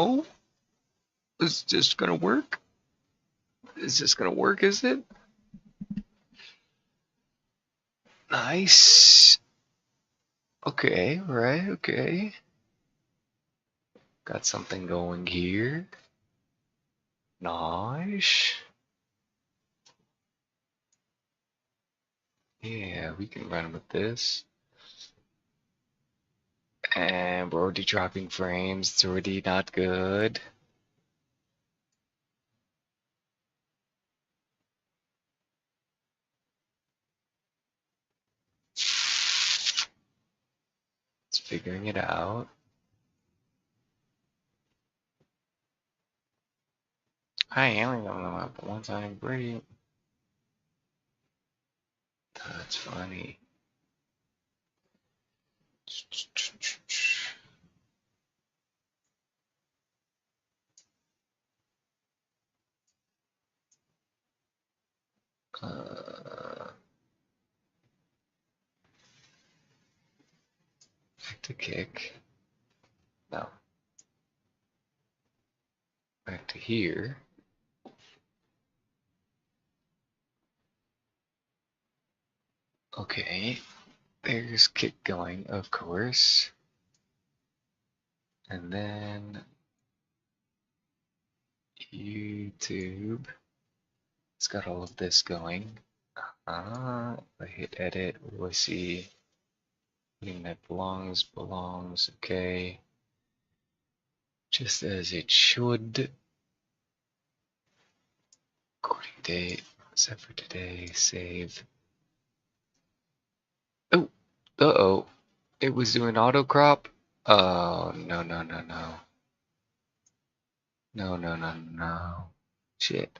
No? Is this gonna work? Is this gonna work, is it? Nice. Okay, right, okay. Got something going here. Nice. Yeah, we can run with this. And we're already dropping frames. It's already not good. It's figuring it out. I only don't know about one time break. That's funny. Back to kick. No. Back to here. Okay. There's kick going, of course. And then YouTube. It's got all of this going. If I hit edit, what do I see? Everything that belongs, okay. Just as it should. Recording date, set for today, save. Oh, uh-oh. It was doing auto crop? Oh, no, no, no, no. No, no, no, no. Shit.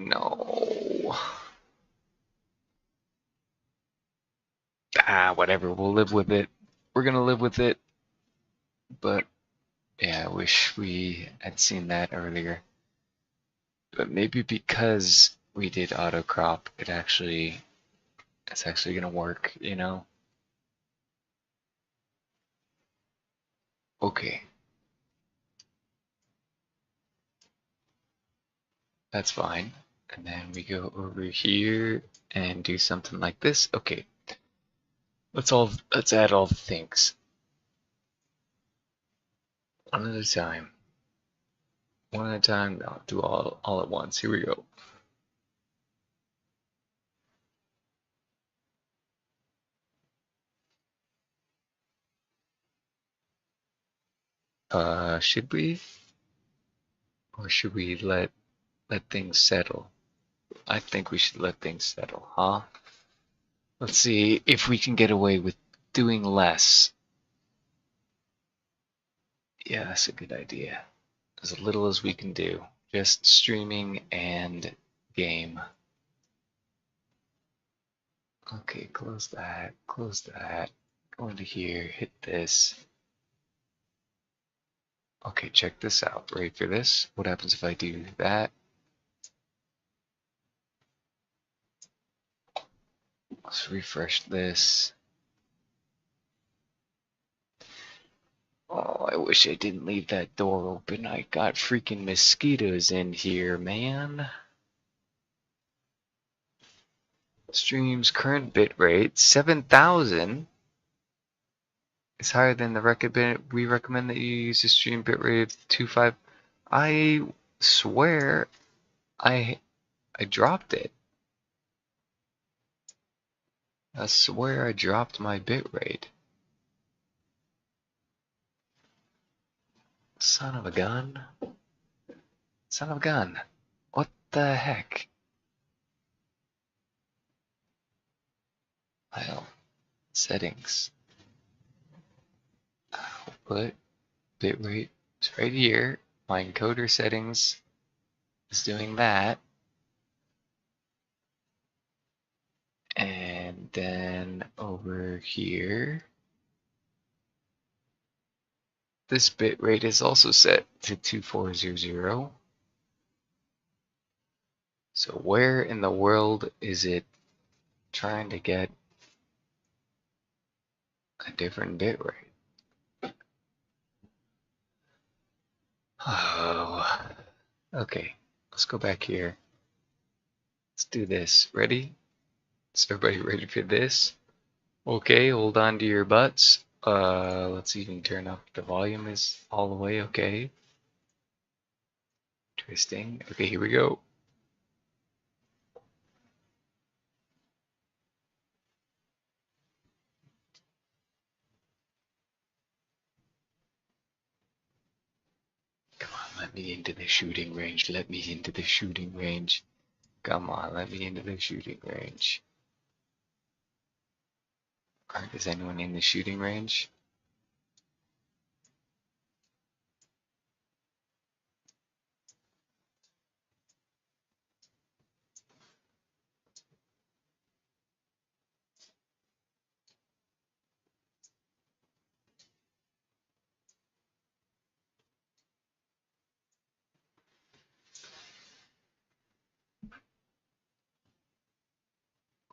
No. Ah, whatever. We'll live with it. We're gonna live with it. But yeah, I wish we had seen that earlier. But maybe because we did auto crop, it's actually gonna work, you know? Okay. That's fine. And then we go over here and do something like this. Okay. Let's add all the things. One at a time. One at a time. No, do all at once. Here we go. Should we? Or should we let things settle? I think we should let things settle, huh? Let's see if we can get away with doing less. Yeah, that's a good idea. As little as we can do. Just streaming and game. Okay, close that, close that. Go into here, hit this. Okay, check this out. Ready for this? What happens if I do that? Let's refresh this. Oh, I wish I didn't leave that door open. I got freaking mosquitoes in here, man. Stream's current bitrate, 7,000. It's higher than the recommend. We recommend that you use a stream bitrate of 2.5. I swear, I dropped it. I swear I dropped my bitrate. Son of a gun. Son of a gun. What the heck? Well, settings. Output. Bitrate. It's right here. My encoder settings is doing that. And then over here, this bitrate is also set to 2400. So where in the world is it trying to get a different bit rate. Oh, okay. Let's go back here. Let's do this. Ready? Is everybody ready for this? Okay, hold on to your butts. Let's even turn up the volume is all the way okay. Interesting. Okay, here we go. Come on, let me into the shooting range. Let me into the shooting range. Come on, let me into the shooting range. Alright, is anyone in the shooting range?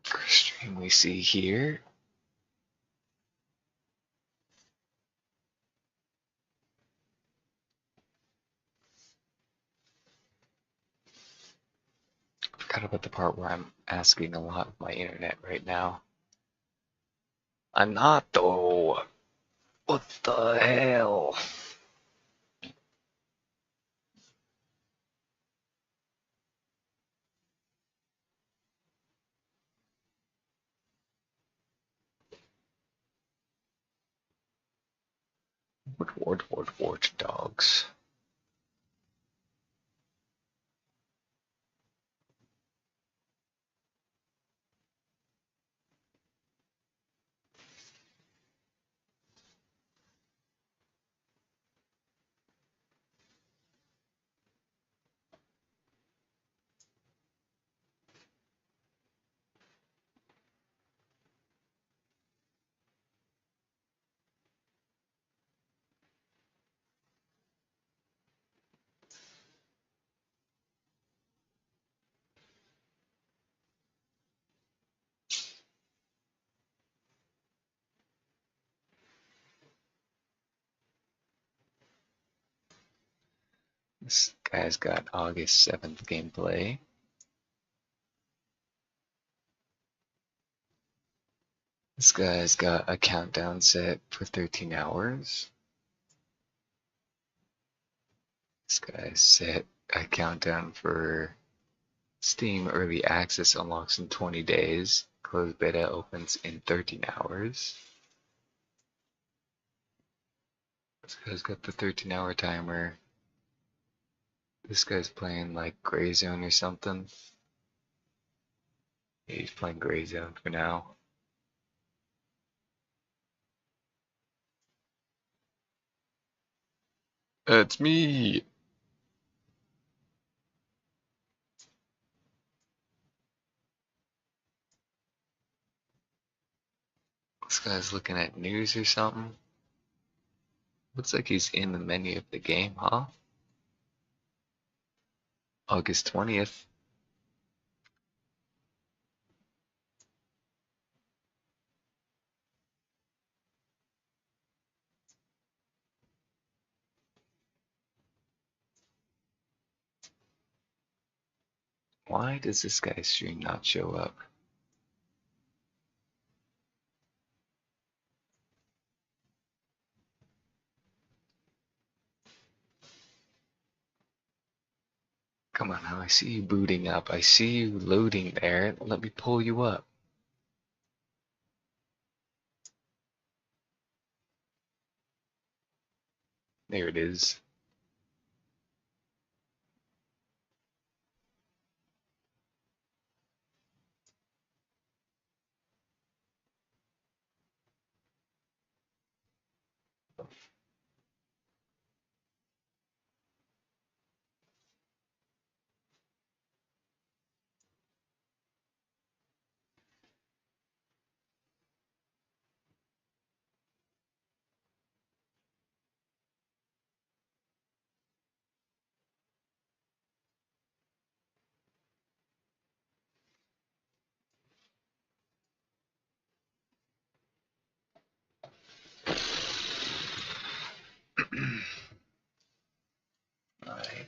First stream we see here. I forgot about the part where I'm asking a lot of my internet right now. I'm not though. What the hell? WARDOGS. This guy's got August 7th gameplay. This guy's got a countdown set for 13 hours. This guy's set a countdown for Steam Early Access unlocks in 20 days. Closed Beta opens in 13 hours. This guy's got the 13-hour timer. This guy's playing like Gray Zone or something. Yeah, he's playing Gray Zone for now. It's me! This guy's looking at news or something. Looks like he's in the menu of the game, huh? August 20th. Why does this guy's stream not show up? Come on now, I see you booting up. I see you loading there. Let me pull you up. There it is.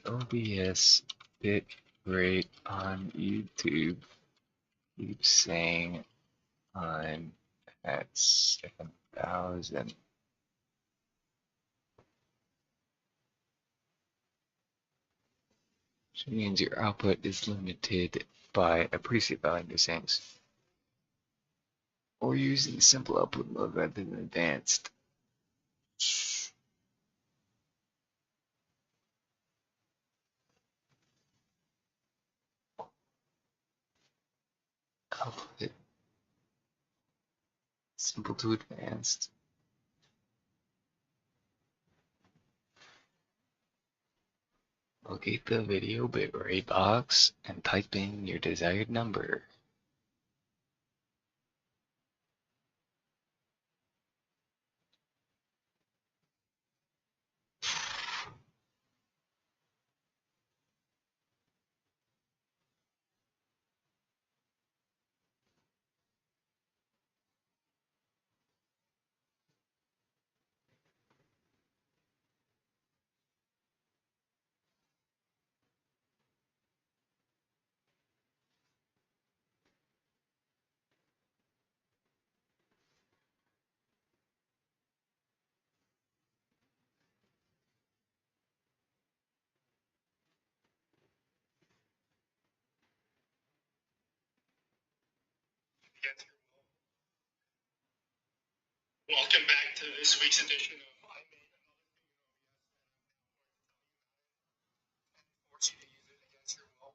OBS bit rate on YouTube keeps saying I'm at 7,000. Which means your output is limited by a preset value in settings. Or using simple output mode rather than advanced. Output simple to advanced. Locate the video bitrate box and type in your desired number. Welcome back to this week's edition of I Made Another Thing of OBS and force you to use it against your will.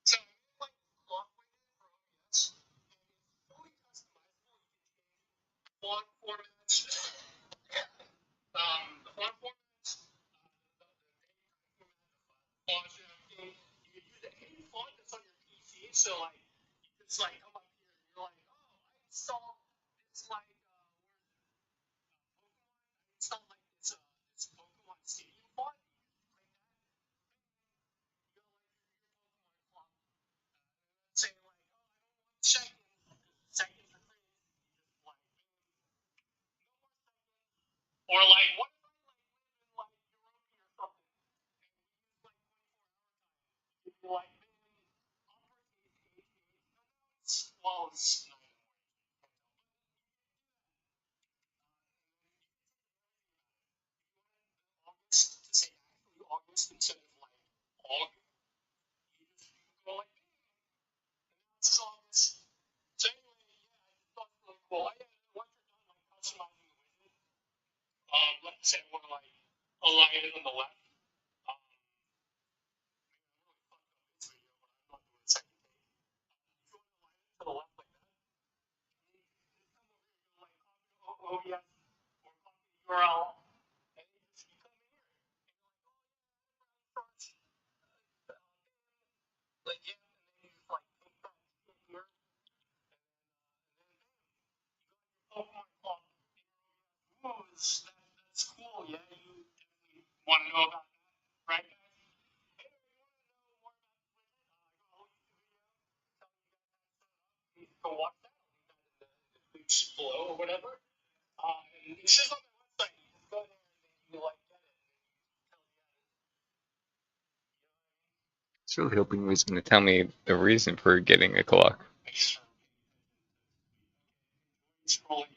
So I made like clock widget for OBS, and it's fully customizable. You can change font formats, the font formats, the fonts and everything. You can use any font that's on your PC. So like you just like come up here and you're like, oh, I installed this like installed like this Pokemon Stadium font. Say like, oh, I don't want second for free, like, or like, what if I like live in like Europe or something, and we use like 24-hour time? You'd be like, man, uppercase H, well, it's August to say actually August instead of like August. You just go like, this is August. So anyway, yeah, I just thought it was really cool. Once you're done like customizing the widget, let's say I want to like align it on the left. Um, this video, but I'm not doing a second take. If you want to align it to the left like that, you just come over here, you go like OBS or copy the URL, and you come in here, and you're like, oh yeah, first, like yeah, and then you just like take that in here, and then Pokemon Club moves. That's cool. Yeah, you definitely want to know about that, right, guys? Anyway, you want to know more about the widget? I got a whole YouTube video telling you guys how to set it up. You can go watch that. I'll link that in the links below or whatever. And it's just on my website. You just go there and then you like get it. And then you tell the guys, I was really hoping he was going to tell me the reason for getting a clock. make sure scrolling over.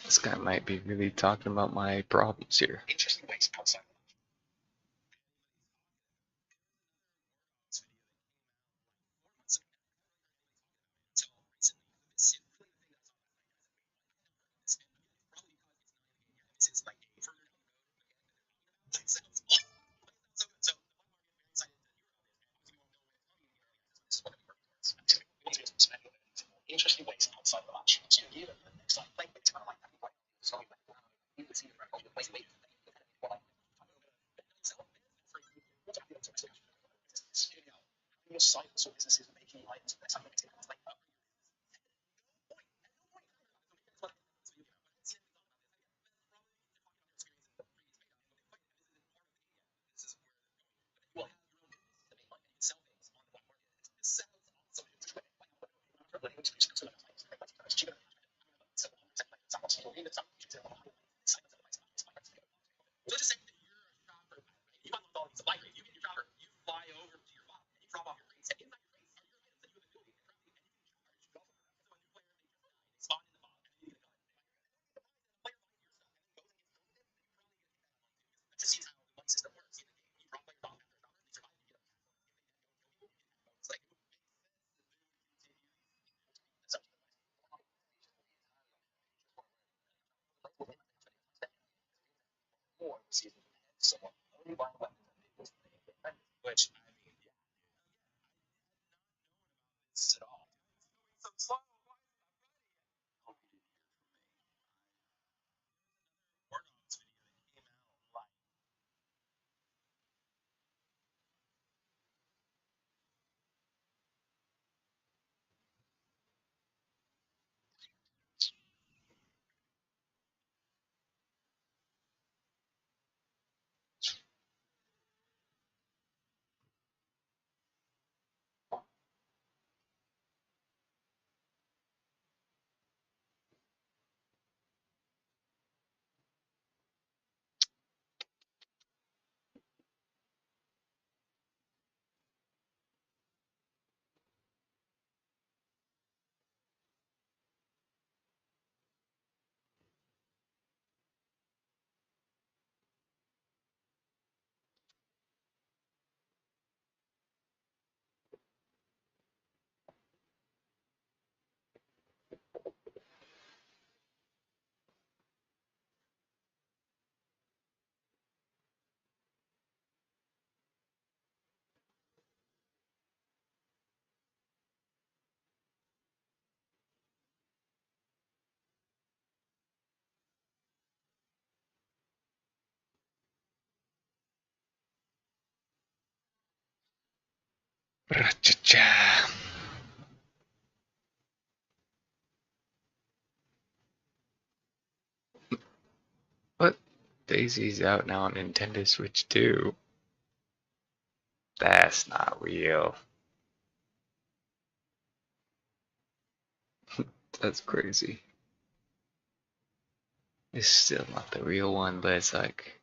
This guy might be really talking about my problems here. Interesting ways outside of cycle. So businesses making items for next time it's like more seasons ahead. So only one weapon which I mean, yeah, it's at all. Hope you didn't hear from me. WARDOGS video that came out like Ra-cha-cha. What? Daisy's out now on Nintendo Switch too. That's not real. That's crazy. It's still not the real one, but it's like,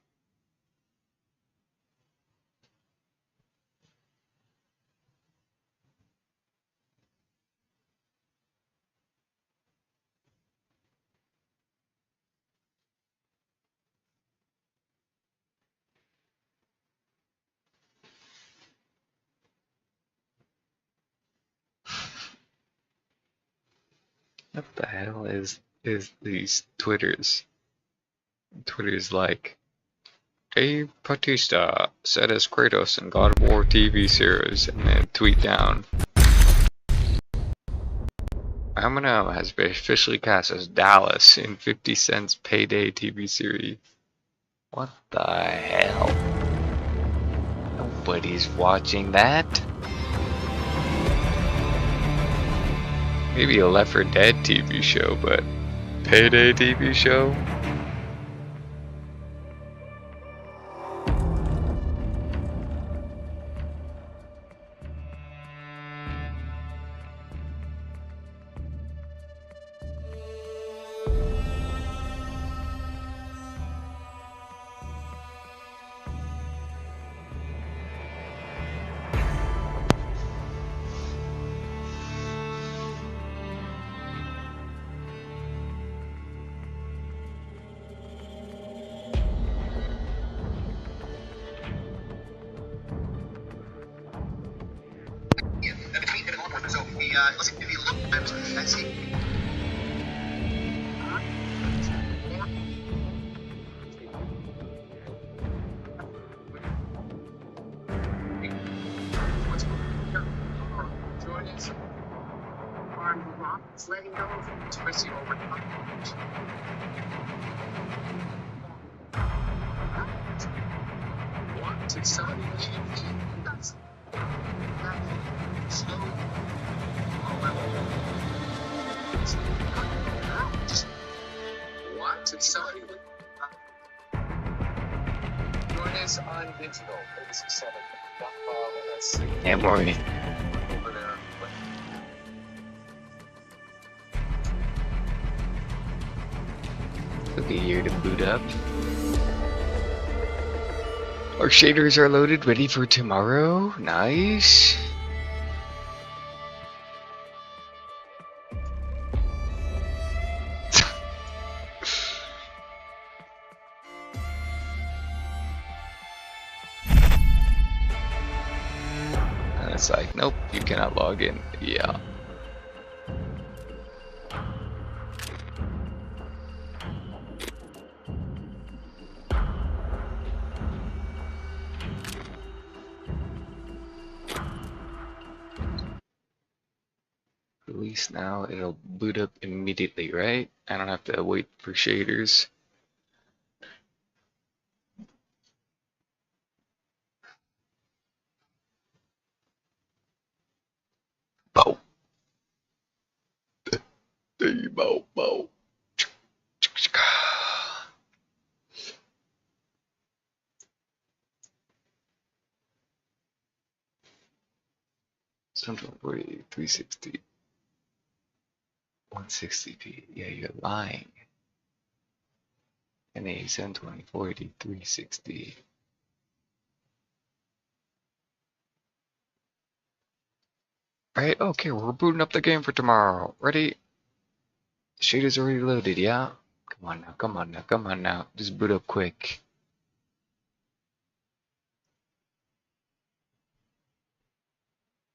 what the hell is these Twitters? Twitter's like, Dave Bautista said as Kratos in God of War TV series, and then tweet down, Eminem has been officially cast as Dallas in 50 Cent's Payday TV series. What the hell? Nobody's watching that. Maybe a Left 4 Dead TV show, but Payday TV show? Listen, if you look at see. It's letting go of twisting over time. 1 to 70. That's Snow. Just what? Somebody join us on digital. 37.com. That's Yeah, Maury. over there. Okay, here to boot up. Our shaders are loaded, ready for tomorrow. Nice. And it's like, nope, you cannot log in. Yeah. Release now, it'll boot up immediately, right? I don't have to wait for shaders. Bow. Bow, bow. 740, 360, 160p. Yeah, you're lying. And a 720, 40, 360. Right, okay, we're booting up the game for tomorrow. Ready? The shader's already loaded, yeah? Come on now, come on now, come on now. Just boot up quick.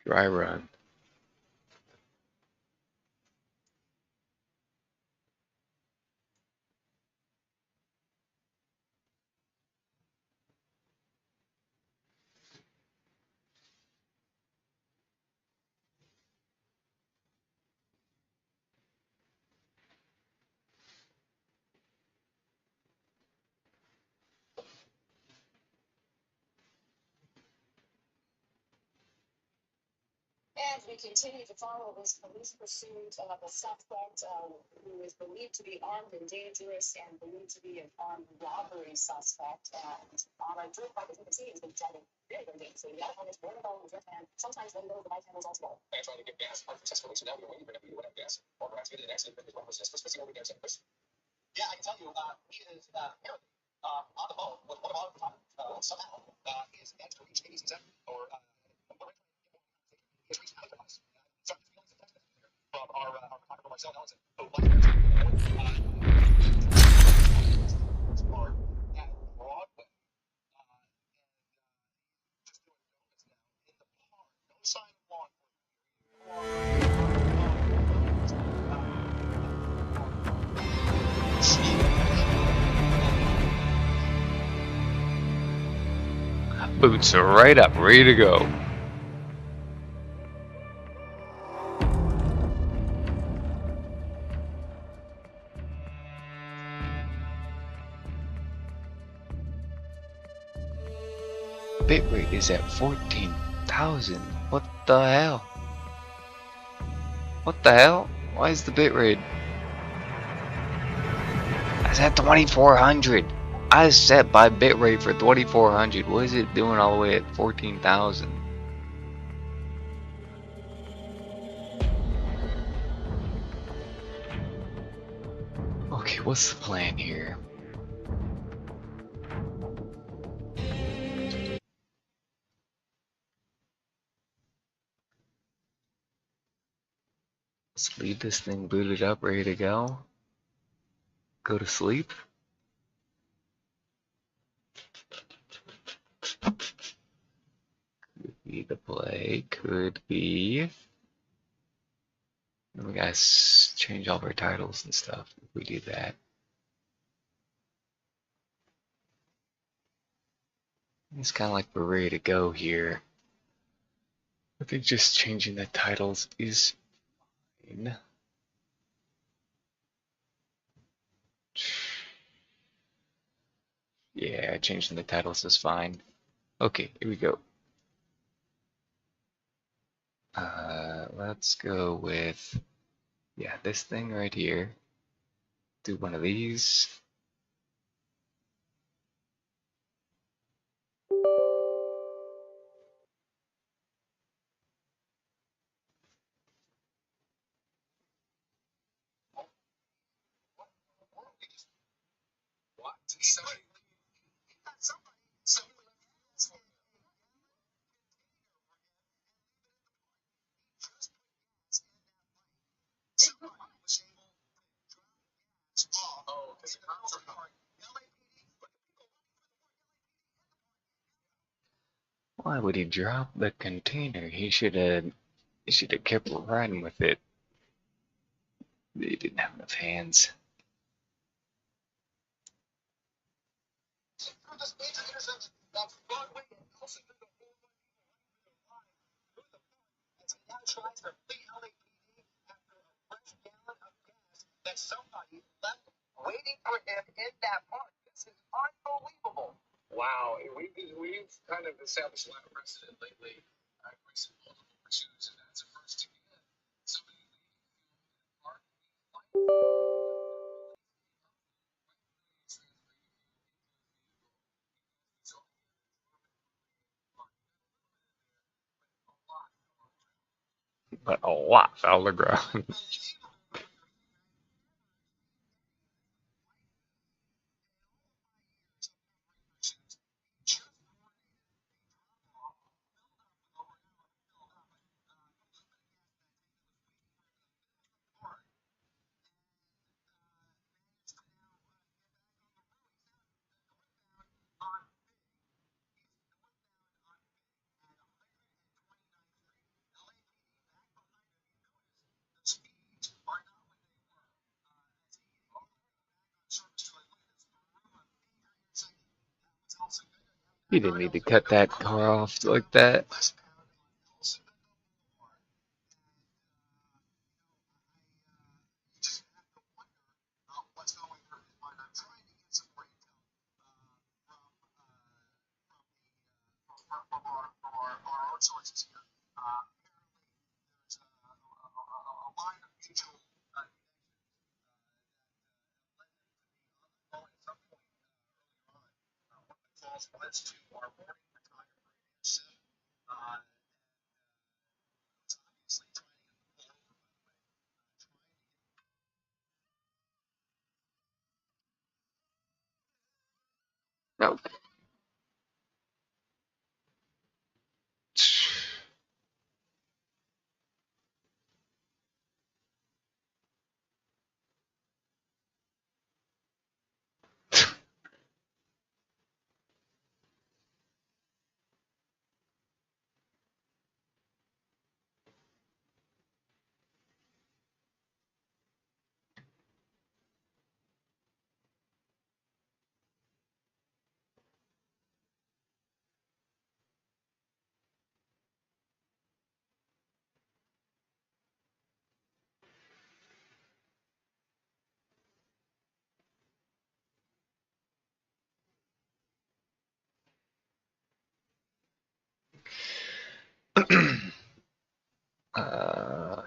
Dry run. And we continue to follow this police pursuit of a suspect who is believed to be armed and dangerous and believed to be an armed robbery suspect. And on our drill part, as you can see, he's been driving very, very dangerously. The other one is border phone drift, and sometimes letting go of the bike handles also. And trying to get gas unsuccessfully. So now you're waiting for him to whatever gas, or perhaps get an accident because one was just let's see what we get. Yeah, I can tell you, he is apparently on the phone with one of our somehow his next to reach ABC or his reached out to us. Sorry, from our photographer Marcel Ellison, who was there are at Broadway, and just doing donuts now in the park. No sign of law Boots are right up, ready to go. Bitrate is at 14,000. What the hell? What the hell? Why is the bitrate? It's at 2400. I set my bitrate for 2400. What is it doing all the way at 14,000? Okay, what's the plan here? Let's leave this thing booted up, ready to go. Go to sleep. Could be the play, could be. We gotta change all of our titles and stuff if we do that. It's kind of like we're ready to go here. I think just changing the titles is fine. Yeah, changing the titles is fine. Okay, here we go. Let's go with, yeah, this thing right here. Do one of these. Why would he drop the container? He should have kept riding with it. They didn't have enough hands. Wow, we've kind of established a lot of precedent lately. I've raced multiple pursuits, and that's the first to get somebody leaving the park. But a lot fell to the ground. You didn't need to cut that car off like that. No.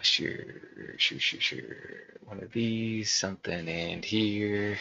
Sure. One of these, something in here.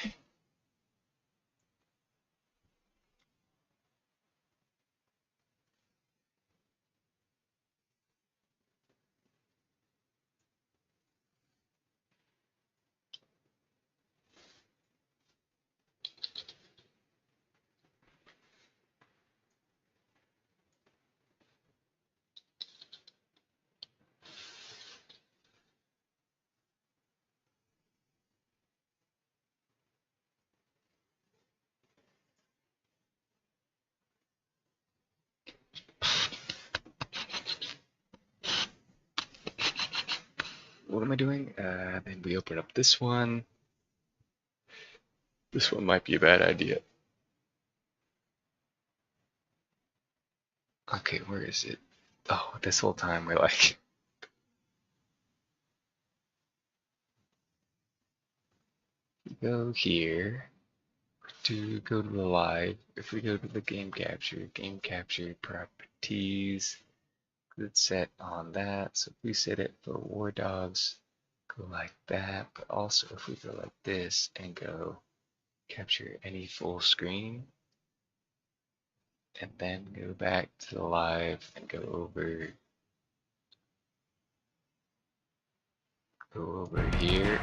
What am I doing? Then we open up this one. This one might be a bad idea. Okay, where is it? Oh, this whole time we're like, go here to go to the live. If we go to the game capture properties, good set on that. So if we set it for War Dogs, go like that. But also if we go like this and go capture any full screen, and then go back to the live and go over here.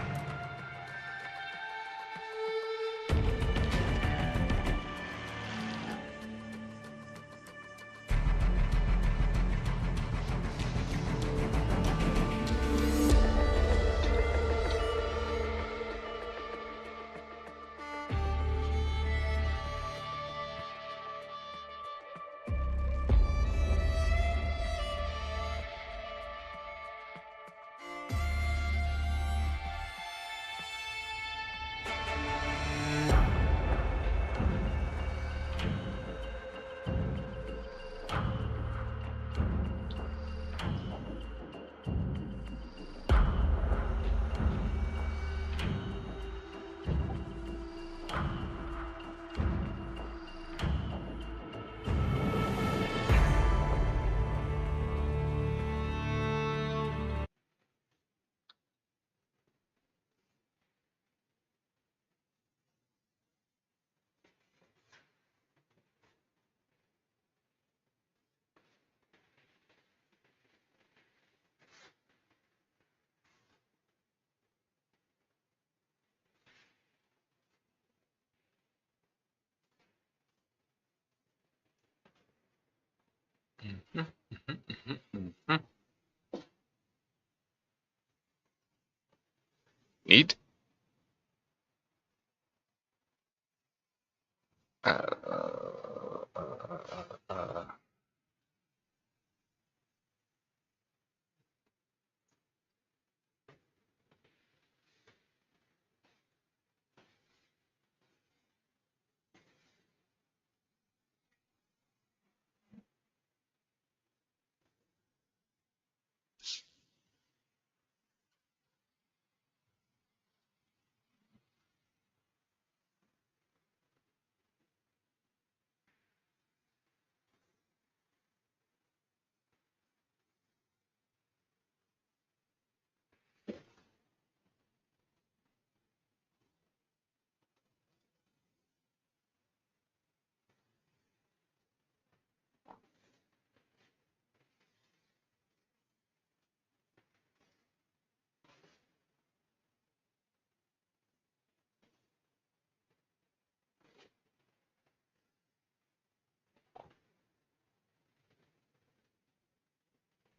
Neat.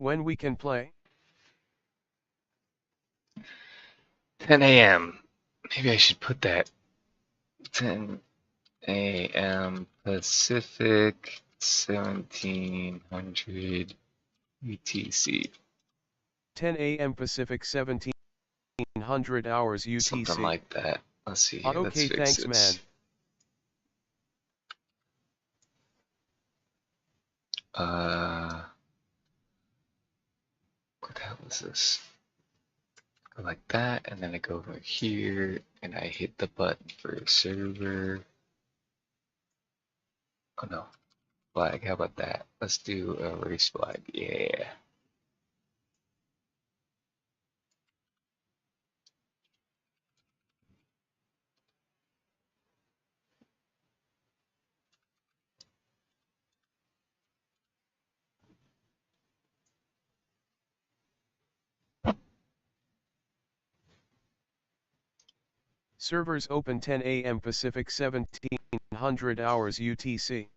When we can play? 10 a.m. Maybe I should put that 10 a.m. Pacific 1700 UTC. 10 a.m. Pacific 1700 hours UTC. Something like that. Let's see here. Let's Okay, fix thanks, this. man. What the hell is this? Go like that, and then I go over here, and I hit the button for server. Oh no, flag. How about that? Let's do a race flag. Yeah. Servers open 10 a.m. Pacific 1700 hours UTC.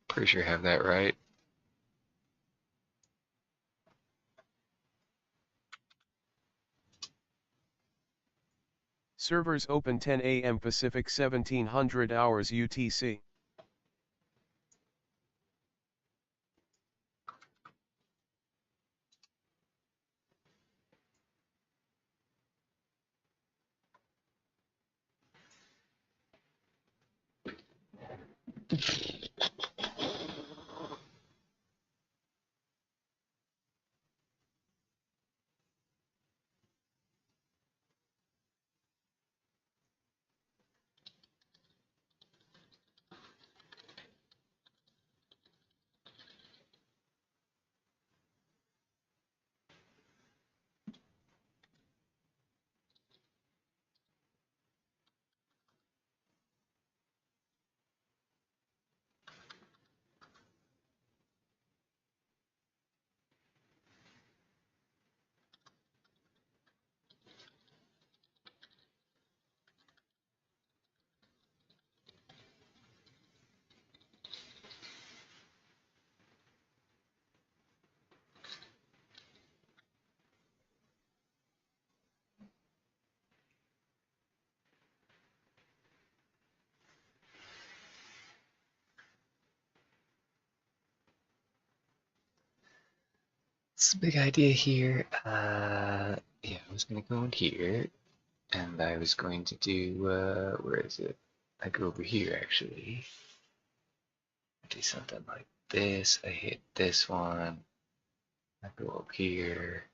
Pretty sure I have that right. Servers open 10 a.m. Pacific 1700 hours UTC. It's a big idea here. Yeah, I was gonna go in here, and I was going to do, where is it? I go over here actually. Do something like this. I hit this one. I go up here.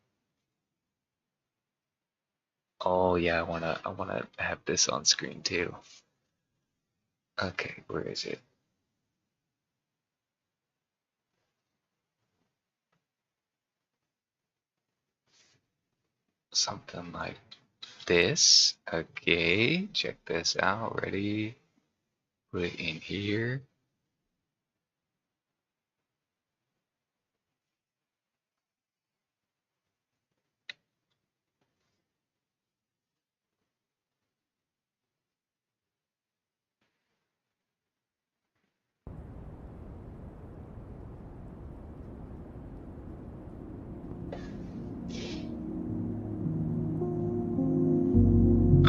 Oh yeah, I wanna have this on screen too. Okay, where is it? Something like this. Okay, check this out. Ready? Put it in here.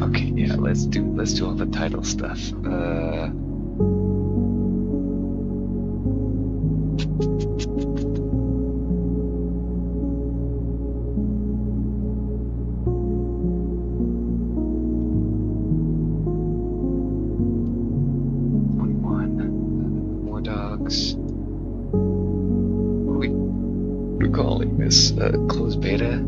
Okay, yeah, let's do all the title stuff. War dogs. We're calling this closed beta.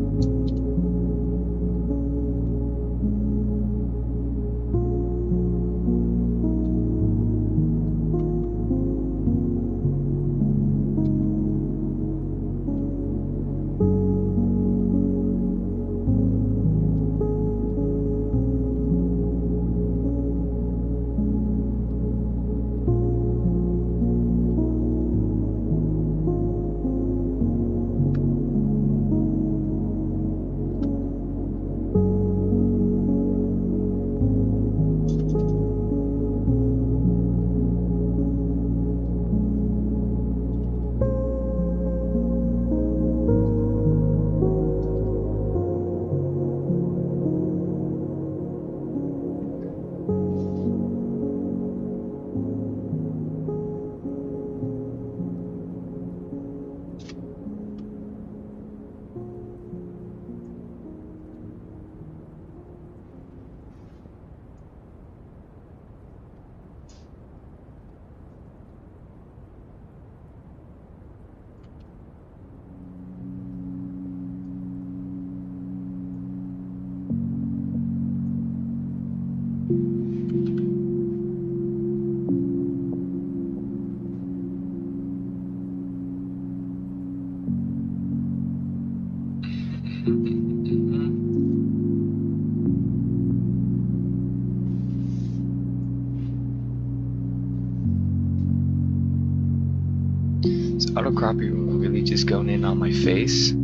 Is autocropping really just going in on my face?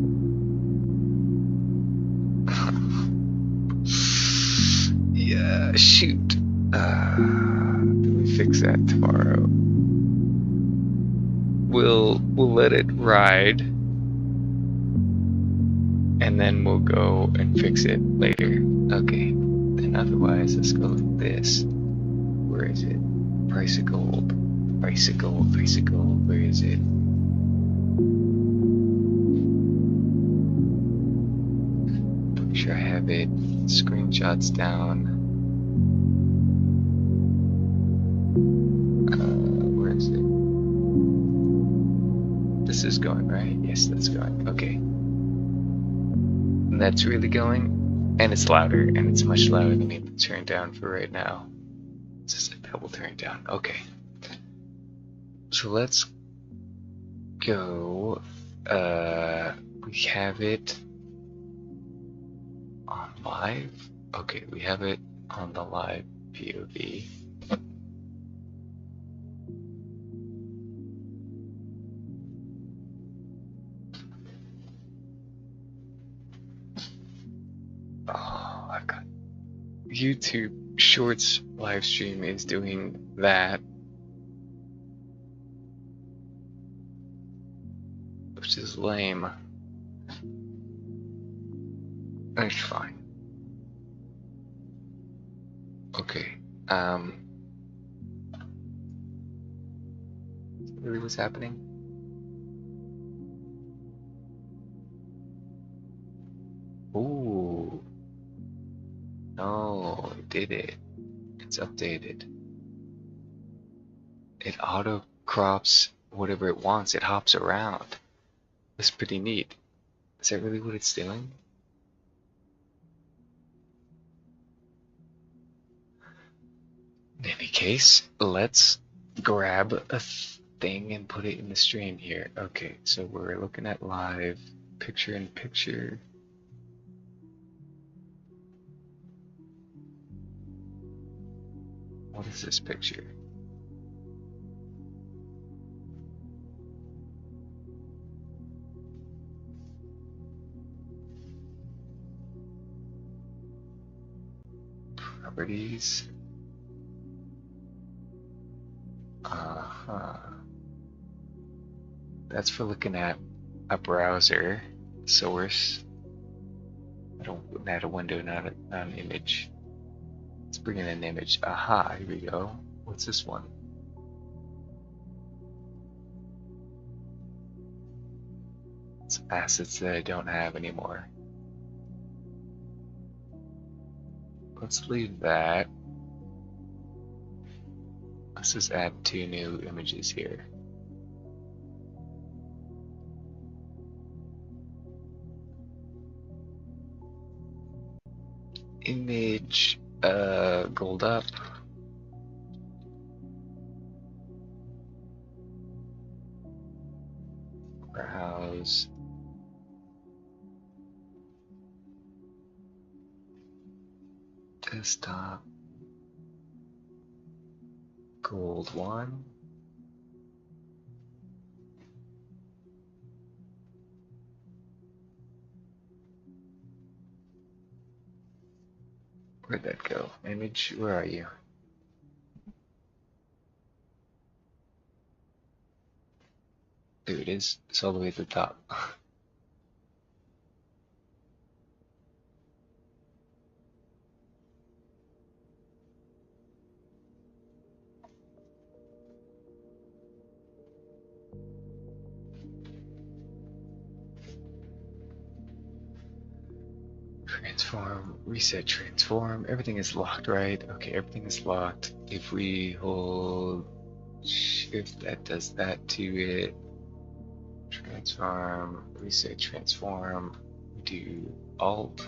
Yeah, shoot. We fix that tomorrow. We'll let it ride, and then we'll go and fix it later. Okay. And otherwise, let's go like this. Where is it? Price of gold. Price of gold. Price of gold. Where is it? Make sure I have it. Screenshots down. Where is it? This is going, right? Yes, that's going. Okay. And that's really going. And it's louder, and it's much louder than it turn down for right now. It's just a double turn down. Okay. So let's go. We have it on live. Okay, we have it on the live POV. Oh, I've got YouTube Shorts live stream is doing that, which is lame. That's fine. Okay. Really what's happening? Ooh, no, it did it. It's updated. It auto crops whatever it wants. It hops around. That's pretty neat. Is that really what it's doing? In any case, let's grab a thing and put it in the stream here. Okay, so we're looking at live picture in picture. What is this picture? Properties. Uh-huh. That's for looking at a browser source. Not a window, not an image. Let's bring in an image. Aha, here we go. What's this one? It's assets that I don't have anymore. Let's leave that. Let's just add 2 new images here. Image, gold up. Browse. Desktop. Gold 1. Where'd that go? Image, where are you? There it is. It's all the way at the top. Transform, reset transform. Everything is locked, right? Okay, everything is locked. If we hold shift, that does that to it. Transform, reset transform. Do alt.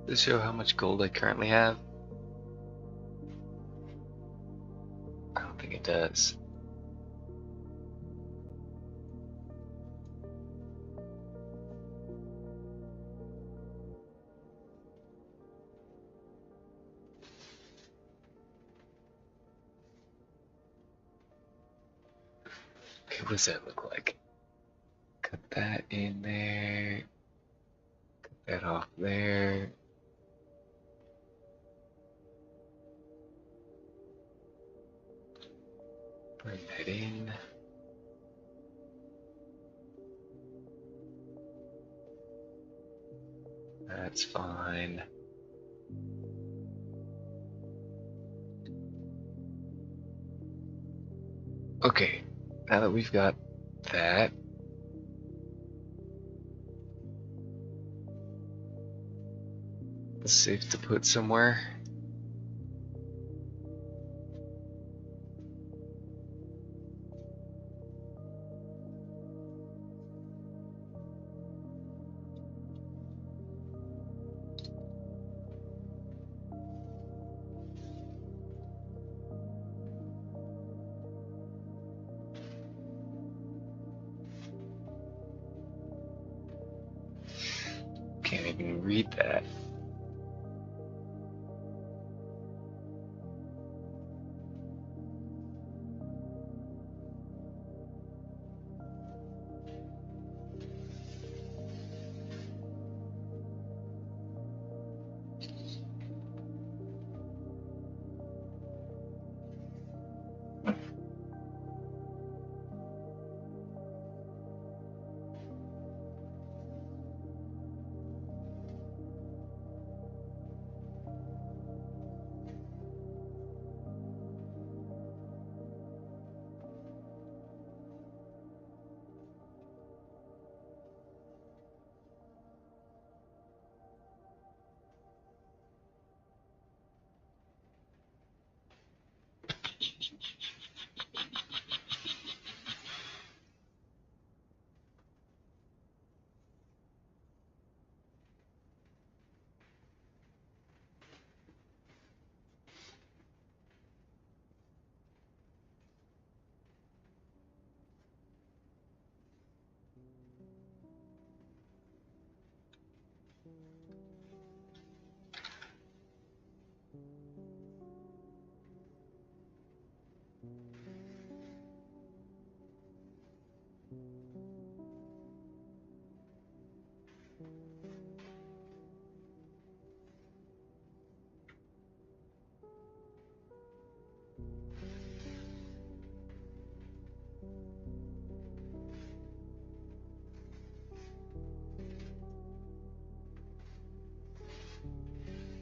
Does it show how much gold I currently have? I don't think it does. Okay, what does that look like? Cut that in there. Cut that off there. Bring that in. That's fine. Okay, now that we've got that, it's safe to put somewhere. Can't even read that.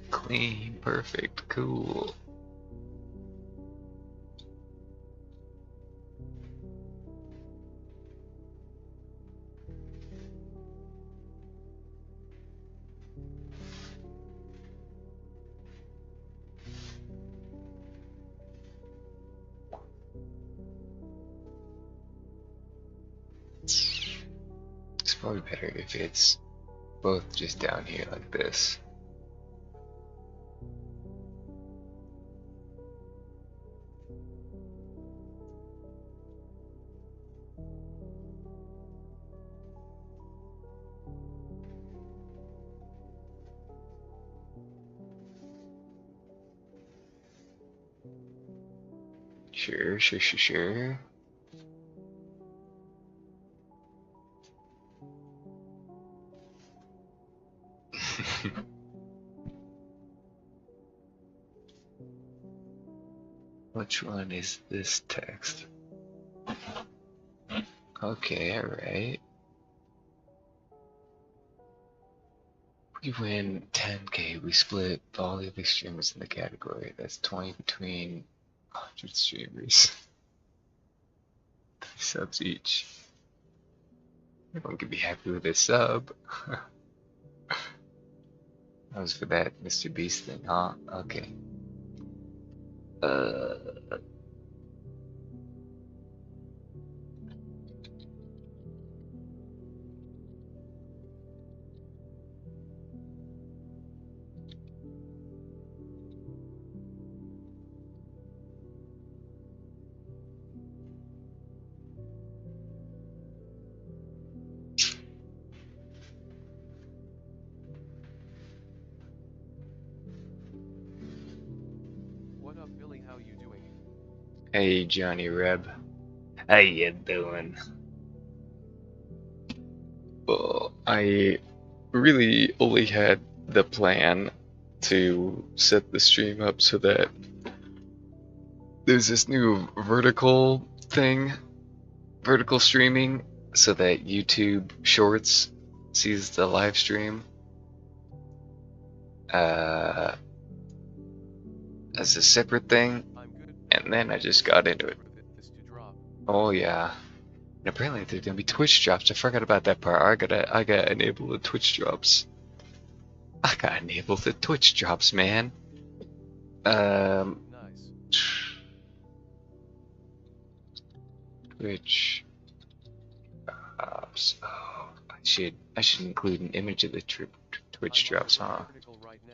Clean, perfect, cool. It's probably better if it's both just down here like this. Sure, sure, sure, sure. Which one is this text? Okay, alright. We win 10k. We split all the other streamers in the category. That's 20 between 100 streamers. 3 subs each. Everyone can be happy with a sub. That was for that Mr. Beast thing, huh? Okay. What up, Billy? How you doing? Hey, Johnny Reb. How you doing? Well, I really only had the plan to set the stream up so that there's this new vertical thing, vertical streaming, so that YouTube Shorts sees the live stream as a separate thing, I'm good. and then I just got into it. This to drop. Oh yeah. And apparently there's gonna be Twitch drops. I forgot about that part. I gotta enable the Twitch drops. I gotta enable the Twitch drops, man. Nice. Twitch drops. Oh, I should include an image of the Twitch I'm drops, huh? vertical right now.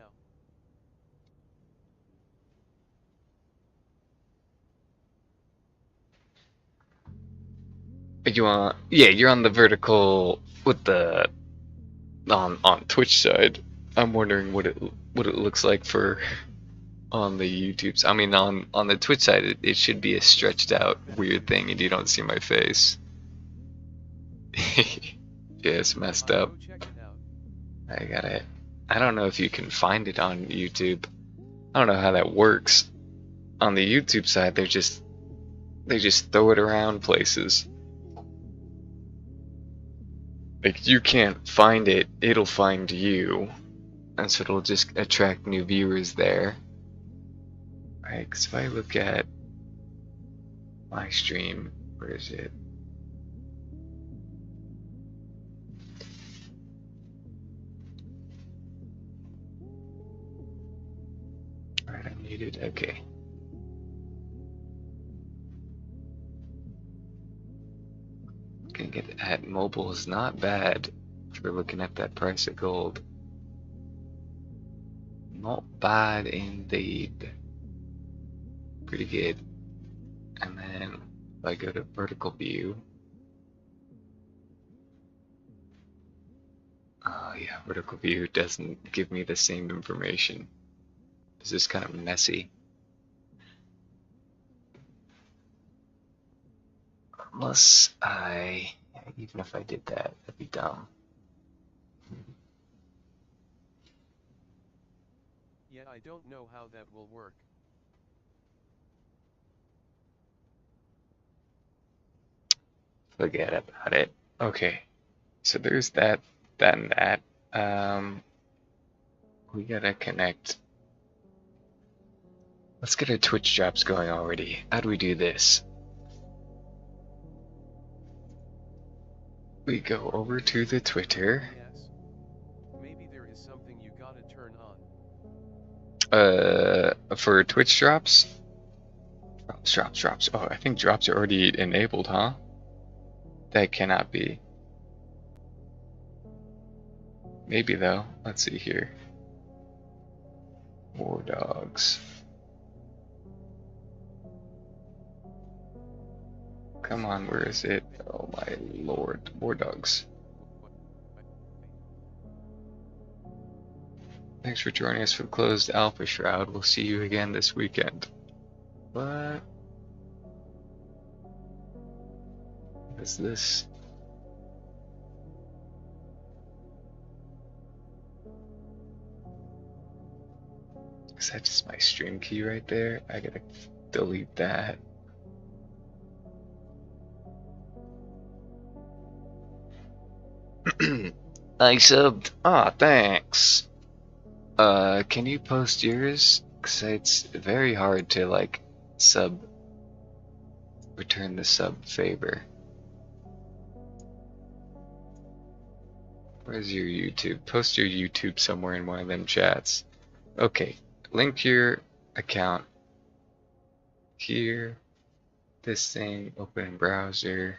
You want? Yeah, you're on the vertical with the on Twitch side. I'm wondering what it looks like for on the YouTube's. I mean, on the Twitch side, it should be a stretched out weird thing, and you don't see my face. Yeah, it's messed up. Go check it out. I got it. I don't know if you can find it on YouTube. I don't know how that works. On the YouTube side, they just throw it around places. Like, you can't find it, it'll find you. And so it'll just attract new viewers there. Right, because if I look at my stream, where is it? Alright, I'm muted, okay. Gonna get at mobile is not bad if we're looking at that price of gold. Not bad indeed. Pretty good. And then if I go to vertical view, oh yeah, vertical view doesn't give me the same information. It's just kind of messy. Unless even if I did that, that'd be dumb. Yeah, I don't know how that will work. Forget about it. Okay, so there's that, and that. We gotta connect. Let's get our Twitch drops going already. How do we do this? We go over to the Twitter. Yes. Maybe there is something you gotta turn on. For Twitch drops? Drops. Oh, I think drops are already enabled, huh? That cannot be. Maybe though. Let's see here. War dogs. Come on, where is it? Oh my lord. War dogs. Thanks for joining us for the closed alpha shroud. We'll see you again this weekend. What is this? Is that just my stream key right there? I gotta delete that. I subbed. Ah, thanks. Can you post yours? Cause it's very hard to like return the sub favor. Where's your YouTube? Post your YouTube somewhere in one of them chats. Okay, link your account here. This thing, open in browser.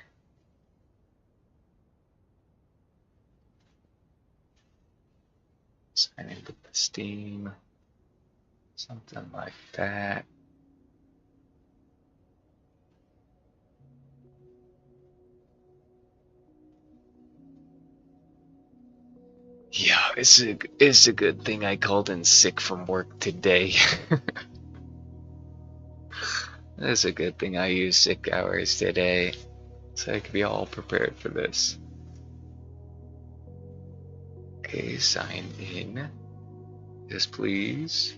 Sign in with the Steam. Something like that. Yeah, it's a good thing I called in sick from work today. It's a good thing I used sick hours today, so I could be all prepared for this. Okay, sign in. Yes, please.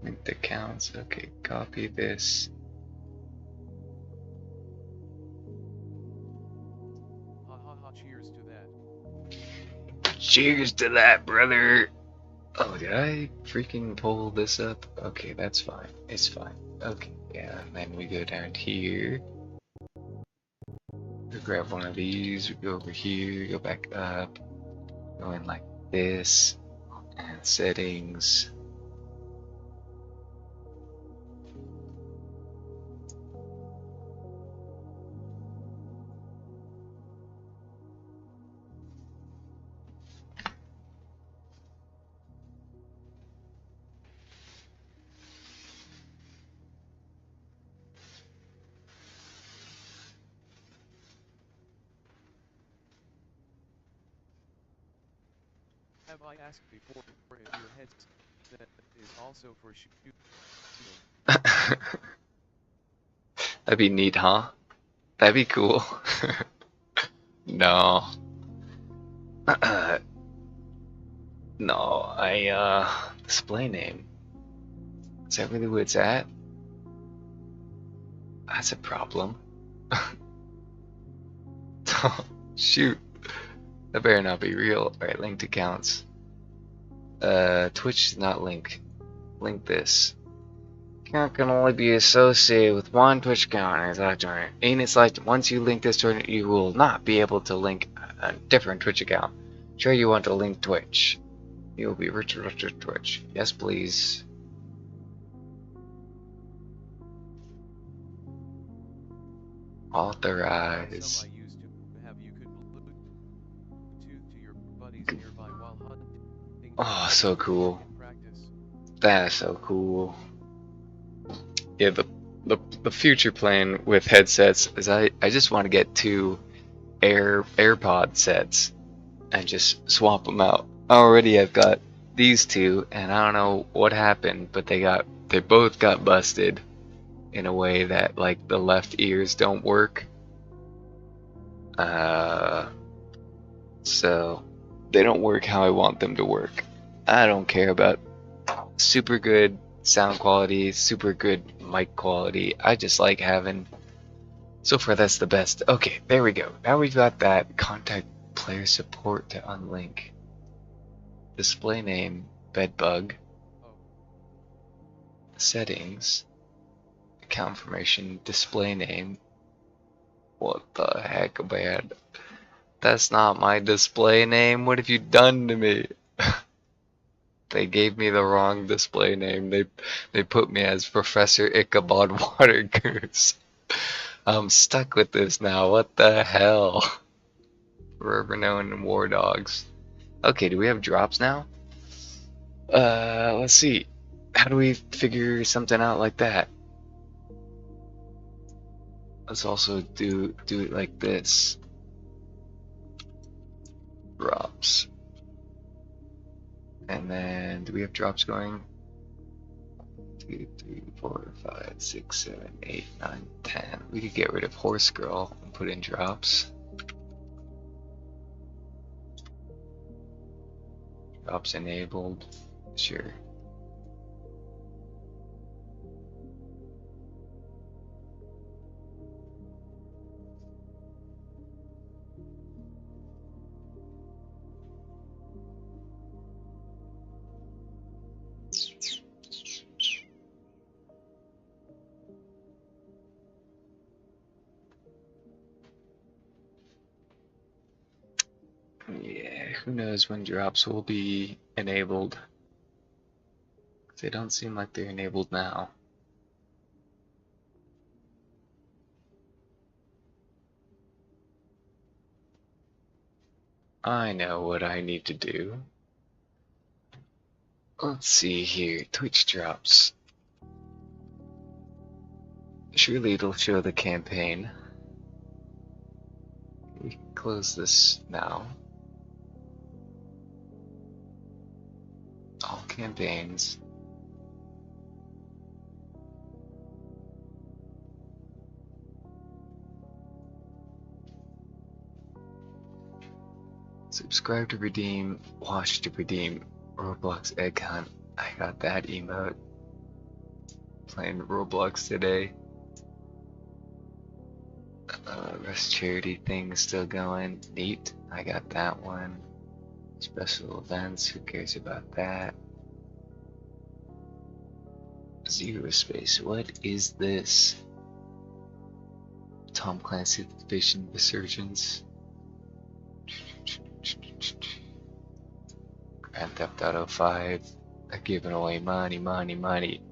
Link the accounts. Okay, copy this. Ha ha ha, cheers to that. Cheers to that, brother. Oh, did I freaking pull this up? Okay, that's fine. It's fine. Okay, yeah, and then we go down here. We grab one of these, we go over here, go back up, go in like this, and settings. Have I asked before if your headset is also for shooting? That'd be neat, huh? That'd be cool. No. No, display name. Is that really what it's at? That's a problem. Shoot. That better not be real. Alright, linked accounts. Twitch is not linked. Link this. Account can only be associated with one Twitch account and it's joint. And it's like once you link this joint, you will not be able to link a different Twitch account. Sure, you want to link Twitch. You will be redirected to Twitch. Yes, please. Authorize. Some I used to have you could Bluetooth to your buddies nearby while hunting. Oh, so cool. In practice. That is so cool. Yeah, the future plan with headsets is I just want to get two AirPod sets and just swap them out. Already I've got these two, and I don't know what happened, but they both got busted in a way that like the left ears don't work. So they don't work how I want them to work. I don't care about super good sound quality, super good mic quality. I just like having, so far that's the best. Okay, there we go. Now we've got that. Contact player support to unlink. Display name, bedbug. Oh, Settings, account information, display name. What the heck, man? That's not my display name. What have you done to me? They gave me the wrong display name. They put me as Professor Ichabod Watergoose. I'm stuck with this now. What the hell? Forever known War Dogs. Okay, do we have drops now? Let's see. How do we figure something out like that? Let's also do it like this. Drops. And then do we have drops going? 2, 3, 4, 5, 6, 7, 8, 9, 10. We could get rid of Horse Girl and put in drops. Drops enabled. Sure. Yeah, who knows when drops will be enabled. They don't seem like they're enabled now. I know what I need to do. Let's see here. Twitch drops. Surely it'll show the campaign. We can close this now. All campaigns. Subscribe to redeem, watch to redeem, Roblox egg hunt. I got that emote. Playing Roblox today. Rest charity thing is still going. Neat. I got that one. Special events, who cares about that? Zero Space, what is this? Tom Clancy Division Resurgence. Grand Theft Auto 5. They're giving away money.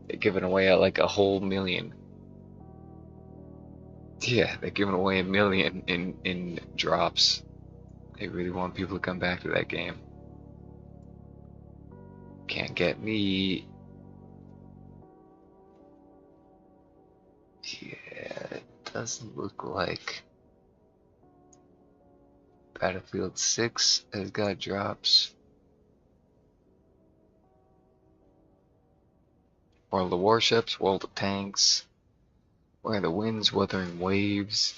They're giving away like a whole million. Yeah, they're giving away $1 million in drops. They really want people to come back to that game. Can't get me. Yeah, it doesn't look like Battlefield 6 has got drops. World of Warships, World of Tanks, Where the Wind's Wuthering Waves.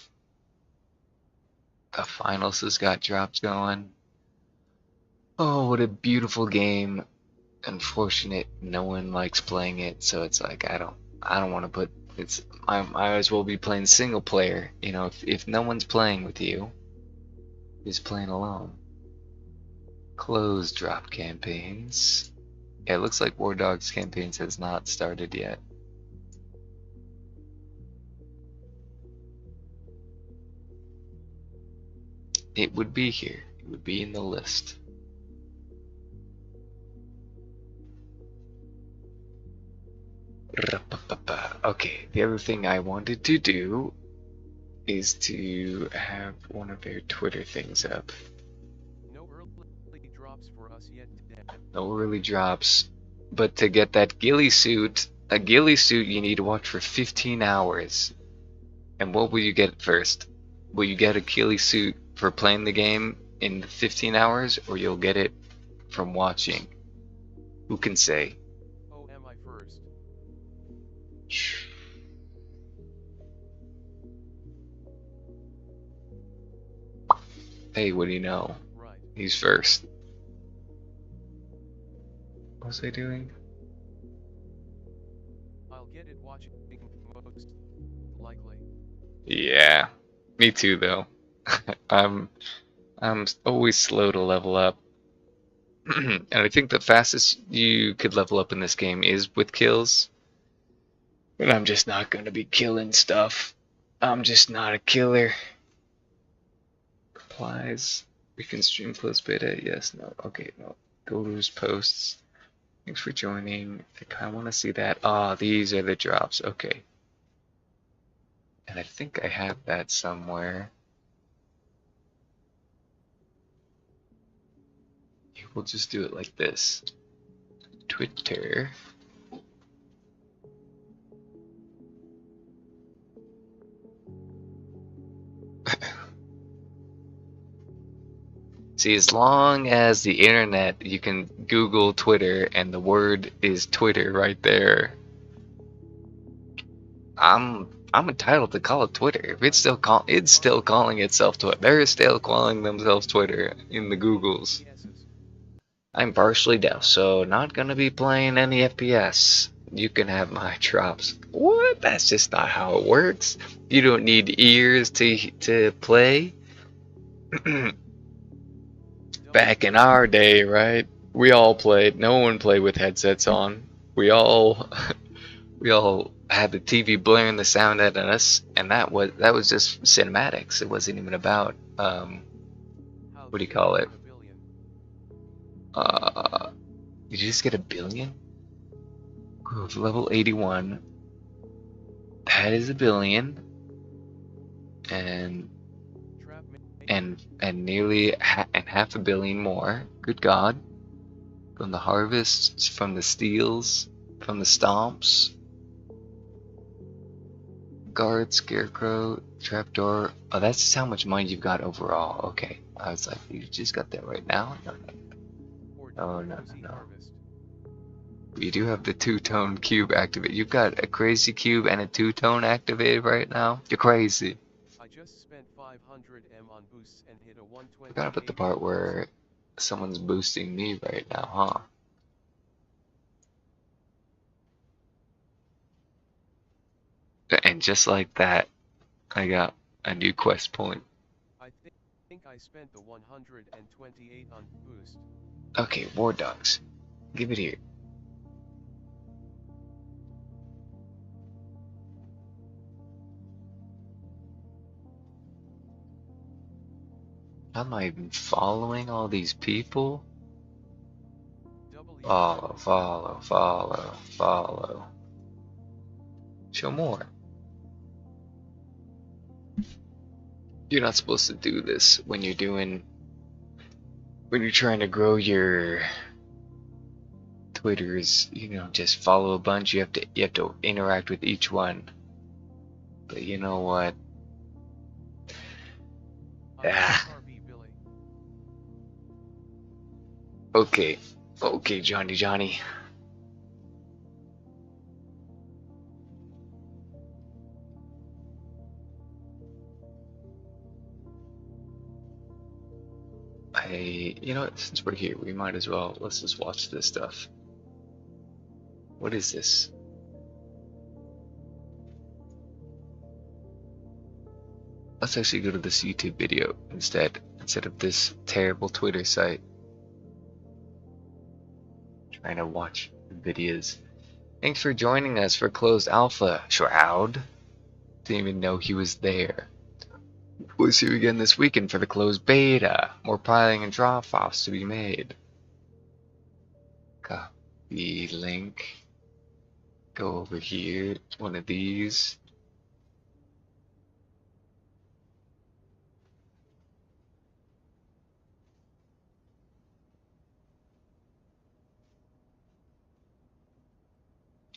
The Finals has got drops going. Oh, what a beautiful game. Unfortunate, no one likes playing it, so it's like I don't want to put it's. I might as well be playing single player. You know, if no one's playing with you, just playing alone. Closed drop campaigns. Yeah, it looks like War Dogs campaigns has not started yet. It would be here. It would be in the list. Okay, the other thing I wanted to do is to have one of their Twitter things up. no early drops for us yet today. No early drops, but to get that ghillie suit, a ghillie suit you need to watch for 15 hours. And what will you get first? Will you get a ghillie suit for playing the game in 15 hours, or you'll get it from watching? Who can say? Oh, am I first? Hey, what do you know? Right. He's first. What was I doing? I'll get it watching most likely. Yeah, me too though. I'm I'm always slow to level up. And I think the fastest you could level up in this game is with kills. But I'm just not gonna be killing stuff. I'm just not a killer. Replies. We can stream closed beta. Yes, no. Okay, no. Go to his posts. Thanks for joining. I kind of want to see that. Ah, these are the drops. Okay. And I think I have that somewhere. We'll just do it like this. Twitter. See, as long as the internet, you can Google Twitter and the word is Twitter right there. I'm entitled to call it Twitter. If it's still calling itself Twitter. They're still calling themselves Twitter in the Googles. I'm partially deaf, so not gonna be playing any FPS. You can have my drops. What? That's just not how it works. You don't need ears to play. Back in our day, right? We all played. No one played with headsets on. We all had the TV blaring the sound at us, and that was just cinematics. It wasn't even about what do you call it? Did you just get a billion? Growth level 81. That is a billion, and nearly half a billion more. Good God! From the harvests, from the steals, from the stomps. Guard, Scarecrow, Trapdoor. Oh, that's just how much money you've got overall. Okay. I was like, you just got that right now? No, no. No. You do have the two-tone cube activated. You've got a crazy cube and a two-tone activated right now? You're crazy. I just spent 500 M on boosts and hit a 120. Forgot about the part where someone's boosting me right now, huh? And just like that, I got a new quest point. I think I spent the 128 on boost. Okay, War Dogs. Give it here. I'm not even following all these people. Follow, follow, follow, follow. Show more. You're not supposed to do this when you're trying to grow your Twitters, just follow a bunch. You have to interact with each one. But you know what? Ah. Okay, Johnny. You know what? Since we're here, we might as well. Let's just watch this stuff. What is this? Let's actually go to this YouTube video instead of this terrible Twitter site. Trying to watch videos. Thanks for joining us for Closed Alpha, Shroud. Didn't even know he was there. We'll see you again this weekend for the Closed Beta. More piling and drop-offs to be made. Copy link. Go over here. One of these.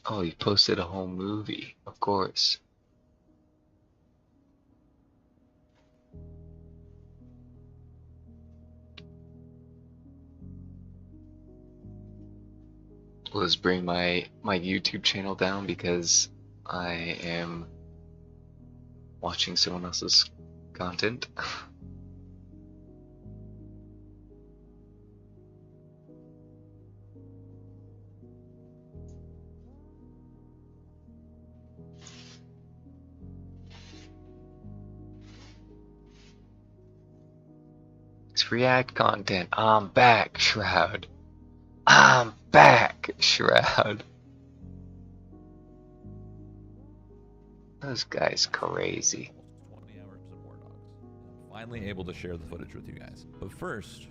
Oh, he posted a whole movie, of course. Let's bring my YouTube channel down because I am watching someone else's content. It's React content. I'm back, Shroud. I'm back, Shroud. Those guys crazy. 20 hours of War Dogs. I'm finally able to share the footage with you guys. But first,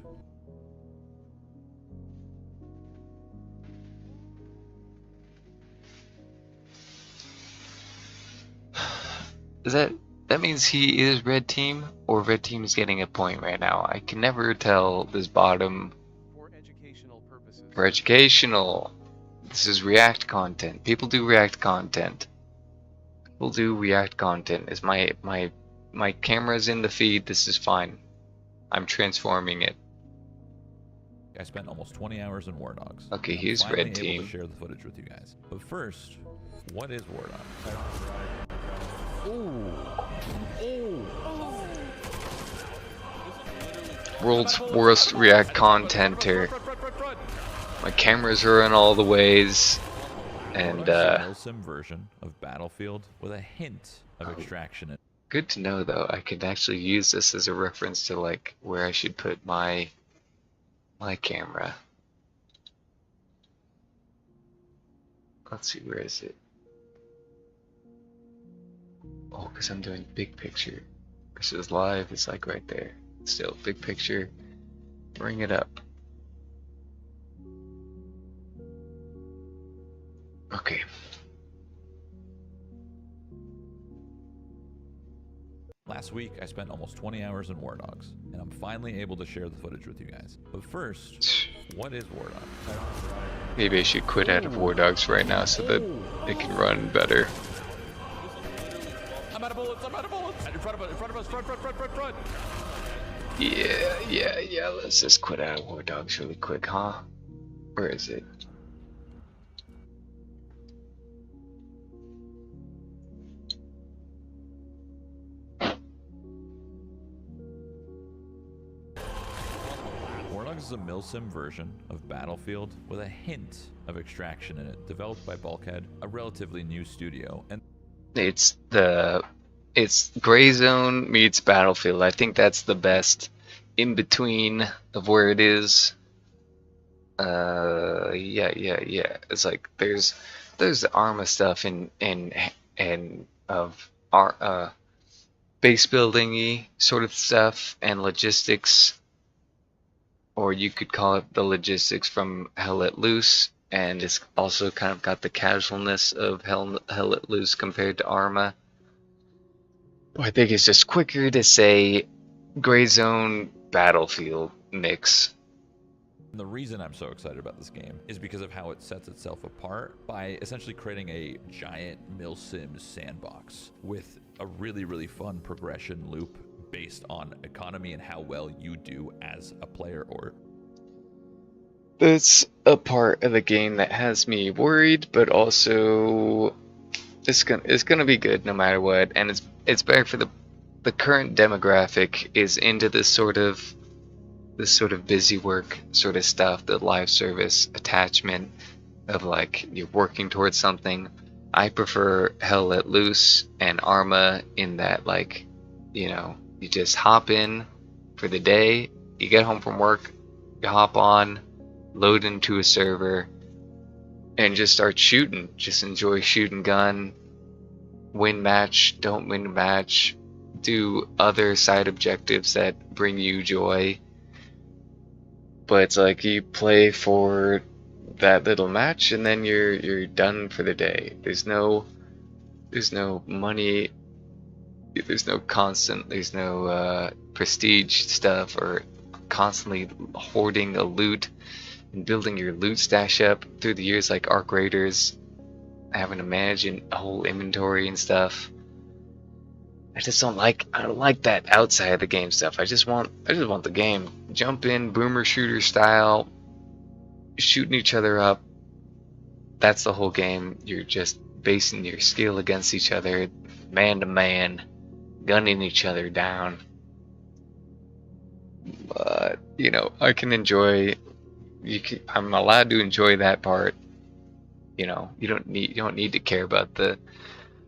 That means he is red team, or red team is getting a point right now. I can never tell this bottom. For educational purposes. For educational. This is React content. People do React content. People do React content. Is my camera's in the feed, this is fine. I'm transforming it. I spent almost 20 hours in War Dogs. Okay, I'm here's finally red able team. to share the footage with you guys. But first, what is War Dogs? World's worst React contenter. My cameras are in all the ways. And Milsim version of Battlefield with a hint of extraction in it. Good to know though. I could actually use this as a reference to like where I should put my camera. Let's see, where is it? Oh, because I'm doing big picture. This is live, it's like right there. Still, big picture. Bring it up. Okay. Last week, I spent almost 20 hours in War Dogs, and I'm finally able to share the footage with you guys. But first, what is War Dogs? Maybe I should quit out of War Dogs right now so that it can run better. I'm out of bullets, I'm out of bullets! In front of us, front! Yeah, let's just quit out of War Dogs really quick, huh? Where is it? War Dogs is a milsim version of Battlefield with a hint of extraction in it, developed by Bulkhead, a relatively new studio, and It's Gray Zone meets Battlefield. I think that's the best in between of where it is. Yeah. It's like there's the Arma stuff and of our base building-y sort of stuff and logistics, or you could call it the logistics from Hell Let Loose, and it's also kind of got the casualness of Hell Let Loose compared to Arma. I think it's just quicker to say Gray Zone Battlefield mix. the reason I'm so excited about this game is because of how it sets itself apart by essentially creating a giant milsim sandbox with a really fun progression loop based on economy and how well you do as a player. Or That's a part of the game that has me worried, but also it's gonna be good no matter what, and it's better for the current demographic is into this sort of busy work sort of stuff, the live service attachment of like you're working towards something. I prefer Hell Let Loose and Arma in that, like, you know, you just hop in for the day, you get home from work, you hop on, load into a server, and just start shooting. Just enjoy shooting gun, win match, don't win match, do other side objectives that bring you joy. But it's like you play for that little match and then you're done for the day. There's no money, there's no prestige stuff or constantly hoarding a loot and building your loot stash up through the years like Arc Raiders, having to manage a whole inventory and stuff. I don't like that outside of the game stuff. I just want the game. Jump in, boomer shooter style, shooting each other up. That's the whole game. You're just basing your skill against each other, man to man, gunning each other down. But you know, I can enjoy. I'm allowed to enjoy that part. You know, you don't need to care about the.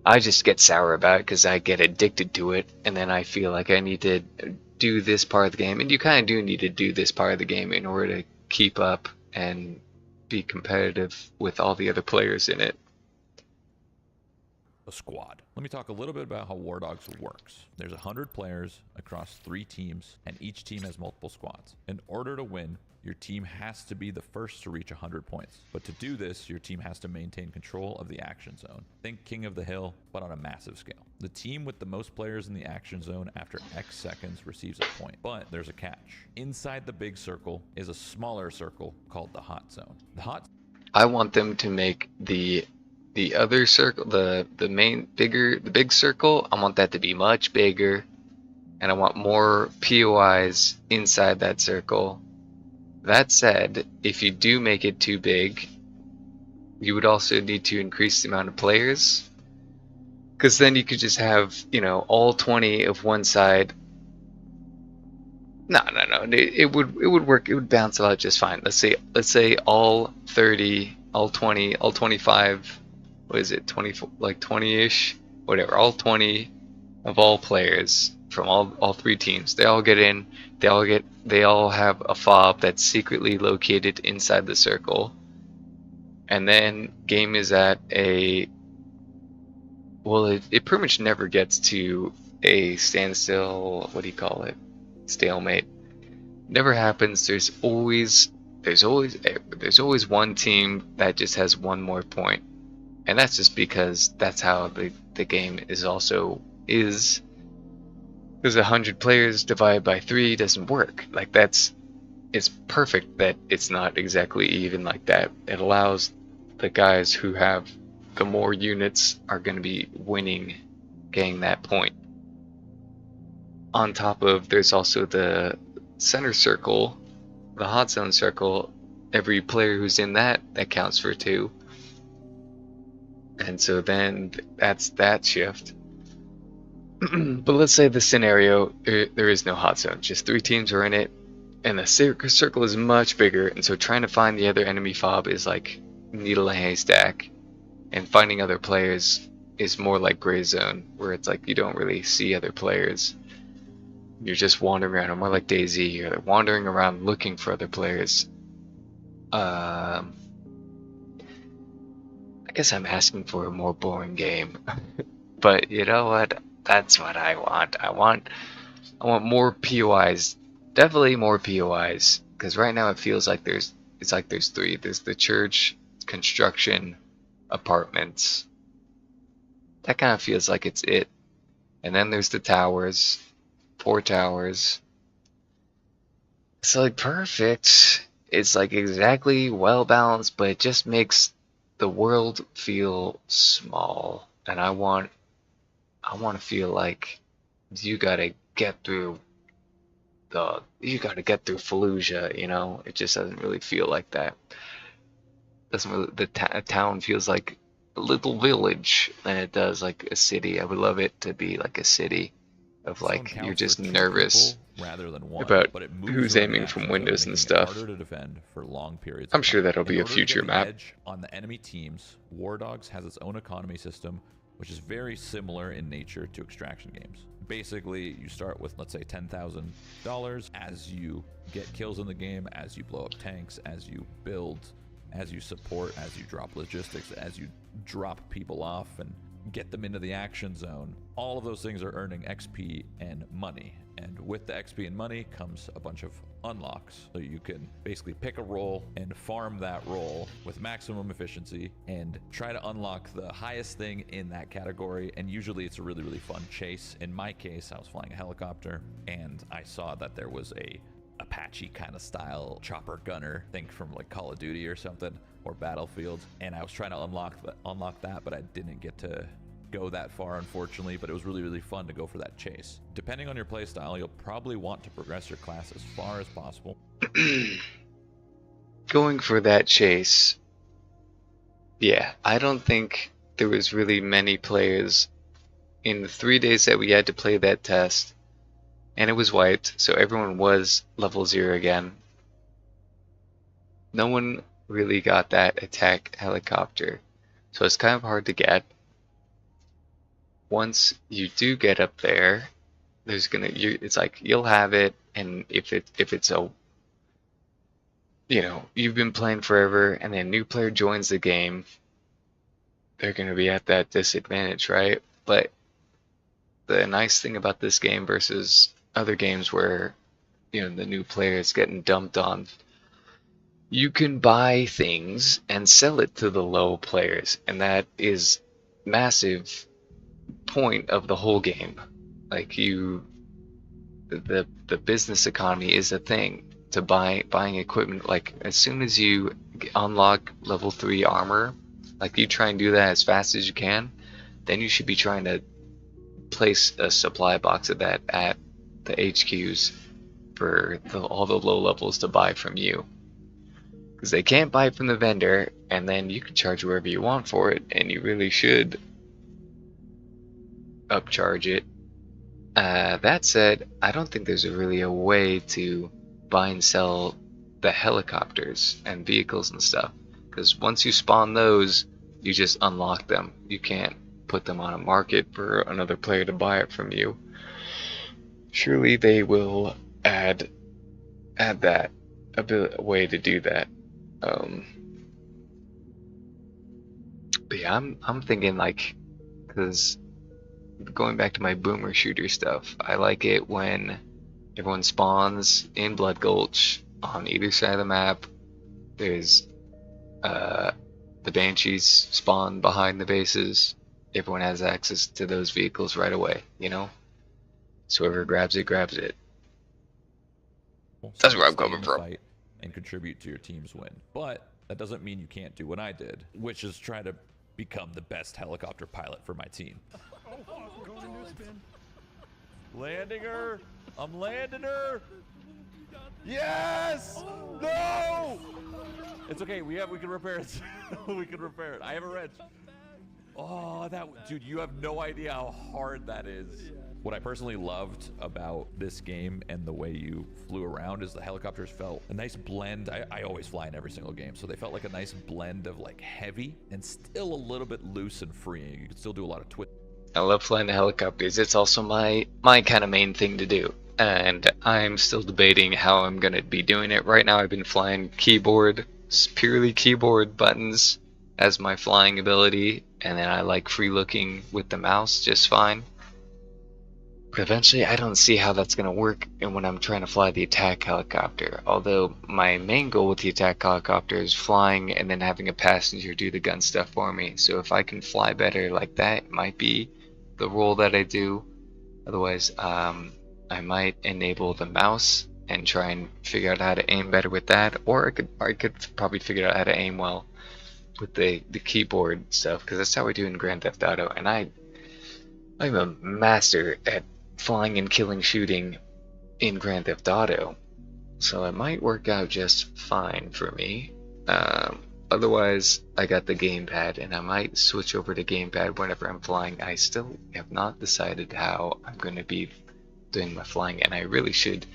I just get sour about it because I get addicted to it, and then I feel like I need to do this part of the game, and you kind of do need to do this part of the game in order to keep up and be competitive with all the other players in it. A squad. Let me talk a little bit about how War Dogs works. There's 100 players across 3 teams, and each team has multiple squads. In order to win, your team has to be the first to reach 100 points. But to do this, your team has to maintain control of the action zone. Think King of the Hill, but on a massive scale. The team with the most players in the action zone after X seconds receives a point. But there's a catch. Inside the big circle is a smaller circle called the hot zone. I want them to make the other circle, the big circle, I want that to be much bigger, and I want more POIs inside that circle. That said, if you do make it too big, you would also need to increase the amount of players, because then you could just have, you know, all 20 of one side. No, it would work. It would balance it out just fine. Let's say all 30, all 20, all 25. What is it, 24, like 20-ish, whatever, all 20 of all players from all 3 teams, they all get in, they all have a fob that's secretly located inside the circle, and then game is at a, well, it pretty much never gets to a standstill, what do you call it, stalemate. Never happens. There's always one team that just has one more point. And that's just because that's how the game is. Because 100 players divided by 3 doesn't work. Like, it's perfect that it's not exactly even like that. It allows the guys who have the more units are going to be winning, getting that point. On top of, there's also the center circle, the hot zone circle. Every player who's in that counts for 2. And so then that's that shift. But let's say the scenario, there is no hot zone, just 3 teams are in it, and the circle is much bigger, and so trying to find the other enemy fob is like needle in a haystack, and finding other players is more like gray zone, where it's like you don't really see other players. You're just wandering around, or more like DayZ, you're wandering around looking for other players. I guess I'm asking for a more boring game, but you know what? That's what I want. I want more POIs. Definitely more POIs, because right now it feels like there's 3. There's the church, construction, apartments. That kind of feels like it's it. And then there's the towers, 4 towers. It's like perfect. It's like exactly well balanced, but it just makes the world feel small, and I want to feel like you gotta get through Fallujah, you know. It just doesn't really feel like that. Doesn't really, the town feels like a little village than it does like a city. I would love it to be like a city of like you're just nervous rather than one, about but it moves who's aiming from windows and stuff. Harder to defend for long periods. I'm sure that'll be a future map. Edge on the enemy teams, War Dogs has its own economy system, which is very similar in nature to extraction games. Basically, you start with, let's say, $10,000. As you get kills in the game, as you blow up tanks, as you build, as you support, as you drop logistics, as you drop people off and get them into the action zone, all of those things are earning XP and money. And with the XP and money comes a bunch of unlocks. So you can basically pick a role and farm that role with maximum efficiency and try to unlock the highest thing in that category. And usually it's a really, really fun chase. In my case, I was flying a helicopter and I saw that there was a Apache kind of style chopper gunner, think from like Call of Duty or something, or Battlefield, and I was trying to unlock that, but I didn't get to go that far, unfortunately. But it was really, really fun to go for that chase. Depending on your playstyle, you'll probably want to progress your class as far as possible. Going for that chase, yeah, I don't think there was really many players in the 3 days that we had to play that test, and it was wiped, so everyone was level 0 again. No one really got that attack helicopter, so it's kind of hard to get. Once you do get up there, it's like you'll have it, and if it's a, you've been playing forever, and then a new player joins the game, they're gonna be at that disadvantage, right? But the nice thing about this game versus other games where, the new player is getting dumped on, you can buy things and sell it to the low players, and that is massive point of the whole game. Like the business economy is a thing to buying equipment. Like as soon as you unlock level 3 armor, like you try and do that as fast as you can, then you should be trying to place a supply box of that at the HQs for all the low levels to buy from you, because they can't buy from the vendor, and then you can charge wherever you want for it, and you really should upcharge it. That said, I don't think there's really a way to buy and sell the helicopters and vehicles and stuff, because once you spawn those, you just unlock them. You can't put them on a market for another player to buy it from you. Surely they will add that a way to do that. But yeah, I'm thinking like, because going back to my boomer shooter stuff, I like it when everyone spawns in Blood Gulch on either side of the map. There's the Banshees spawn behind the bases. Everyone has access to those vehicles right away, So whoever grabs it, grabs it. That's where I'm coming from. Fight and contribute to your team's win. But that doesn't mean you can't do what I did, which is try to become the best helicopter pilot for my team. Landing her! I'm landing her! Yes! No! It's okay. We can repair it. We can repair it. I have a wrench. Oh, dude, you have no idea how hard that is. What I personally loved about this game and the way you flew around is the helicopters felt a nice blend. I always fly in every single game, so they felt like a nice blend of like heavy and still a little bit loose and freeing. You could still do a lot of twist. I love flying the helicopters. It's also my kind of main thing to do, and I'm still debating how I'm gonna be doing it. Right now I've been flying purely keyboard buttons as my flying ability, and then I like free looking with the mouse just fine. But eventually I don't see how that's gonna work when I'm trying to fly the attack helicopter. Although my main goal with the attack helicopter is flying and then having a passenger do the gun stuff for me. So if I can fly better like that, it might be the role that I do. Otherwise, I might enable the mouse and try and figure out how to aim better with that, or I could probably figure out how to aim well with the keyboard stuff, because that's how we do in Grand Theft Auto. And I'm a master at flying and killing shooting in Grand Theft Auto, so it might work out just fine for me. Otherwise, I got the gamepad, and I might switch over to gamepad whenever I'm flying. I still have not decided how I'm going to be doing my flying, and I really should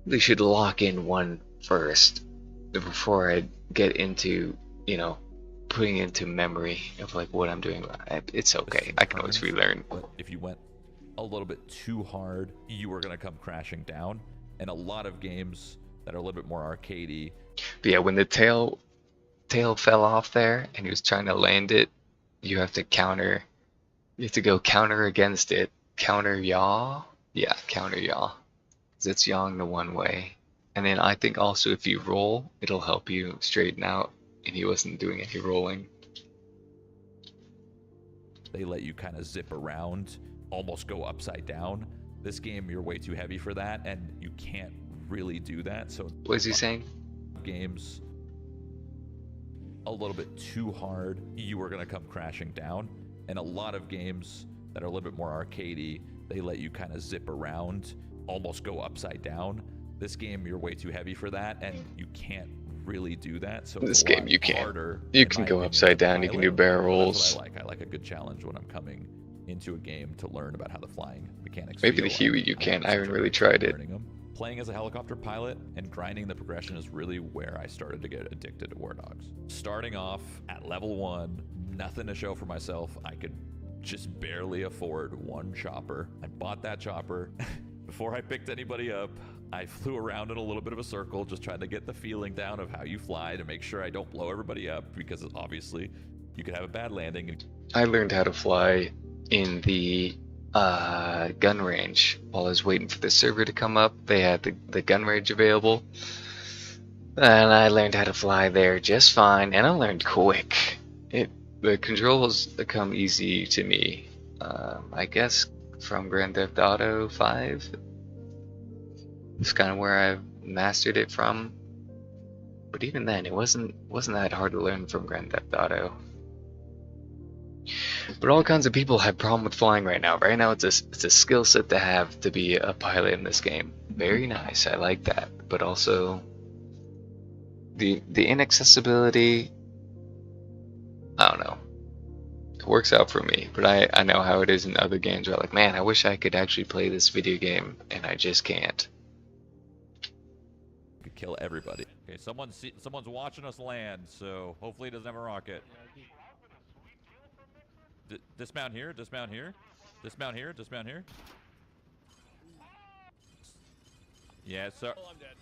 lock in one first before I get into, putting into memory of like what I'm doing. It's okay. I can always relearn. But if you went a little bit too hard, you were going to come crashing down. And a lot of games that are a little bit more arcadey. But yeah, when the tail fell off there and he was trying to land it, you have to counter. You have to go counter against it. Counter yaw? Yeah, counter yaw. Because it's yawing the one way. And then I think also if you roll, it'll help you straighten out. And he wasn't doing any rolling. They let you kind of zip around, almost go upside down. This game, you're way too heavy for that, and you can't really do that. So what is he saying? Games a little bit too hard, you were going to come crashing down. And a lot of games that are a little bit more arcadey, they let you kind of zip around, almost go upside down. This game, you're way too heavy for that, and you can't really do that. So this game you can. Harder, you can go upside down. You can do barrel rolls. I like a good challenge when I'm coming into a game to learn about how the flying mechanics. Maybe the Huey you can. I haven't really tried it. Playing as a helicopter pilot and grinding the progression is really where I started to get addicted to War Dogs. Starting off at level 1, nothing to show for myself. I could just barely afford one chopper. I bought that chopper. Before I picked anybody up, I flew around in a little bit of a circle, just trying to get the feeling down of how you fly to make sure I don't blow everybody up, because obviously you could have a bad landing. I learned how to fly in the gun range while I was waiting for the server to come up. They had the gun range available, and I learned how to fly there just fine, and I learned quick. The controls come easy to me, I guess from Grand Theft Auto 5. It's kind of where I've mastered it from, but even then it wasn't that hard to learn from Grand Theft Auto. But all kinds of people have problem with flying right now. Right now it's a skill set to have to be a pilot in this game. Very nice, I like that. But also the inaccessibility, I don't know. It works out for me, but I know how it is in other games where I'm like, man, I wish I could actually play this video game and I just can't. Could kill everybody. Okay, someone's watching us land, so hopefully it doesn't have a rocket. Dismount here, dismount here, dismount here, dismount here. Yeah, sir. Oh, I'm dead.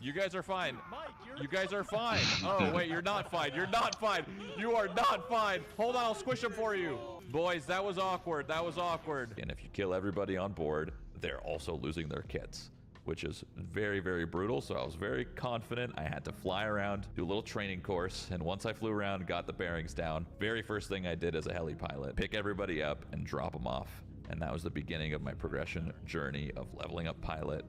You guys are fine. Mike, You guys are fine. Oh, wait, you're not fine. You're not fine. You are not fine. Hold on, I'll squish him for you. Boys, that was awkward. That was awkward. And if you kill everybody on board, they're also losing their kits, which is very, very brutal. So I was very confident. I had to fly around, do a little training course. And once I flew around, got the bearings down, very first thing I did as a heli pilot, pick everybody up and drop them off. And that was the beginning of my progression journey of leveling up pilot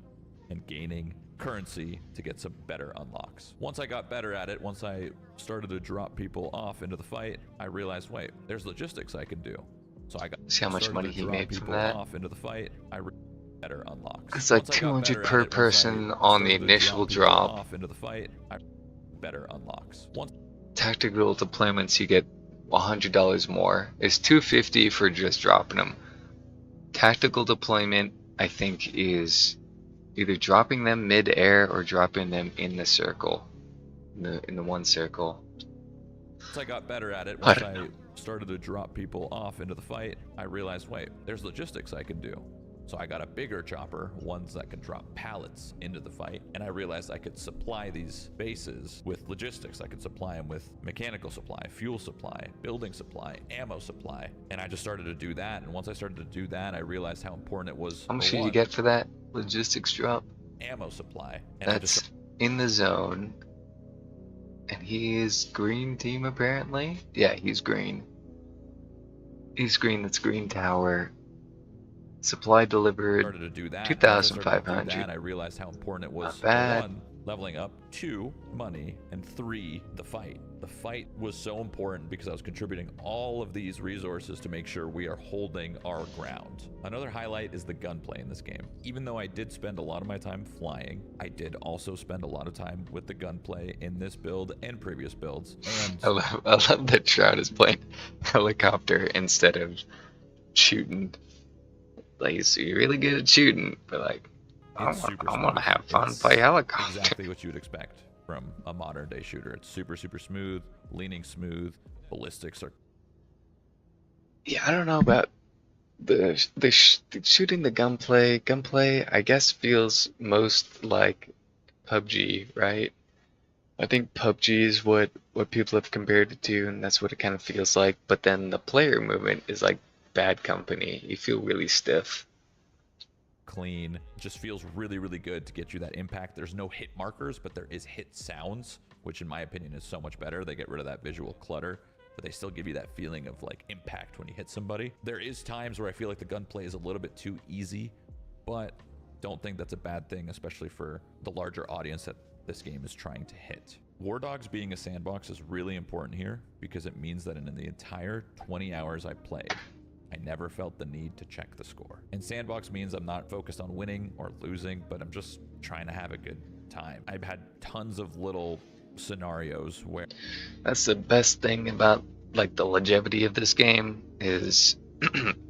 and gaining currency to get some better unlocks. Once I got better at it, once I started to drop people off into the fight, I realized, wait, there's logistics I can do. So I got See how much money he made from that? off into the fight. Better unlocks. It's like 200 per person on the initial drop. Off into the fight. Better unlocks. Once Tactical deployments, you get $100 more. It's $250 for just dropping them. Tactical deployment, I think, is either dropping them mid-air or dropping them in the circle, in the one circle. Once I got better at it, once I started to drop people off into the fight, I realized, wait, there's logistics I can do. So I got a bigger chopper, ones that can drop pallets into the fight, and I realized I could supply these bases with logistics. I could supply them with mechanical supply, fuel supply, building supply, ammo supply, and I just started to do that. And once I started to do that, I realized how important it was. How much did you get for that logistics drop? Ammo supply. And that's in the zone. And he is green team apparently? Yeah, he's green. He's green, that's green tower. Supply delivered. Started to do that. 2,500. I realized how important it was. Not bad. 1, leveling up. 2, money. And 3, the fight. The fight was so important because I was contributing all of these resources to make sure we are holding our ground. Another highlight is the gunplay in this game. Even though I did spend a lot of my time flying, I did also spend a lot of time with the gunplay in this build and previous builds. And I love that Shroud is playing helicopter instead of shooting. Like, so you're really good at shooting, but like, I want to have fun, play helicopter. Exactly what you would expect from a modern day shooter. It's super, super smooth, leaning smooth, ballistics are. Yeah, I don't know about the shooting the gunplay. Gunplay, I guess, feels most like PUBG, right? I think PUBG is what people have compared it to, and that's what it kind of feels like. But then the player movement is like Bad Company. You feel really stiff. Clean. Just feels really, really good to get you that impact. There's no hit markers, but there is hit sounds, which in my opinion is so much better. They get rid of that visual clutter, but they still give you that feeling of like impact when you hit somebody. There is times where I feel like the gunplay is a little bit too easy, but don't think that's a bad thing, especially for the larger audience that this game is trying to hit. War Dogs being a sandbox is really important here because it means that in the entire 20 hours I played, I never felt the need to check the score. And sandbox means I'm not focused on winning or losing, but I'm just trying to have a good time. I've had tons of little scenarios where... That's the best thing about like the longevity of this game is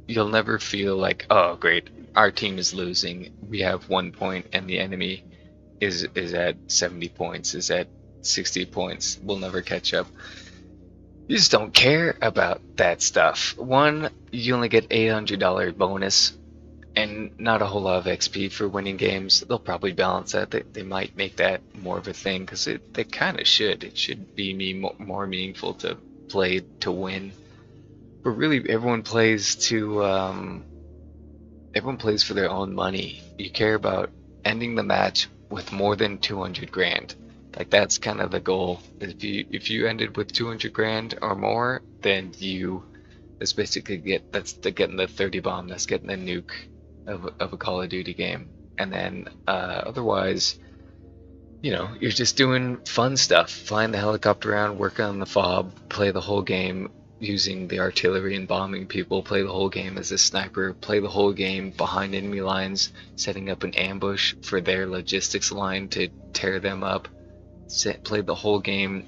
you'll never feel like, oh great, our team is losing. We have 1 point and the enemy is at 70 points, is at 60 points. We'll never catch up. You just don't care about that stuff. One, you only get $800 bonus, and not a whole lot of XP for winning games. They'll probably balance that. They might make that more of a thing, because they kind of should. It should be more meaningful to play to win. But really, everyone plays for their own money. You care about ending the match with more than 200 grand. Like, that's kind of the goal. If you ended with 200 grand or more, then that's basically getting the 30 bomb. That's getting the nuke of a Call of Duty game. And then otherwise, you're just doing fun stuff, flying the helicopter around, working on the fob, play the whole game using the artillery and bombing people, play the whole game as a sniper, play the whole game behind enemy lines, setting up an ambush for their logistics line to tear them up, play the whole game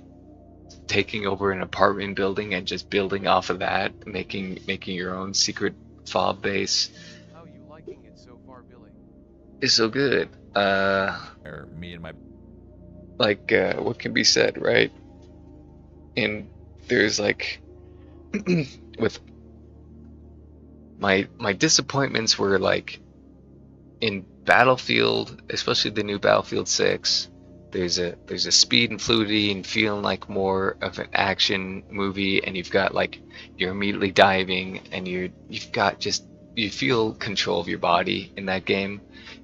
taking over an apartment building and just building off of that, making your own secret fob base. How you liking it so far, Billy? It's so good. Or me and my What can be said, right? And there's with my disappointments were in Battlefield, especially the new Battlefield 6. There's a speed and fluidity and feeling like more of an action movie, and you're immediately diving, and you feel control of your body in that game,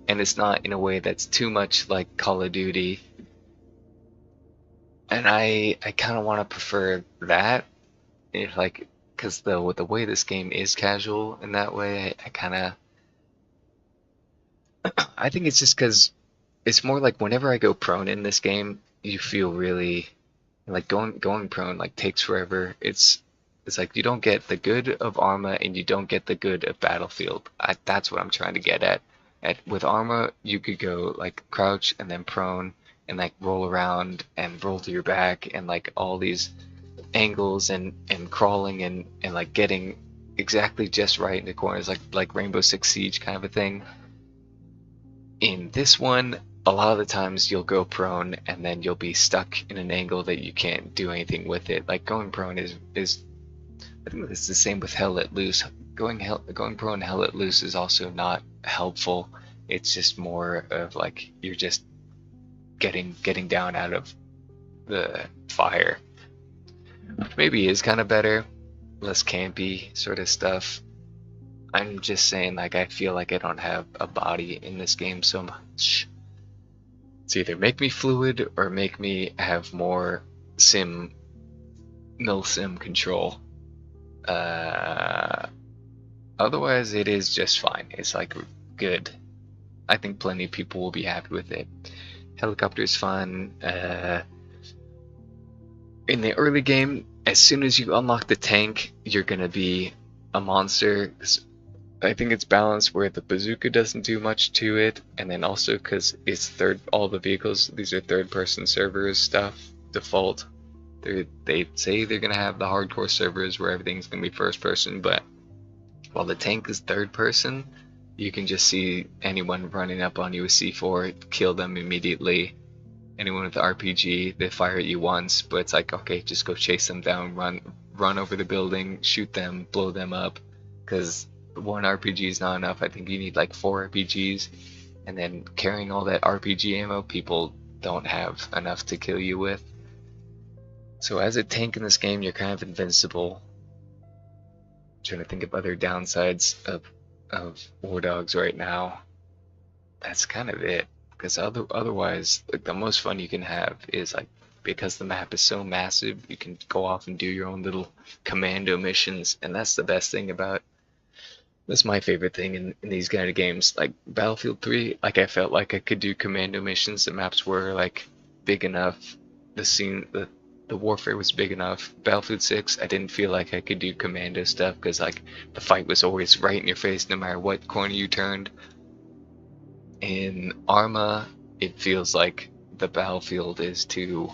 and it's not in a way that's too much like Call of Duty. And I kind of want to prefer that, because the way this game is casual in that way, I think it's just because it's more like whenever I go prone in this game, you feel really like going prone takes forever. It's like you don't get the good of Arma and you don't get the good of Battlefield. That's what I'm trying to get at. With Arma, you could go crouch and then prone and roll around and roll to your back and all these angles and crawling and getting exactly just right in the corners, like Rainbow Six Siege kind of a thing. In this one, a lot of the times you'll go prone and then you'll be stuck in an angle that you can't do anything with it. Going prone is I think it's the same with Hell Let Loose. Going prone Hell Let Loose is also not helpful. It's just more of you're just getting down out of the fire. Maybe is kind of better, less campy sort of stuff. I'm just saying, I feel like I don't have a body in this game so much. It's either make me fluid or make me have more mil-sim control. Otherwise, it is just fine. It's good. I think plenty of people will be happy with it. Helicopter's fun. In the early game, as soon as you unlock the tank, you're gonna be a monster. I think it's balanced where the bazooka doesn't do much to it, and then also because it's all the vehicles, these are third-person servers stuff, default. They say they're gonna have the hardcore servers where everything's gonna be first person, but while the tank is third person, you can just see anyone running up on you with C4, kill them immediately. Anyone with the RPG, they fire at you once, but it's okay, just go chase them down, run over the building, shoot them, blow them up, because one RPG is not enough. I think you need 4 RPGs, and then carrying all that RPG ammo, people don't have enough to kill you with. So as a tank in this game, you're kind of invincible. I'm trying to think of other downsides of War Dogs right now. That's kind of it, because otherwise, the most fun you can have is because the map is so massive, you can go off and do your own little commando missions, and that's the best thing about. That's my favorite thing in these kind of games. Battlefield 3, I felt like I could do commando missions. The maps were big enough. The warfare was big enough. Battlefield 6, I didn't feel like I could do commando stuff because the fight was always right in your face no matter what corner you turned. In Arma, it feels like the battlefield is too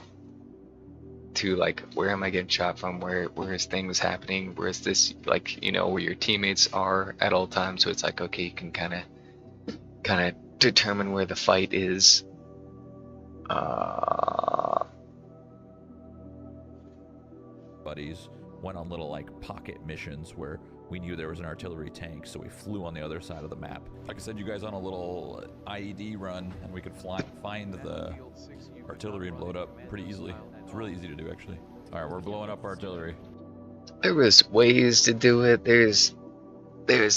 where am I getting shot from, where is things happening, where is this where your teammates are at all times, so it's okay, you can kind of determine where the fight is. buddies went on little like pocket missions where we knew there was an artillery tank, so we flew on the other side of the map. I could send you guys on a little IED run, and we could find the artillery and blow it up pretty easily. It's really easy to do, actually. All right, we're blowing up artillery. There was ways to do it. There's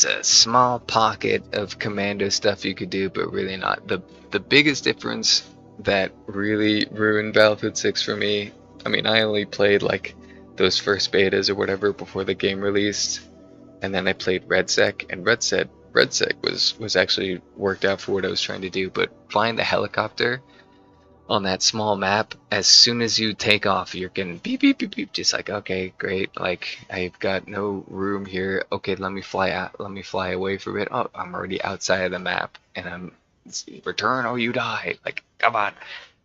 a small pocket of commando stuff you could do, but really not. The biggest difference that really ruined Battlefield 6 for me, I mean, I only played like those first betas or whatever before the game released, and then I played RedSec, and RedSec was actually worked out for what I was trying to do, but flying the helicopter on that small map, as soon as you take off, you're getting beep beep beep beep, just like, okay, great, like I've got no room here, okay, let me fly out, let me fly away for a bit. Oh, I'm already outside of the map, and I'm return or you die. Like, come on.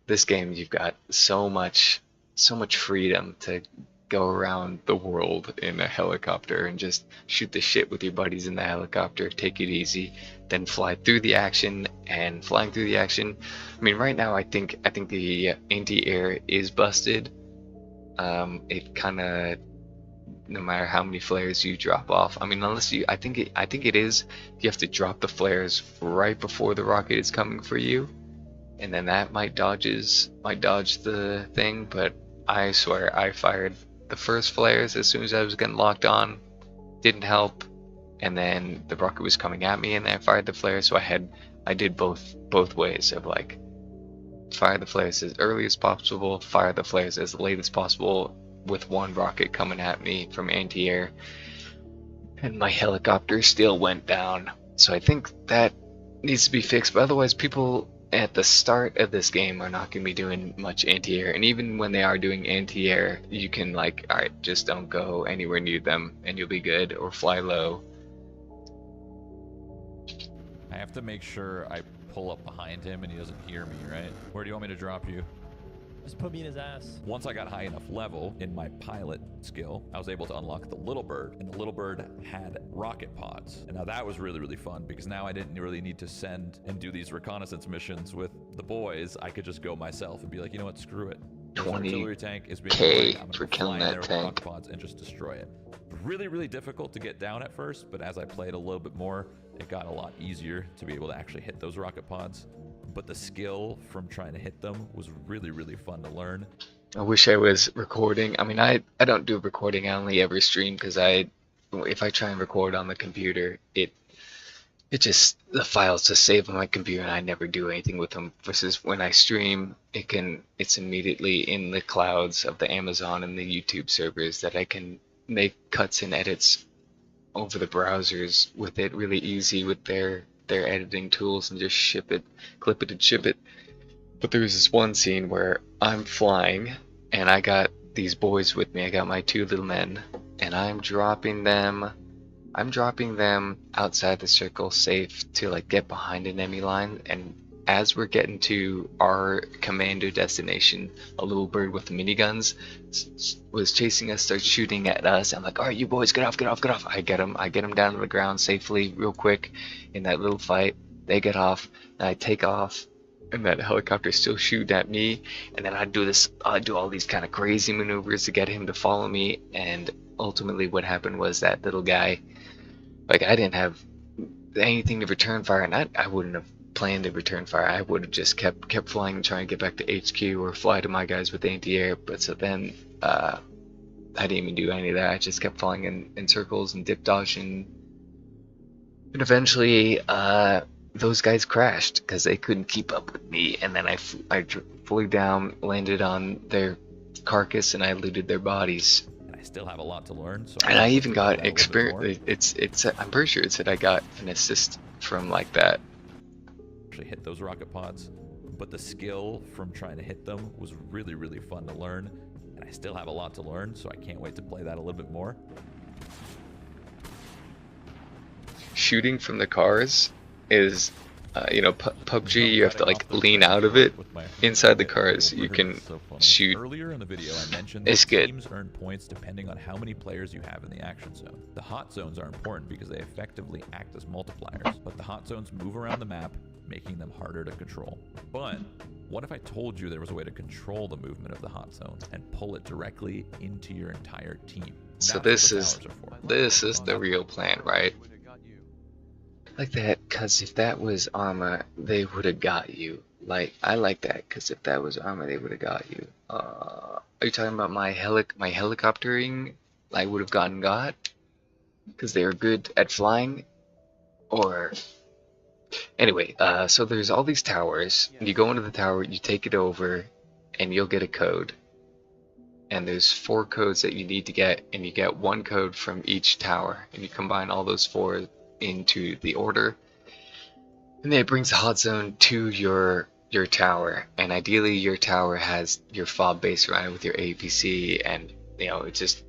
This game, you've got so much freedom to go around the world in a helicopter and just shoot the shit with your buddies in the helicopter, take it easy, then fly through the action. And flying through the action, I mean, right now I think the anti-air is busted. It kind of, no matter how many flares you drop off, I mean, unless you, I think it is, you have to drop the flares right before the rocket is coming for you, and then that might dodge the thing. But I swear I fired the first flares as soon as I was getting locked on, didn't help, and then the rocket was coming at me and I fired the flares. So I did both ways of like, fire the flares as early as possible, fire the flares as late as possible, with one rocket coming at me from anti-air, and my helicopter still went down. So I think that needs to be fixed, but otherwise people at the start of this game are not going to be doing much anti-air, and even when they are doing anti-air, you can like, alright, just don't go anywhere near them and you'll be good, or fly low. I have to make sure I pull up behind him and he doesn't hear me, right? Where do you want me to drop you? Just put me in his ass. Once I got high enough level in my pilot skill, I was able to unlock the Little Bird, and the Little Bird had rocket pods. And now that was really, really fun, because now I didn't really need to send and do these reconnaissance missions with the boys. I could just go myself and be like, you know what, screw it. This artillery tank is being annoying. I'm for gonna killing fly in that there with tank. rocket pods and just destroy it. Really, really difficult to get down at first, but as I played a little bit more, it got a lot easier to be able to actually hit those rocket pods. But the skill from trying to hit them was really, really fun to learn. I wish I was recording. I mean, I don't do recording. I only ever stream, because if I try and record on the computer, it just, the files just save on my computer and I never do anything with them. Versus when I stream, it's immediately in the clouds of the Amazon and the YouTube servers, that I can make cuts and edits over the browsers with it really easy with their editing tools, and just ship it, clip it and ship it. But there was this one scene where I'm flying and I got these boys with me. I got my two little men, and I'm dropping them outside the circle, safe to like get behind an enemy line. And as we're getting to our commando destination, a little bird with miniguns was chasing us, starts shooting at us. I'm like, all right, you boys, get off. I get them down to the ground safely, real quick. In that little fight, they get off, and I take off, and that helicopter still shooting at me. And then I do all these kind of crazy maneuvers to get him to follow me. And ultimately, what happened was that little guy, like, I didn't have anything to return fire, and I wouldn't have planned to return fire. I would have just kept flying and trying to get back to HQ, or fly to my guys with anti-air. But so then I didn't even do any of that. I just kept flying in circles and dip dodging, and eventually those guys crashed because they couldn't keep up with me. And then I flew down, landed on their carcass, and I looted their bodies. And I still have a lot to learn. So and I even got experience. It's I'm pretty sure it said I got an assist from like that. Actually hit those rocket pods, but the skill from trying to hit them was really, really fun to learn, and I still have a lot to learn, so I can't wait to play that a little bit more. Shooting from the cars is PUBG, you have to like lean out of it. Inside the cars you can shoot. Earlier in the video I mentioned that teams earn points depending on how many players you have in the action zone. The hot zones are important because they effectively act as multipliers, but the hot zones move around the map, making them harder to control. But what if I told you there was a way to control the movement of the hot zone and pull it directly into your entire team? So That's this what the is towers are for. this is the real plan, right? Would have got you. Like that, cause if that was armor, they would have got you. Like I like that, cause if that was armor, they would have got you. Are you talking about my helicoptering? I would have got, cause they were good at flying, or anyway. So there's all these towers. You go into the tower, you take it over, and you'll get a code. And there's 4 codes that you need to get, and you get 1 code from each tower, and you combine all those 4 into the order, and then it brings the hot zone to your tower. And ideally your tower has your fob base around it with your APC, and you know, it's just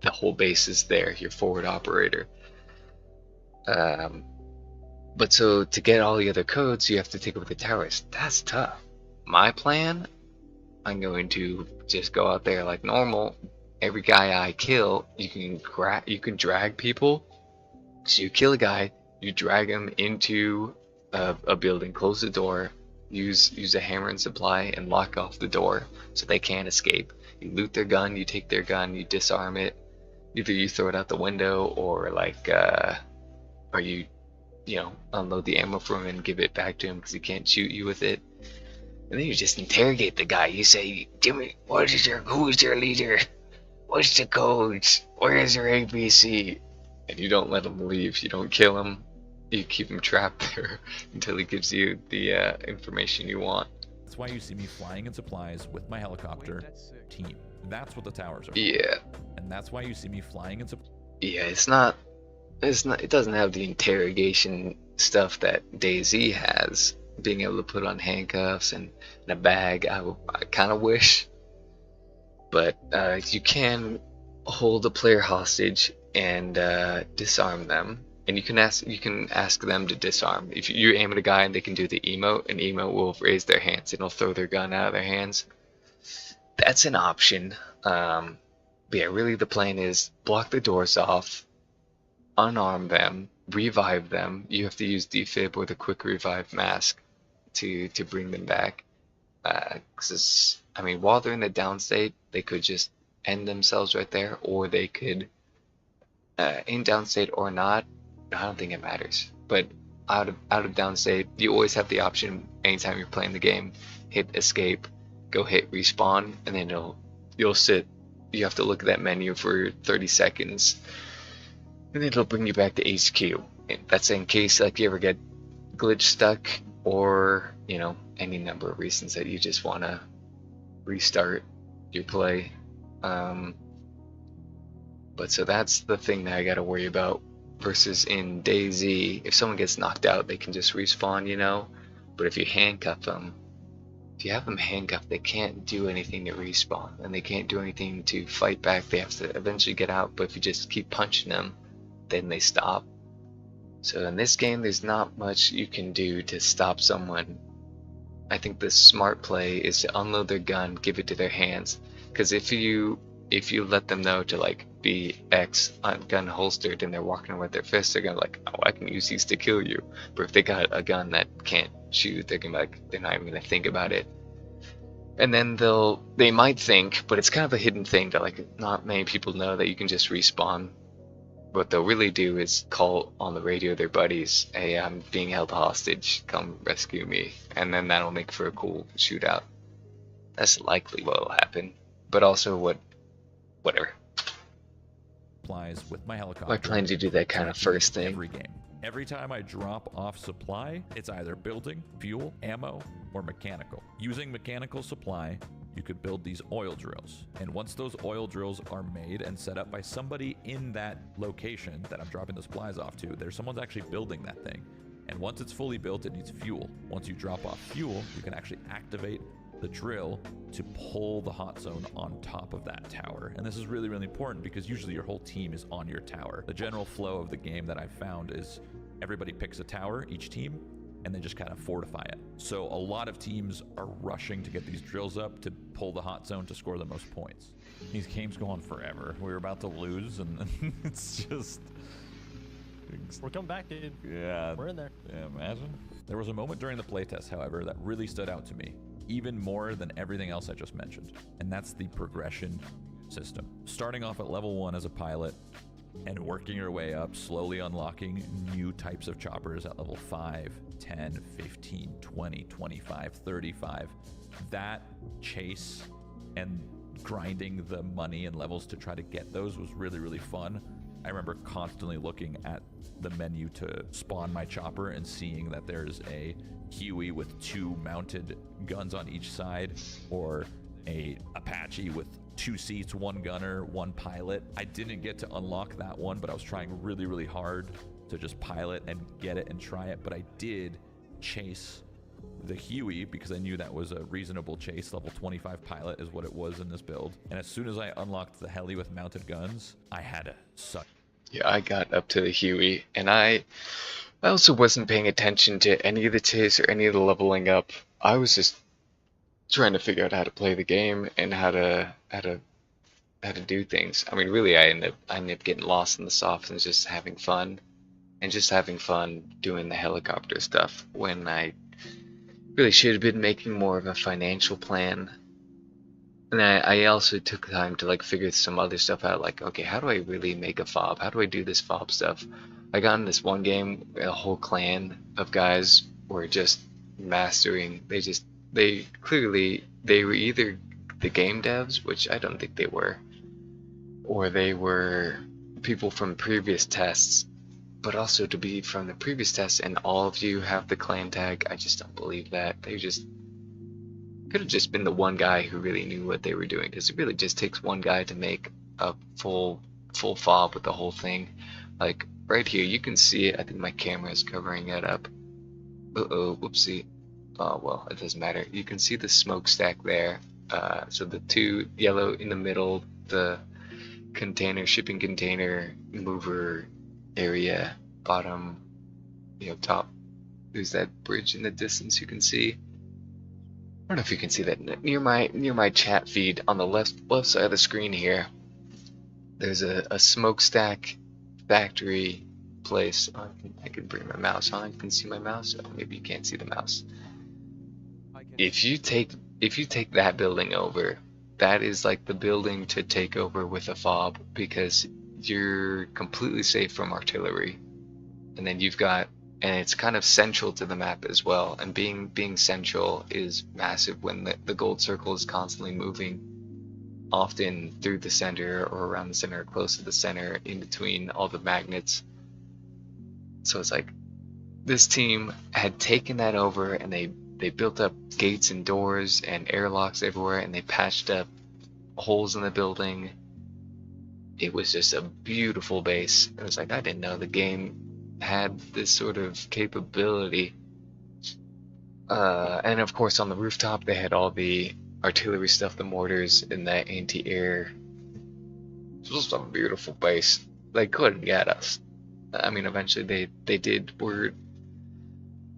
the whole base is there, your forward operator. But so to get all the other codes, you have to take over the towers. That's tough. My plan, I'm going to just go out there like normal. Every guy I kill, you can drag people. So you kill a guy, you drag him into a building, close the door, use a hammer and supply, and lock off the door so they can't escape. You loot their gun, you take their gun, you disarm it. Either you throw it out the window, or like, or you know, unload the ammo from him and give it back to him because he can't shoot you with it. And then you just interrogate the guy. You say, Jimmy, who is your leader? What's the codes? Where is your ABC? And you don't let him leave. You don't kill him. You keep him trapped there until he gives you the information you want. That's why you see me flying in supplies with my helicopter Wait, that's sick. team. That's what the towers are for. Yeah. And that's why you see me flying in supplies. Yeah, it doesn't have the interrogation stuff that DayZ has. Being able to put on handcuffs and a bag, I kind of wish. But you can hold a player hostage and disarm them, and you can ask them to disarm. If you aim at a guy and they can do the emote, an emote will raise their hands and it'll throw their gun out of their hands. That's an option. But yeah, really the plan is block the doors off, unarm them, revive them. You have to use defib or the quick revive mask to bring them back. Because I mean, while they're in the down state, they could just end themselves right there, or they could, in down state or not, I don't think it matters. But out of down state, you always have the option anytime you're playing the game, hit escape, go hit respawn, and then you'll sit. You have to look at that menu for 30 seconds, and then it'll bring you back to HQ. And that's in case like you ever get glitch stuck, or you know, any number of reasons that you just want to restart your play. But so that's the thing that I gotta worry about. Versus in DayZ, if someone gets knocked out, they can just respawn, you know. But if you handcuff them, if you have them handcuffed, they can't do anything to respawn, and they can't do anything to fight back. They have to eventually get out, but if you just keep punching them, then they stop. So in this game, there's not much you can do to stop someone. I think the smart play is to unload their gun, give it to their hands, because if you let them know to like be X gun holstered and they're walking around with their fists, they're gonna like, oh, I can use these to kill you. But if they got a gun that can't shoot, they're gonna be like, they're not even gonna think about it. And then they might think, but it's kind of a hidden thing that like not many people know, that you can just respawn. What they'll really do is call on the radio their buddies, hey, I'm being held hostage, come rescue me. And then that'll make for a cool shootout. That's likely what will happen. But also whatever. Supplies with my helicopter. I plan to do that kind of first thing. Every game. Every time I drop off supply, it's either building, fuel, ammo, or mechanical. Using mechanical supply, you could build these oil drills. And once those oil drills are made and set up by somebody in that location that I'm dropping the supplies off to, someone's actually building that thing. And once it's fully built, it needs fuel. Once you drop off fuel, you can actually activate the drill to pull the hot zone on top of that tower. And this is really, really important because usually your whole team is on your tower. The general flow of the game that I've found is everybody picks a tower, each team, and they just kind of fortify it. So a lot of teams are rushing to get these drills up to pull the hot zone to score the most points. These games go on forever. We're about to lose, and it's just... We're coming back, dude. Yeah. We're in there. Yeah, imagine. There was a moment during the playtest, however, that really stood out to me, even more than everything else I just mentioned. And that's the progression system. Starting off at level 1 as a pilot and working your way up, slowly unlocking new types of choppers at level 5, 10, 15, 20, 25, 35. That chase and grinding the money and levels to try to get those was really, really fun. I remember constantly looking at the menu to spawn my chopper and seeing that there's a Huey with 2 mounted guns on each side, or a Apache with 2 seats, 1 gunner, 1 pilot. I didn't get to unlock that one, but I was trying really, really hard to just pilot and get it and try it. But I did chase the Huey because I knew that was a reasonable chase. Level 25 pilot is what it was in this build. And as soon as I unlocked the heli with mounted guns, I had to suck. Yeah, I got up to the Huey, and I also wasn't paying attention to any of the chase or any of the leveling up. I was just trying to figure out how to play the game and how to do things. I mean, really, I ended up getting lost in the softs and just having fun, doing the helicopter stuff when I really should have been making more of a financial plan. And I also took time to like figure some other stuff out, like, okay, how do I really make a fob? How do I do this fob stuff? I got in this one game, a whole clan of guys were just mastering. They clearly were either the game devs, which I don't think they were, or they were people from previous tests. But also to be from the previous tests and all of you have the clan tag, I just don't believe that. They just could have just been the one guy who really knew what they were doing, because it really just takes one guy to make a full fob with the whole thing. Like right here, you can see it. I think my camera is covering it up. Whoopsie. Oh well, it doesn't matter. You can see the smokestack there. So the 2 yellow in the middle, the shipping container mover area, bottom, top. There's that bridge in the distance you can see. I don't know if you can see that near my chat feed on the left side of the screen here. There's a smokestack factory place. Oh, I can bring my mouse on. You can see my mouse. Oh, maybe you can't see the mouse. If you take that building over, that is like the building to take over with a fob, because you're completely safe from artillery. And then and it's kind of central to the map as well, and being central is massive when the gold circle is constantly moving, often through the center or around the center or close to the center, in between all the magnets. So it's like this team had taken that over, and they built up gates and doors and airlocks everywhere, and they patched up holes in the building. It was just a beautiful base. It was like, I didn't know the game had this sort of capability. And of course on the rooftop they had all the artillery stuff, the mortars and the anti-air. It was just a beautiful base. They couldn't get us. I mean, eventually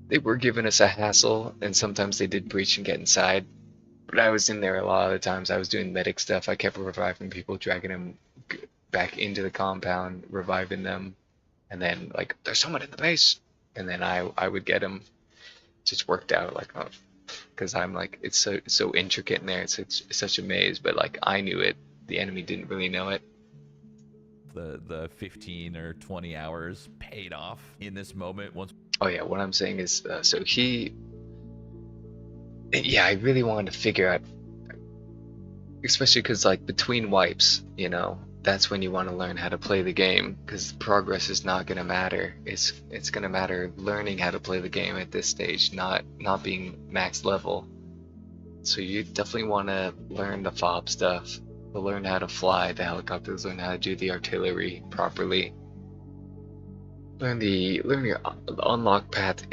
they were giving us a hassle, and sometimes they did breach and get inside. But I was in there a lot of the times. I was doing medic stuff. I kept reviving people, dragging them back into the compound, reviving them. And then, like, there's someone in the base, and then I would get him. Just worked out, like, oh, because I'm like, it's so intricate in there. It's such a maze, but like I knew it. The enemy didn't really know it. The 15 or 20 hours paid off in this moment once. Oh yeah, what I'm saying is, yeah, I really wanted to figure out, especially because like between wipes, that's when you want to learn how to play the game, because progress is not going to matter. It's going to matter learning how to play the game at this stage, not being max level. So you definitely want to learn the fob stuff, learn how to fly the helicopters, learn how to do the artillery properly, learn your unlock path.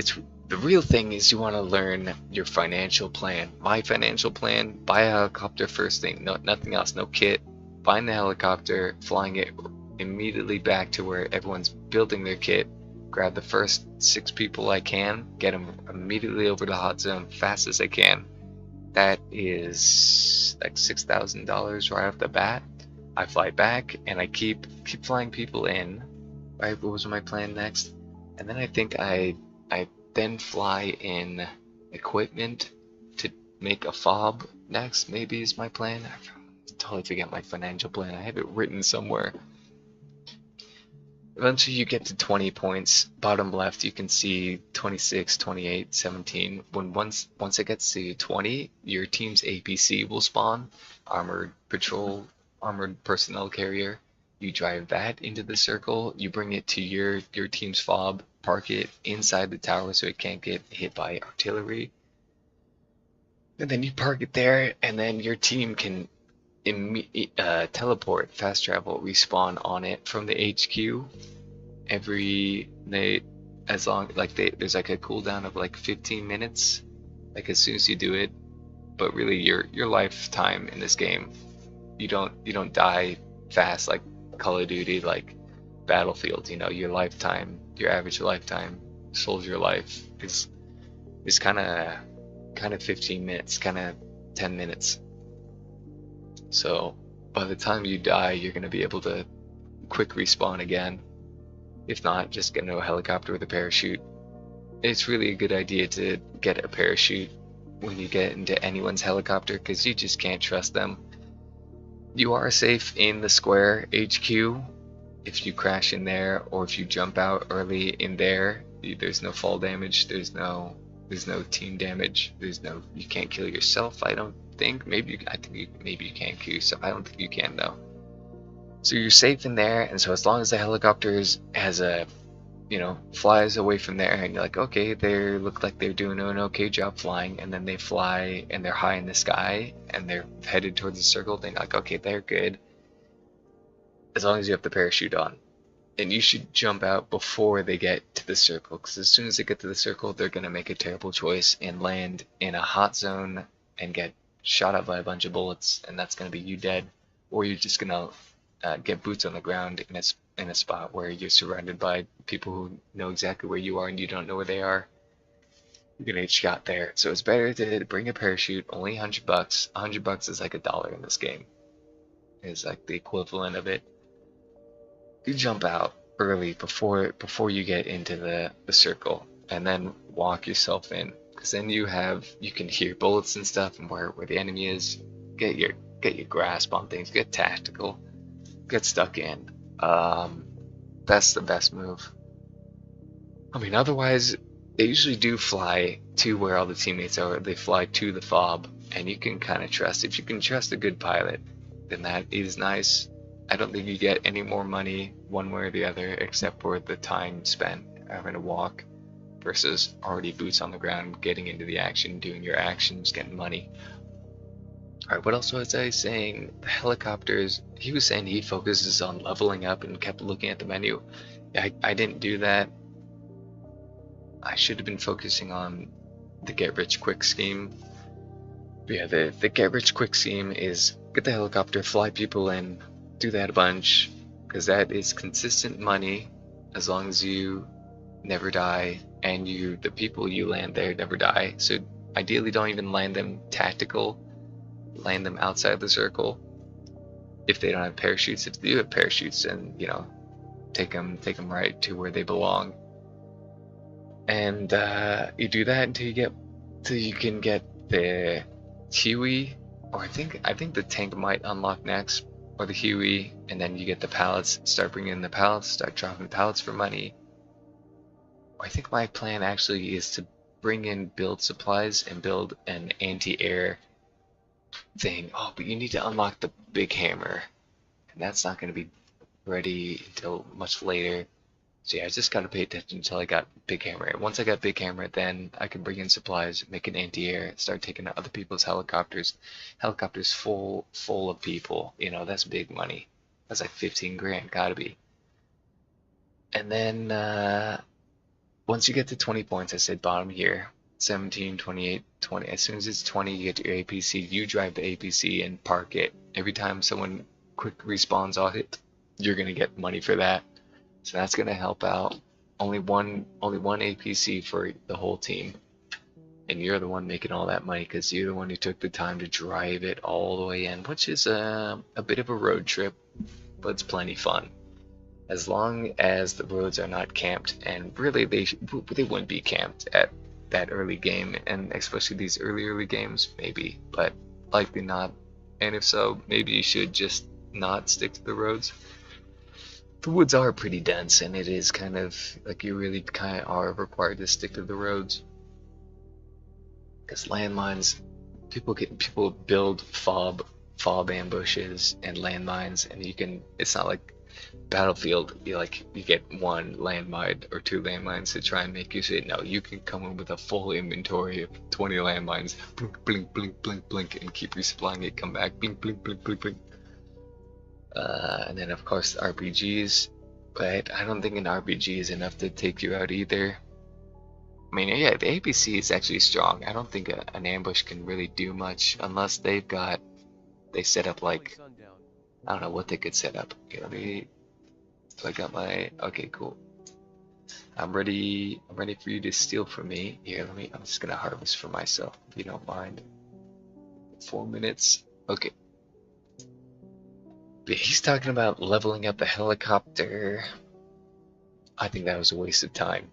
The real thing is you want to learn your financial plan. My financial plan: buy a helicopter first thing, nothing else, no kit. Find the helicopter, flying it immediately back to where everyone's building their kit, grab the first 6 people I can, get them immediately over to hot zone fast as I can. That is like $6,000 right off the bat. I fly back and I keep flying people in. Right, what was my plan next? And then I think I then fly in equipment to make a fob next, maybe is my plan. totally forget my financial plan. I have it written somewhere. Eventually you get to 20 points. Bottom left you can see 26, 28, 17. Once it gets to 20, your team's APC will spawn, armored personnel carrier. You drive that into the circle, you bring it to your team's fob, park it inside the tower so it can't get hit by artillery. And then you park it there, and then your team can teleport, fast travel, respawn on it from the HQ. There's like a cooldown of like 15 minutes, like as soon as you do it. But really, your lifetime in this game, you don't die fast like Call of Duty, like Battlefield. You know, your average lifetime soldier life is kind of 15 minutes, kind of 10 minutes. So by the time you die, you're gonna be able to quick respawn again. If not, just get into a helicopter with a parachute. It's really a good idea to get a parachute when you get into anyone's helicopter, because you just can't trust them. You are safe in the square HQ. If you crash in there, or if you jump out early in there, there's no fall damage, there's no team damage, you can't kill yourself, I don't think. Maybe you can kill yourself. I don't think you can though. So you're safe in there, and so as long as the helicopter flies away from there, and you're like, okay, they look like they're doing an okay job flying, and then they fly and they're high in the sky and they're headed towards the circle, then you're like, okay, they're good. As long as you have the parachute on. And you should jump out before they get to the circle, because as soon as they get to the circle, they're going to make a terrible choice and land in a hot zone and get shot up by a bunch of bullets, and that's going to be you dead. Or you're just going to get boots on the ground in a spot where you're surrounded by people who know exactly where you are and you don't know where they are. You're gonna get shot there. So it's better to bring a parachute. Only $100. $100 is like $1 in this game. It's like the equivalent of it. You jump out early before you get into the circle, and then walk yourself in, because then you can hear bullets and stuff and where the enemy is. Get your grasp on things. Get tactical. Get stuck in. That's the best move. I mean, otherwise, they usually do fly to where all the teammates are. They fly to the fob, and you can kind of trust. If you can trust a good pilot, then that is nice. I don't think you get any more money one way or the other, except for the time spent having to walk versus already boots on the ground, getting into the action, doing your actions, getting money. Alright, what else was I saying? The helicopters, he was saying he focuses on leveling up and kept looking at the menu. I didn't do that. I should have been focusing on the get rich quick scheme. But yeah, the get rich quick scheme is get the helicopter, fly people in, do that a bunch, because that is consistent money as long as you never die and the people you land there never die. So ideally don't even land them tactical. Land them outside the circle if they don't have parachutes. If they do have parachutes, then take them right to where they belong. And you do that until you can get the Huey, or I think the tank might unlock next, or the Huey, and then you get the pallets. Start bringing in the pallets. Start dropping pallets for money. I think my plan actually is to bring in build supplies and build an anti-air thing. Oh, but you need to unlock the big hammer, and that's not going to be ready until much later. So yeah, I just got to pay attention until I got big hammer. Once I got big hammer, then I can bring in supplies, make an anti-air, start taking out other people's helicopters. Helicopters full of people. That's big money. That's like 15 grand, gotta be. And then once you get to 20 points, I said bottom here. 17, 28, 20. As soon as it's 20, you get your APC. You drive the APC and park it. Every time someone quick respawns on it, you're gonna get money for that. So that's gonna help out. Only one APC for the whole team, and you're the one making all that money because you're the one who took the time to drive it all the way in, which is a bit of a road trip, but it's plenty fun. As long as the roads are not camped, and really they wouldn't be camped at that early game, and especially these early games maybe, but likely not. And if so, maybe you should just not stick to the roads. The woods are pretty dense, and it is kind of like you really kind of are required to stick to the roads. Because landmines, people build fob ambushes and landmines, and you can. It's not like Battlefield. You get one landmine or two landmines to try and make you say no. You can come in with a full inventory of 20 landmines, blink, blink, blink, blink, blink, and keep resupplying it. Come back, blink, blink, blink, blink, blink. And then of course the RPGs, but I don't think an RPG is enough to take you out either. I mean, yeah, the APC is actually strong. I don't think an ambush can really do much unless they set up like, BillySundown. I don't know what they could set up. Okay, so I got my, okay, cool. I'm ready for you to steal from me. Here, I'm just gonna harvest for myself, if you don't mind. 4 minutes, okay. But he's talking about leveling up the helicopter. I think that was a waste of time.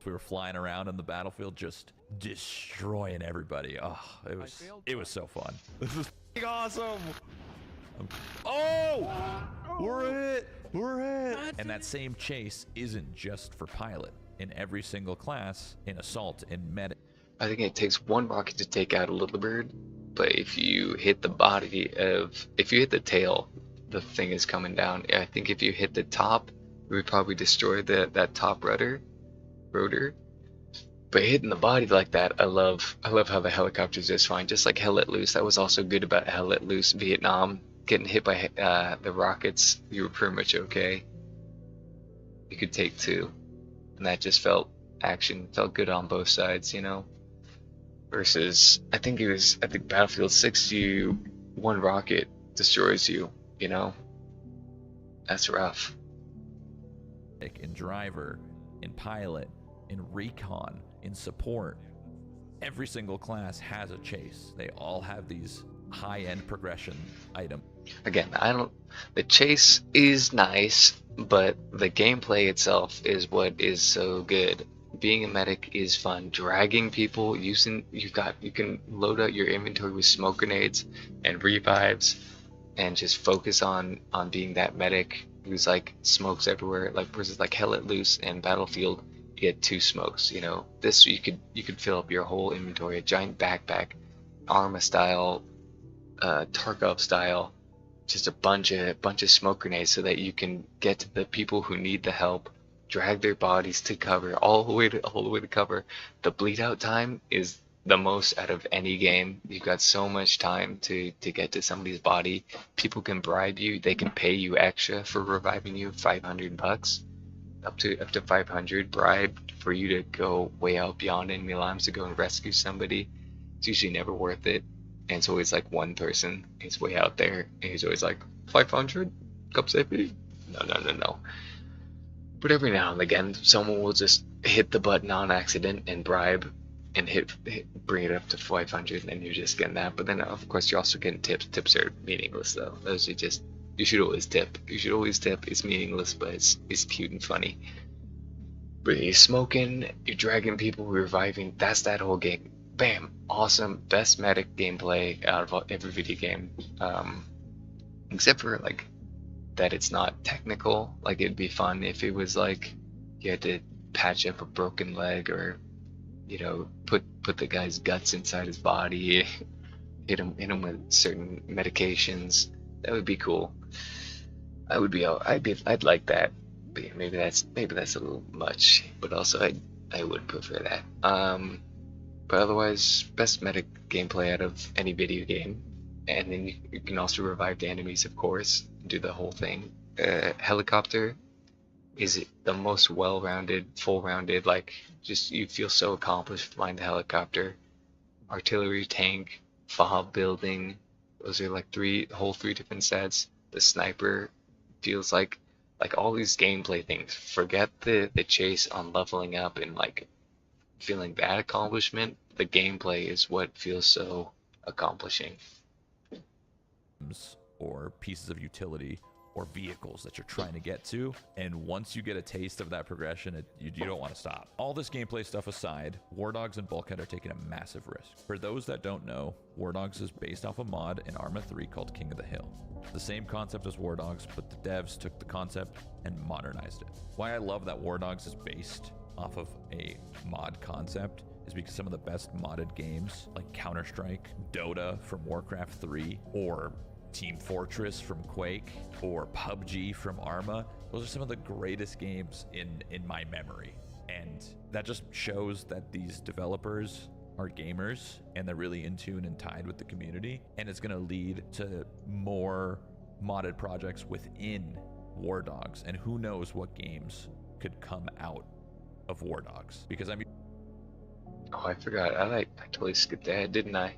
We were flying around on the battlefield, just destroying everybody. Oh, it was so fun. This is awesome. Oh, we're hit. And that same chase isn't just for pilot. In every single class, in assault, in medic. I think it takes one rocket to take out a little bird, but if you hit the tail, the thing is coming down. I think if you hit the top, it would probably destroy that top rotor. But hitting the body like that, I love how the helicopter's just fine. Just like Hell Let Loose, that was also good about Hell Let Loose Vietnam. Getting hit by the rockets, you were pretty much okay. You could take two, and that just felt good on both sides, you know. Versus, I think Battlefield 6, one rocket destroys you, you know. That's rough. In driver, in pilot, in recon, in support, every single class has a chase. They all have these high-end progression items. Again, the chase is nice, but the gameplay itself is what is so good. Being a medic is fun. Dragging people, you can load out your inventory with smoke grenades and revives, and just focus on being that medic who's like smokes everywhere. Like versus like Hell Let Loose and Battlefield, you get 2 smokes. You know, this you could fill up your whole inventory, a giant backpack, Arma style, Tarkov style, just a bunch of smoke grenades, so that you can get to the people who need the help, drag their bodies to cover, all the way to cover. The bleed out time is the most out of any game. You've got so much time to get to somebody's body. People can bribe you. They can pay you extra for reviving you, $500, up to 500 bribe for you to go way out beyond enemy lines to go and rescue somebody. It's usually never worth it. And it's always like one person. He's way out there, and he's always like 500. Come save me. No. But every now and again, someone will just hit the button on accident and bribe, and bring it up to 500, and you're just getting that. But then, of course, you're also getting tips. Tips are meaningless, though. Those are just, you should always tip. It's meaningless, but it's cute and funny. But you're smoking, you're dragging people, reviving. That's that whole game. Bam! Awesome. Best medic gameplay out of every video game. Except for like that it's not technical. Like it'd be fun if it was like you had to patch up a broken leg, or you know, put the guy's guts inside his body, hit him with certain medications. That would be cool. I'd like that. But yeah, maybe that's a little much. But also I would prefer that. But otherwise, best medic gameplay out of any video game. And then you can also revive the enemies, of course, do the whole thing. Helicopter is the most well-rounded, full-rounded, like, just you feel so accomplished flying the helicopter. Artillery, tank, fob building, those are like three different sets. The sniper feels like all these gameplay things. Forget the chase on leveling up and like feeling that accomplishment. The gameplay is what feels so accomplishing. Or pieces of utility, or vehicles that you're trying to get to. And once you get a taste of that progression, you don't want to stop. All this gameplay stuff aside, War Dogs and Bulkhead are taking a massive risk. For those that don't know, War Dogs is based off a mod in Arma 3 called King of the Hill. The same concept as War Dogs, but the devs took the concept and modernized it. Why I love that War Dogs is based off of a mod concept is because some of the best modded games like Counter-Strike, Dota from Warcraft 3, or Team Fortress from Quake, or PUBG from Arma, those are some of the greatest games in my memory. And that just shows that these developers are gamers and they're really in tune and tied with the community, and it's going to lead to more modded projects within War Dogs, and who knows what games could come out of War Dogs. Because Oh, I forgot. I totally skipped ahead, didn't I?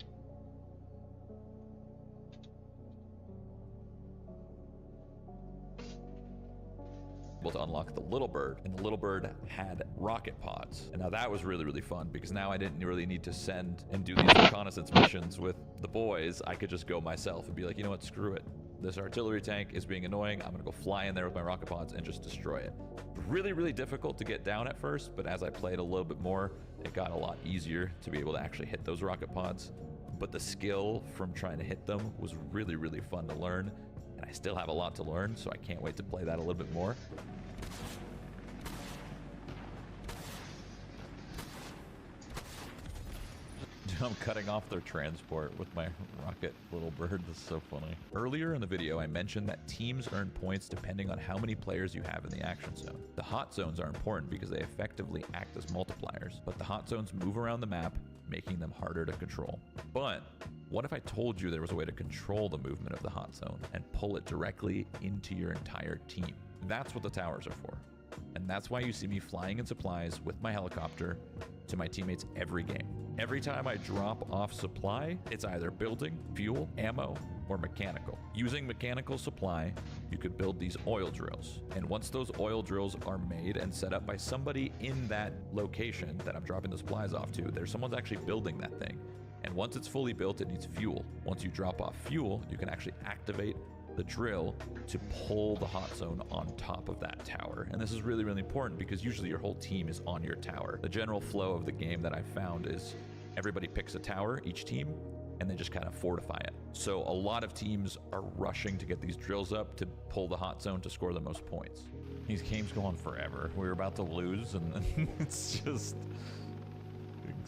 able to unlock the Little Bird, and the Little Bird had rocket pods. And now that was really, really fun, because now I didn't really need to send and do these reconnaissance missions with the boys. I could just go myself and be like, you know what, screw it. This artillery tank is being annoying. I'm gonna go fly in there with my rocket pods and just destroy it. Really, really difficult to get down at first, but as I played a little bit more, it got a lot easier to be able to actually hit those rocket pods. But the skill from trying to hit them was really, really fun to learn. And I still have a lot to learn, so I can't wait to play that a little bit more. I'm cutting off their transport with my rocket Little Bird. That's so funny. Earlier in the video, I mentioned that teams earn points depending on how many players you have in the action zone. The hot zones are important because they effectively act as multipliers, but the hot zones move around the map, making them harder to control. But what if I told you there was a way to control the movement of the hot zone and pull it directly into your entire team? That's what the towers are for. And that's why you see me flying in supplies with my helicopter to my teammates every game. Every time I drop off supply, it's either building, fuel, ammo, or mechanical. Using mechanical supply, you could build these oil drills. And once those oil drills are made and set up by somebody in that location that I'm dropping the supplies off to, someone's actually building that thing. And once it's fully built, it needs fuel. Once you drop off fuel, you can actually activate the drill to pull the hot zone on top of that tower. And this is really, really important because usually your whole team is on your tower. The general flow of the game that I've found is everybody picks a tower, each team, and they just kind of fortify it. So a lot of teams are rushing to get these drills up to pull the hot zone to score the most points. These games go on forever. We were about to lose, and it's just...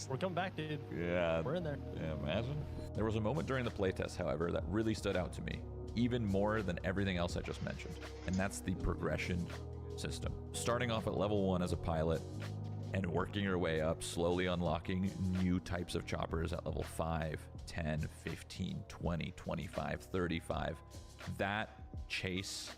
We're coming back, dude. Yeah. We're in there. Yeah, imagine. There was a moment during the playtest, however, that really stood out to me, even more than everything else I just mentioned, and that's the progression system. Starting off at level 1 as a pilot and working your way up, slowly unlocking new types of choppers at level 5, 10, 15, 20, 25, 35. That chase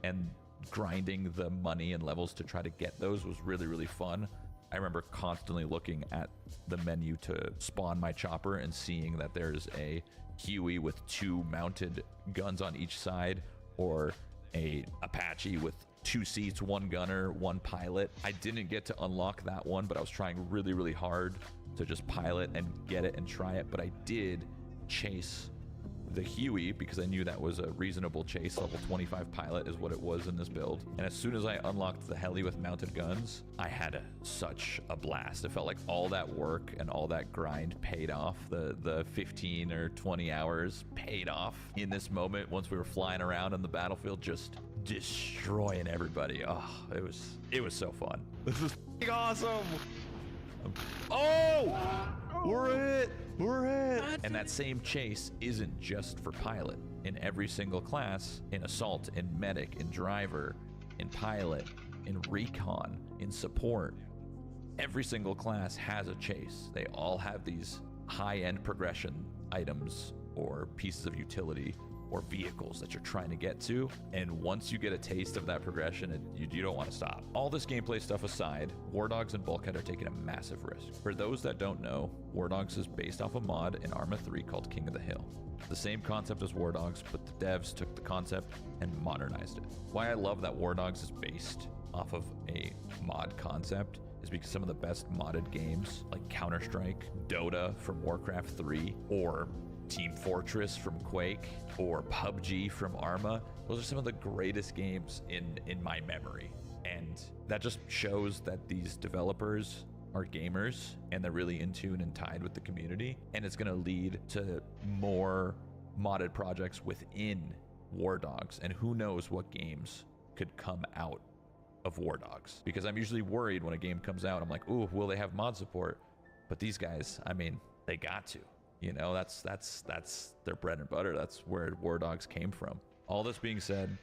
and grinding the money and levels to try to get those was really, really fun. I remember constantly looking at the menu to spawn my chopper and seeing that there's a Huey with 2 mounted guns on each side, or a Apache with 2 seats, 1 gunner, 1 pilot. I didn't get to unlock that one, but I was trying really, really hard to just pilot and get it and try it. But I did chase the Huey because I knew that was a reasonable chase. Level 25 pilot is what it was in this build. And as soon as I unlocked the heli with mounted guns, I had such a blast. It felt like all that work and all that grind paid off. The 15 or 20 hours paid off in this moment once we were flying around on the battlefield, just destroying everybody. Oh, it was so fun. This is awesome. Oh, we're hit. And that same chase isn't just for pilot. In every single class, in assault, in medic, in driver, in pilot, in recon, in support, every single class has a chase. They all have these high-end progression items or pieces of utility or vehicles that you're trying to get to. And once you get a taste of that progression, you don't want to stop. All this gameplay stuff aside, War Dogs and Bulkhead are taking a massive risk. For those that don't know, War Dogs is based off a mod in Arma 3 called King of the Hill. The same concept as War Dogs, but the devs took the concept and modernized it. Why I love that War Dogs is based off of a mod concept is because some of the best modded games like Counter-Strike, Dota from Warcraft 3, or Team Fortress from Quake or PUBG from Arma. Those are some of the greatest games in my memory. And that just shows that these developers are gamers and they're really in tune and tied with the community. And it's going to lead to more modded projects within War Dogs. And who knows what games could come out of War Dogs. Because I'm usually worried when a game comes out. I'm like, ooh, will they have mod support? But these guys, I mean, they got to. You know, that's their bread and butter. That's where War Dogs came from. All this being said,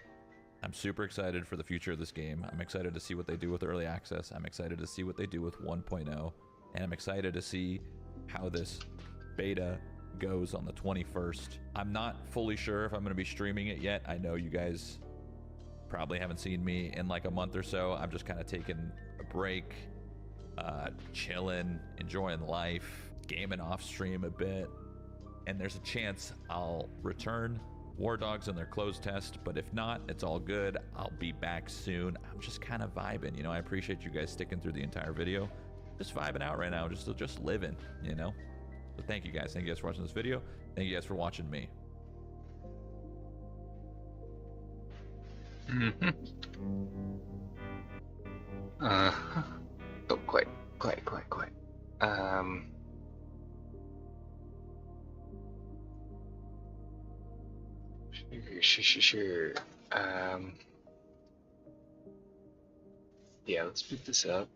I'm super excited for the future of this game. I'm excited to see what they do with early access. I'm excited to see what they do with 1.0. And I'm excited to see how this beta goes on the 21st. I'm not fully sure if I'm going to be streaming it yet. I know you guys probably haven't seen me in like a month or so. I'm just kind of taking a break, chilling, enjoying life, gaming off stream a bit. And there's a chance I'll return War Dogs in their closed test, but if not, it's all good. I'll be back soon. I'm just kind of vibing, you know. I appreciate you guys sticking through the entire video. Just vibing out right now, just living, you know. So thank you guys. Thank you guys for watching this video. Thank you guys for watching me. Oh, quite. Sure. Yeah, let's pick this up.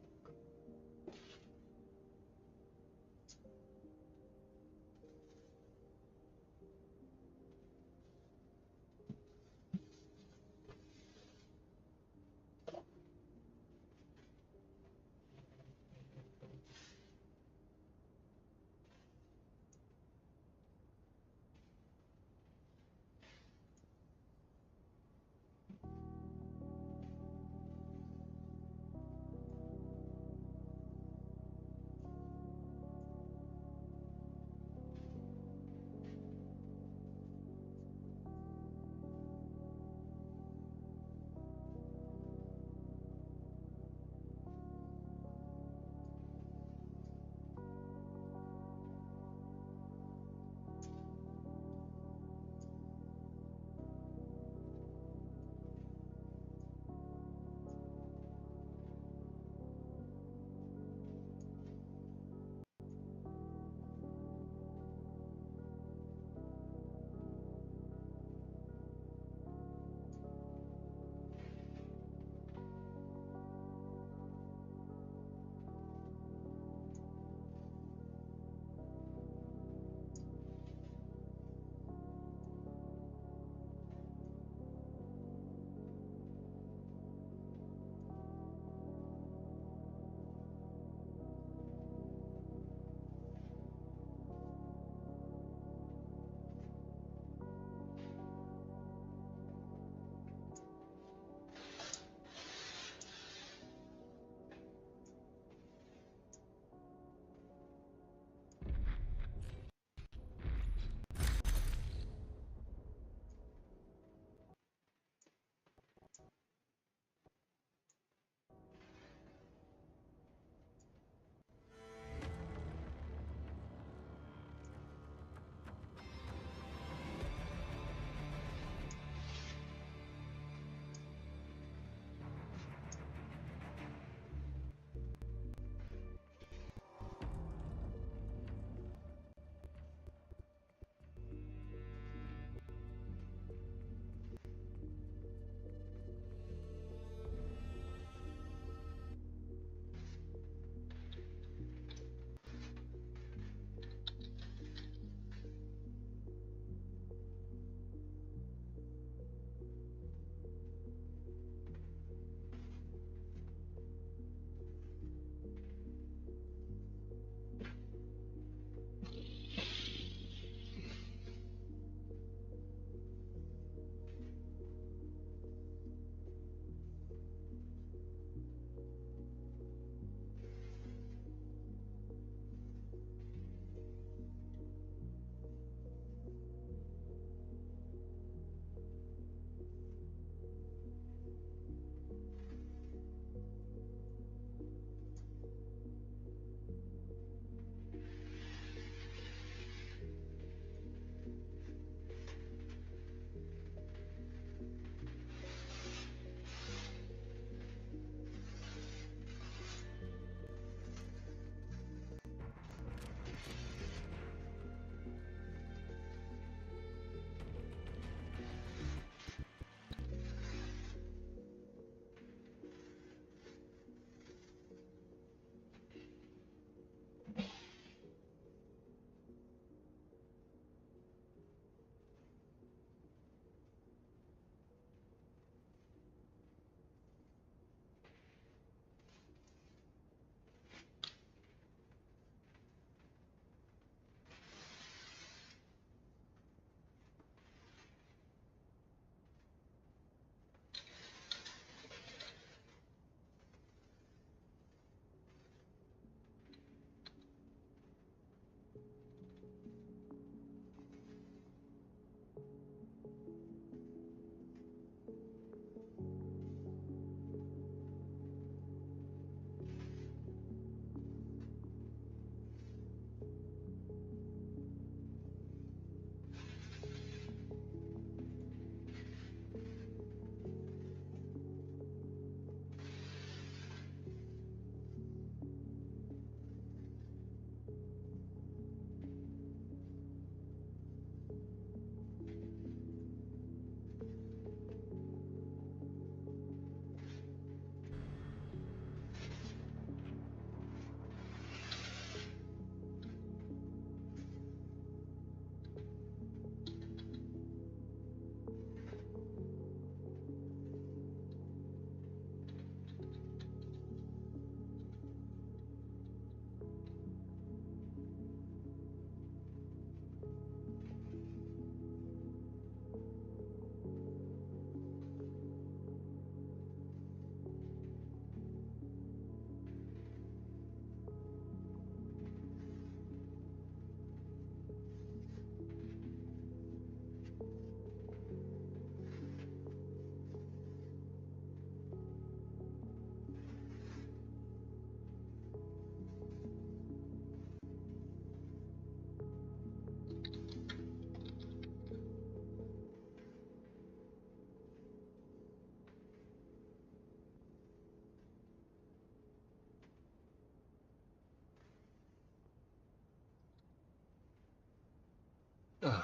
Yes,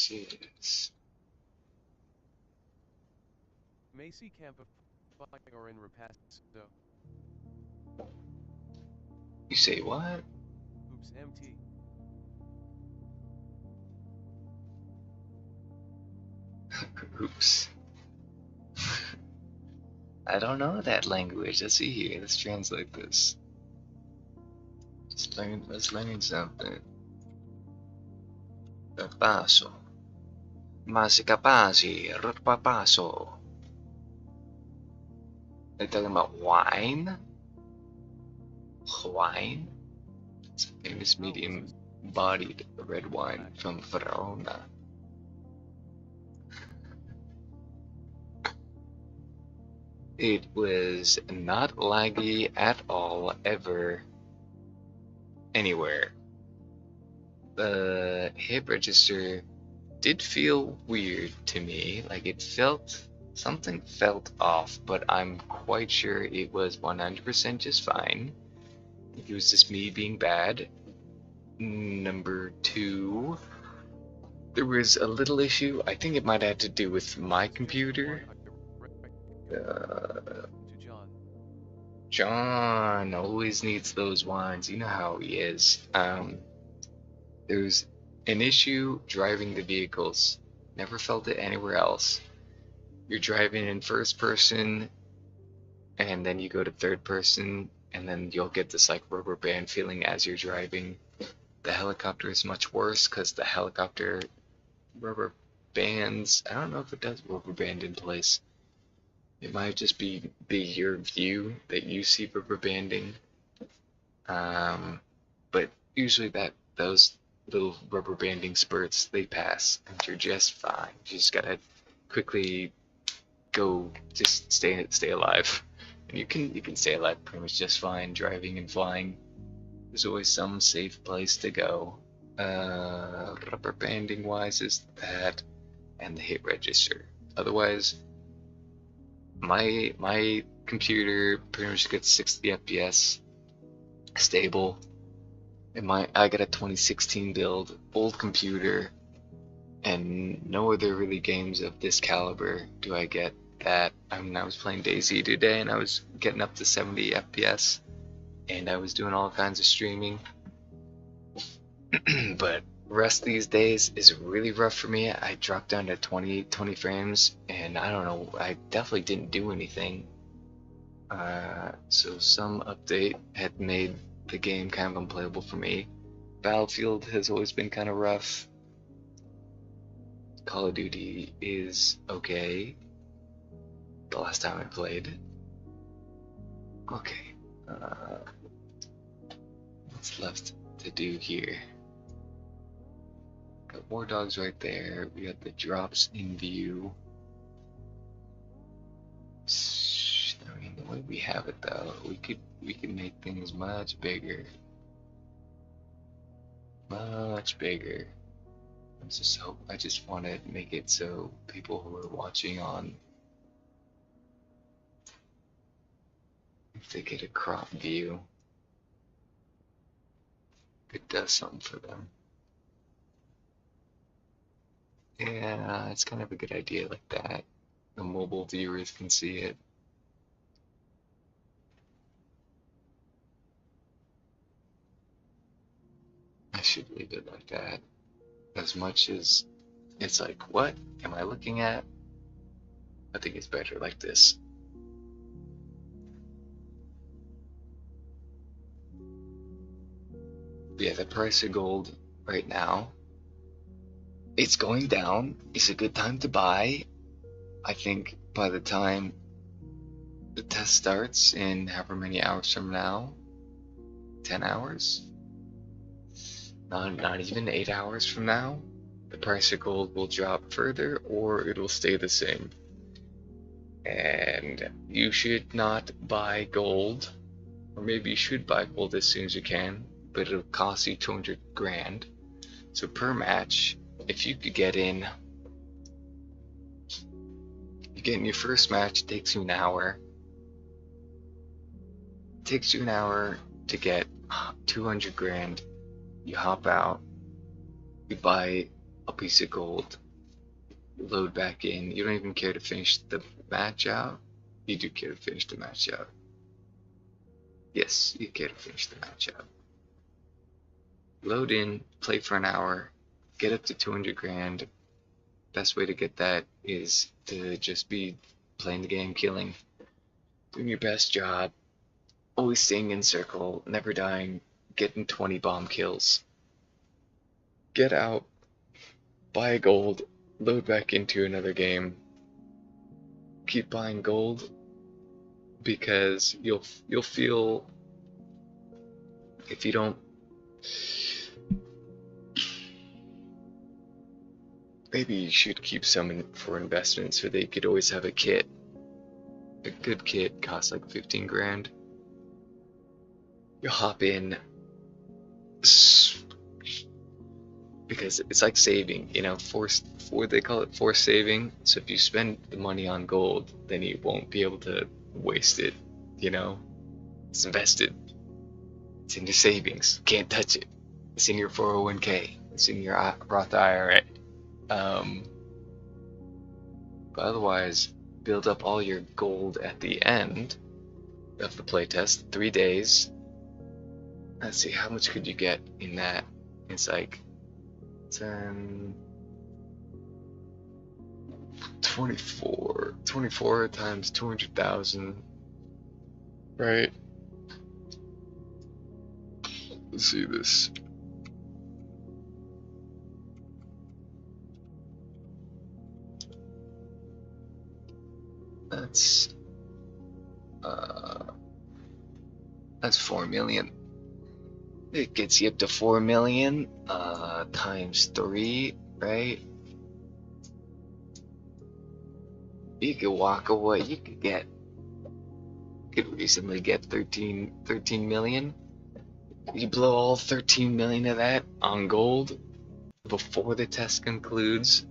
yes. Macy Camp of Fire or in Repasto. You say what? Oops, MT. Oops. I don't know that language. Let's see here. Let's translate this. Let's learn something. Paso. Mas capasi. Papaso. They're talking about wine? Wine? It's a famous Oh, medium-bodied red wine from Verona. It was not laggy at all, ever, anywhere. The hit register did feel weird to me, like something felt off, but I'm quite sure it was 100% just fine. It was just me being bad. Number two, there was a little issue. I think it might have to do with my computer. To John. John always needs those wines. You know how he is. There's an issue driving the vehicles. Never felt it anywhere else. You're driving in first person, and then you go to third person, and then you'll get this like rubber band feeling as you're driving. The helicopter is much worse because the helicopter rubber bands. I don't know if it does rubber band in place. It might just be your view that you see rubber banding. But usually those little rubber banding spurts, they pass and you're just fine. You just gotta quickly go, just stay alive. And you can stay alive pretty much just fine driving and flying. There's always some safe place to go. Rubber banding wise is that and the hit register. Otherwise, my computer pretty much gets 60 FPS stable. And I got a 2016 build, old computer, and no other really games of this caliber do I get that. I mean, I was playing DayZ today and I was getting up to 70 FPS, and I was doing all kinds of streaming. But rest these days is really rough for me. I dropped down to 20 frames, and I don't know, I definitely didn't do anything. So some update had made the game kind of unplayable for me. Battlefield has always been kind of rough. Call of Duty is okay. The last time I played. Okay. What's left to do here? Got War Dogs right there. We got the drops in view. I mean, the way we have it though, we could make things much bigger. Much bigger. I just want to make it so people who are watching on, if they get a crop view, it does something for them. Yeah, it's kind of a good idea like that. The mobile viewers can see it. I should leave it like that. As much as it's like, what am I looking at? I think it's better like this. But yeah, the price of gold right now, it's going down. It's a good time to buy. I think by the time the test starts in however many hours from now, 10 hours? Not even 8 hours from now, the price of gold will drop further or it'll stay the same. And you should not buy gold, or maybe you should buy gold as soon as you can, but it'll cost you 200 grand. So per match, if you could get in, you get in your first match, it takes you an hour. It takes you an hour to get 200 grand. You hop out, You buy a piece of gold, load back in. You don't even care to finish the match out. You do care to finish the match out. Yes, you care to finish the match out. Load in, play for an hour, get up to 200 grand. Best way to get that is to just be playing the game, killing, doing your best job, always staying in circle, never dying, getting 20 bomb kills. Get out, buy gold, load back into another game, keep buying gold, because you'll feel, if you don't, maybe you should keep some for investments, so they could always have a kit. A good kit costs like 15 grand. You hop in, because it's like saving, you know, they call it forced saving. So if you spend the money on gold, then you won't be able to waste it, you know? It's invested. It's in your savings. Can't touch it. It's in your 401k. It's in your Roth IRA. But otherwise, build up all your gold at the end of the playtest, 3 days. Let's see, how much could you get in that? It's like 10, 24 times 200,000, right? Let's see this. That's 4 million. It gets you up to 4 million times 3, right? You could walk away. You could reasonably get 13 million. You blow all 13 million of that on gold before the test concludes,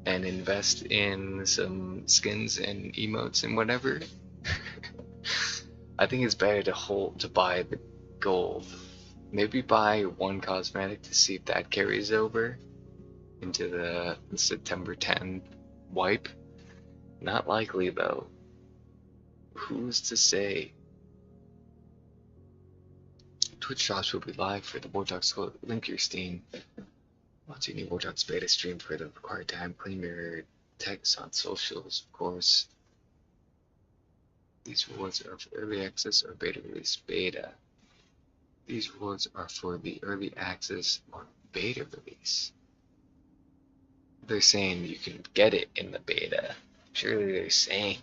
and invest in some skins and emotes and whatever. I think it's better to buy the gold. Maybe buy one cosmetic to see if that carries over into the September 10th wipe. Not likely though. Who's to say? Twitch drops will be live for the WARDOGS Closed. Link your Steam. Watch any WARDOGS Beta stream for the required time. Claim your text on socials, of course. These rewards are for early access or beta release. Beta. These rewards are for the early access or beta release. They're saying you can get it in the beta. Surely they're saying.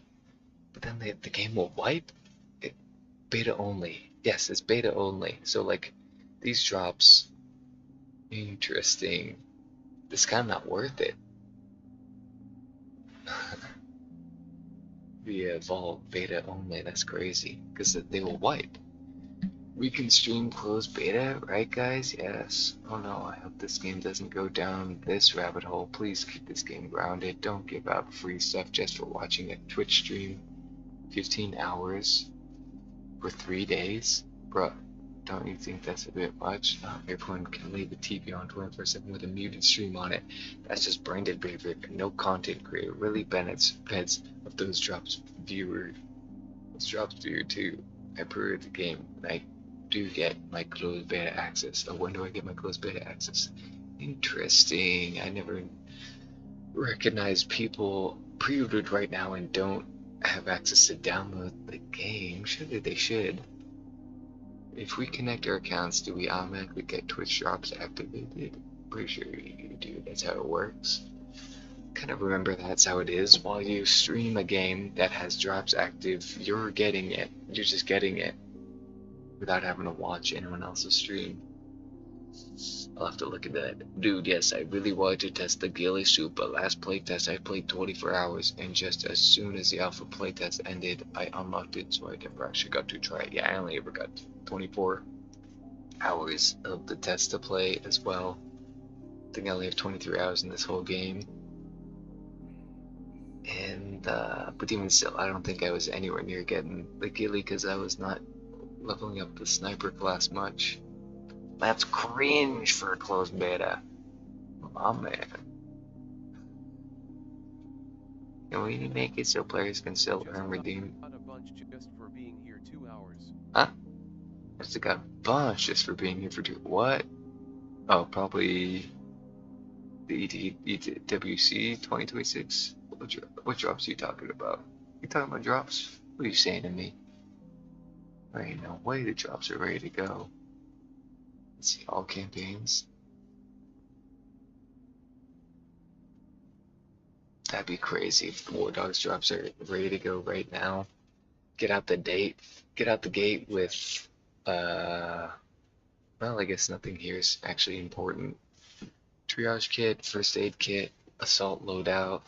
But then the game will wipe it. Beta only. Yes, it's beta only. So like these drops, interesting. It's kind of not worth it. The evolved beta only. That's crazy because they will wipe. We can stream closed beta, right guys? Yes. Oh no, I hope this game doesn't go down this rabbit hole. Please keep this game grounded. Don't give out free stuff just for watching a Twitch stream. 15 hours for 3 days? Bruh, don't you think that's a bit much? Everyone can leave the TV on 24/7 with a muted stream on it. That's just branded behavior. No content creator really benefits of those drops viewer. Those drops viewer too. I pre-ordered the game and I do get my closed beta access. Oh, when do I get my closed beta access? Interesting. I never recognized people pre-ordered right now and don't have access to download the game. Surely they should. If we connect our accounts, do we automatically get Twitch drops activated? Pretty sure you do. That's how it works. Kind of remember that's how it is. While you stream a game that has drops active, you're getting it. You're just getting it without having to watch anyone else's stream. I'll have to look at that. Dude, yes, I really wanted to test the ghillie soup, but last playtest I played 24 hours, and just as soon as the alpha playtest ended, I unlocked it, so I never actually got to try it. Yeah, I only ever got 24 hours of the test to play as well. I think I only have 23 hours in this whole game. And, but even still, I don't think I was anywhere near getting the ghillie because I was not leveling up the sniper class much. That's cringe for a closed beta. My man. Can we make it so players can still Just earn redeem? got a bunch just for being here 2 hours. Huh? I just got a bunch just for being here for two. What? Oh, probably the ETWC 2026. What drops are you talking about? You talking about drops? What are you saying to me? There ain't no way the drops are ready to go. Let's see, all campaigns. That'd be crazy if the War Dogs drops are ready to go right now. Get out the gate with, well, I guess nothing here is actually important. Triage kit, first aid kit, assault loadout.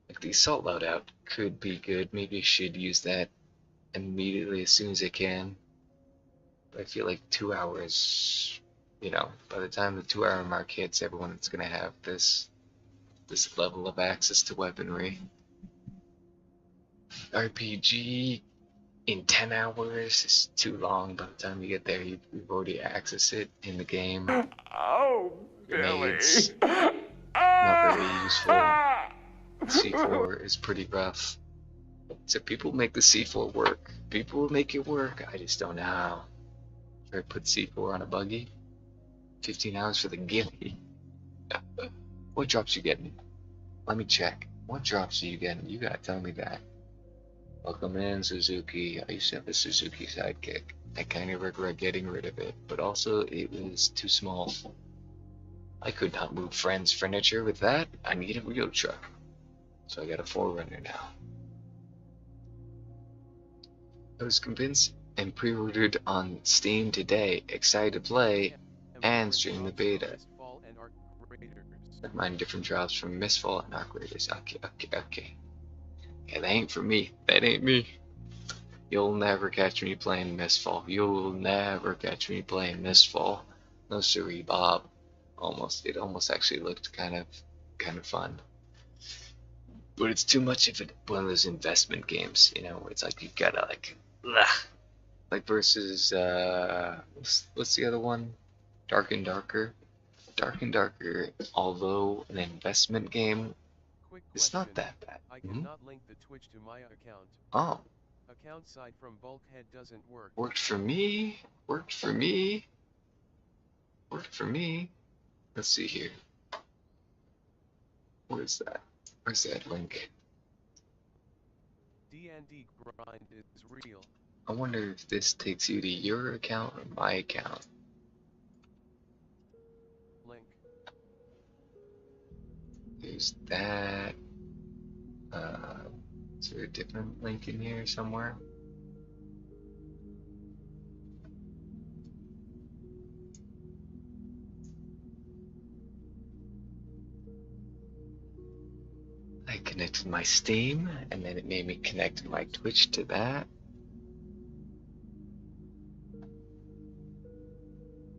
Like the assault loadout could be good. Maybe I should use that immediately as soon as I can. But I feel like 2 hours, you know, by the time the 2 hour mark hits, everyone's gonna have this level of access to weaponry. RPG in 10 hours is too long. By the time you get there, you've already accessed it in the game. Oh, Grenades, Billy. not very useful. C4 is pretty rough. So people make the C4 work. People will make it work. I just don't know how. Try to put C4 on a buggy. 15 hours for the ghillie. What drops you getting? Let me check. What drops are you getting? You gotta tell me that. Welcome in, Suzuki. I used to have a Suzuki Sidekick. I kinda regret getting rid of it, but also it was too small. I could not move friends' furniture with that. I need a real truck. So I got a 4Runner now. I was convinced and pre-ordered on Steam today. Excited to play and stream the beta. Like mine different drops from Mistfall and Arc Raiders. Okay. Yeah, that ain't for me. That ain't me. You'll never catch me playing Mistfall. You'll never catch me playing Mistfall. No siree, Bob. It almost actually looked kind of fun. But it's too much of one of those investment games, you know, where it's like you gotta like versus what's the other one? Dark and Darker. Dark and Darker, although an investment game, it's not that bad. I cannot link the Twitch to my account. Oh. Account side from Bulkhead doesn't work. Worked for me. Worked for me. Worked for me. Let's see here. Where's that? Where's that link? D&D grind is real. I wonder if this takes you to your account or my account. Link. There's that. Is there a different link in here somewhere? I connected my Steam, and then it made me connect my Twitch to that.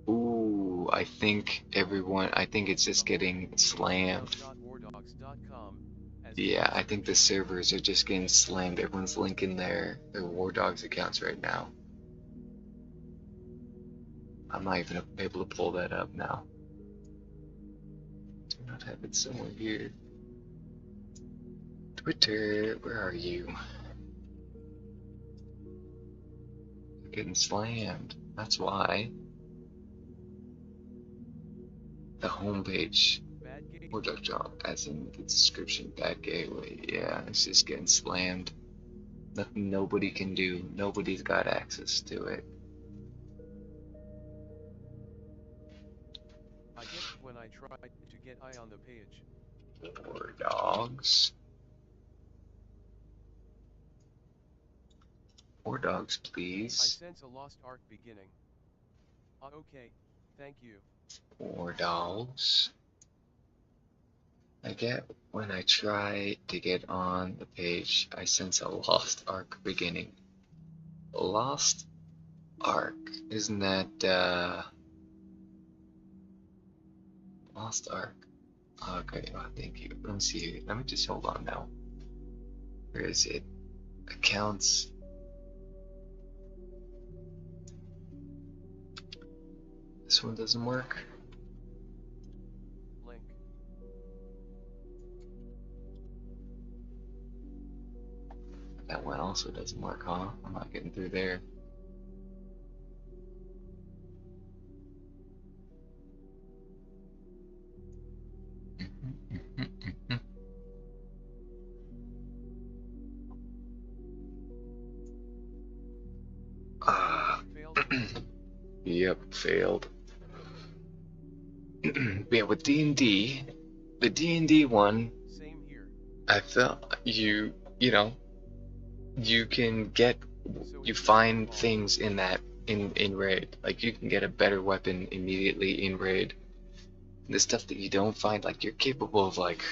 Ooh, I think it's just getting slammed. Yeah, I think the servers are just getting slammed. Everyone's linking their War Dogs accounts right now. I'm not even able to pull that up now. Do not have it somewhere here. Twitter, where are you? You're getting slammed. That's why. The homepage. War Dog job, as in the description, bad gateway. Yeah, it's just getting slammed. Nothing nobody can do. Nobody's got access to it. I get it when I try to get eye on the page. War Dogs. War Dogs, I please. sense a lost arc beginning. Okay, thank you. War Dogs. I get when I try to get on the page, I sense a lost arc beginning. Lost arc, isn't that lost arc? Okay, well, thank you. Let me see here. Let me just hold on now. Where is it? Accounts. This one doesn't work. Link. also doesn't work, huh? I'm not getting through there. Failed again. Yep, failed. Yeah, with D&D, the D&D one, Same here. I felt you know, you can get, So you it's find small. things in that, in raid. Like, you can get a better weapon immediately in raid. The stuff that you don't find, like, you're capable of, like,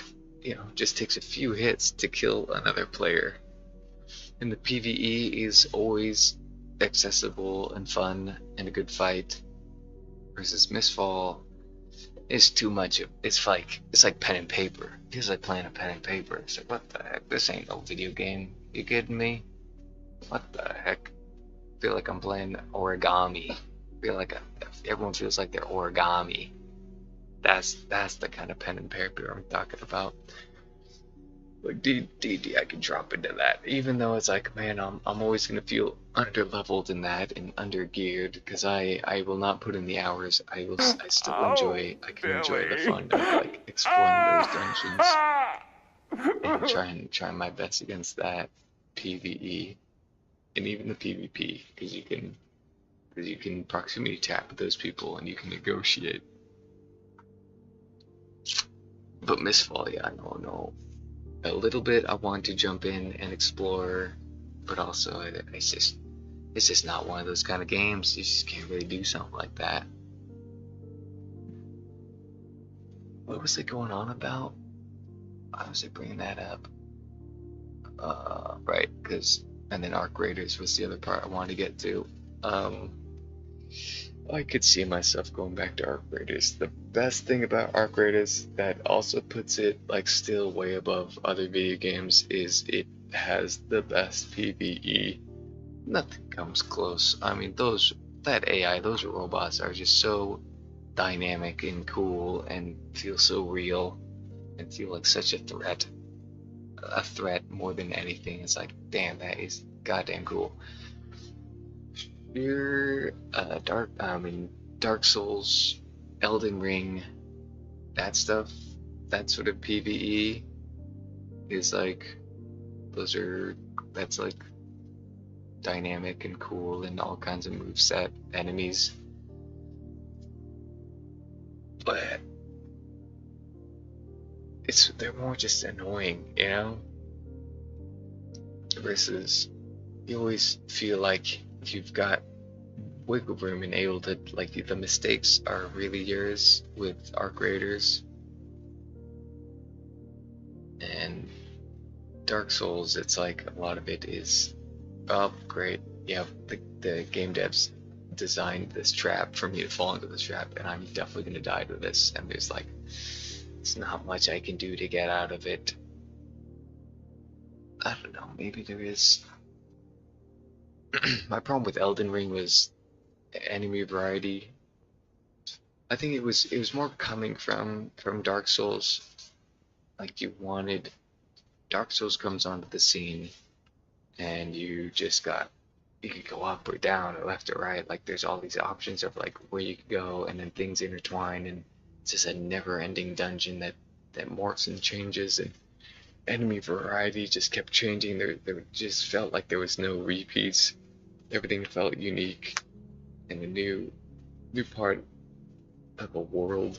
you know, just takes a few hits to kill another player. And the PvE is always accessible and fun and a good fight. Versus Mistfall is too much of, it's like pen and paper. It feels like playing a pen and paper. It's like, what the heck? This ain't no video game. You kidding me? What the heck? I feel like I'm playing origami. I feel like everyone feels like they're origami. That's the kind of pen and paper I'm talking about. Like D&D, I can drop into that, even though it's like, man, I'm always gonna feel under-leveled in that and under-geared because I will not put in the hours. I still enjoy. I can enjoy the fun of like exploring those dungeons and trying my best against that PvE and even the PvP because you can proximity tap with those people and you can negotiate. But Mistfall, yeah, no. A little bit I want to jump in and explore, but also it's just not one of those kind of games. You just can't really do something like that. What was it going on about? Why was it bringing that up? Right, because and then Arc Raiders was the other part I wanted to get to. I could see myself going back to Arc Raiders. The best thing about Arc Raiders that also puts it like still way above other video games is it has the best PvE. Nothing comes close. I mean, that AI, those robots are just so dynamic and cool and feel so real and feel like such a threat. A threat more than anything. It's like, damn, that is goddamn cool. Dark Souls, Elden Ring, that stuff, that sort of PvE is like, that's like dynamic and cool and all kinds of moveset enemies. But they're more just annoying, you know? Versus you always feel like you've got wiggle room and able to, like, the mistakes are really yours with Arc Raiders. And Dark Souls, it's like a lot of it is, oh great, yeah, the game devs designed this trap for me to fall into this trap and I'm definitely gonna die to this, and there's not much I can do to get out of it. I don't know, maybe there is. My problem with Elden Ring was enemy variety. I think it was more coming from Dark Souls. Like, Dark Souls comes onto the scene and you could go up or down or left or right. Like, there's all these options of like where you could go, and then things intertwine, and it's just a never-ending dungeon that morphs and changes, and enemy variety just kept changing. There just felt like there was no repeats. Everything felt unique and a new part of a world.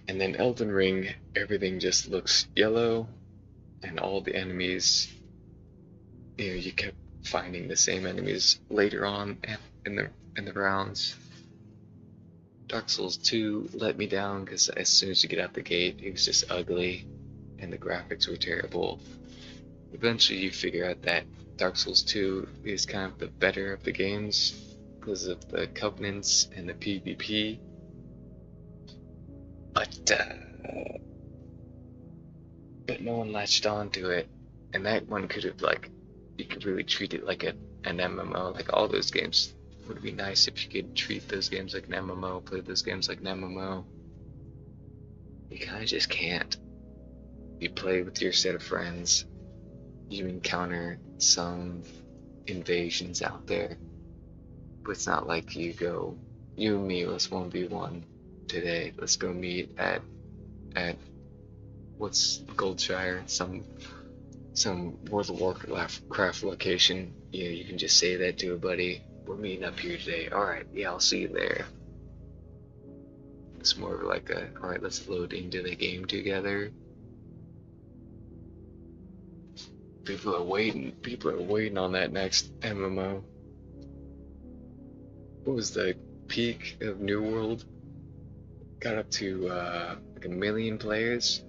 And then Elden Ring, everything just looks yellow, and all the enemies, you kept finding the same enemies later on in the rounds. Dark Souls 2 let me down because as soon as you get out the gate, it was just ugly, and the graphics were terrible. Eventually, you figure out that Dark Souls 2 is kind of the better of the games because of the covenants and the PvP. But no one latched on to it, and that one could have, like, you could really treat it like an MMO. Like, all those games would be nice if you could treat those games like an MMO, play those games like an MMO. You kind of just can't. You play with your set of friends, you encounter some invasions out there, but it's not like you go, you and me, let's 1v1 today. Let's go meet at what's Goldshire, some World of Warcraft location. Yeah, you can just say that to a buddy. We're meeting up here today. All right, yeah, I'll see you there. It's more of like a, all right, let's load into the game together. People are waiting. People are waiting on that next MMO. What was the peak of New World? Got up to like 1 million players.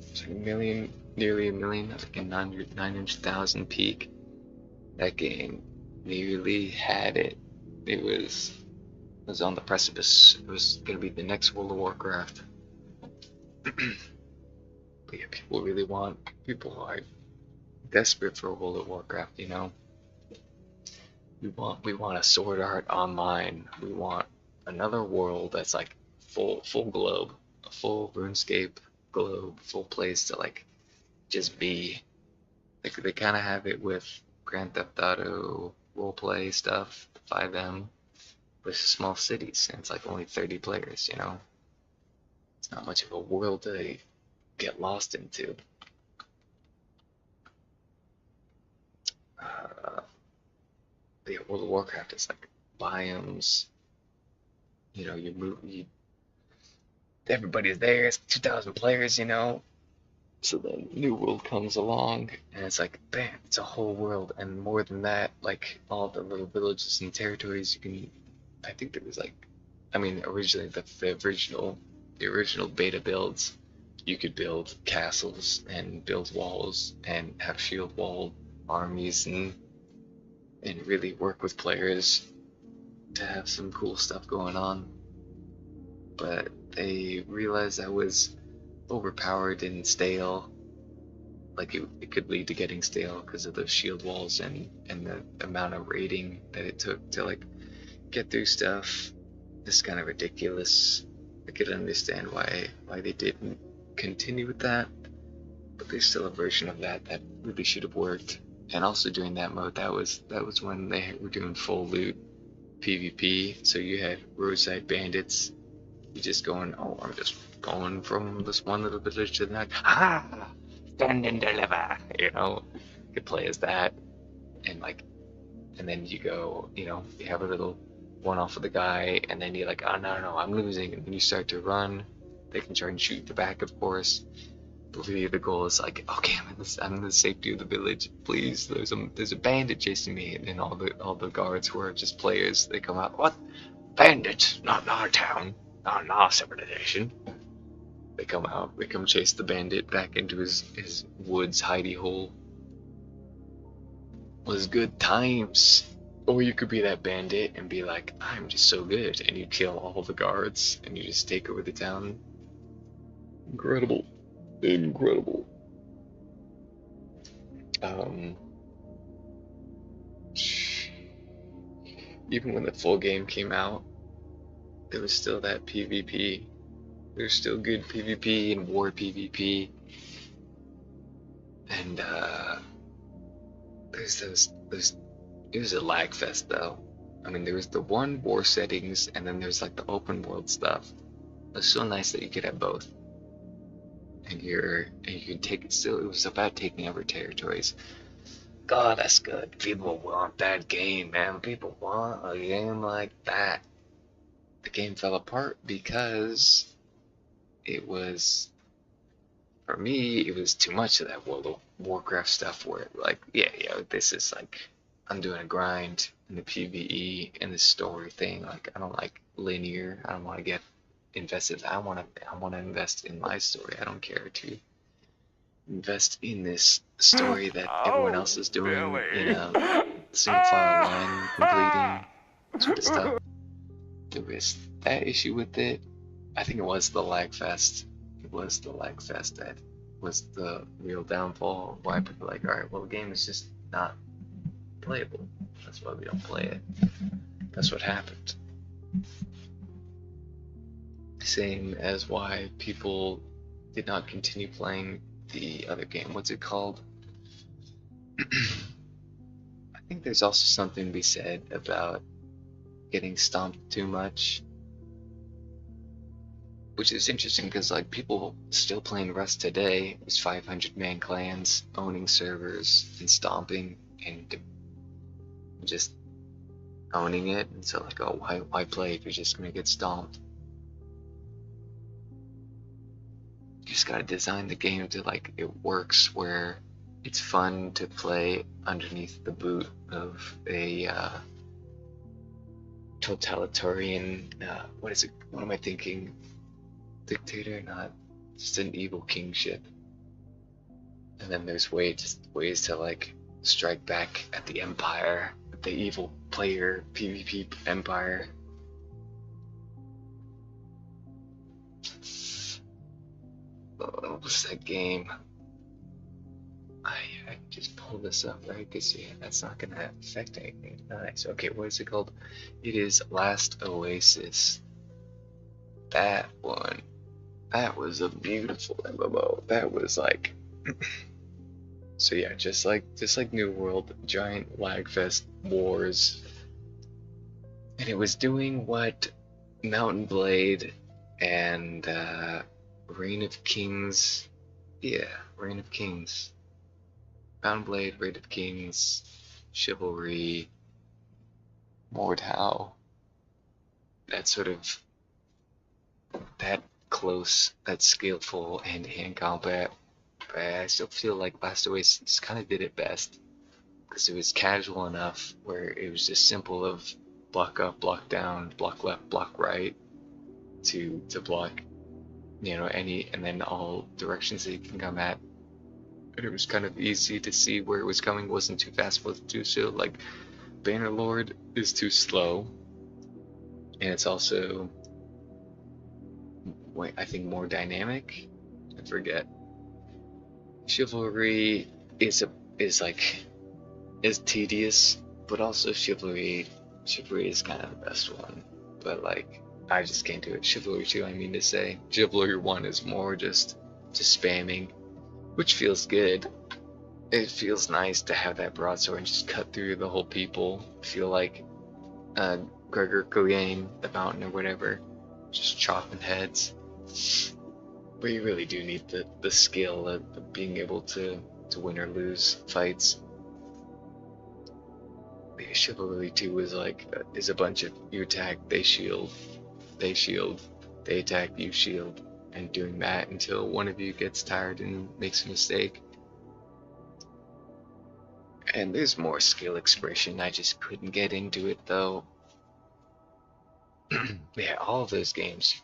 It's like a million, nearly 1 million, like a 900,000 peak. That game nearly had it. It was on the precipice. It was gonna be the next World of Warcraft. But yeah, people are desperate for World of Warcraft, you know. We want a Sword Art Online. We want another world that's like full globe, a full RuneScape globe, full place to like just be. Like they kind of have it with Grand Theft Auto roleplay stuff, 5M, with small cities, and it's like only 30 players, you know. It's not much of a world to get lost into. The World of Warcraft is like biomes. You know, everybody's there. It's 2,000 players, you know. So then New World comes along, and it's like, bam, it's a whole world, and more than that, like all the little villages and territories you can. I think there was like, I mean, originally the original beta builds, you could build castles and build walls and have shield wall armies and really work with players to have some cool stuff going on. But they realized that was overpowered and stale. Like it could lead to getting stale because of those shield walls and the amount of raiding that it took to like get through stuff. It's kind of ridiculous. I could understand why they didn't continue with that, but there's still a version of that really should have worked. And also during that mode, that was when they were doing full loot PvP. So you had roadside bandits. You just going, oh, I'm just going from this one little village to the next. Ah, stand and deliver. You know, you could play as that, and then you go, you know, you have a little one off with the guy, and then you're like, oh no, I'm losing, and then you start to run. They can try and shoot the back, of course. But really, the goal is like, okay, I'm in the safety of the village. Please, there's a bandit chasing me, and then all the guards who are just players, they come out. What? Bandits? Not in our town. Not in our civilization. They come out. They come chase the bandit back into his woods hidey hole. It was good times. Or you could be that bandit and be like, I'm just so good, and you kill all the guards and you just take over the town. Incredible. Even when the full game came out, there was still that PvP. There's still good PvP and war PvP. And it was a lag fest though. I mean, there was the one war settings, and then there's like the open world stuff. It was so nice that you could have both. And you could take it still. It was about taking over territories. God, that's good. People want that game, man. People want a game like that. The game fell apart because it was, for me, it was too much of that World of Warcraft stuff where, like, yeah, this is like, I'm doing a grind in the PvE and the story thing. Like, I don't like linear. I don't want to get invested. I want to invest in my story. I don't care to invest in this story that everyone else is doing in a single file line completing sort of stuff. There was that issue with it. I think it was the lag fest. It was the lag fest that was the real downfall of why people are like, alright, well, the game is just not playable. That's why we don't play it. That's what happened. Same as why people did not continue playing the other game. What's it called? I think there's also something to be said about getting stomped too much, which is interesting because like people still playing Rust today with 500-man clans, owning servers and stomping and just owning it. And so like, oh, why play if you're just gonna get stomped? You just gotta design the game to like it works where it's fun to play underneath the boot of a totalitarian, what is it? What am I thinking? Dictator, not just an evil kingship. And then there's ways to like strike back at the empire, the evil player PvP empire. What was that game? I just pull this up, right? Because yeah, that's not gonna affect anything. Nice. Okay, what is it called? It is Last Oasis. That one. That was a beautiful MMO. That was like. So yeah, just like New World, giant lagfest wars, and it was doing what Mountain Blade and Reign of Kings, yeah, Reign of Kings, Mountain Blade, Reign of Kings, Chivalry, Mordhau, that sort of that close, that skillful hand-to-hand combat. But I still feel like Last Oasis kind of did it best because it was casual enough where it was just simple of block up, block down, block left, block right to block, you know, any, and then all directions that you can come at. And it was kind of easy to see where it was coming. Wasn't too fast, wasn't too slow. Like Bannerlord is too slow, and it's also, I think, more dynamic. I forget. Chivalry is tedious, but also Chivalry is kind of the best one. But like, I just can't do it. Chivalry 2, I mean to say. Chivalry 1 is more just spamming, which feels good. It feels nice to have that broadsword and just cut through the whole people. Feel like Gregor Clegane, the mountain or whatever, just chopping heads. But you really do need the skill of being able to win or lose fights. The Chivalry 2 is like, is a bunch of, you attack, they shield, they attack, you shield, and doing that until one of you gets tired and makes a mistake. And there's more skill expression, I just couldn't get into it though. Yeah, all of those games,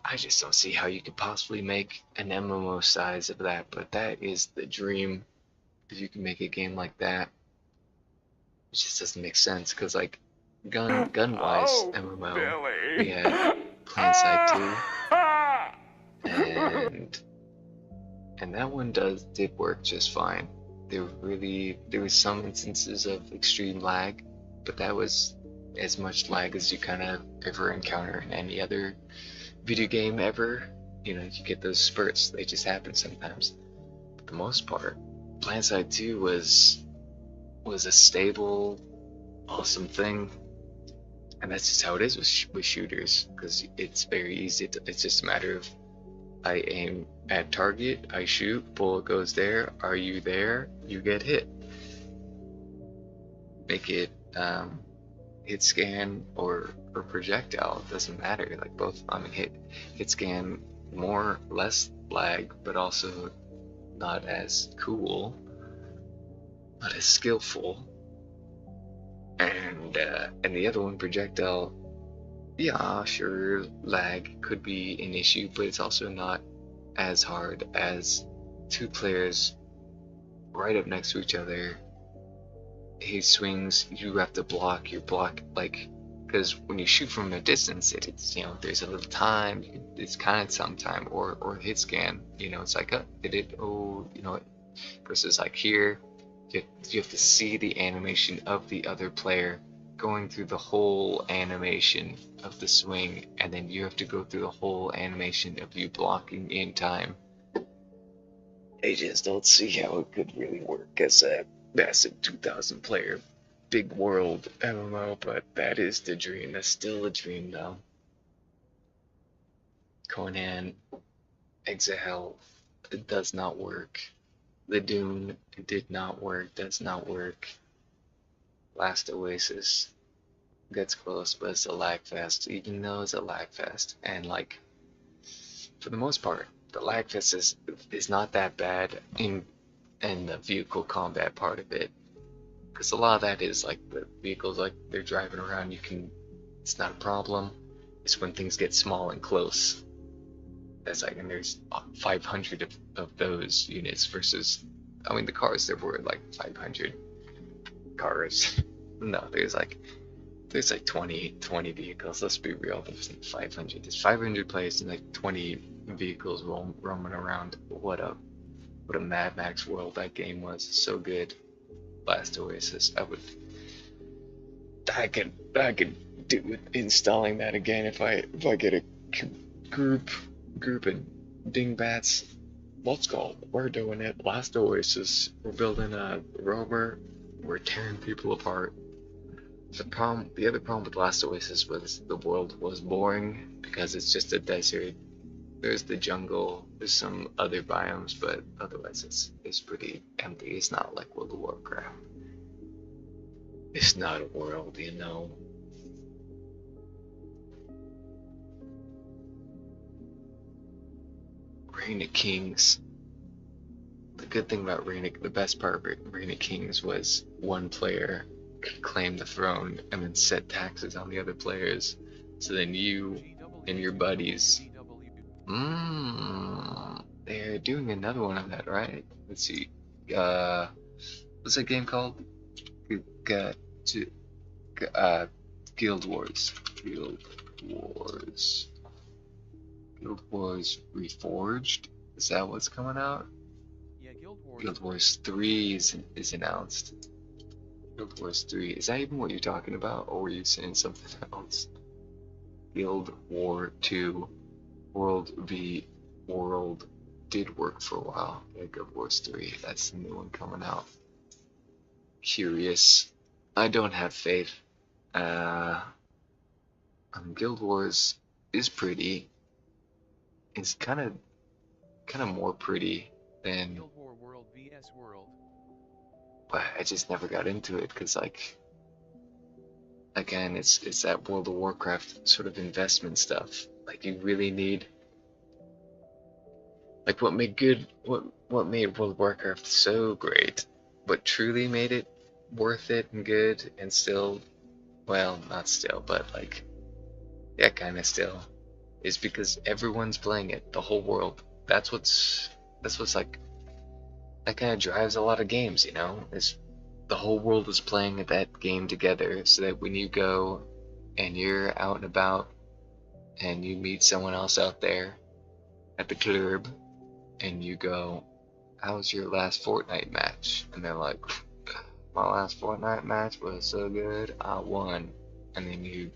I just don't see how you could possibly make an MMO size of that, but that is the dream, if you can make a game like that. It just doesn't make sense, because like, gun-wise MMO, Billy. we had PlanSide 2, and that one did work just fine. There was some instances of extreme lag, but that was as much lag as you kind of ever encounter in any other video game ever. You know, you get those spurts, they just happen sometimes. But for the most part, PlanSide 2 was a stable, awesome thing. And that's just how it is with shooters, because it's very easy. It's just a matter of, I aim at target, I shoot, bullet goes there, are you there, you get hit. Make it hit scan or projectile, it doesn't matter. Like both, I mean, hit scan, more, less lag, but also not as cool, not as skillful. And the other one, projectile, yeah, sure, lag could be an issue, but it's also not as hard as two players right up next to each other. He swings, you have to block, you block, like, because when you shoot from a distance, it's, you know, there's a little time, it's kind of some time, or hit scan, you know, it's like, did it, oh, you know, versus like here, you have to see the animation of the other player going through the whole animation of the swing, and then you have to go through the whole animation of you blocking in time. I just don't see how it could really work as a That's a 2,000 player big world MMO, but that is the dream. That's still a dream though. Conan, Exile, it does not work. The Dune, it did not work, does not work. Last Oasis gets close, but it's a lag fest, even though it's a lag fest. And like, for the most part, the lag fest is not that bad in the vehicle combat part of it. Because a lot of that is like the vehicles, like they're driving around, it's not a problem. It's when things get small and close. That's like, and there's 500 of those units versus, I mean, the cars, there were like 500 cars. No, there's like 20 vehicles. Let's be real. There's like 500. There's 500 players and like 20 vehicles roaming around. What a Mad Max world that game was. So good. Last Oasis. I could do with installing that again if I get a group of dingbats. Let's go. We're doing it. Last Oasis. We're building a rover. We're tearing people apart. The other problem with Last Oasis was the world was boring because it's just a desert. There's the jungle, there's some other biomes, but otherwise it's pretty empty. It's not like World of Warcraft. It's not a world, you know. Reign of Kings. The good thing about the best part of Reign of Kings was one player could claim the throne and then set taxes on the other players. So then you and your buddies. They're doing another one of that, right? Let's see. What's that game called? Guild Wars. Guild Wars. Guild Wars Reforged. Is that what's coming out? Yeah, Guild Wars 3 is announced. Guild Wars 3. Is that even what you're talking about, or were you saying something else? Guild War 2. World v World did work for a while. Yeah, Guild Wars 3. That's the new one coming out. Curious. I don't have faith. Guild Wars is pretty. It's kind of more pretty than. Guild War World vs World. But I just never got into it because, like, again, it's that World of Warcraft sort of investment stuff. Like, you really need, like, what made World of Warcraft so great, what truly made it worth it and good, and still, well, not still, but like, yeah, kind of still, is because everyone's playing it, the whole world. That's what's like, that kind of drives a lot of games, you know, is the whole world is playing that game together, so that when you go and you're out and about and you meet someone else out there at the club and you go, how's your last Fortnite match? And they're like, my last Fortnite match was so good, I won. And then you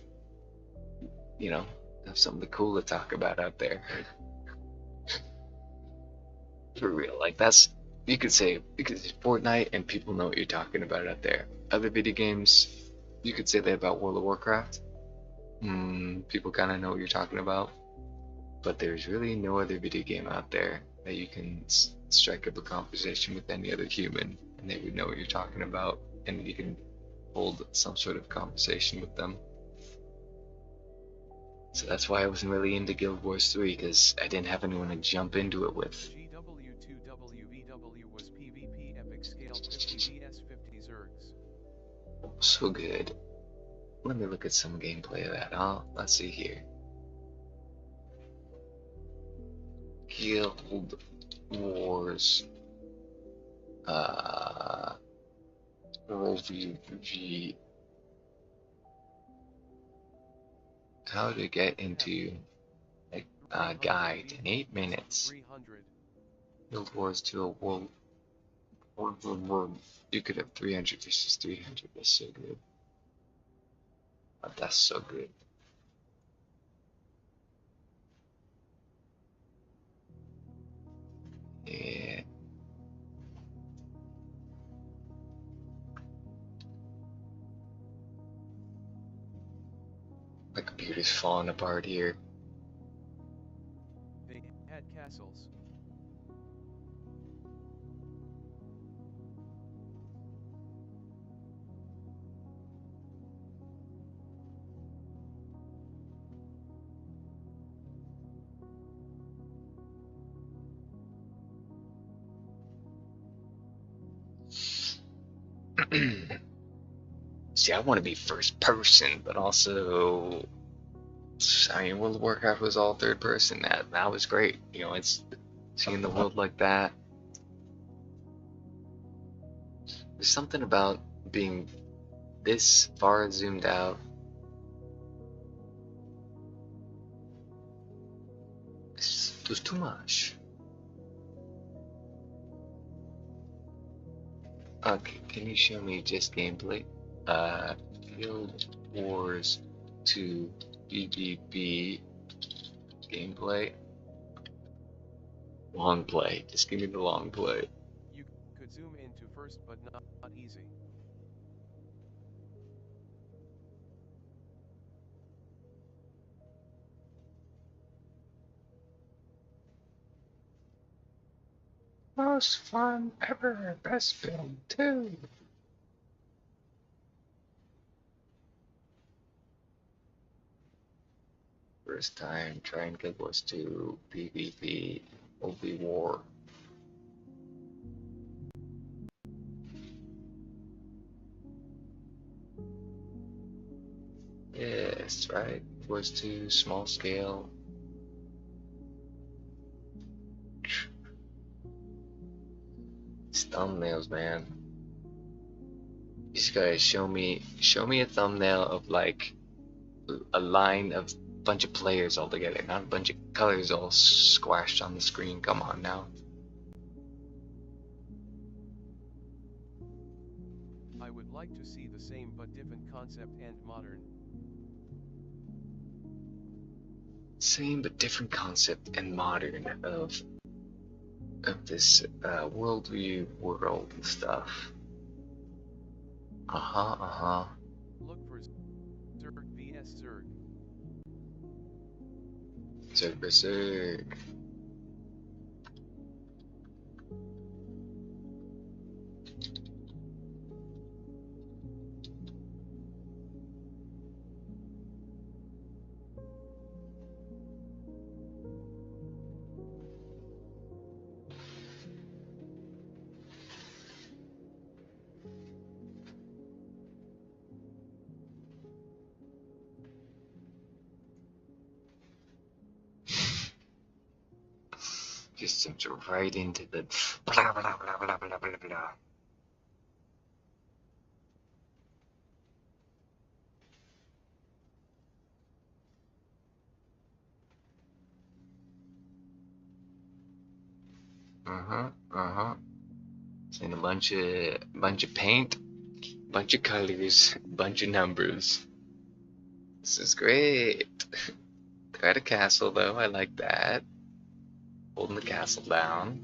know, have something cool to talk about out there. For real, like you could say Fortnite and people know what you're talking about out there. Other video games, you could say that about World of Warcraft. People kind of know what you're talking about. But there's really no other video game out there that you can strike up a conversation with any other human and they would know what you're talking about and you can hold some sort of conversation with them. So that's why I wasn't really into Guild Wars 3, because I didn't have anyone to jump into it with. GW2WVW was PvP epic scale 50 vs 50 Zergs. So good. Let me look at some gameplay of that. Let's see here. Guild Wars OVG. How to get into a guide in 8 minutes. 300. Guild Wars to a world. You could have 300 versus 300. That's so good. That's so good. Yeah. My computer's falling apart here. They had castles. See, I want to be first person, but also, I mean, World of Warcraft was all third person. That was great. You know, it's seeing the world like that. There's something about being this far zoomed out. It was too much. Okay, can you show me just gameplay? Field Wars 2 BBB gameplay. Long play. Just give me the long play. You could zoom into first, but not easy. Most fun ever. Best film too. First time trying Guild Wars 2 PvP Obi War. Yes, right. Wars 2 small scale. These thumbnails, man. These guys show me a thumbnail of like a line of bunch of players all together, not a bunch of colors all squashed on the screen. Come on now. I would like to see the same but different concept and modern. Same but different concept and modern of this worldview world and stuff. Look for Zerg vs Zerg. Zerg vs Zerg. Just jumps right into the blah blah blah blah blah blah blah. And a bunch of paint, bunch of colors, bunch of numbers. This is great. Got a castle though, I like that. Holding the castle down.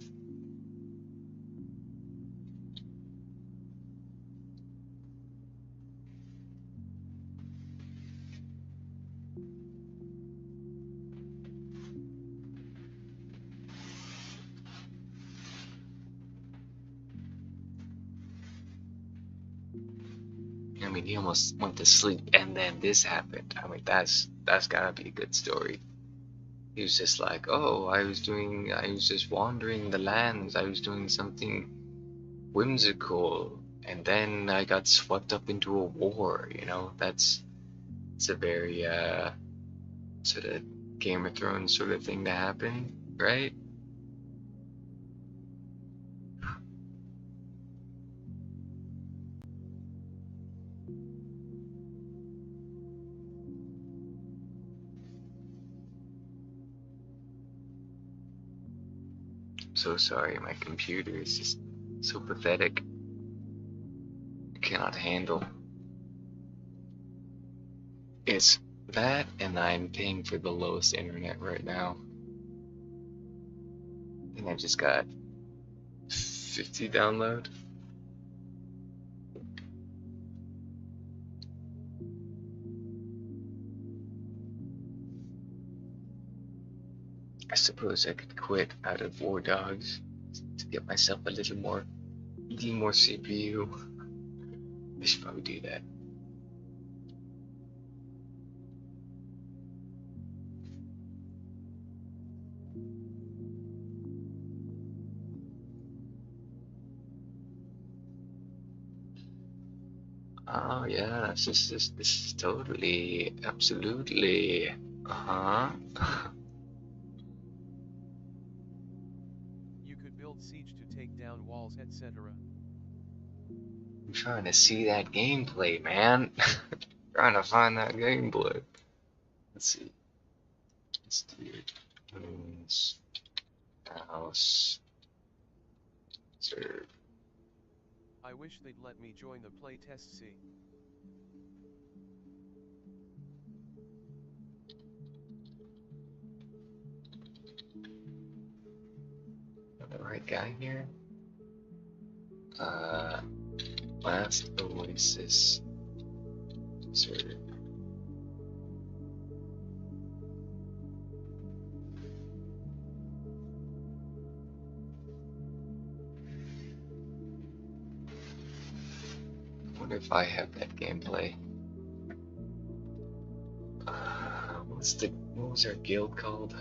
I mean, he almost went to sleep and then this happened. I mean, that's gotta be a good story. He was just like, oh, I was just wandering the lands. I was doing something whimsical. And then I got swept up into a war, you know? It's a very, sort of Game of Thrones sort of thing to happen, right? So sorry, my computer is just so pathetic. I cannot handle. It's that, and I'm paying for the lowest internet right now. And I just got 50 download. I suppose I could quit out of War Dogs to get myself a little more CPU. I should probably do that. Oh yeah, this is totally, absolutely, uh-huh. You could build siege to take down walls, etc. I'm trying to see that gameplay, man. Trying to find that gameplay. Let's see. Let's do it. Moons, house, serve. I wish they'd let me join the playtest. See. Got the right guy here. Last Oasis, serve. I wonder if I have that gameplay. What was our guild called?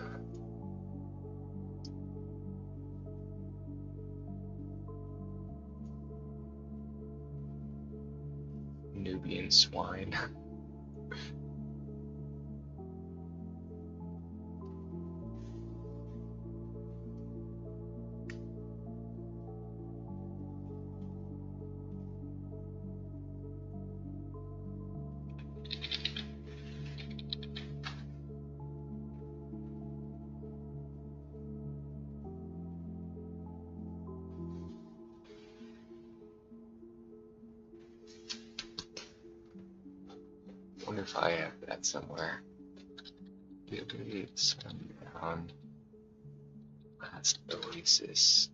Nubian swine. Wonder if I have that somewhere. BillySundown. Last Oasis.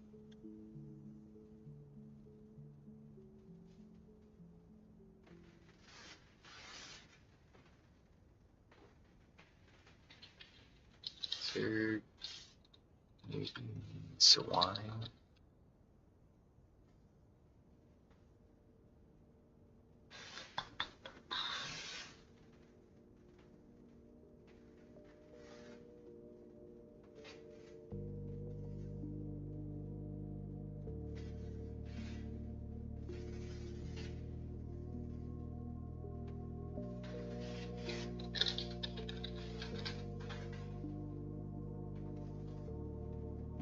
Third swine.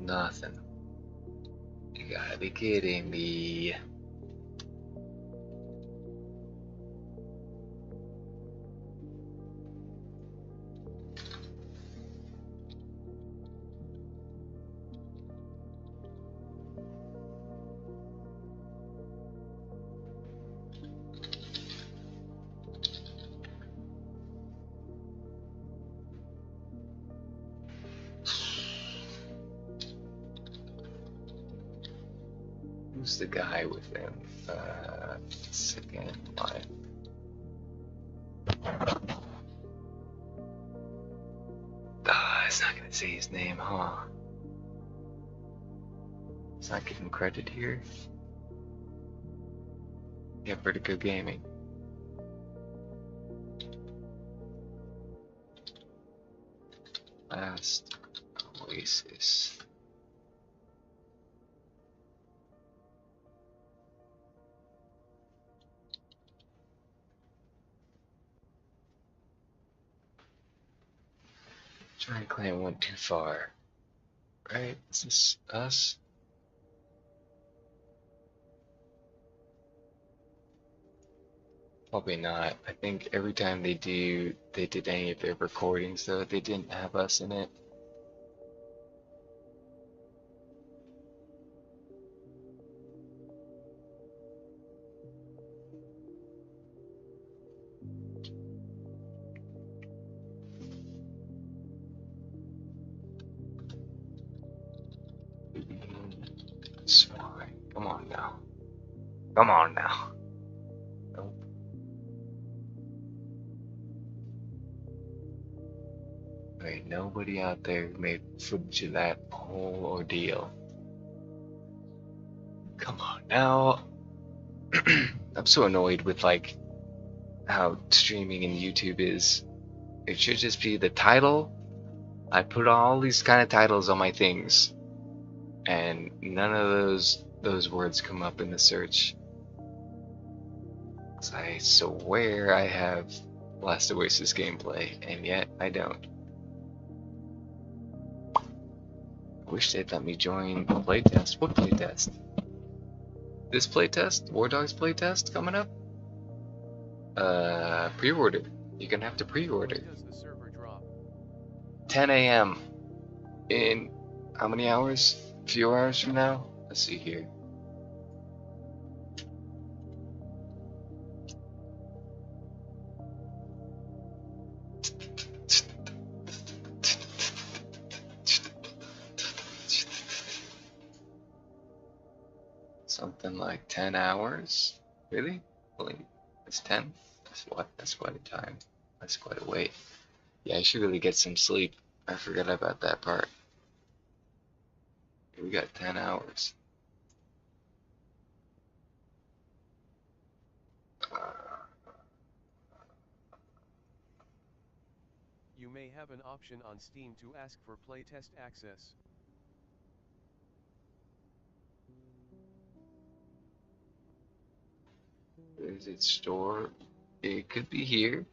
Nothing. You gotta be kidding me. Who's the guy with him? Second line. It's not gonna say his name, huh? It's not giving credit here. Yeah, Vertigo Gaming. Last Oasis. Giant Clan went too far. Right? Is this us? Probably not. I think every time they did any of their recordings though, they didn't have us in it. Swine. Come on now. Come on now. Nope. There ain't nobody out there who made footage of that whole ordeal. Come on now. I'm so annoyed with like how streaming in YouTube is. It should just be the title. I put all these kind of titles on my things, and none of those words come up in the search. I swear I have Last Oasis gameplay, and yet I don't. I wish they'd let me join the playtest. What playtest? This playtest? WARDOGS playtest coming up? Pre-order. You're gonna have to pre-order. When does the server drop? 10 a.m. in how many hours? A few hours from now? Let's see here. Something like 10 hours? Really? Only it's 10? That's what? That's quite a time. That's quite a wait. Yeah, I should really get some sleep. I forgot about that part. We got 10 hours. You may have an option on Steam to ask for playtest access. Is it store? It could be here.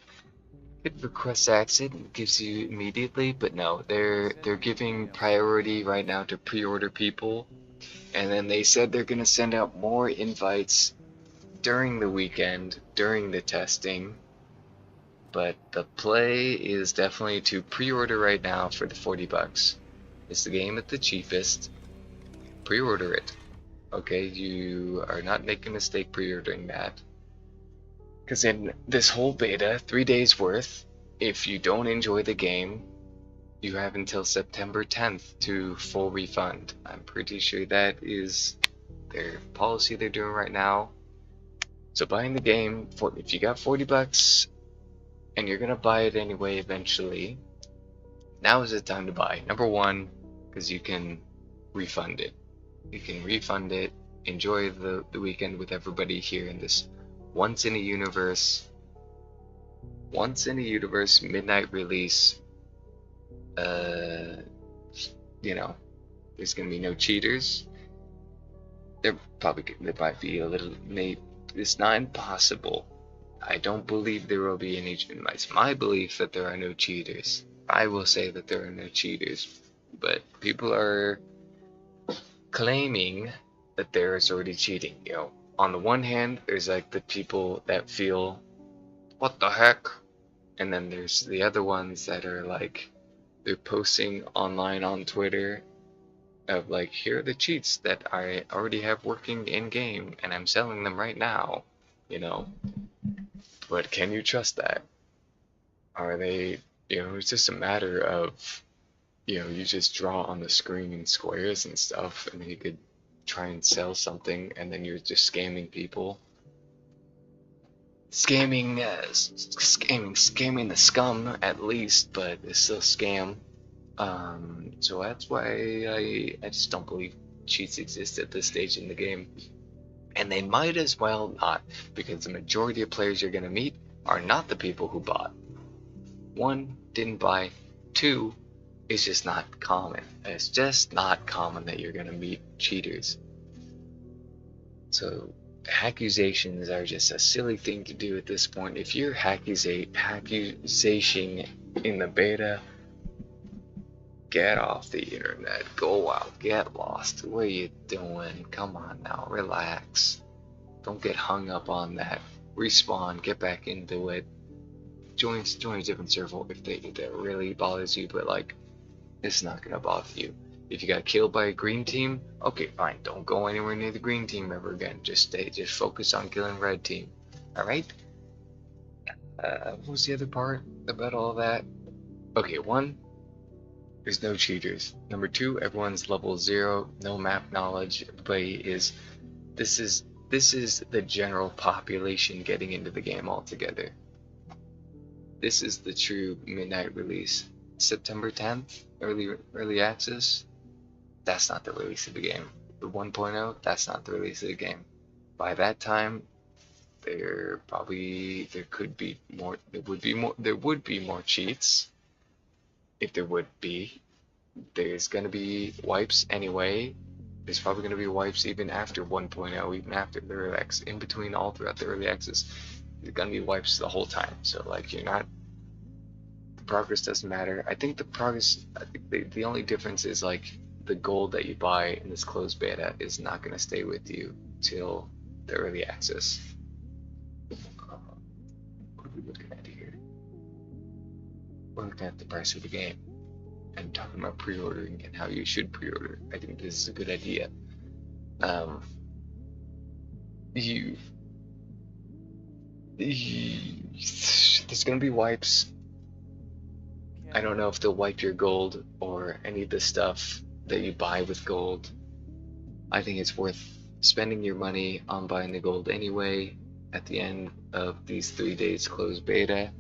Could request access, it gives you immediately, but no, they're giving priority right now to pre-order people, and then they said they're gonna send out more invites during the weekend, during the testing. But the play is definitely to pre-order right now for the 40 bucks. It's the game at the cheapest. Pre-order it. Okay, you are not making a mistake pre-ordering that. Because in this whole beta, 3 days worth, if you don't enjoy the game, you have until September 10th to full refund. I'm pretty sure that is their policy they're doing right now. So buying the game, if you got 40 bucks and you're gonna buy it anyway eventually, now is the time to buy. Number one, because you can refund it. You can refund it, enjoy the weekend with everybody here in this once in a universe midnight release. You know, there's gonna be no cheaters. There might be a little, maybe it's not impossible. I don't believe there will be any. It's my belief that there are no cheaters. I will say that there are no cheaters, but people are claiming that there is already cheating. You know, on the one hand, there's like the people that feel, what the heck? And then there's the other ones that are like, they're posting online on Twitter of like, here are the cheats that I already have working in game and I'm selling them right now, you know. But can you trust that? Are they, you know, it's just a matter of, you know, you just draw on the screen squares and stuff and you could try and sell something and then you're just scamming people. Scamming the scum at least, but it's still scam. So that's why I just don't believe cheats exist at this stage in the game. And they might as well not, because the majority of players you're going to meet are not the people who bought. One, didn't buy. Two, it's just not common. It's just not common that you're going to meet cheaters. So accusations are just a silly thing to do at this point. If you're accusation in the beta, get off the internet, go out, get lost. What are you doing? Come on now, relax. Don't get hung up on that. Respawn, get back into it. Join a different server if that really bothers you, but like, it's not gonna bother you. If you got killed by a green team, okay, fine. Don't go anywhere near the green team ever again. Just focus on killing red team. Alright? What was the other part about all that? Okay, one, there's no cheaters. Number two, everyone's level 0, no map knowledge. Everybody is, this is the general population getting into the game altogether. This is the true midnight release. September 10th, early access, that's not the release of the game. The 1.0, that's not the release of the game. By that time, there would be more cheats, if there would be. There's gonna be wipes anyway. There's probably gonna be wipes even after 1.0, even after the early access, in between all throughout the early access. There's gonna be wipes the whole time. So like the progress doesn't matter. I think the only difference is like the gold that you buy in this closed beta is not gonna stay with you till the early access. What are we looking at here? We're looking at the price of the game and talking about pre-ordering and how you should pre-order. I think this is a good idea. There's gonna be wipes. I don't know if they'll wipe your gold or any of the stuff that you buy with gold. I think it's worth spending your money on buying the gold anyway at the end of these 3 days closed beta.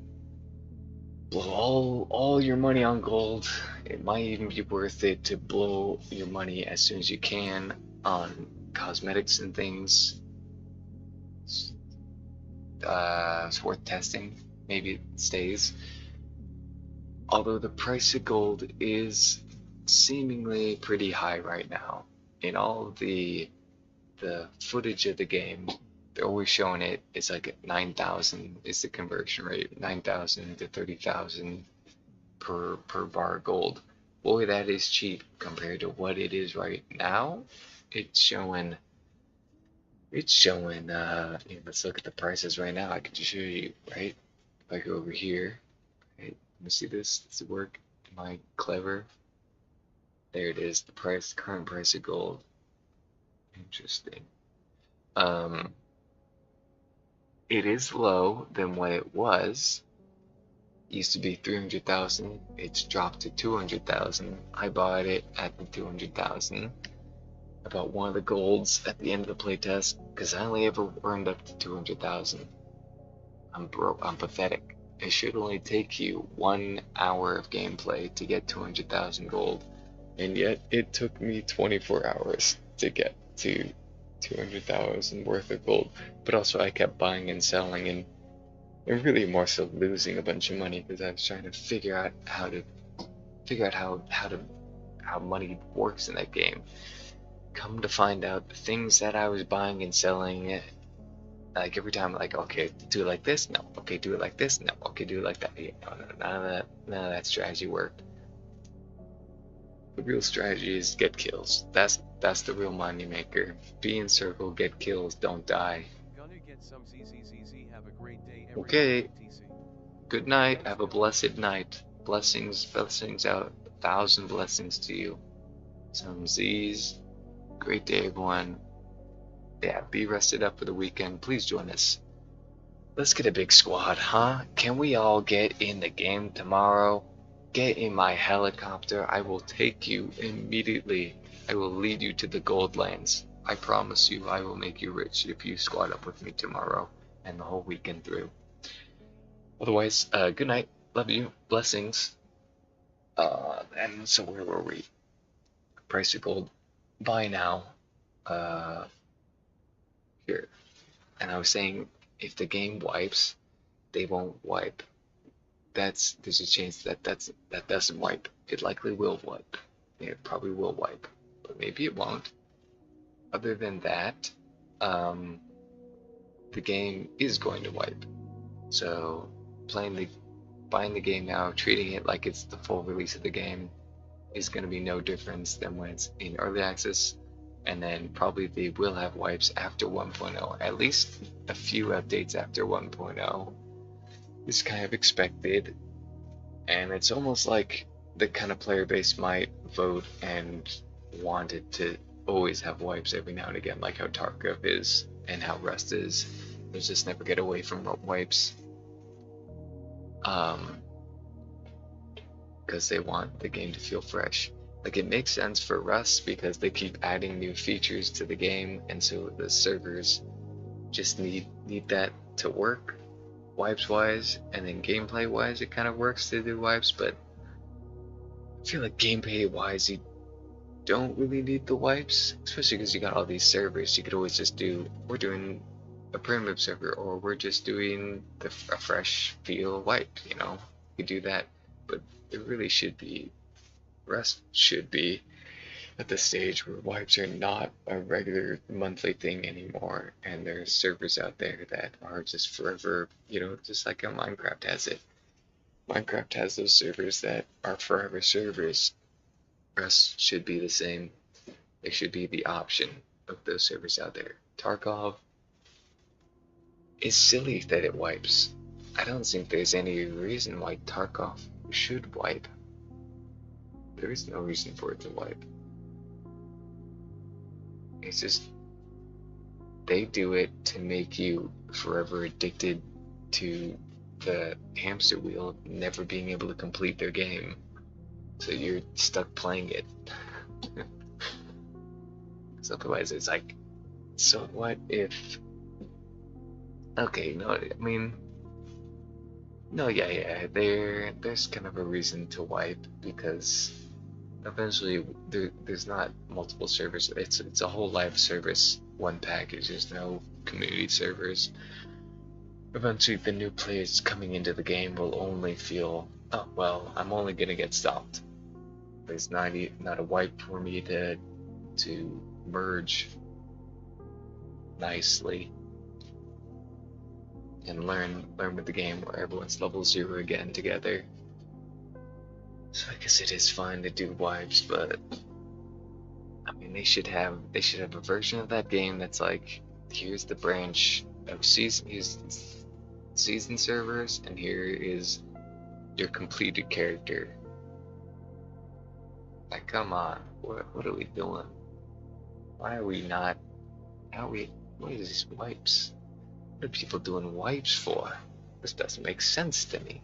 Blow all your money on gold. It might even be worth it to blow your money as soon as you can on cosmetics and things. It's worth testing. Maybe it stays. Although the price of gold is seemingly pretty high right now. In all of the footage of the game, they're always showing it's like 9,000 is the conversion rate, 9,000 to 30,000 per bar of gold. Boy, that is cheap compared to what it is right now. It's showing let's look at the prices right now. I can just show you, right? If I go over here, right? Let me see this. Does it work? Am I clever? There it is, the current price of gold. Interesting. It is low than what it was. It used to be 300,000. It's dropped to 200,000. I bought it at the 200,000. I bought one of the golds at the end of the playtest because I only ever earned up to 200,000. I'm broke. I'm pathetic. It should only take you 1 hour of gameplay to get 200,000 gold, and yet it took me 24 hours to get to 200,000 worth of gold. But also I kept buying and selling and really more so losing a bunch of money because I was trying to figure out how money works in that game. Come to find out, the things that I was buying and selling, like every time, like, okay, do it like this, no, okay, do it like this, no, okay, do it like that. Yeah, no, none of that strategy worked. The real strategy is get kills. That's the real money maker. Be in circle, get kills, don't die. Gonna get some ZZZZ. Have a great day. Okay. TC. Good night. Have a blessed night. Blessings out. 1,000 blessings to you. Some Z's. Great day, everyone. Yeah, be rested up for the weekend. Please join us. Let's get a big squad, huh? Can we all get in the game tomorrow? Get in my helicopter. I will take you immediately. I will lead you to the gold lands. I promise you I will make you rich if you squad up with me tomorrow and the whole weekend through. Otherwise, good night. Love you. Blessings. And so where were we? Price of gold. Buy now. Here. And I was saying, if the game wipes, they won't wipe. There's a chance that doesn't wipe. It likely will wipe. It probably will wipe, but maybe it won't. Other than that, the game is going to wipe. So buying the game now, treating it like it's the full release of the game, is going to be no difference than when it's in early access. And then probably they will have wipes after 1.0, at least a few updates after 1.0. It's kind of expected, and it's almost like the kind of player base might vote and wanted to always have wipes every now and again, like how Tarkov is and how Rust is. There's just never get away from wipes, because they want the game to feel fresh. Like, it makes sense for Rust because they keep adding new features to the game, and so the servers just need that to work wipes wise, and then gameplay wise it kind of works to do wipes, but feel like gameplay wise, you don't really need the wipes, especially because you got all these servers. You could always just do, we're doing a primitive server, or we're just doing a fresh feel wipe, you know? You could do that, but it really should be, Rust should be at the stage where wipes are not a regular monthly thing anymore, and there's servers out there that are just forever, you know, just like how Minecraft has it. Minecraft has those servers that are forever servers. Rust should be the same. There should be the option of those servers out there. Tarkov is silly that it wipes. I don't think there's any reason why Tarkov should wipe. There is no reason for it to wipe. It's just, they do it to make you forever addicted to the hamster wheel of never being able to complete their game. So you're stuck playing it. Because otherwise it's like, so what if... Okay, no, I mean... No, yeah, there's kind of a reason to wipe, because eventually there's not multiple servers. It's a whole live service, one package. There's no community servers. Eventually the new players coming into the game will only feel, oh well, I'm only gonna get stopped. There's not a wipe for me to merge nicely and learn with the game where everyone's level 0 again together. So I guess it is fine to do wipes, but I mean they should have a version of that game that's like, here's the branch of season servers, and here is your completed character. Like, come on, what are we doing? Why are we not? What is these wipes? What are people doing wipes for? This doesn't make sense to me.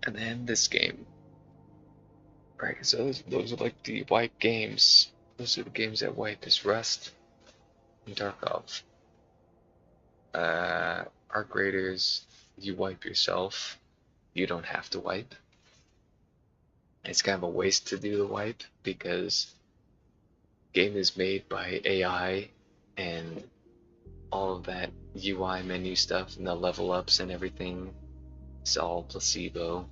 And then this game. Right, so those are like the wipe games. Those are the games that wipe, is Rust and Tarkov. Arc Raiders, you wipe yourself. You don't have to wipe. It's kind of a waste to do the wipe, because game is made by AI, and all of that UI menu stuff and the level ups and everything, it's all placebo.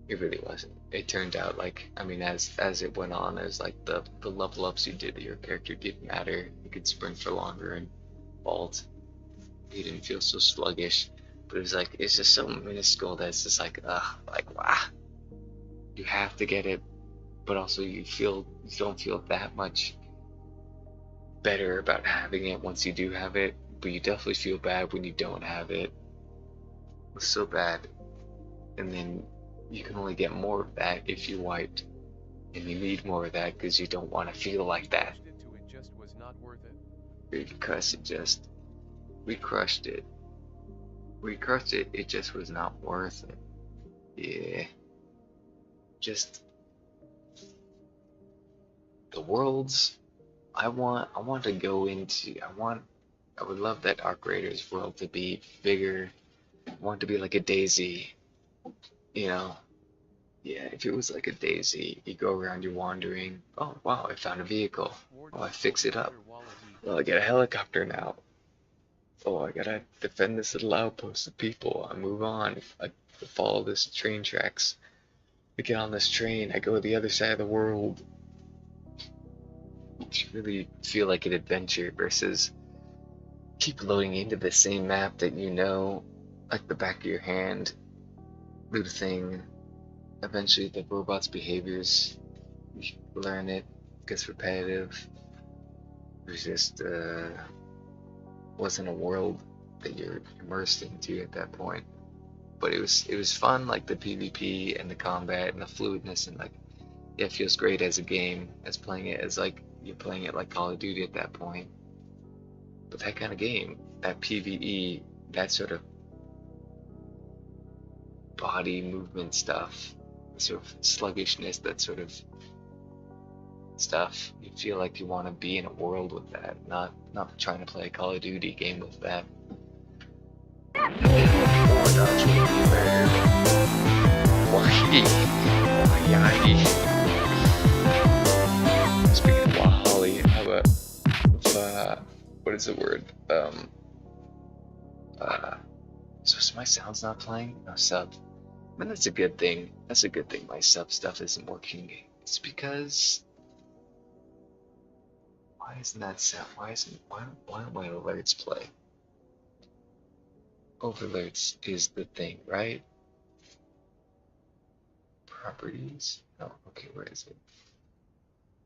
It really wasn't. It turned out like, I mean, as it went on, as like the level ups you did, your character didn't matter. You could sprint for longer and vault. You didn't feel so sluggish, but it was like, it's just so minuscule that it's just like, wow. You have to get it, but also you don't feel that much better about having it once you do have it, but you definitely feel bad when you don't have it. It was so bad. And then you can only get more of that if you wiped, and you need more of that because you don't want to feel like that. It just was not worth it. Because we crushed it. It just was not worth it. Yeah. Just the worlds I want to go into. I would love that Arc Raiders world to be bigger. I want it to be like a Daisy, you know. Yeah, if it was like a Daisy, you go around, you're wandering. Oh wow, I found a vehicle. Oh, I fix it up. Oh, I get a helicopter now. Oh, I gotta defend this little outpost of people. I move on. I follow this train tracks. I get on this train, I go to the other side of the world. You really feel like an adventure versus keep loading into the same map that you know like the back of your hand. Do the thing. Eventually the robot's behaviors, you learn it, gets repetitive. There's just wasn't a world that you're immersed into at that point. But it was fun, like the PvP and the combat and the fluidness, and like, yeah, it feels great as a game, as playing it as like you're playing it like Call of Duty at that point. But that kind of game, that PvE, that sort of body movement stuff, sort of sluggishness, that sort of stuff, you feel like you want to be in a world with that, not trying to play a Call of Duty game with that. One Yagi. Speaking of Wahali, how about what is the word? So is my sound's not playing? No sub. I mean, that's a good thing. That's a good thing. My sub stuff isn't working. It's because why isn't that sound? Why don't my alerts play? Overlerts is the thing, right? Properties. Oh, okay. Where is it?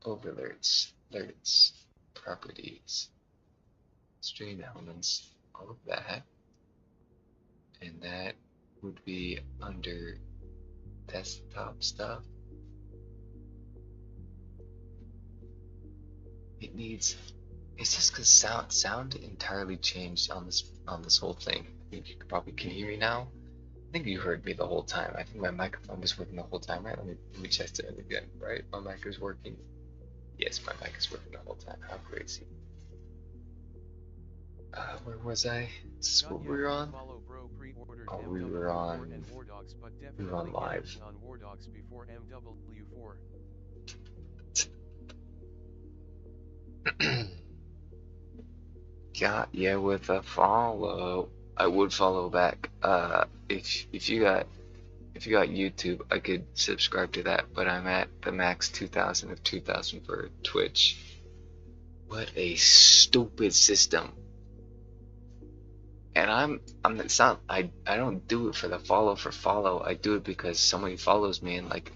Overlerts, alerts, properties, stream elements, all of that, and that would be under desktop stuff. It needs. It's just because sound entirely changed on this whole thing. I think you probably can hear me now. I think you heard me the whole time. I think my microphone was working the whole time, right? Let me test it again, right? My mic is working. Yes, my mic is working the whole time. How crazy. Where was I? This is what we were on? Oh, we were on live. Got ya with a follow. I would follow back. If you got YouTube, I could subscribe to that, but I'm at the max 2,000 of 2,000 for Twitch. What a stupid system. And it's not, I don't do it for the follow. I do it because somebody follows me, and like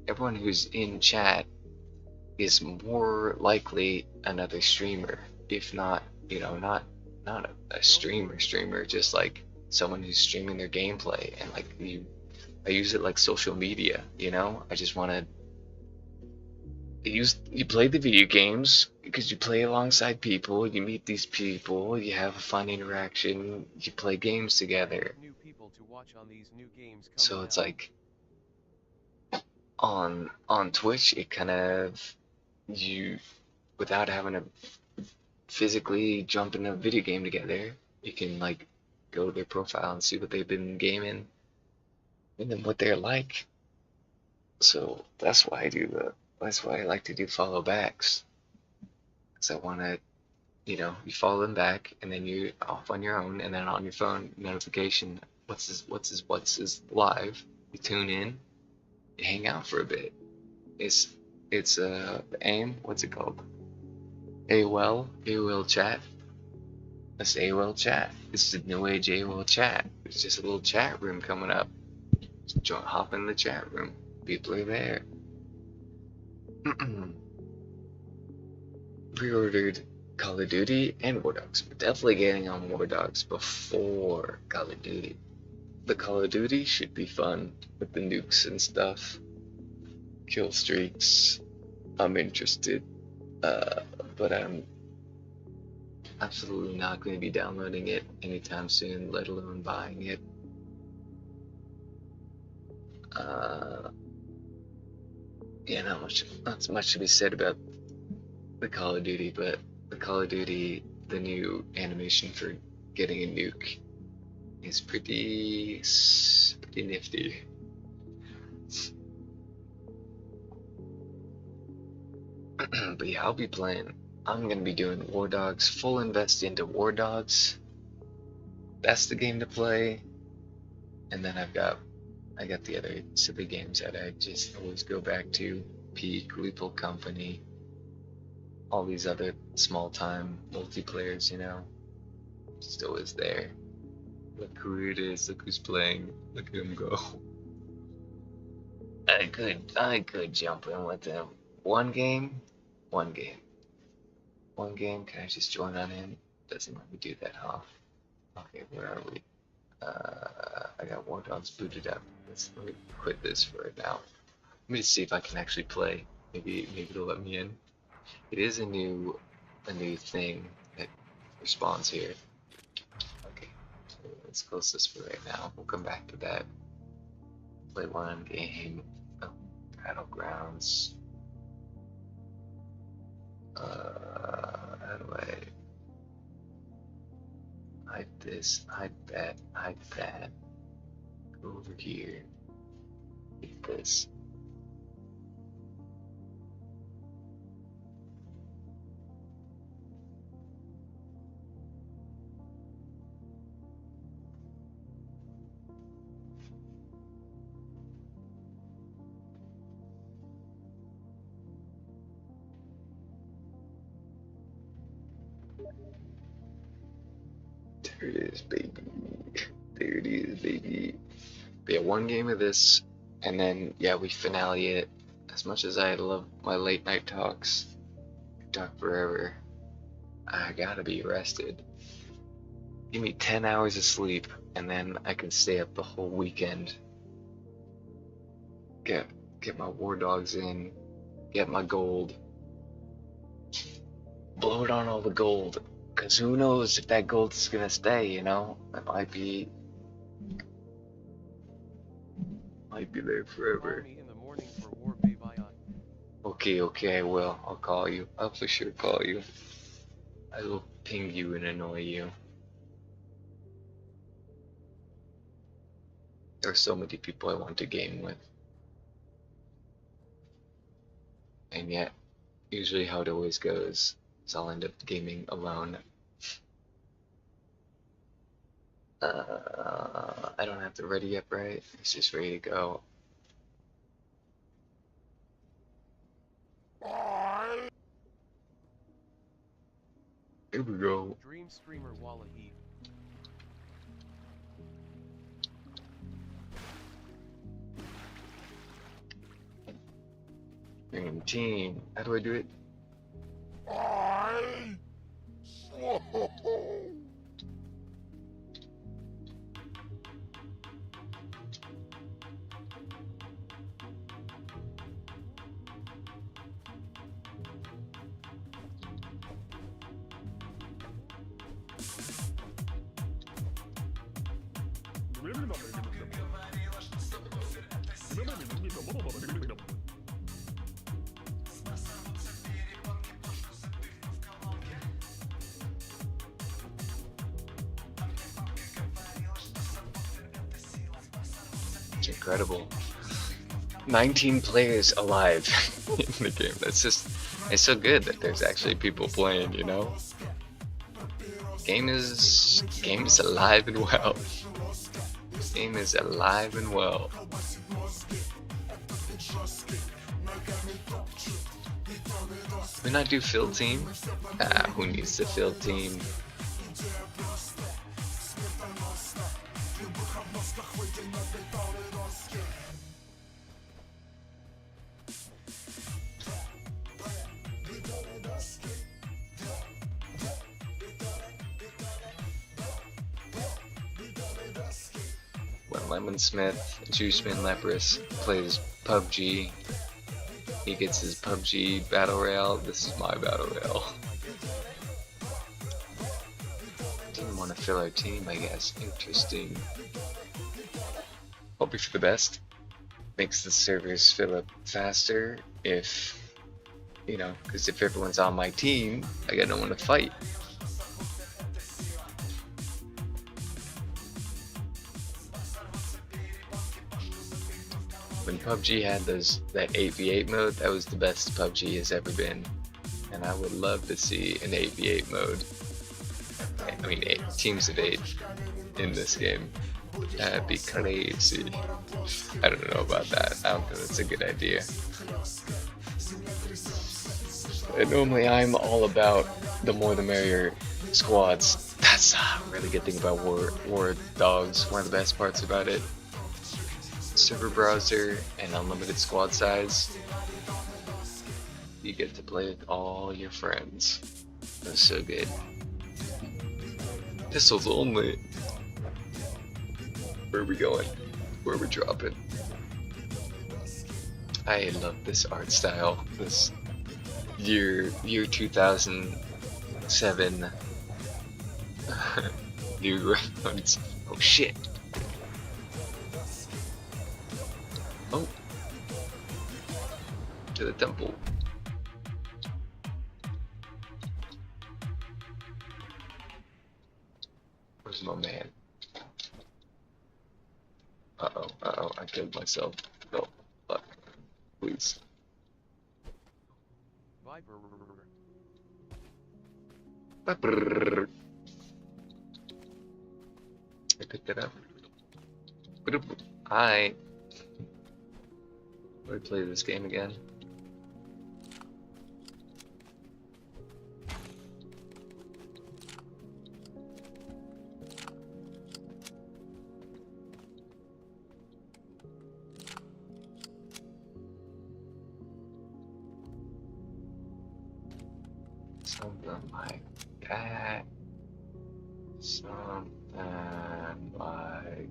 everyone who's in chat is more likely another streamer, if not, not a streamer, just like someone who's streaming their gameplay. And like I use it like social media, I just want to you play the video games because you play alongside people, you meet these people, you have a fun interaction, you play games together. So it's like on Twitch, it kind of without having to physically jump in a video game together, you can like go to their profile and see what they've been gaming and then what they're like. So that's why I like to do follow backs. Because I want to, you follow them back and then you're off on your own, and then on your phone notification, what's this live, you tune in, you hang out for a bit. It's AIM, what's it called? AOL chat. That's AOL chat. This is the new age AOL chat. It's just a little chat room coming up. Just hop in the chat room. People are there. Pre-ordered Call of Duty and War Dogs. We're definitely getting on War Dogs before Call of Duty. The Call of Duty should be fun with the nukes and stuff. Kill streaks. I'm interested. But I'm absolutely not going to be downloading it anytime soon, let alone buying it. Yeah, not much to be said about the Call of Duty, but the Call of Duty, the new animation for getting a nuke is pretty nifty. But yeah, I'll be playing. I'm gonna be doing War Dogs, full invest into War Dogs. That's the game to play. And then I got the other silly games that I just always go back to. Peak, Lethal Company, all these other small time multiplayers, just always there. Look who it is, look who's playing, look at him go. I could jump in with them. One game, can I just join on in? Doesn't let me do that, huh? Okay, where are we? I got War Dogs booted up. Let me quit this for right now. Let me just see if I can actually play. Maybe it'll let me in. It is a new thing that respawns here. Okay, so let's close this for right now. We'll come back to that. Play one game. Oh, Battlegrounds. How do I hide this? Hide that. Go over here. this. There it is, baby. There it is, baby. But yeah, one game of this, and then yeah, we finale it. As much as I love my late night talks, talk forever, I gotta be rested. Give me 10 hours of sleep, and then I can stay up the whole weekend. Get my war dogs in, get my gold, blow it on all the gold. Cause who knows if that gold is gonna stay, you know? It might be there Call forever. me in the morning for war, baby. Okay, I will. I'll call you. I'll for sure call you. I will ping you and annoy you. There are so many people I want to game with. And yet, usually how it always goes is I'll end up gaming alone. I don't have to ready up, right? It's just ready to go. Here we go. Dream streamer Wallahi. Team. How do I do it? It's incredible. 19 players alive in the game. It's so good that there's actually people playing, you know? Game is alive and well. Game is alive and well. We not do field team? Ah, who needs the field team? When Lemonsmith, Juiceman Leprous plays PUBG, he gets his PUBG Battle Royale. This is my Battle Royale. Didn't want to fill our team, I guess. Interesting. Hoping for the best. Makes the servers fill up faster if, you know, because if everyone's on my team, I got no one to fight. When PUBG had that 8v8 mode, that was the best PUBG has ever been. And I would love to see an 8v8 mode. I mean, teams of 8 in this game. That'd be crazy. I don't know about that. I don't think that's a good idea. And normally I'm all about the more the merrier squads. That's a really good thing about War Dogs. One of the best parts about it. Server browser and unlimited squad size. You get to play with all your friends. That's so good. Pistols only. Where are we going? Where are we dropping? I love this art style. This year 2007 new rounds. Oh shit. Oh. To the temple. Where's my man? Uh-oh, I killed myself. No. please. Viper. I picked it up. Hi. Let me play this game again. Something like that. Something like.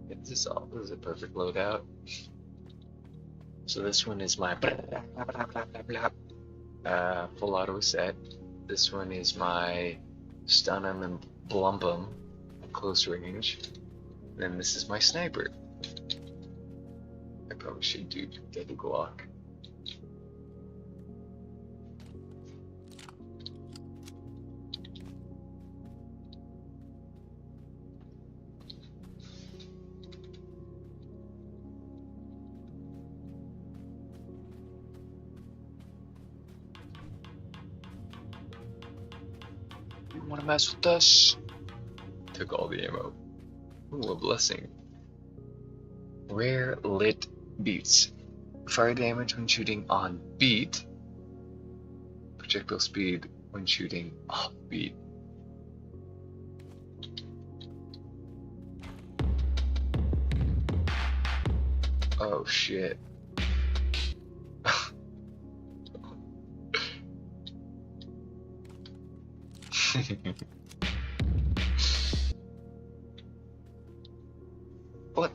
This is a perfect loadout. So this one is my full auto set. This one is my stun 'em and blump 'em at close range. And then this is my sniper. I probably should do double Glock. You wanna mess with us? Took all the ammo. Ooh, a blessing. Rare lit beats. Fire damage when shooting on beat. Projectile speed when shooting off beat. Oh shit. What?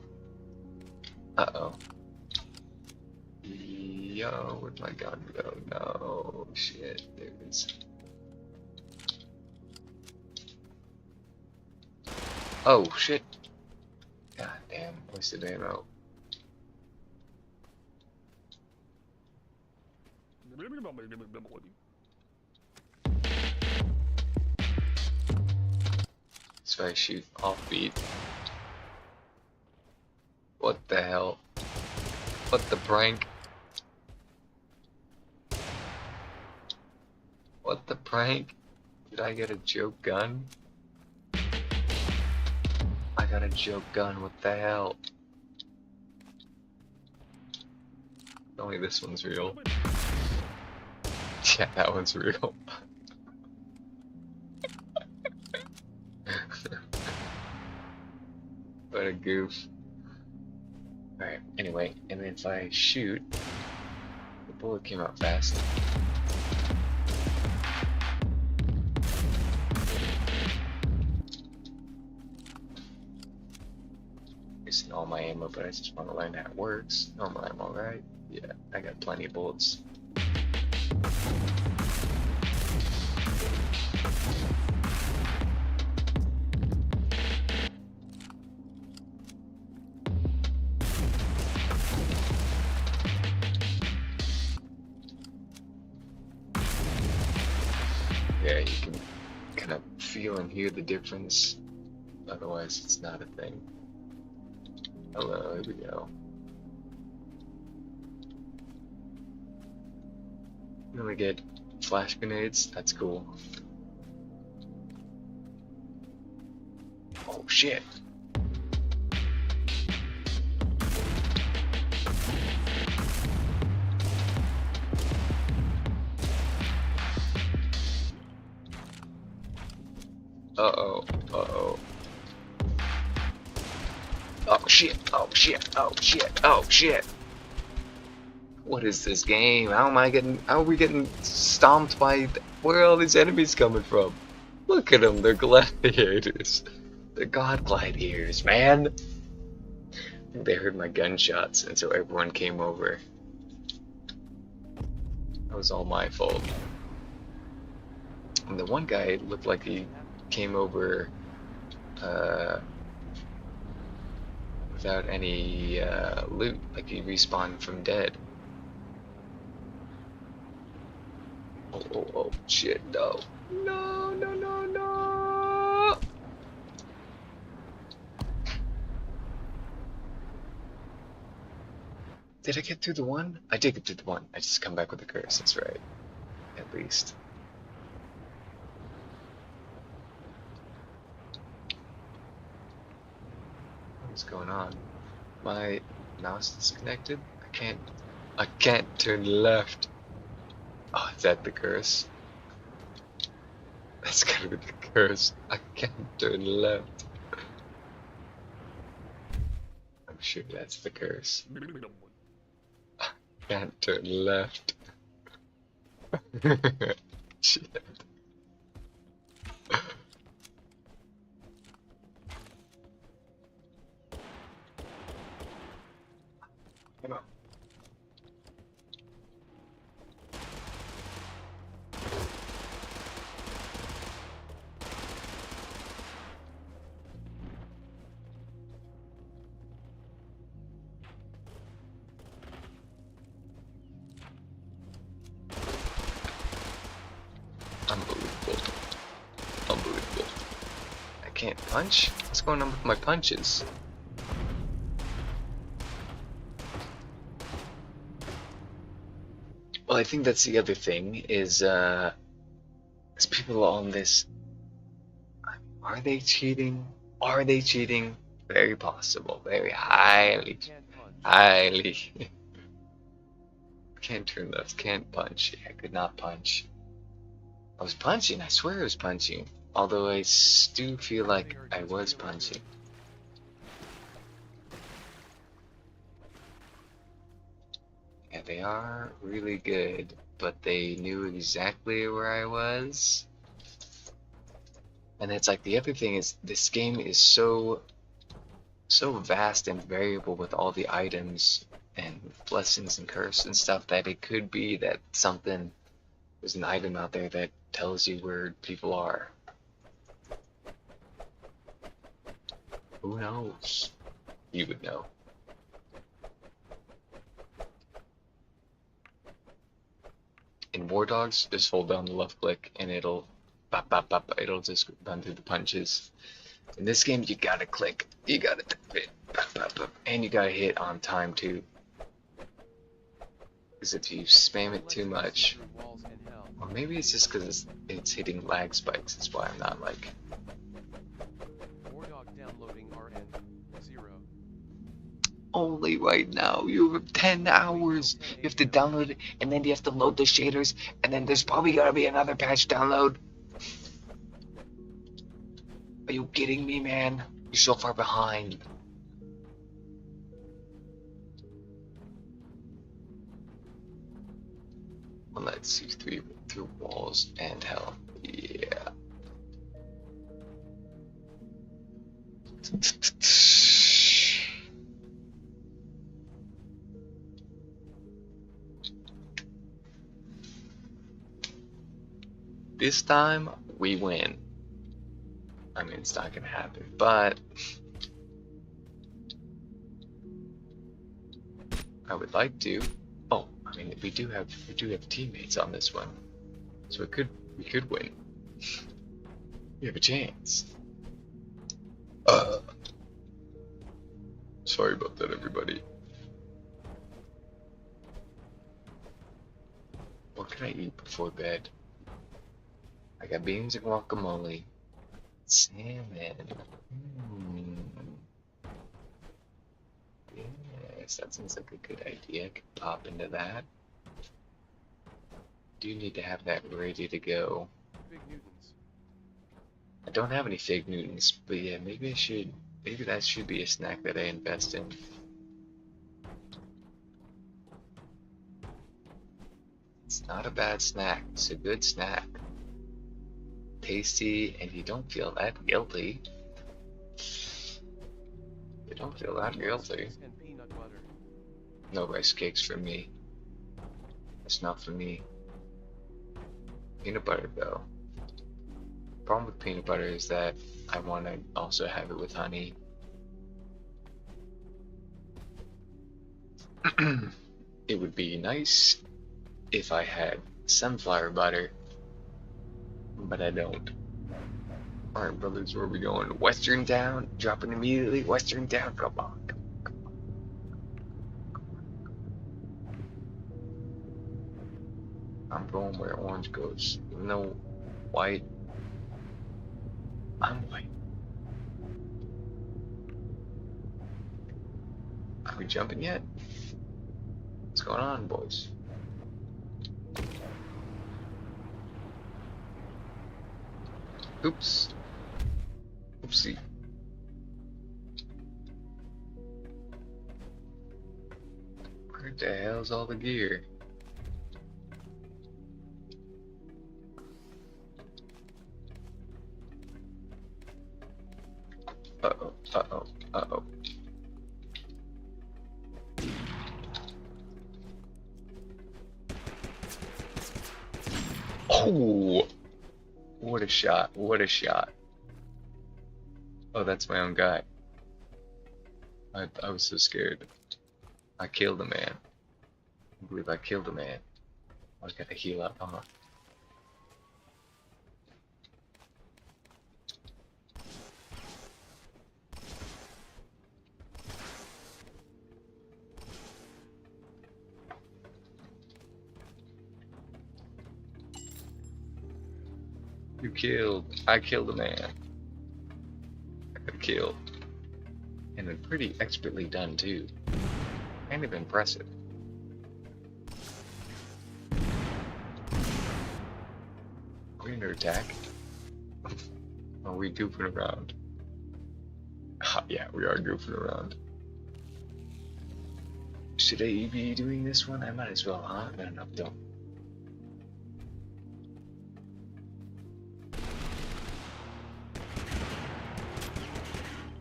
Uh-oh. Yo, where'd my gun go? No, shit, there it is. Oh, shit. God damn, wasted ammo. So I shoot off beat. What the hell? What the prank? What the prank? Did I get a joke gun? I got a joke gun, what the hell? Only this one's real. Yeah, that one's real. What a goof. Alright, anyway, and then if I shoot, the bullet came out fast. Wasting all my ammo, but I just want to learn how it works. Normal ammo, right? Yeah, I got plenty of bullets. Yeah, you can kind of feel and hear the difference. Otherwise, it's not a thing. Hello, here we go. Then we get flash grenades. That's cool. Oh shit. Uh-oh, uh-oh. Oh shit, oh shit, oh shit, oh shit. What is this game? How are we getting stomped by, where are all these enemies coming from? Look at them, they're gladiators. They're god gladiators, man. I think they heard my gunshots and so everyone came over. That was all my fault. And the one guy looked like he came over without any loot, like he respawned from dead. Oh, shit, no. No, no, no, no! Did I get through the one? I did get through the one. I just come back with a curse. That's right. At least. What's going on? My mouse disconnected? I can't turn left. Oh, is that the curse? That's gotta be the curse. I can't turn left. I'm sure that's the curse. Can't turn left. Shit. Come on. Unbelievable. Unbelievable. I can't punch? What's going on with my punches? Well, I think that's the other thing is people on this, are they cheating? Are they cheating? Very possible. Very highly, Can't punch. highly. Can't turn left, can't punch. I could not punch. I was punching, I swear I was punching. Although I do feel like I was punching. Yeah, they are really good, but they knew exactly where I was. And it's like the other thing is this game is so vast and variable with all the items and blessings and curse and stuff that it could be that there's an item out there that tells you where people are. Who knows? You would know. In War Dogs, just hold down the left click and it'll bop, bop, bop, it'll just run through the punches. In this game, you gotta click, you gotta hit, bop, bop, bop, and you gotta hit on time too. Because if you spam it too much, or maybe it's just because it's hitting lag spikes, that's why I'm not like. Wardog downloading RN 0. Only right now, you have 10 hours. You have to download it, and then you have to load the shaders, and then there's probably gonna be another patch download. Are you kidding me, man? You're so far behind. Well, let's see through walls and hell. Yeah. This time we win. I mean, it's not gonna happen, but I would like to. Oh, I mean, we do have teammates on this one, so we could win. We have a chance. Sorry about that, everybody. What can I eat before bed? I got beans and guacamole. Salmon. Yes, that seems like a good idea. I could pop into that. Do need to have that ready to go. Big Newtons. I don't have any fig Newtons, but yeah, maybe I should. Maybe that should be a snack that I invest in. It's not a bad snack. It's a good snack. Tasty, and you don't feel that guilty. You don't feel that guilty. And peanut butter. No rice cakes for me. That's not for me. Peanut butter though. Problem with peanut butter is that I want to also have it with honey. It would be nice if I had sunflower butter, but I don't. Alright, brothers, where are we going? Western Town? Dropping immediately? Western Town? Come on. I'm going where orange goes. Even though white, I'm white. Are we jumping yet? What's going on, boys? Oops. Oopsie. Where the hell's all the gear? Uh-oh, uh-oh, uh-oh. Oh! What a shot, what a shot. Oh, that's my own guy. I was so scared. I killed a man. I believe I killed a man. I gotta heal up, huh? I killed a man. I got killed. And pretty expertly done too. Kind of impressive. Are we under attack? Are we goofing around? Yeah, we are goofing around. Should I be doing this one? I might as well, huh? No, don't.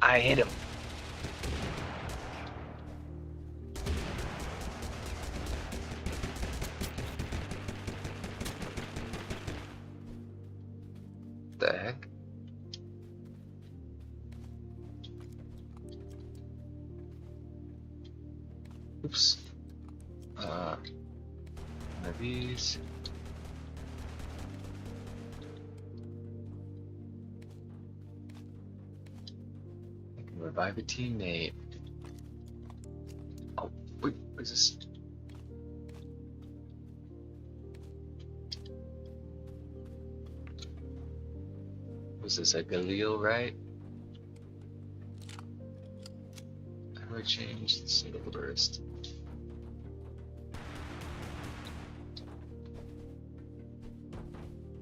I hit him. The heck? Oops. One of these. I can revive a teammate. Oh, wait, what is this? Was this a Galil, right? How do I change the single burst?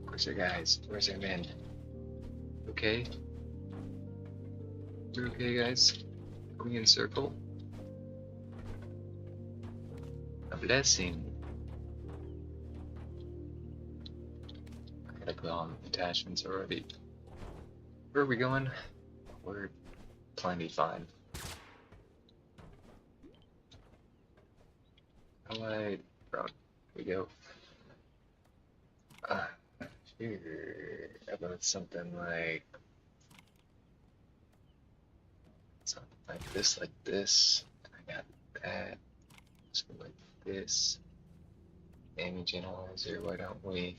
Where's our guys? Where's our men? Okay? We're okay, guys? Are we in circle? A blessing. I gotta put on attachments already. Where are we going? We're plenty fine. Alright, round we go. Here, how about something like this, like this. I got that. So like this. Damage analyzer, why don't we?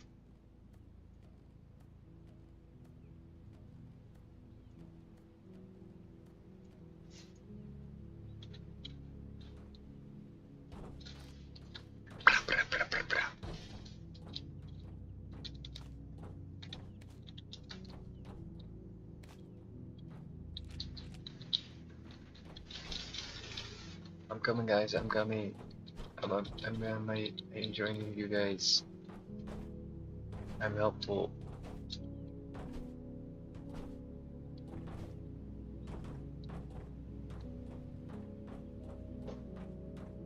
I'm coming, guys. I'm coming. I'm joining you guys. I'm helpful.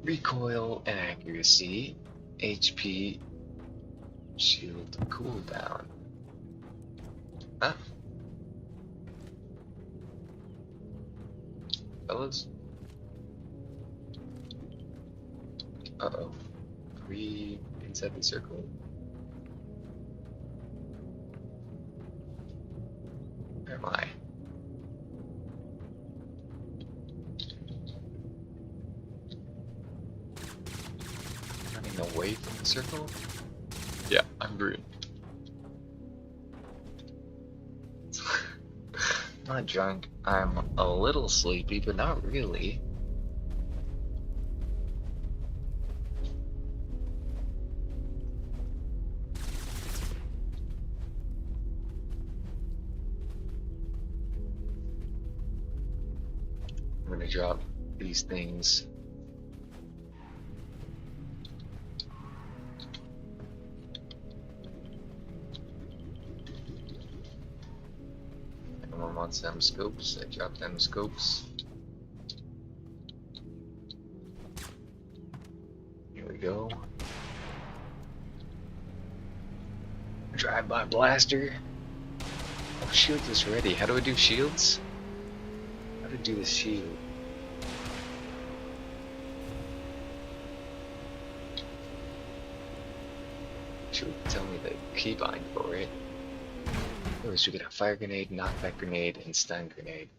Recoil and accuracy, HP, shield cooldown. Huh? Fellas? Uh-oh. Are we inside the circle? Where am I? Running away from the circle? Yeah, I'm green. Not drunk. I'm a little sleepy, but not really. to drop these things. Anyone wants them scopes? I dropped them scopes. Here we go. Drive-by blaster. Oh, shields is ready. How do I do shields? How to do the shield? Should tell me the keybind for it. Oh, so we got a fire grenade, knockback grenade, and stun grenade.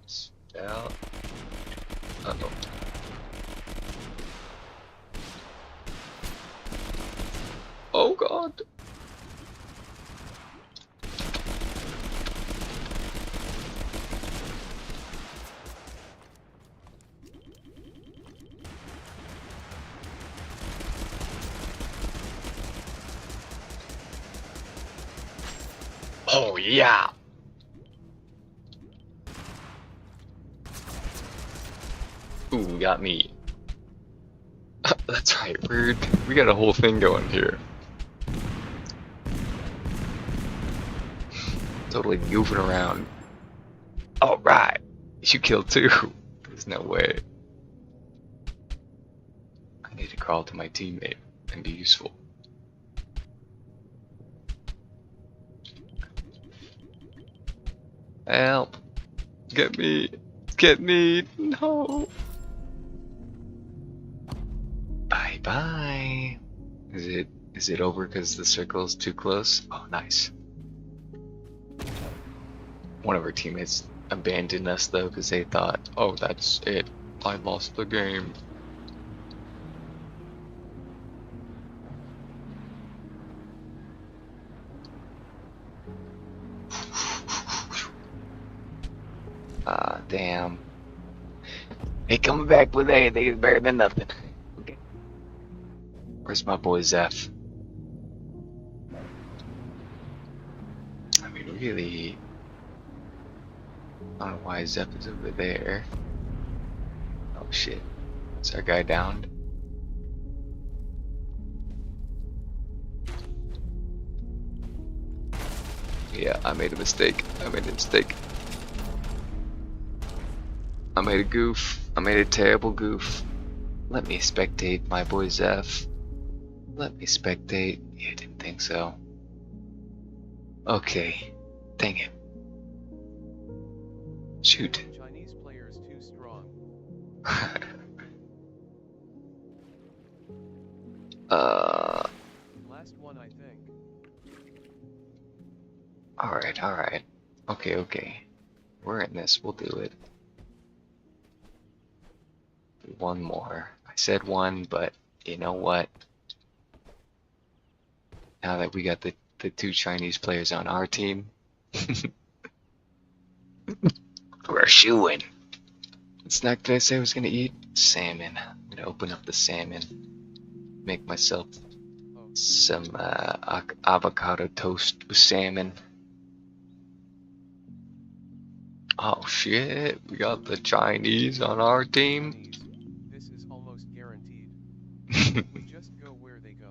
Spell. Uh-oh. Oh god. Oh yeah. Ooh, got me. That's right, we got a whole thing going here. Totally goofing around. Alright, you killed two. There's no way. I need to crawl to my teammate and be useful. Help! Get me! Get me! No! Bye bye! Is it over because the circle's too close? Oh, nice. One of our teammates abandoned us though because they thought, oh, that's it. I lost the game. Ah, damn. Hey, coming back with anything is better than nothing. Okay. Where's my boy Zeph? I mean, really, I don't know why Zeph is over there. Oh shit. Is our guy downed? Yeah, I made a mistake. I made a mistake. I made a goof. I made a terrible goof. Let me spectate my boy Zeph. Let me spectate. Yeah, I didn't think so. Okay. Dang it. Shoot. Chinese players too strong. Last one, I think. Alright, alright. Okay, okay. We're in this. We'll do it. One more. I said one, but you know what? Now that we got the two Chinese players on our team, we're shooing. What snack did I say I was gonna eat? Salmon. I'm gonna open up the salmon. Make myself some avocado toast with salmon. Oh shit, we got the Chinese on our team. Chinese. This is almost guaranteed. Just go where they go.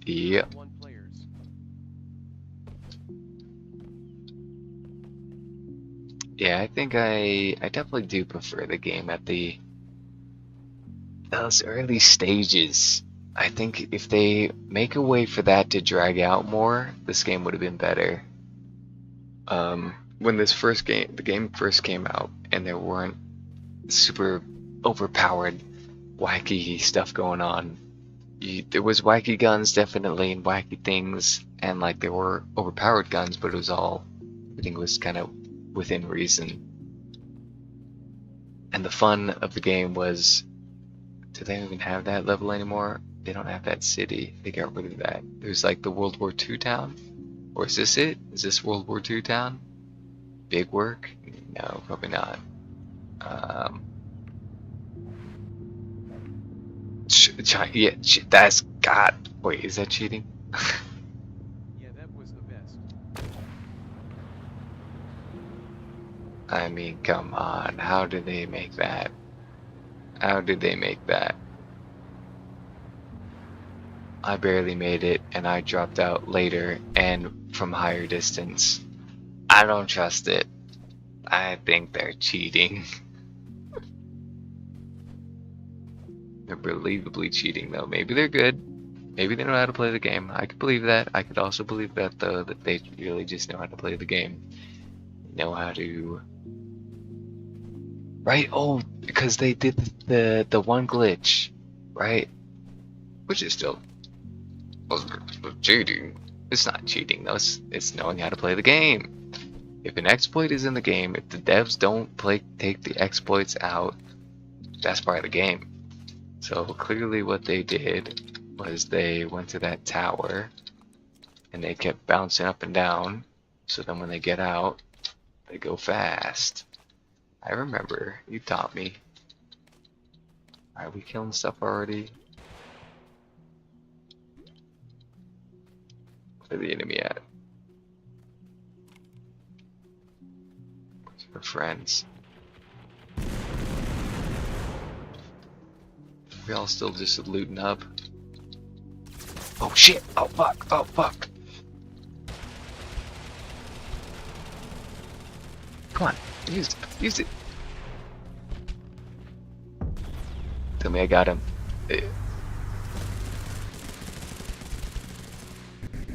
Yep. One players. Yeah, I think I definitely do prefer the game at those early stages. I think if they make a way for that to drag out more, this game would have been better. When the game first came out, and there weren't super overpowered, wacky stuff going on. There was wacky guns definitely, and wacky things, and like there were overpowered guns, but everything was kind of within reason. And the fun of the game was, do they even have that level anymore? They don't have that city. They got rid of that. There's like the World War II town, or is this it? Is this World War II town? big work? No, probably not. Yeah, that's God. Wait, is that cheating? Yeah, that was the best. I mean, come on. How did they make that? How did they make that? I barely made it, and I dropped out later and from higher distance. I don't trust it. I think they're cheating. They're believably cheating, though. Maybe they're good. Maybe they know how to play the game. I could believe that. I could also believe that, though, that they really just know how to play the game. Know how to... Right? Oh, because they did the one glitch, right? Which is still cheating. It's not cheating, though. It's knowing how to play the game. If an exploit is in the game, if the devs don't take the exploits out, that's part of the game. So clearly what they did was they went to that tower and they kept bouncing up and down. So then when they get out, they go fast. I remember, you taught me. Are we killing stuff already? Where's the enemy at? Where's our friends? We all still just looting up. Oh shit! Oh fuck! Oh fuck! Come on, use it! Use it! Tell me I got him.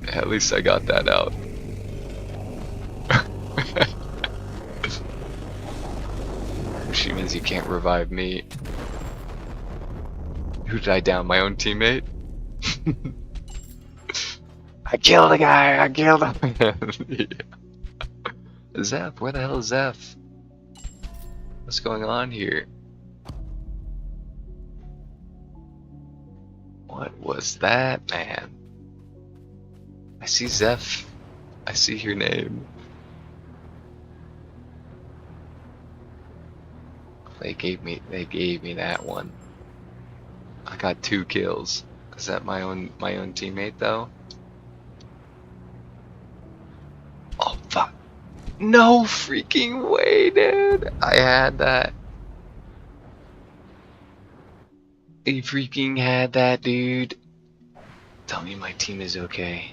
At least I got that out. Which means you can't revive me. Who did I down? My own teammate? I killed the guy! I killed him! Yeah. Zeph, where the hell is Zeph? What's going on here? What was that, man? I see Zeph. I see your name. They gave me that one. I got 2 kills. Is that my own teammate though? Oh fuck. No freaking way, dude. I had that. You freaking had that, dude. Tell me my team is okay.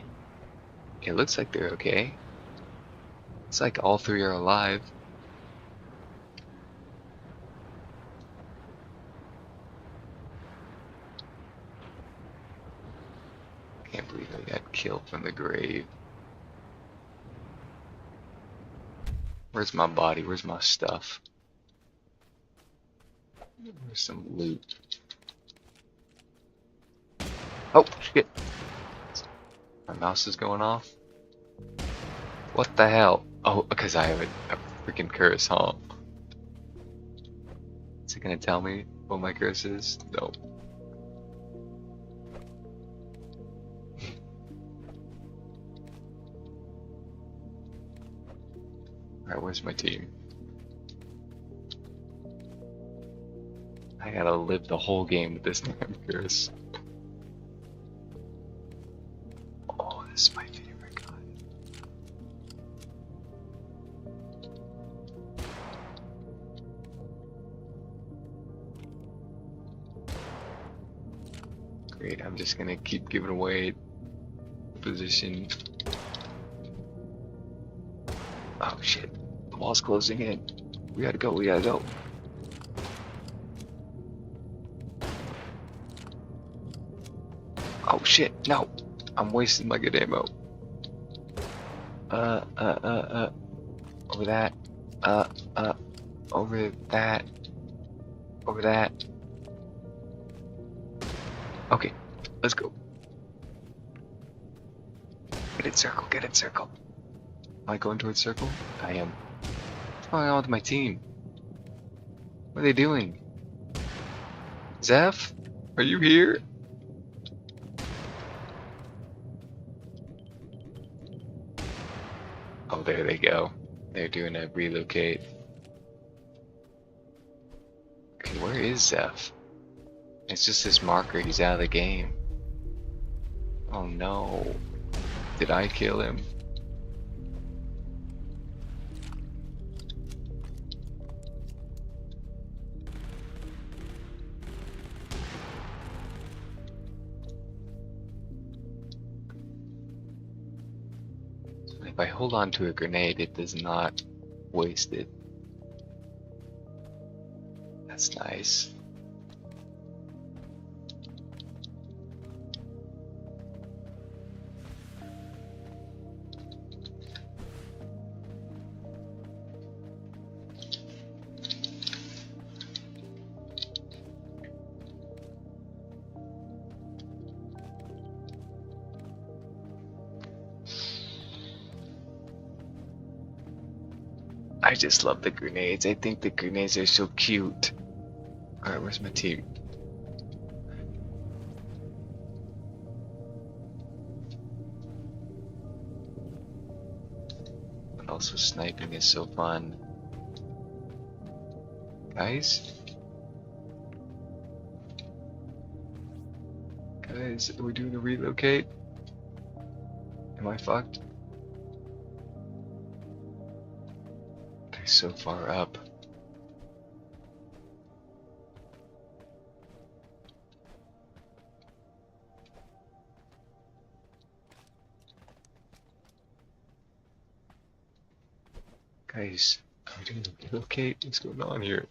It looks like they're okay. It's like all 3 are alive. Can't believe I got killed from the grave. Where's my body? Where's my stuff? Where's some loot? Oh shit! My mouse is going off. What the hell? Oh, because I have a freaking curse, huh? Is it gonna tell me what my curse is? No. Alright, where's my team? I gotta live the whole game with this damn curse. Oh, this is my favorite gun. Great, I'm just gonna keep giving away position. Oh shit, the wall's closing in. We gotta go, we gotta go. Oh shit, no! I'm wasting my good ammo. Over that. Over that. Over that. Okay, let's go. Get in circle, get in circle. Am I going towards circle? I am. What's going on with my team? What are they doing? Zeph? Are you here? Oh, there they go. They're doing a relocate. Okay, where is Zeph? It's just this marker, he's out of the game. Oh no. Did I kill him? If I hold on to a grenade, it does not waste it. That's nice. I just love the grenades. I think the grenades are so cute. Alright, where's my team? But also sniping is so fun. Guys? Guys, are we doing a relocate? Am I fucked? They're so far up. Guys, are we doing a relocate? What's going on here?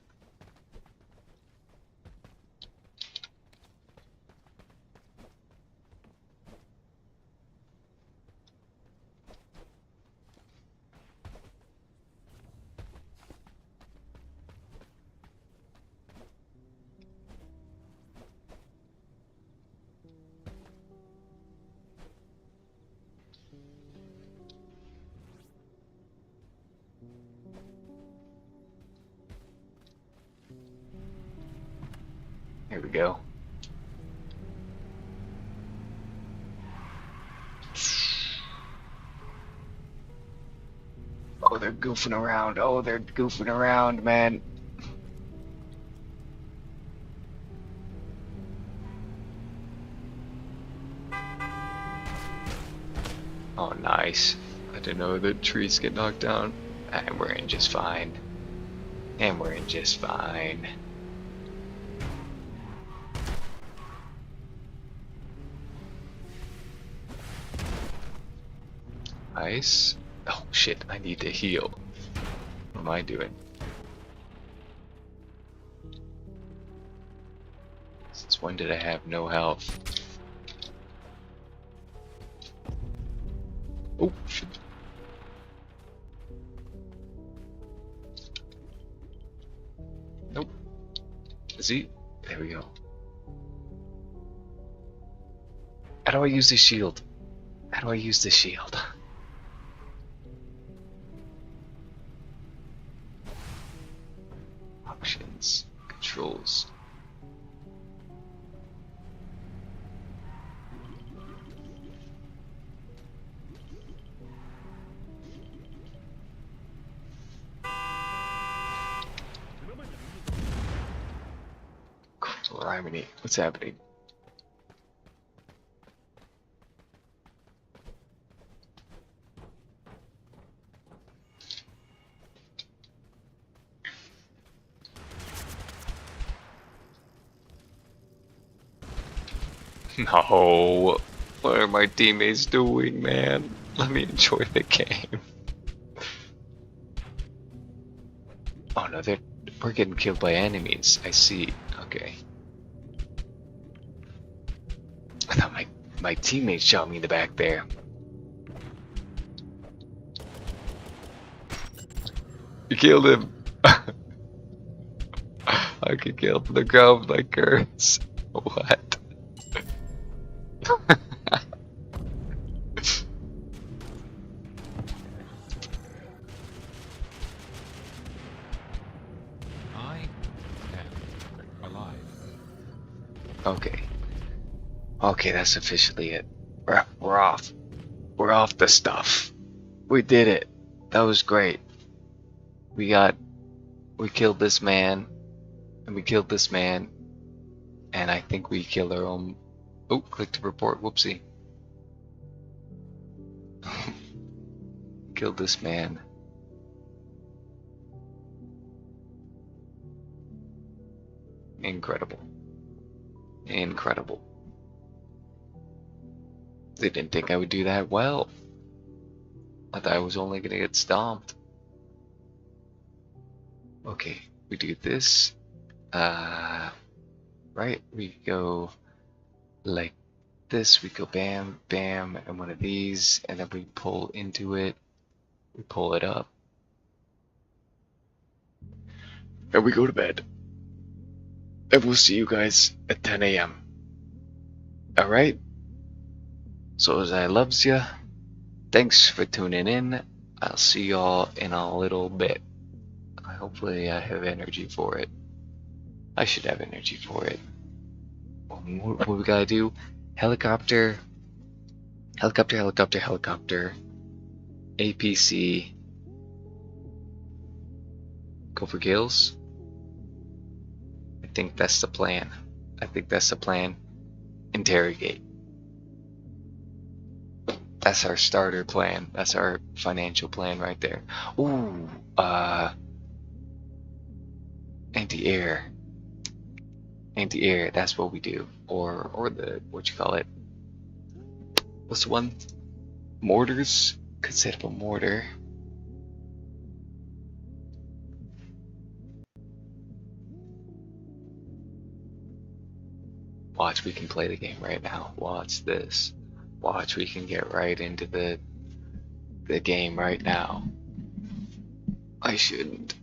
Here we go. Oh, they're goofing around. Oh, they're goofing around, man. Oh, nice. I didn't know the trees get knocked down. And we're in just fine. And we're in just fine. Nice. Oh shit, I need to heal. What am I doing? Since when did I have no health? Oh shit. Nope. Is he? There we go. How do I use the shield? How do I use the shield? Options, controls. Criminy, what's happening? No, what are my teammates doing, man? Let me enjoy the game. Oh no, we're getting killed by enemies. I see. Okay. I thought my teammates shot me in the back there. You killed him. I could kill from the ground with my curse. What? I am alive. Okay. Okay, that's officially it. We're off. We're off the stuff. We did it. That was great. We killed this man, and we killed this man, and I think we killed our own. Oh, click to report. Whoopsie. Killed this man. Incredible. Incredible. They didn't think I would do that well. I thought I was only gonna get stomped. Okay, we do this. Right, we go like this. We go bam, bam, and one of these, and then we pull into it. We pull it up. And we go to bed. And we'll see you guys at 10 a.m. Alright? So as I loves ya, thanks for tuning in. I'll see y'all in a little bit. Hopefully I have energy for it. I should have energy for it. What we gotta do? Helicopter. Helicopter, helicopter, helicopter. APC. Go for kills. I think that's the plan. I think that's the plan. Interrogate. That's our starter plan. That's our financial plan right there. Ooh, anti-air. Anti-air, that's what we do. Or the, what you call it? What's the one? Mortars? Could set up a mortar. Watch, we can play the game right now. Watch this. Watch, we can get right into the game right now. I shouldn't.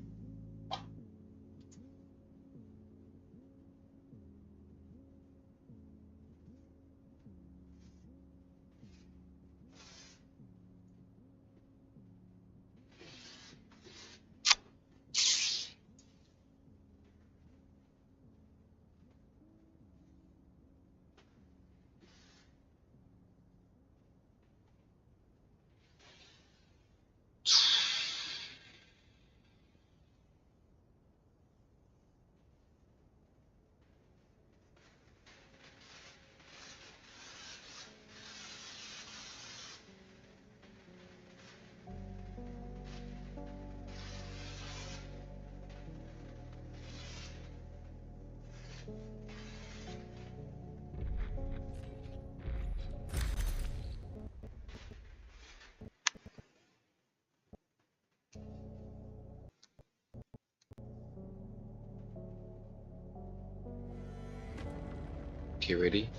Okay, ready?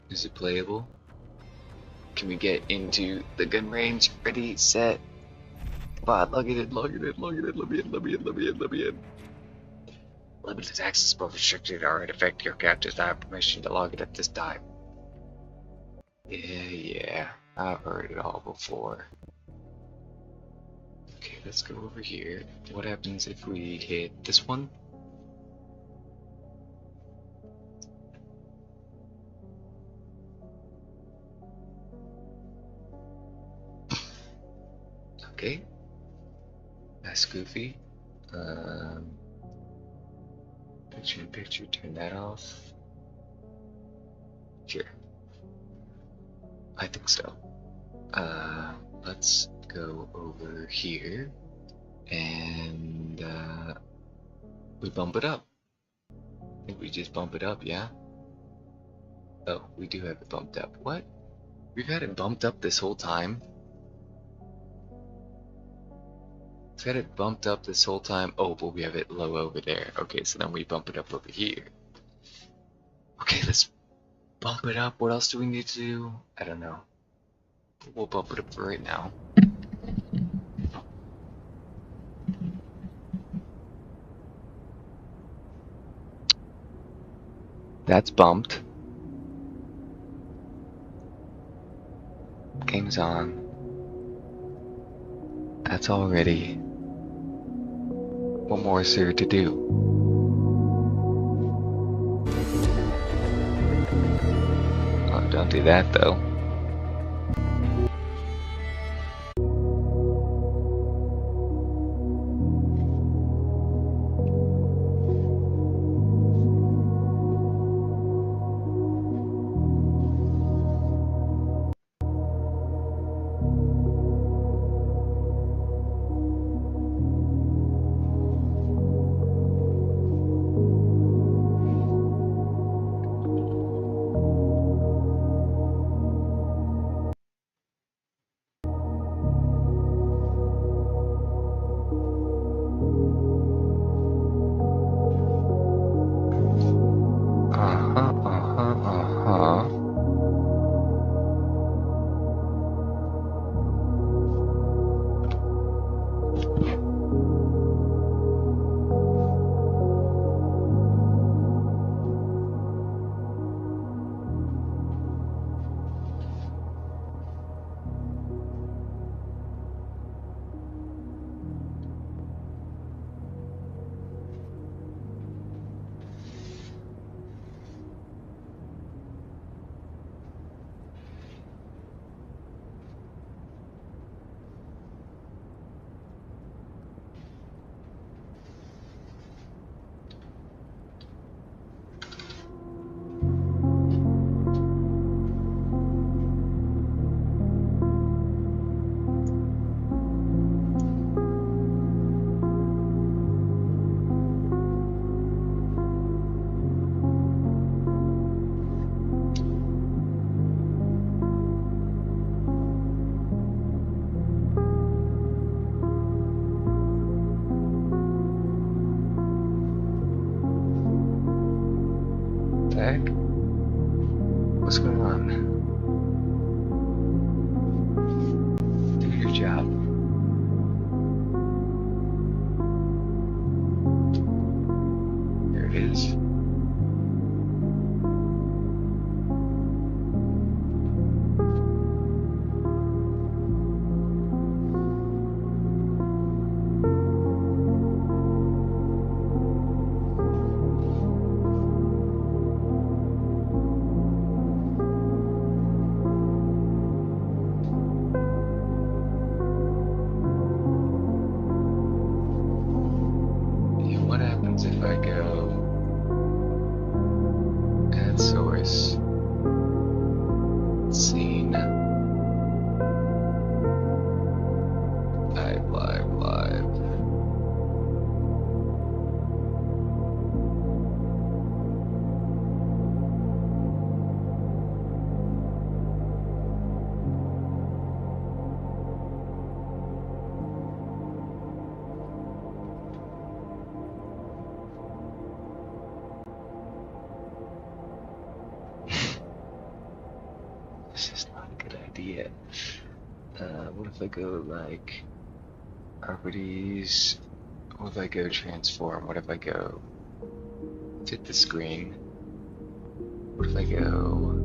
Is it playable? Can we get into the gun range? Ready, set. Come on, log it in, log it in, log it in, let me in, let me in, let me in, let me in. Limited access but restricted are in effect. Your account does not have permission to log it at this time. Yeah, I've heard it all before. Okay, let's go over here. What happens if we hit this one? Okay, that's goofy. Picture in picture, turn that off. Sure, I think so. Let's go over here and we bump it up. I think we just bump it up, yeah? Oh, we do have it bumped up. What? We've had it bumped up this whole time? We've had it bumped up this whole time. Oh, but we have it low over there. Okay, so then we bump it up over here. Okay, let's bump it up. What else do we need to do? I don't know. We'll bump it up for right now. That's bumped. Game's on. That's all ready. What more is there to do? Oh, don't do that though. heck? What's going on? Do your job. There it is. Yeah, what happens if I go add source, scene, live. This is not a good idea. What if I go like properties? What if I go transform? What if I go fit the screen? What if I go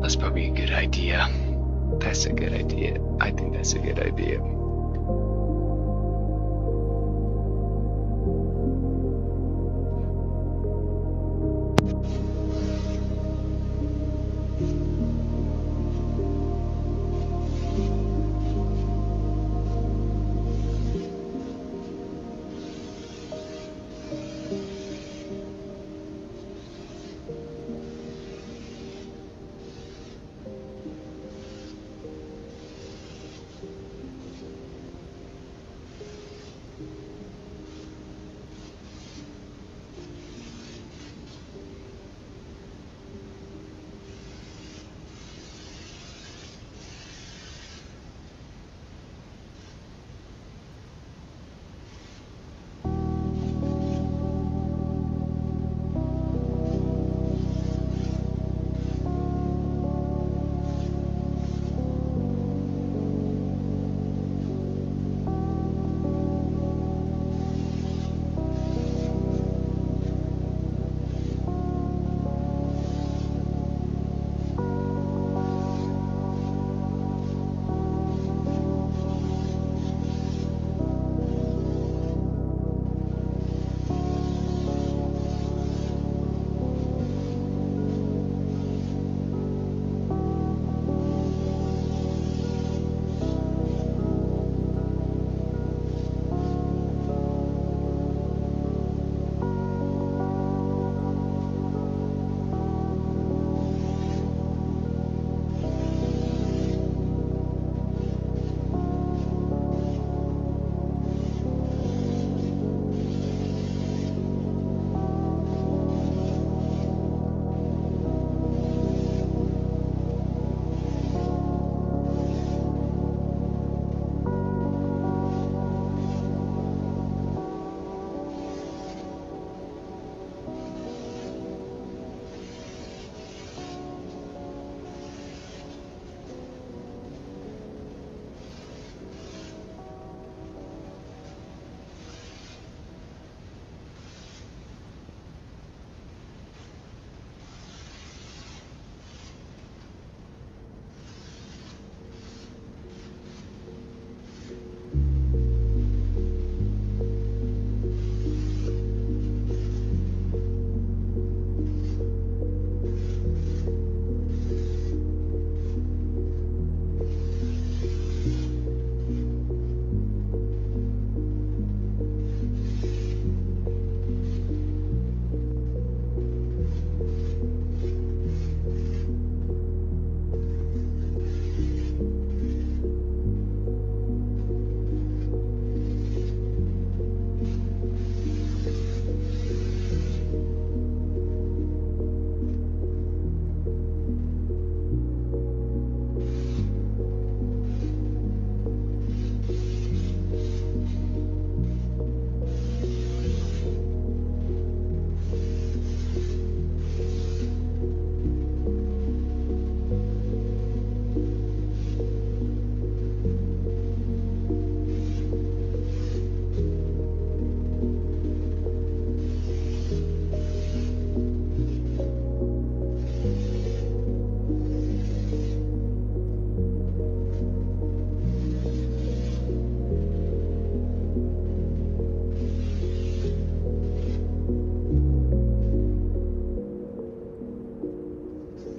That's probably a good idea. That's a good idea. I think that's a good idea.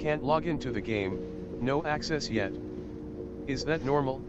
can't log into the game, no access yet. Is that normal?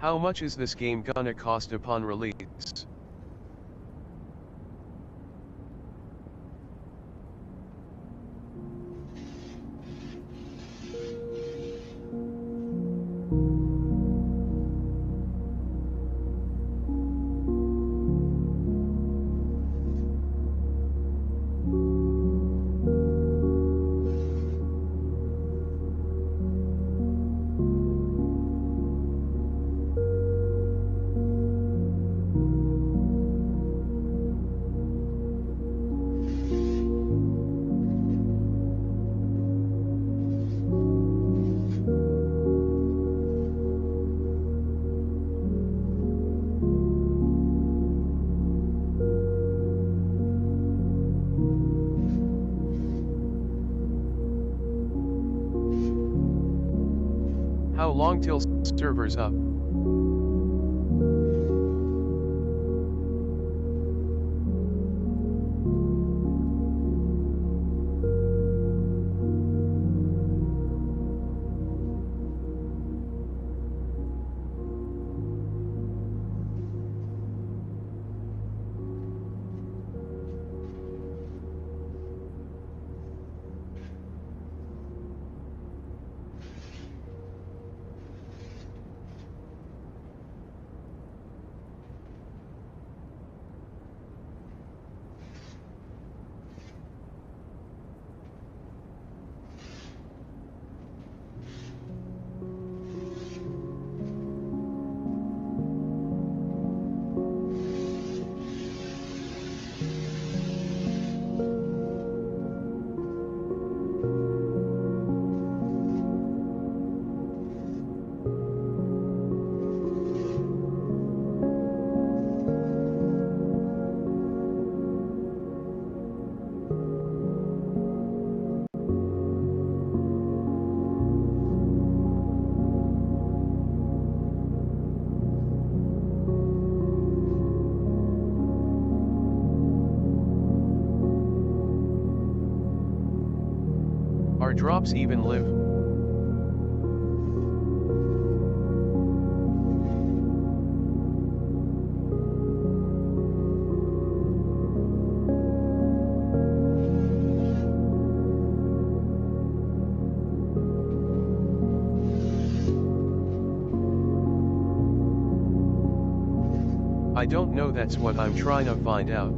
How much is this game gonna cost upon release? How long till servers up? Are drops even live? I don't know, that's what I'm trying to find out.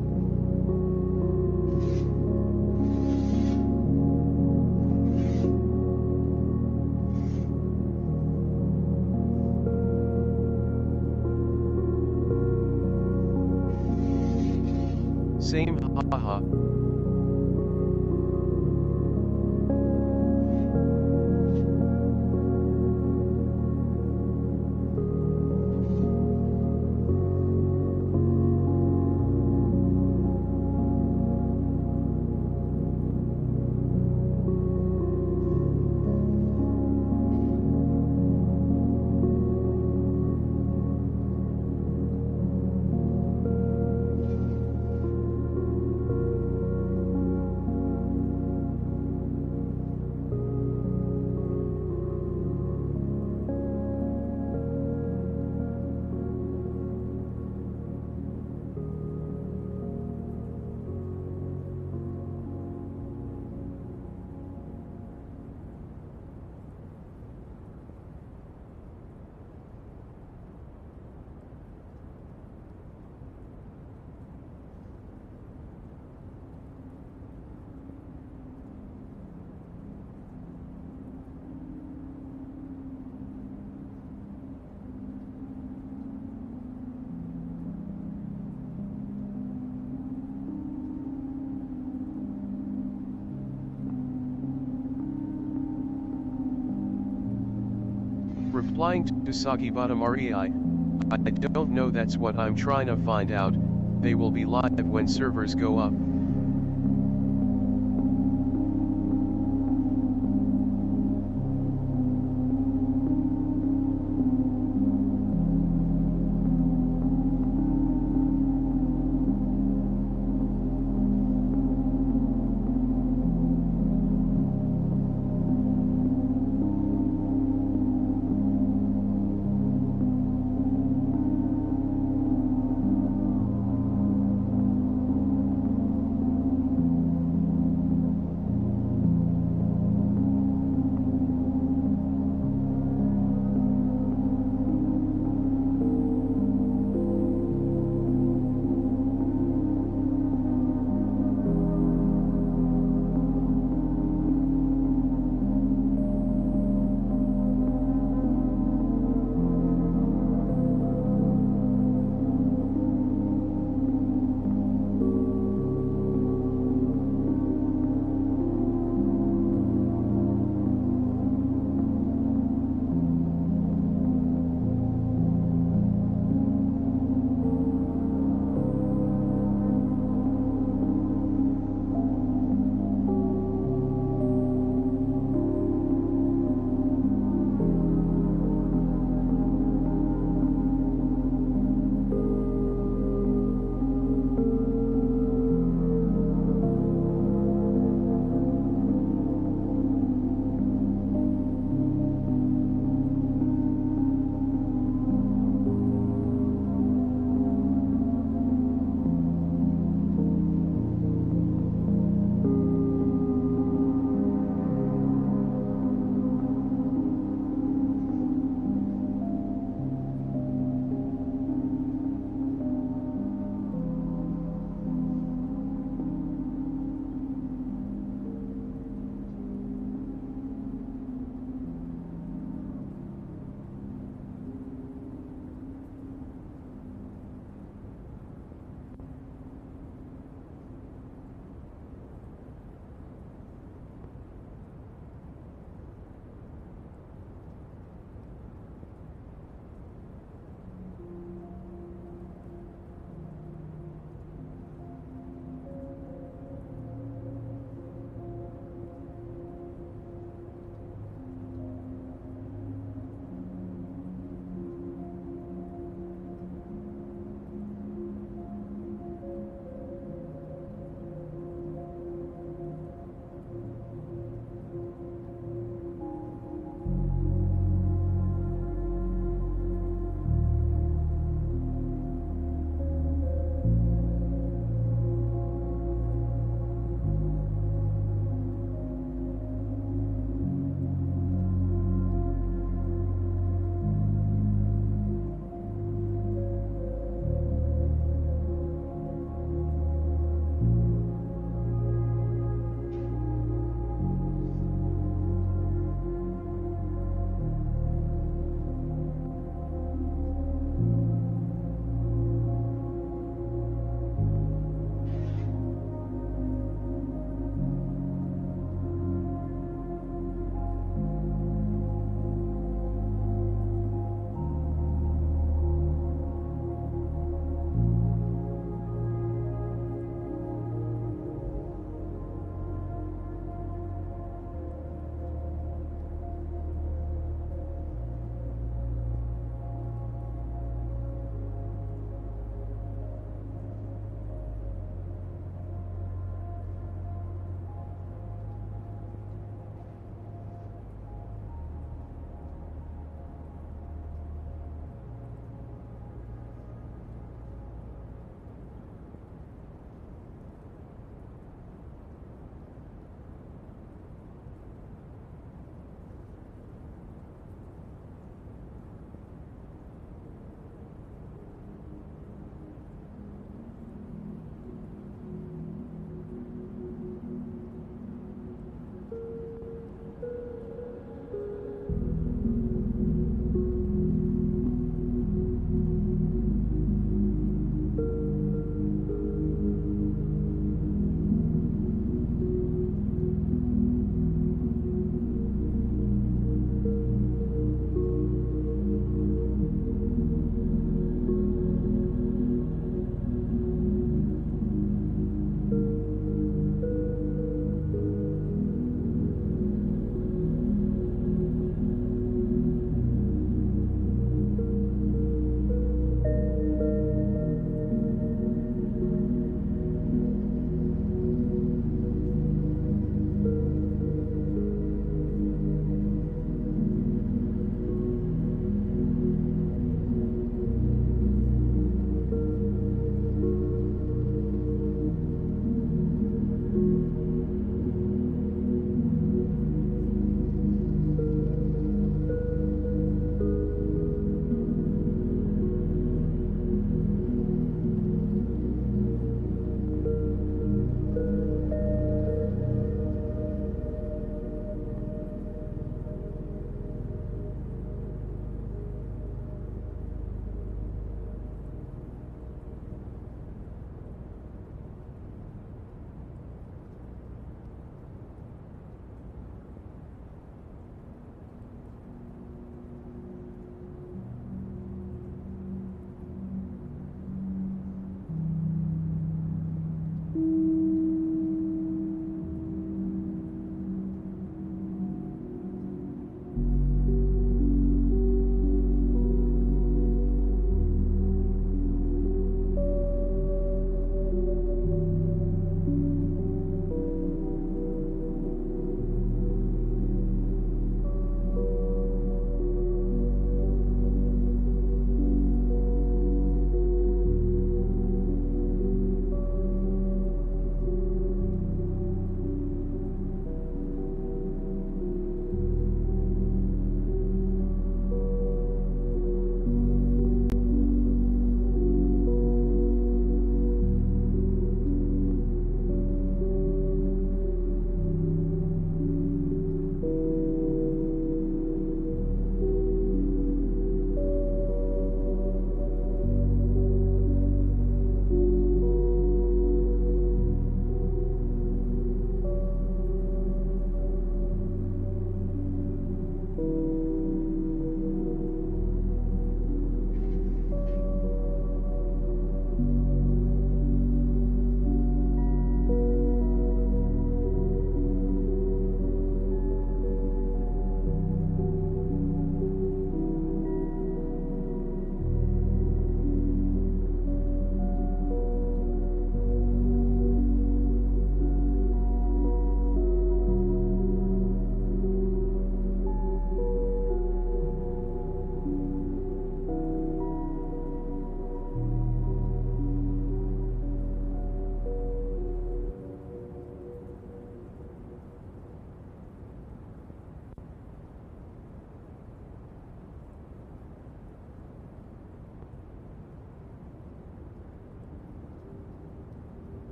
Same, haha. Replying to Sakibata Marii, I don't know, that's what I'm trying to find out. They will be live when servers go up.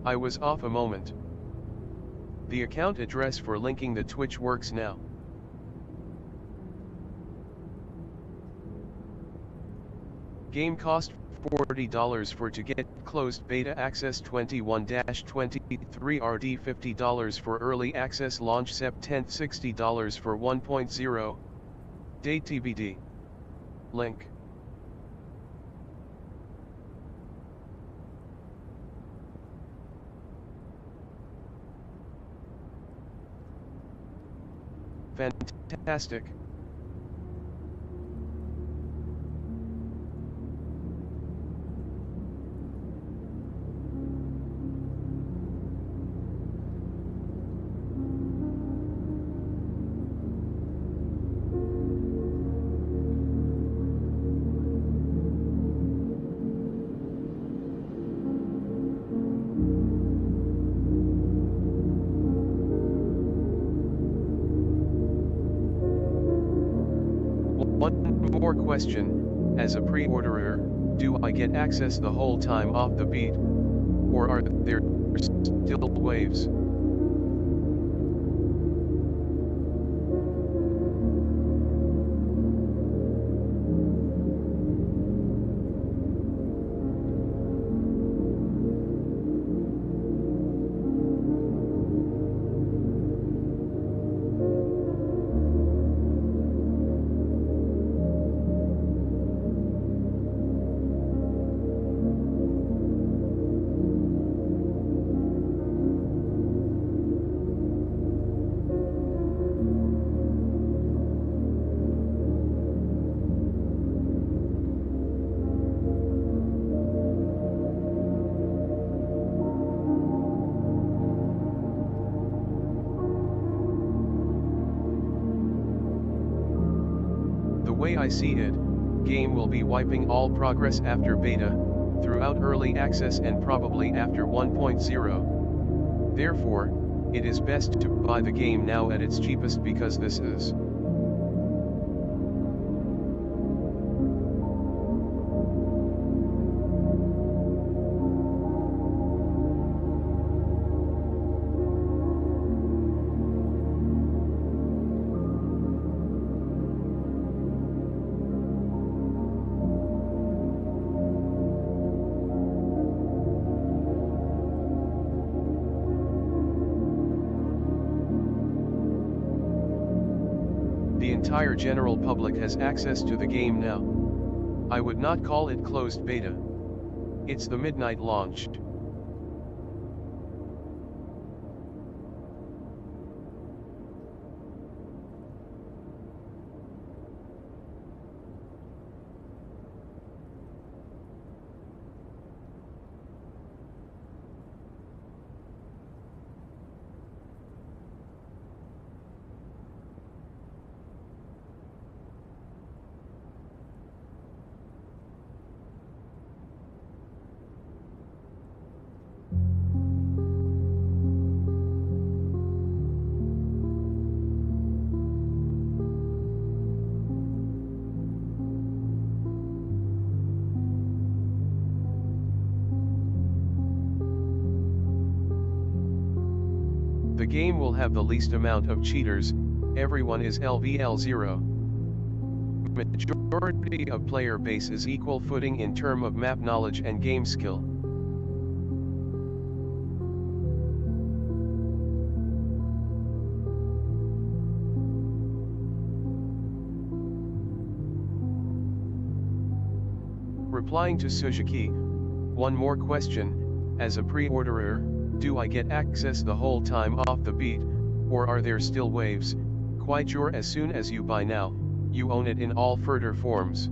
I was off a moment. The account address for linking the Twitch works now. Game cost $40 for to get closed beta access 21-23 RD $50 for early access launch Sep 10th $60 for 1.0. Date TBD. Link. Fantastic. One more question, as a pre-orderer, do I get access the whole time off the beat? Or are there still waves? The way I see it, game will be wiping all progress after beta, throughout early access and probably after 1.0. Therefore, it is best to buy the game now at its cheapest because this is the entire general public has access to the game now. I would not call it closed beta. It's the midnight launch. The game will have the least amount of cheaters, everyone is LVL 0. Majority of player base is equal footing in term of map knowledge and game skill. Replying to Suzuki, one more question, as a pre-orderer, do I get access the whole time off the beat, or are there still waves? Quite sure as soon as you buy now, you own it in all further forms.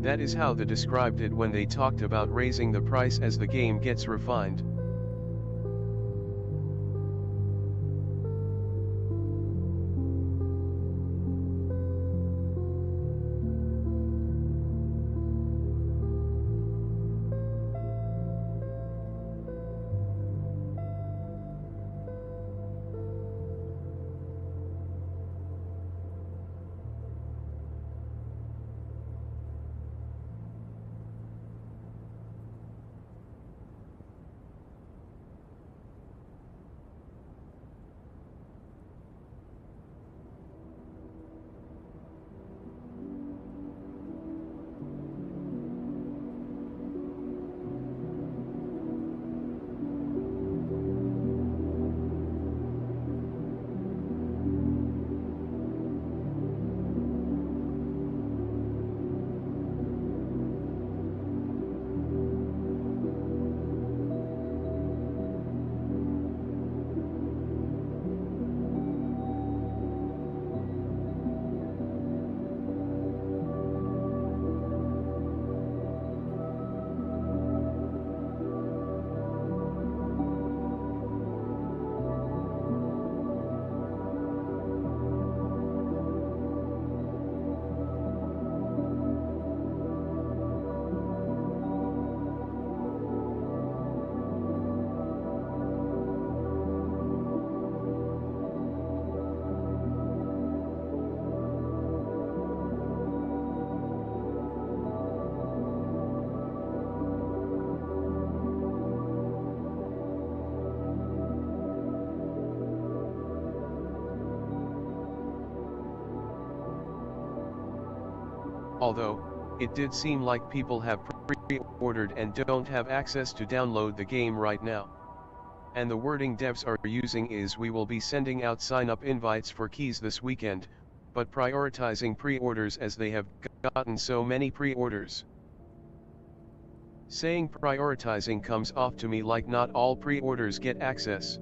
That is how they described it when they talked about raising the price as the game gets refined. Although, it did seem like people have pre-ordered and don't have access to download the game right now. And the wording devs are using is we will be sending out sign-up invites for keys this weekend, but prioritizing pre-orders as they have gotten so many pre-orders. Saying prioritizing comes off to me like not all pre-orders get access.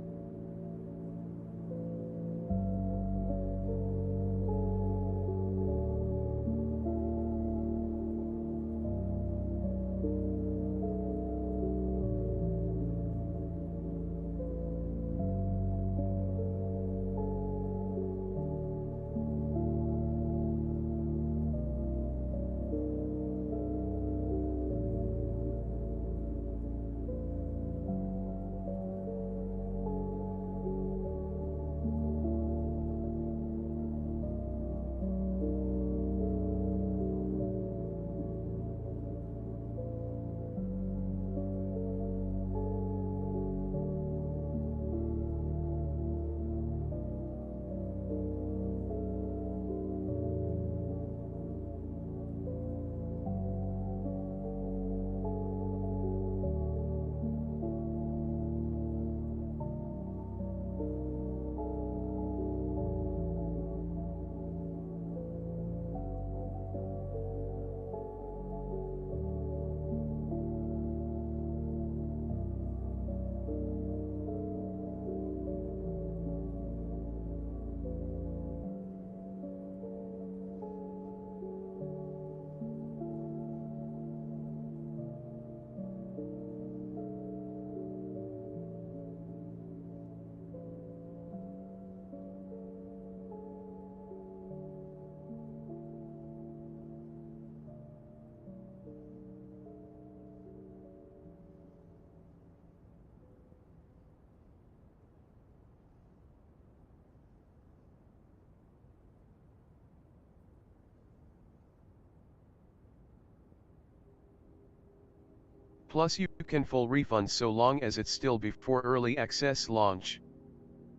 Plus you can full refund so long as it's still before early access launch.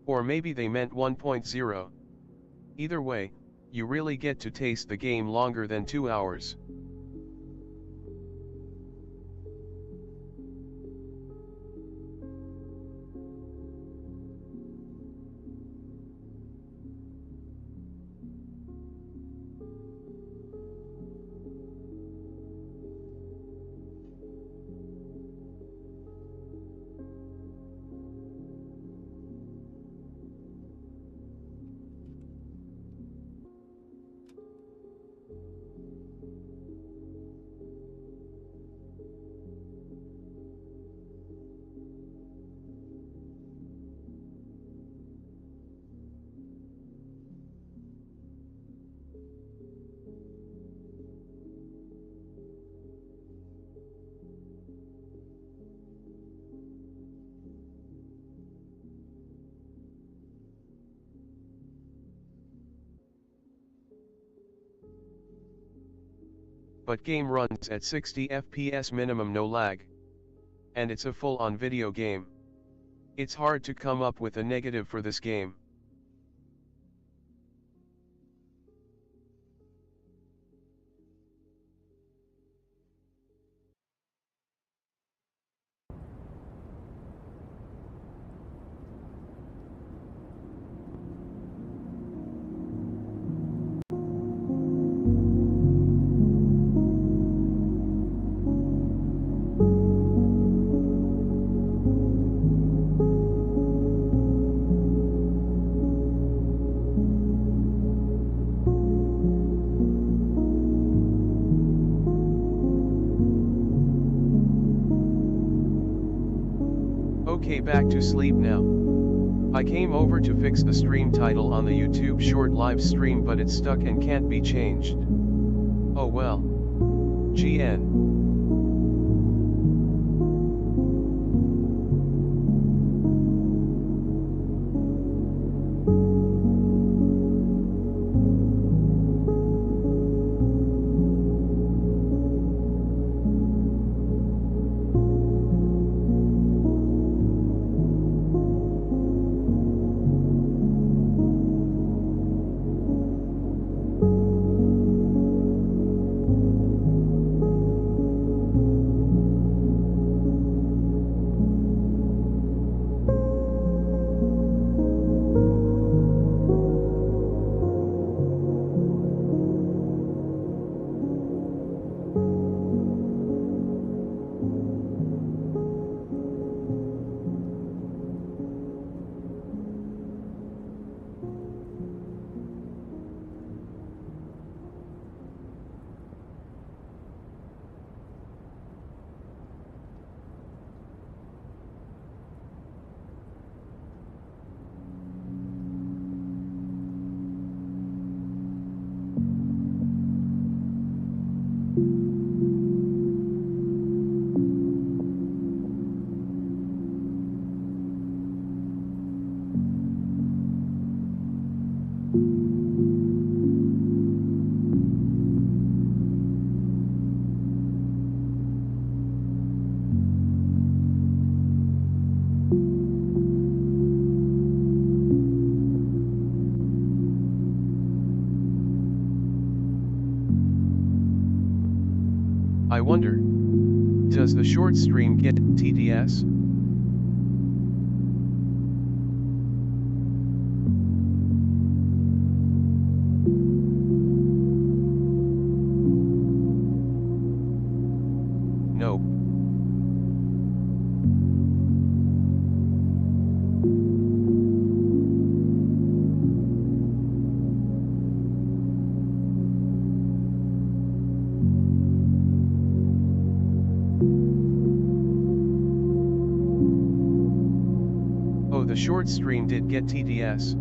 Or maybe they meant 1.0. Either way, you really get to taste the game longer than 2 hours. but game runs at 60 FPS minimum no lag. And it's a full-on video game. It's hard to come up with a negative for this game. Okay, back to sleep now. I came over to fix the stream title on the YouTube short live stream, but it's stuck and can't be changed. Oh well. GN. I wonder, does the short stream get TDS? Nope. Oh, the short stream did get TDS.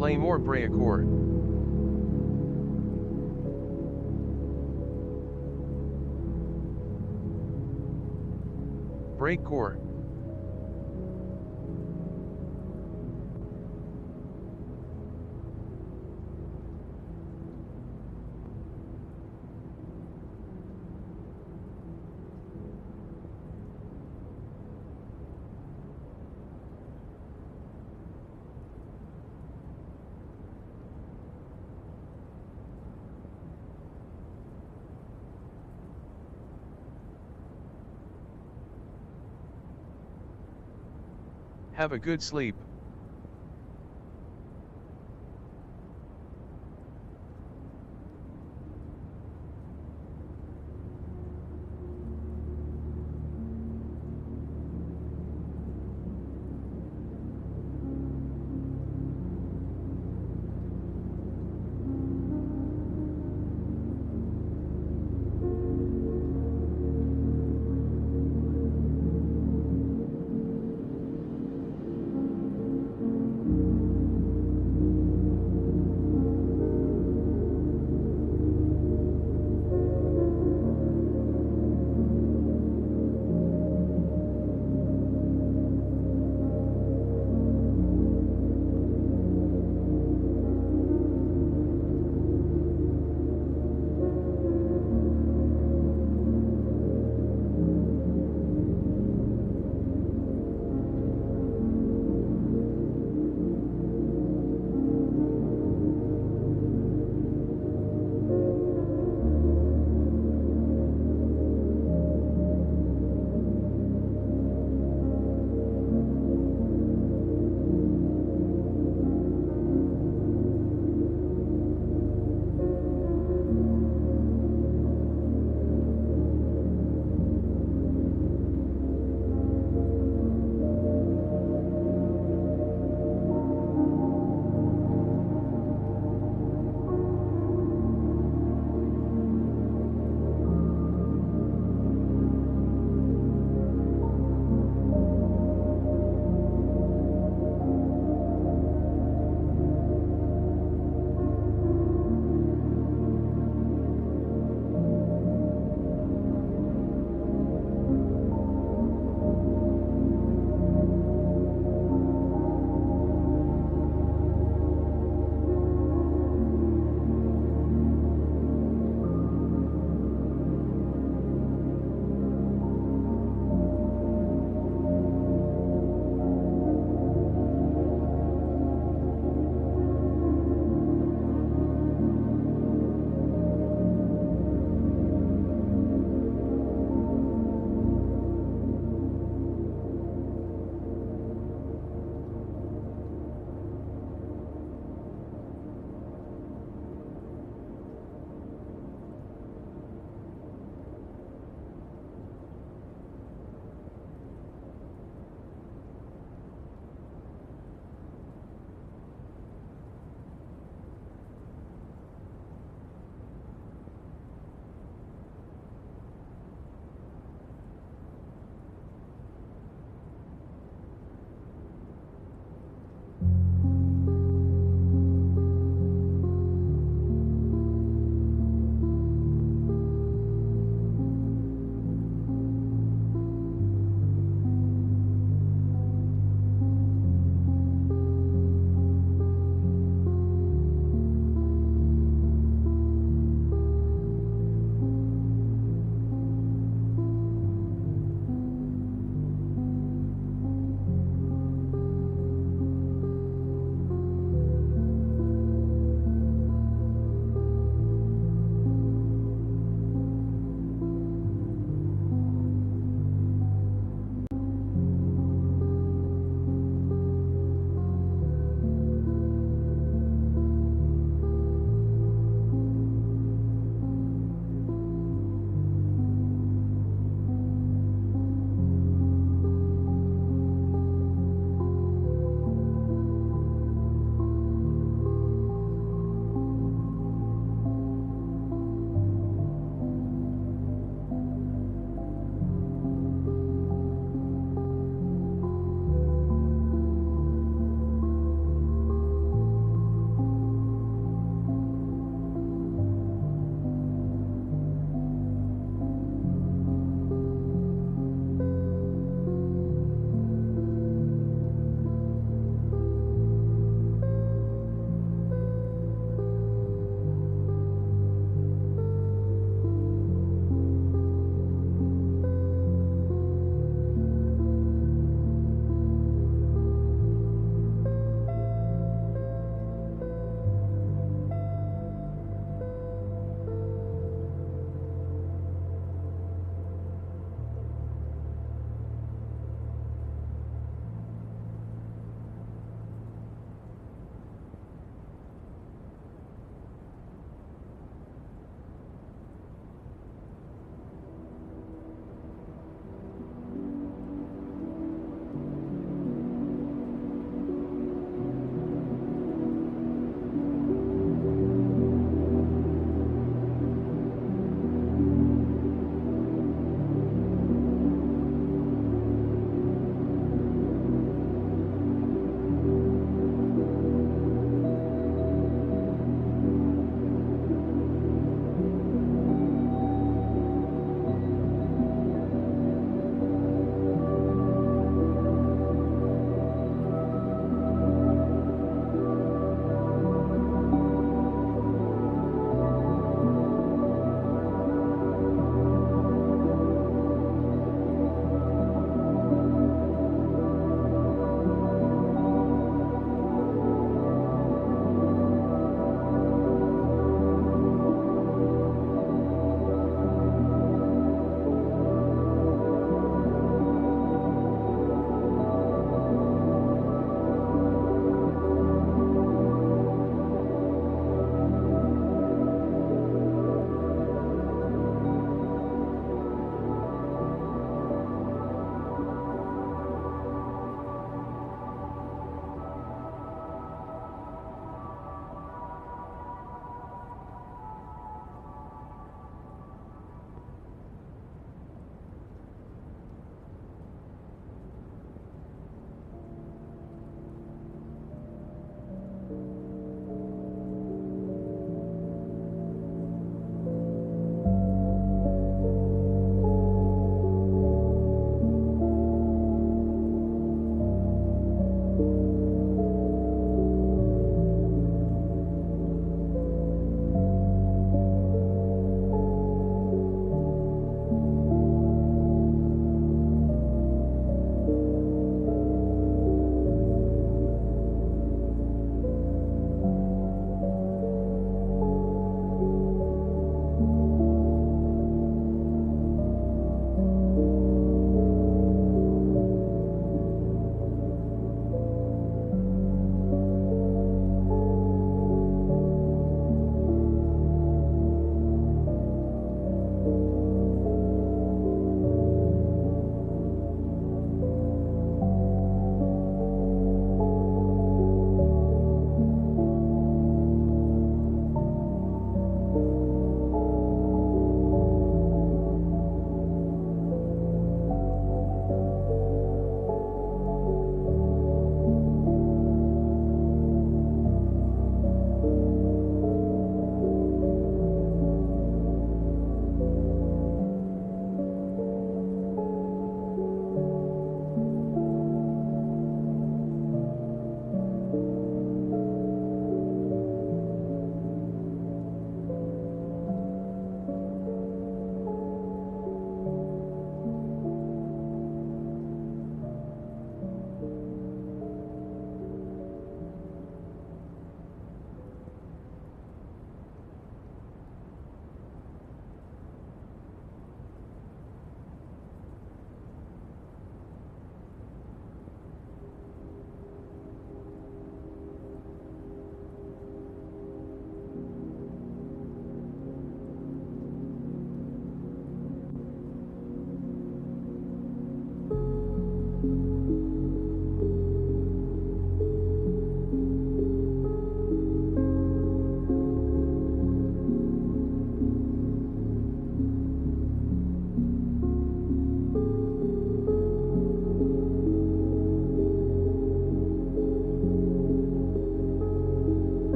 Play more Breakcore. Breakcore. Have a good sleep.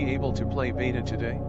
able to play beta today?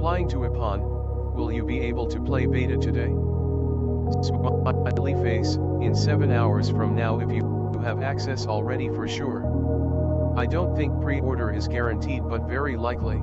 Replying to Ipan, will you be able to play beta today? Smiley face, in 7 hours from now if you have access already for sure. I don't think pre-order is guaranteed but very likely.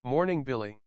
Morning, Billy.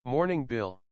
Morning, Bill.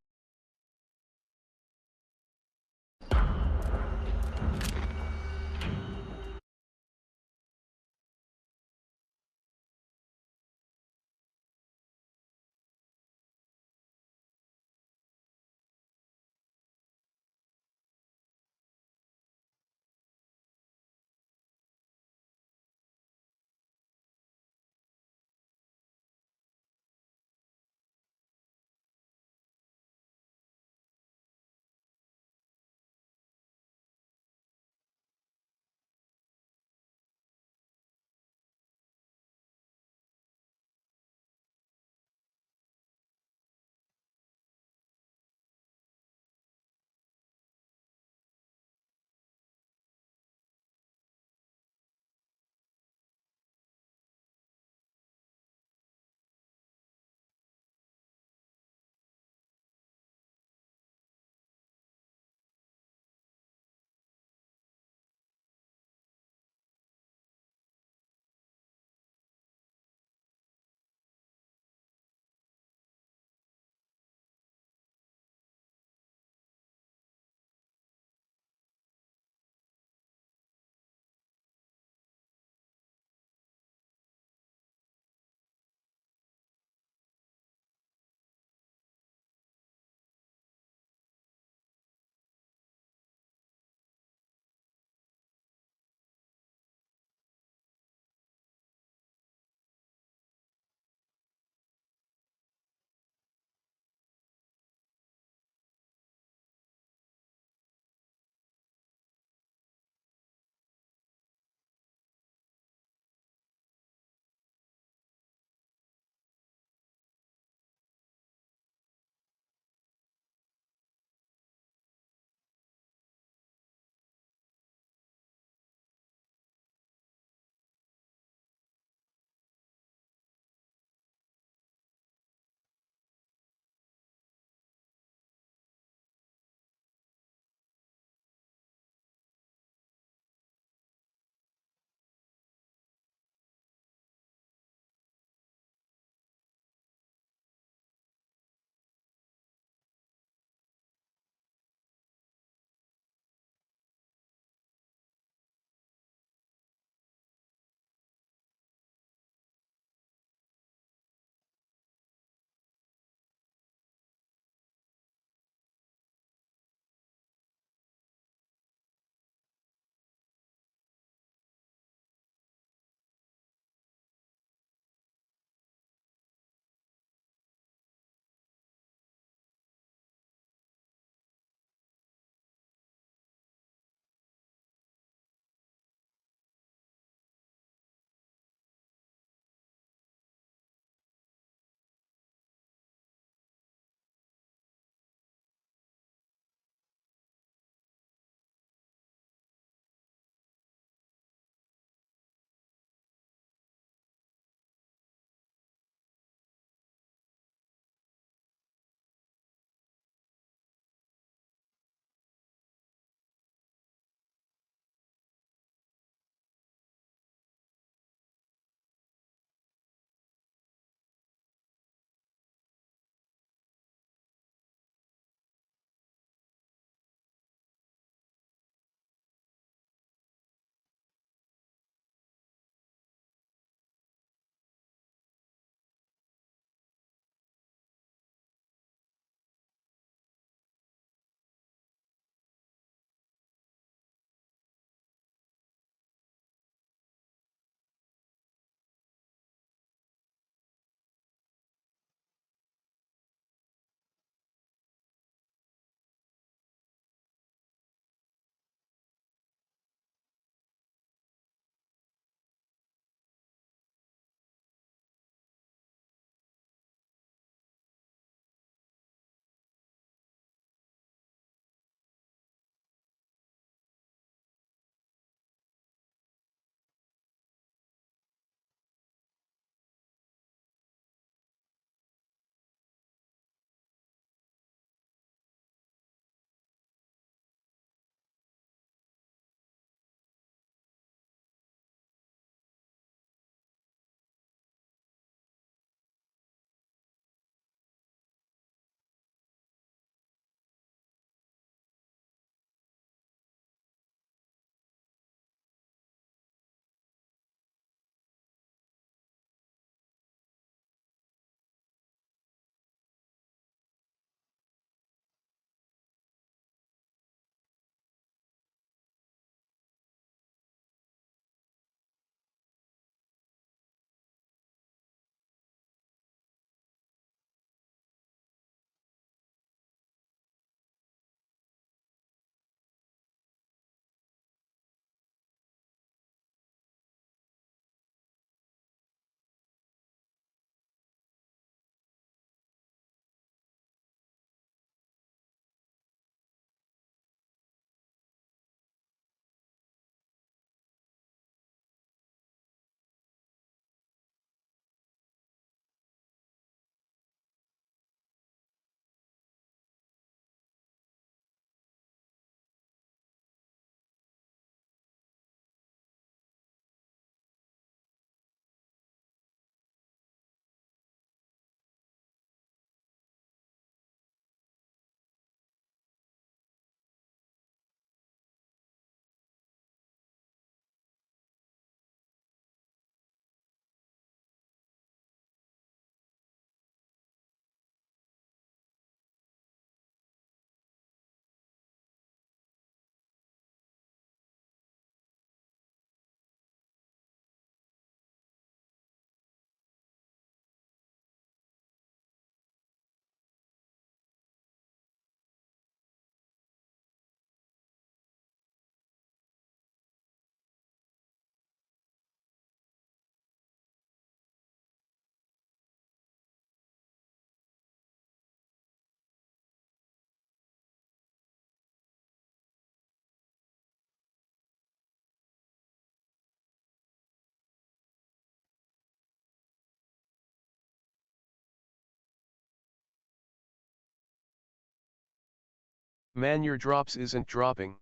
Man, your drops isn't dropping.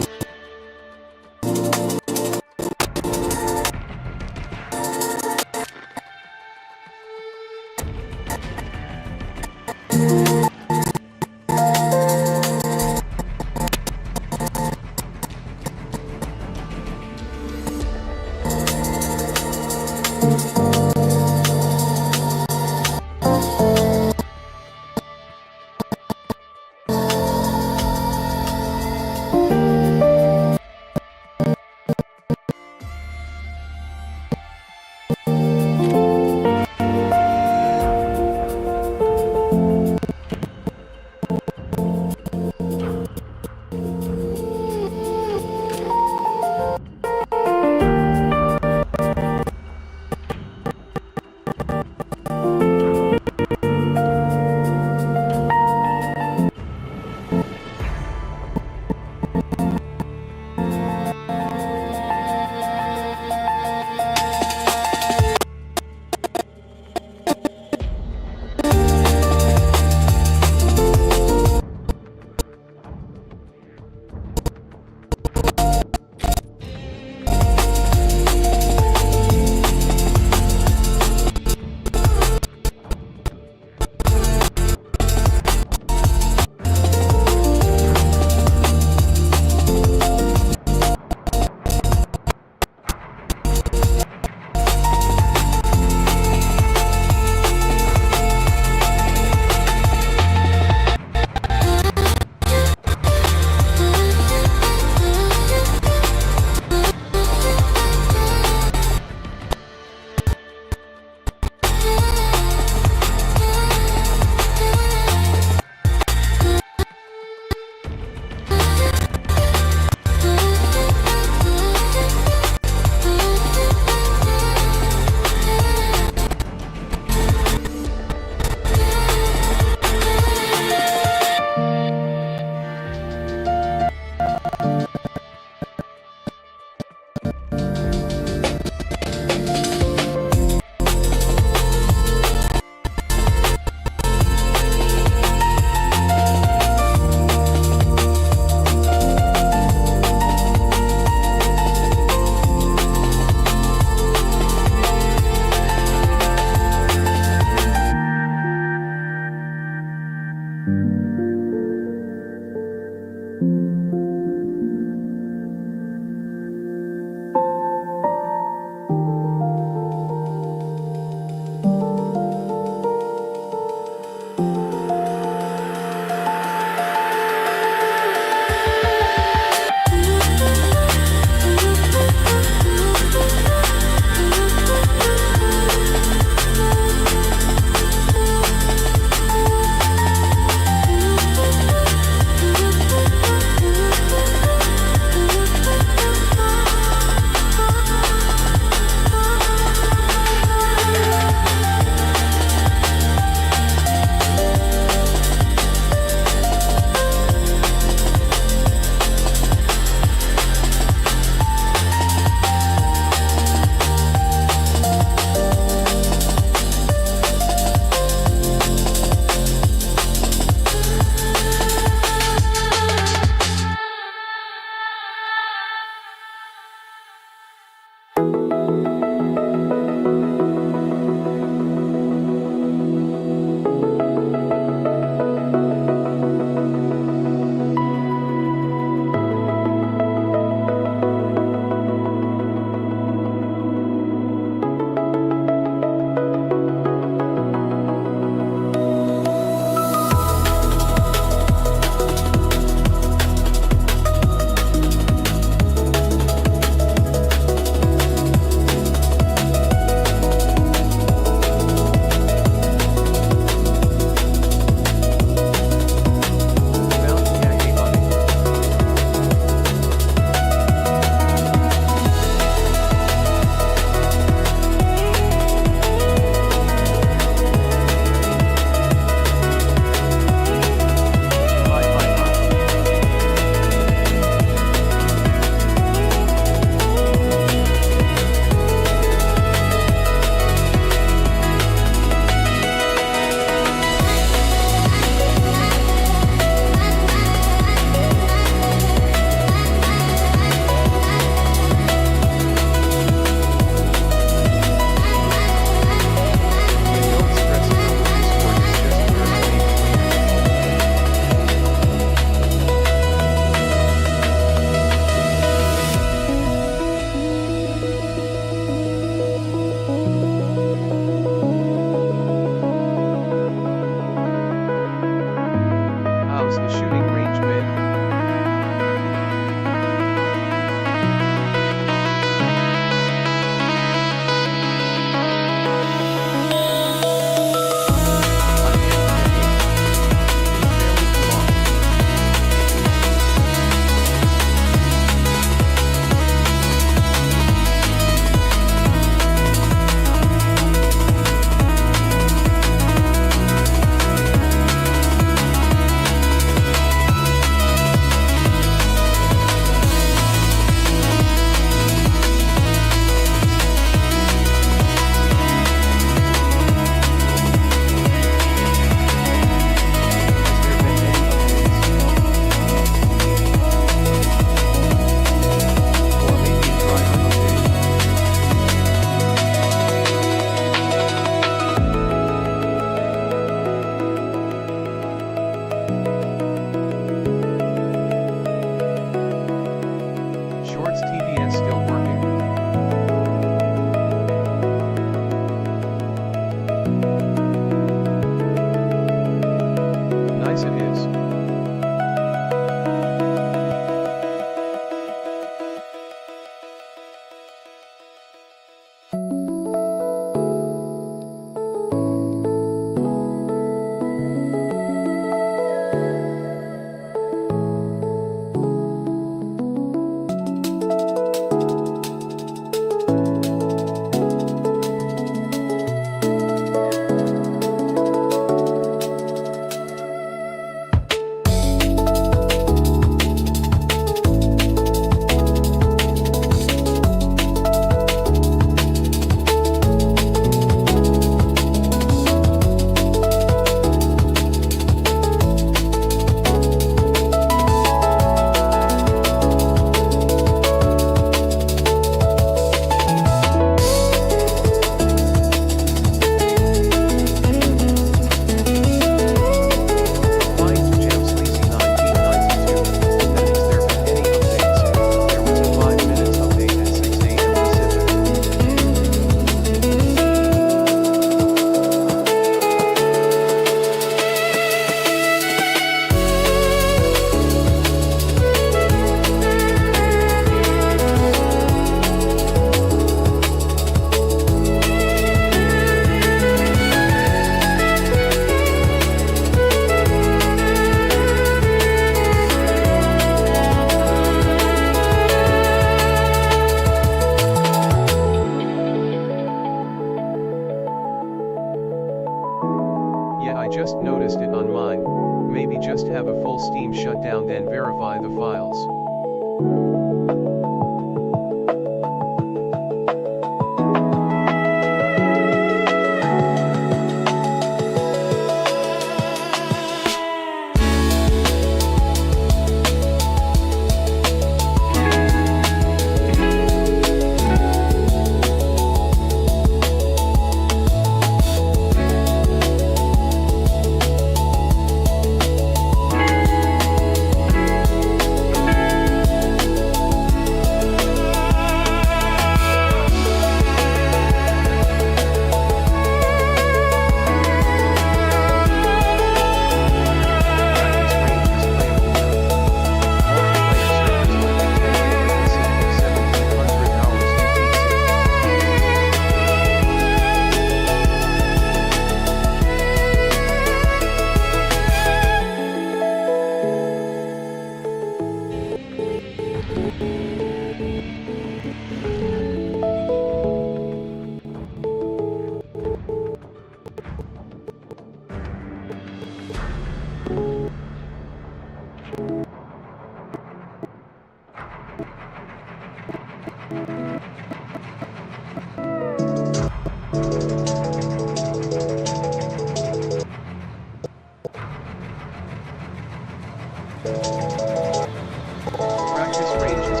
Practice ranges.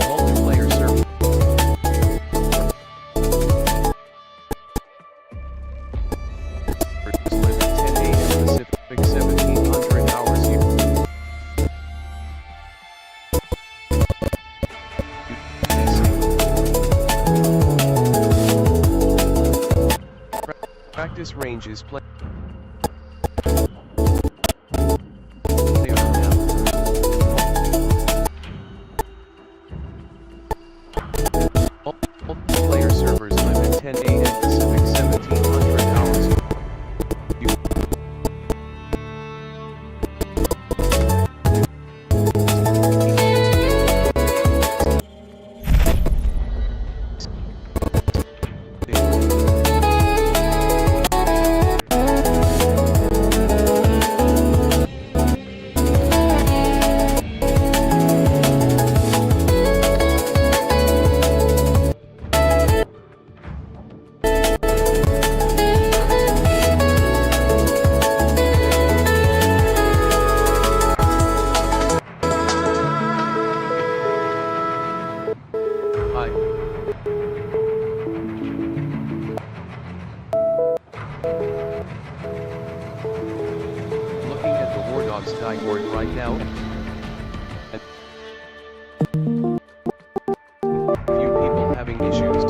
Multiplayer server. Limit 10 a.m. Pacific 1700 hours here. Practice ranges play. Multiplayer servers limit 10 a.m. Pacific 1700 hours. Hi. Looking at the WARDOGS dashboard right now. Few people having issues.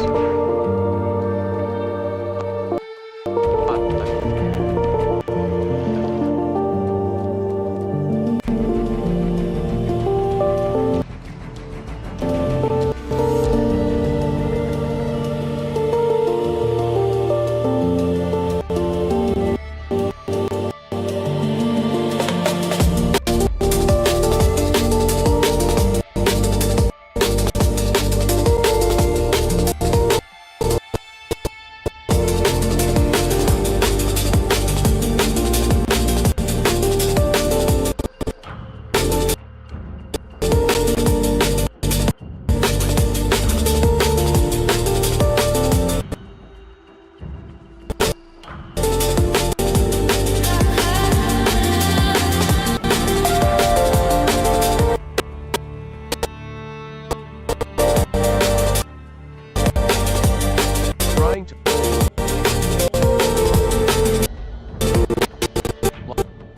Trying to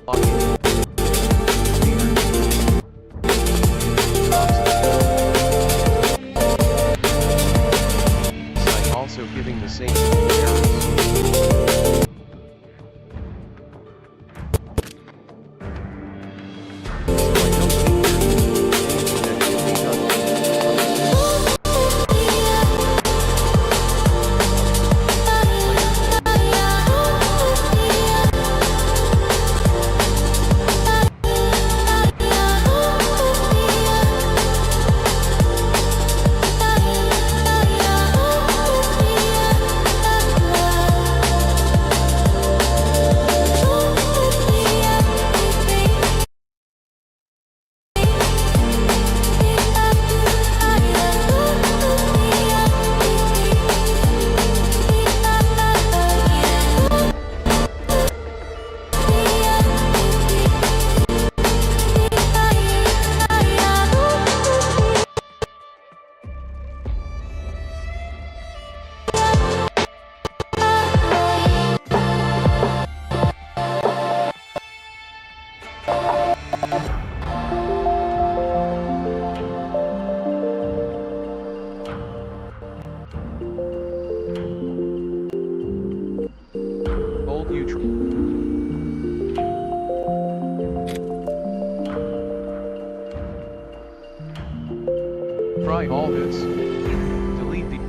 log in. Site also giving the same errors. Old neutral. Try all this. Delete the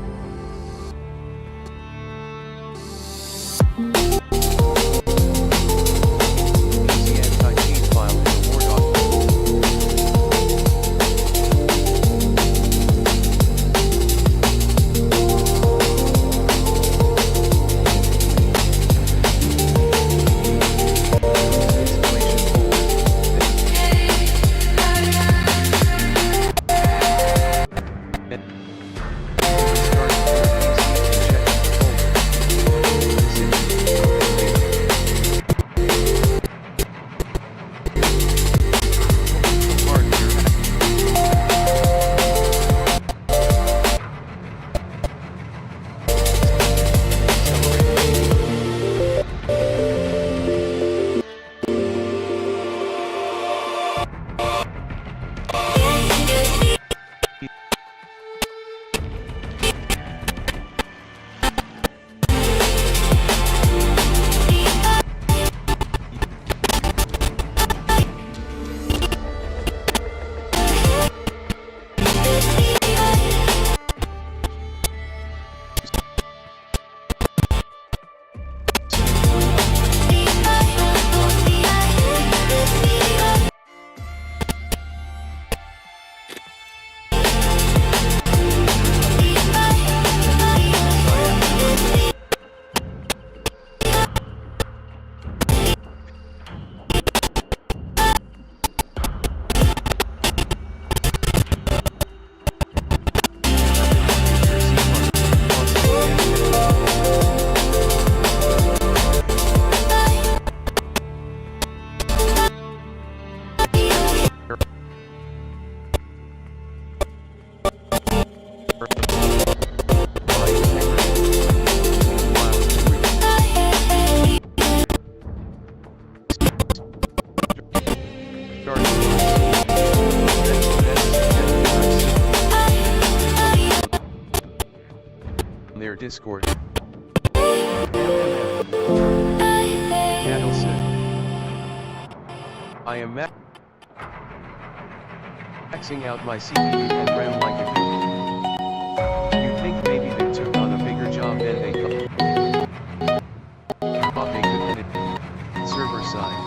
Discord. Adelson. I am maxing out my CPU and RAM like a good. You think maybe they took on a bigger job than they thought they could win it. Server side.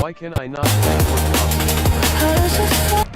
Why can I not get more copies?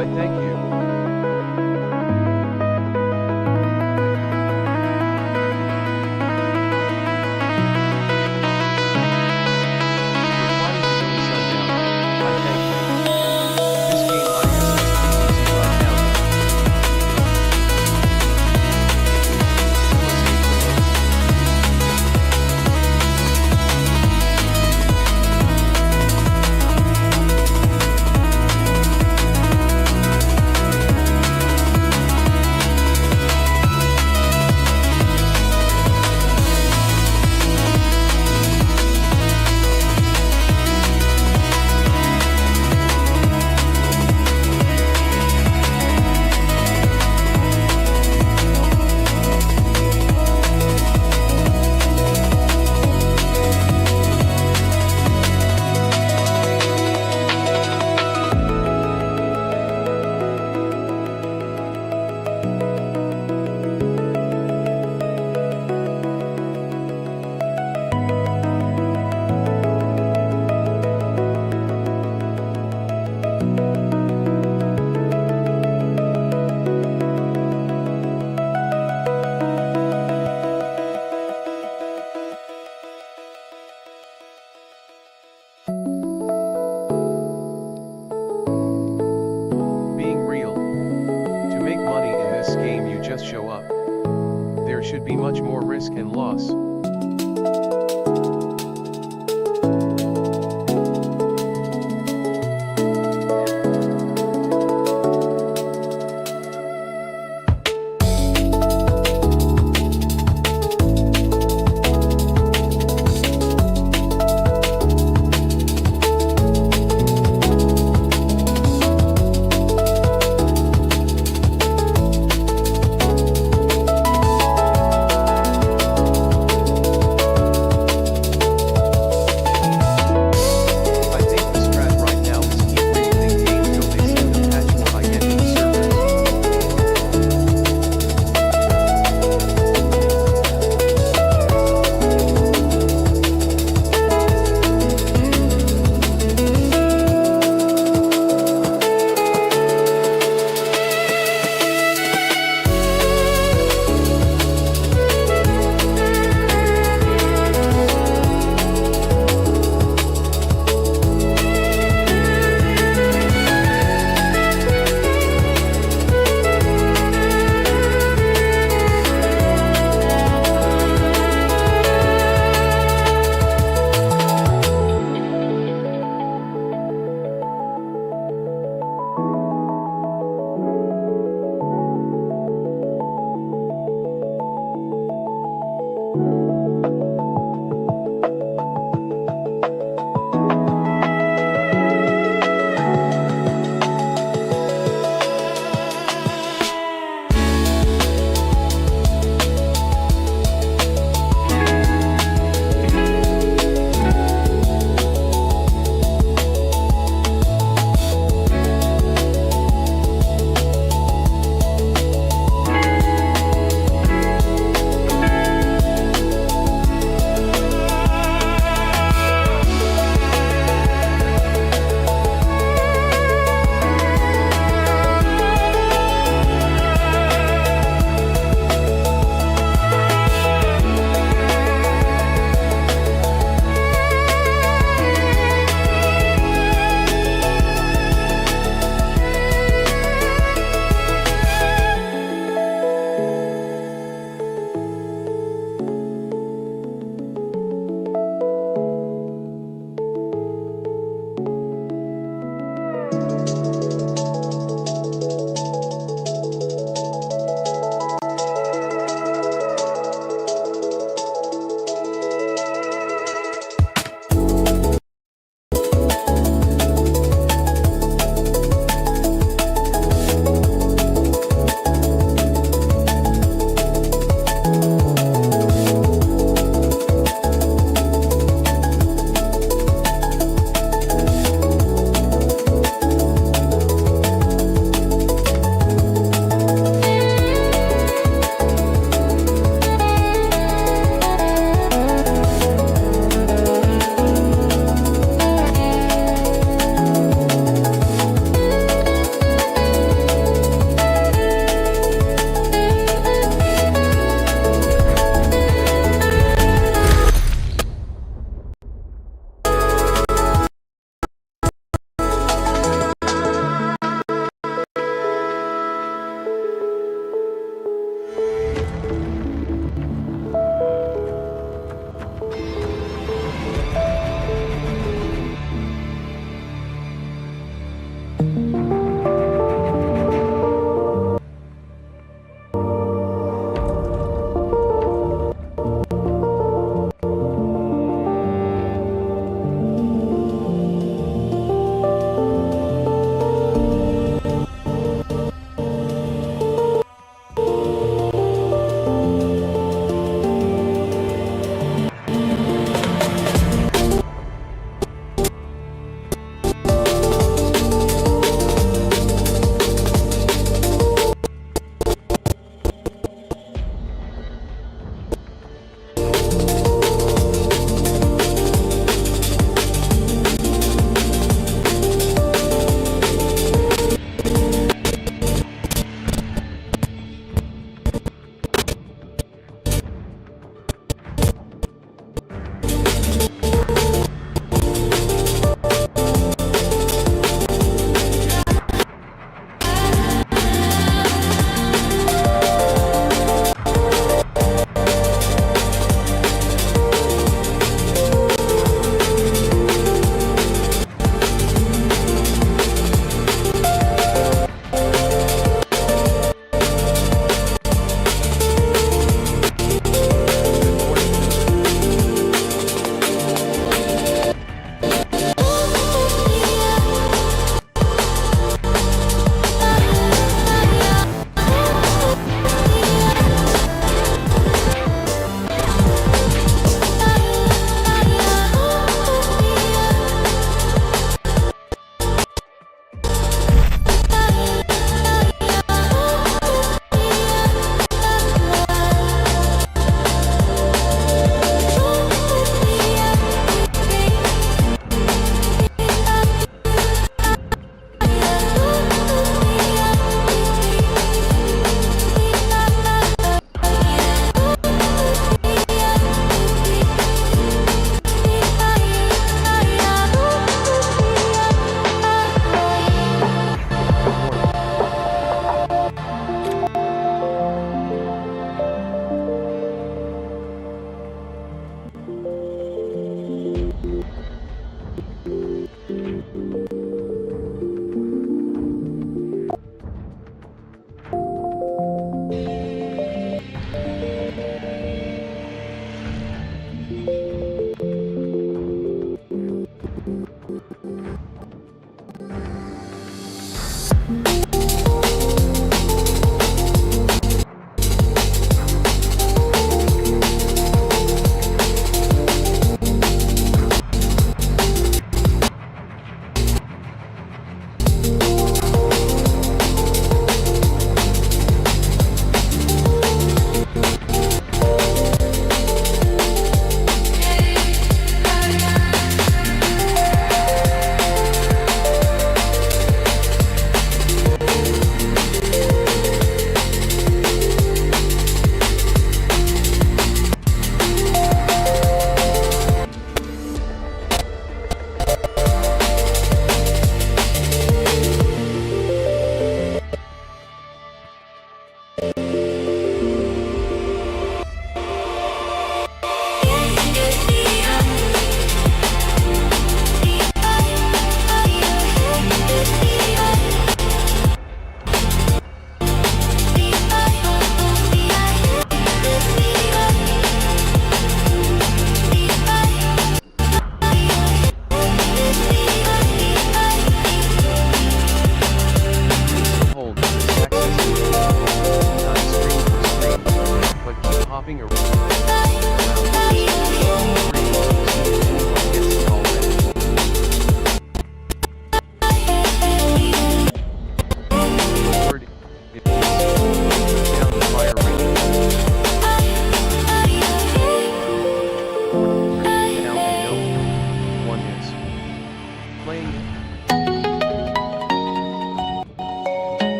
I thank you. Replying to BillySundown, I thank you. This game ISS easy run download. Being real. To make money in this game you just show up. There should be much more risk and loss.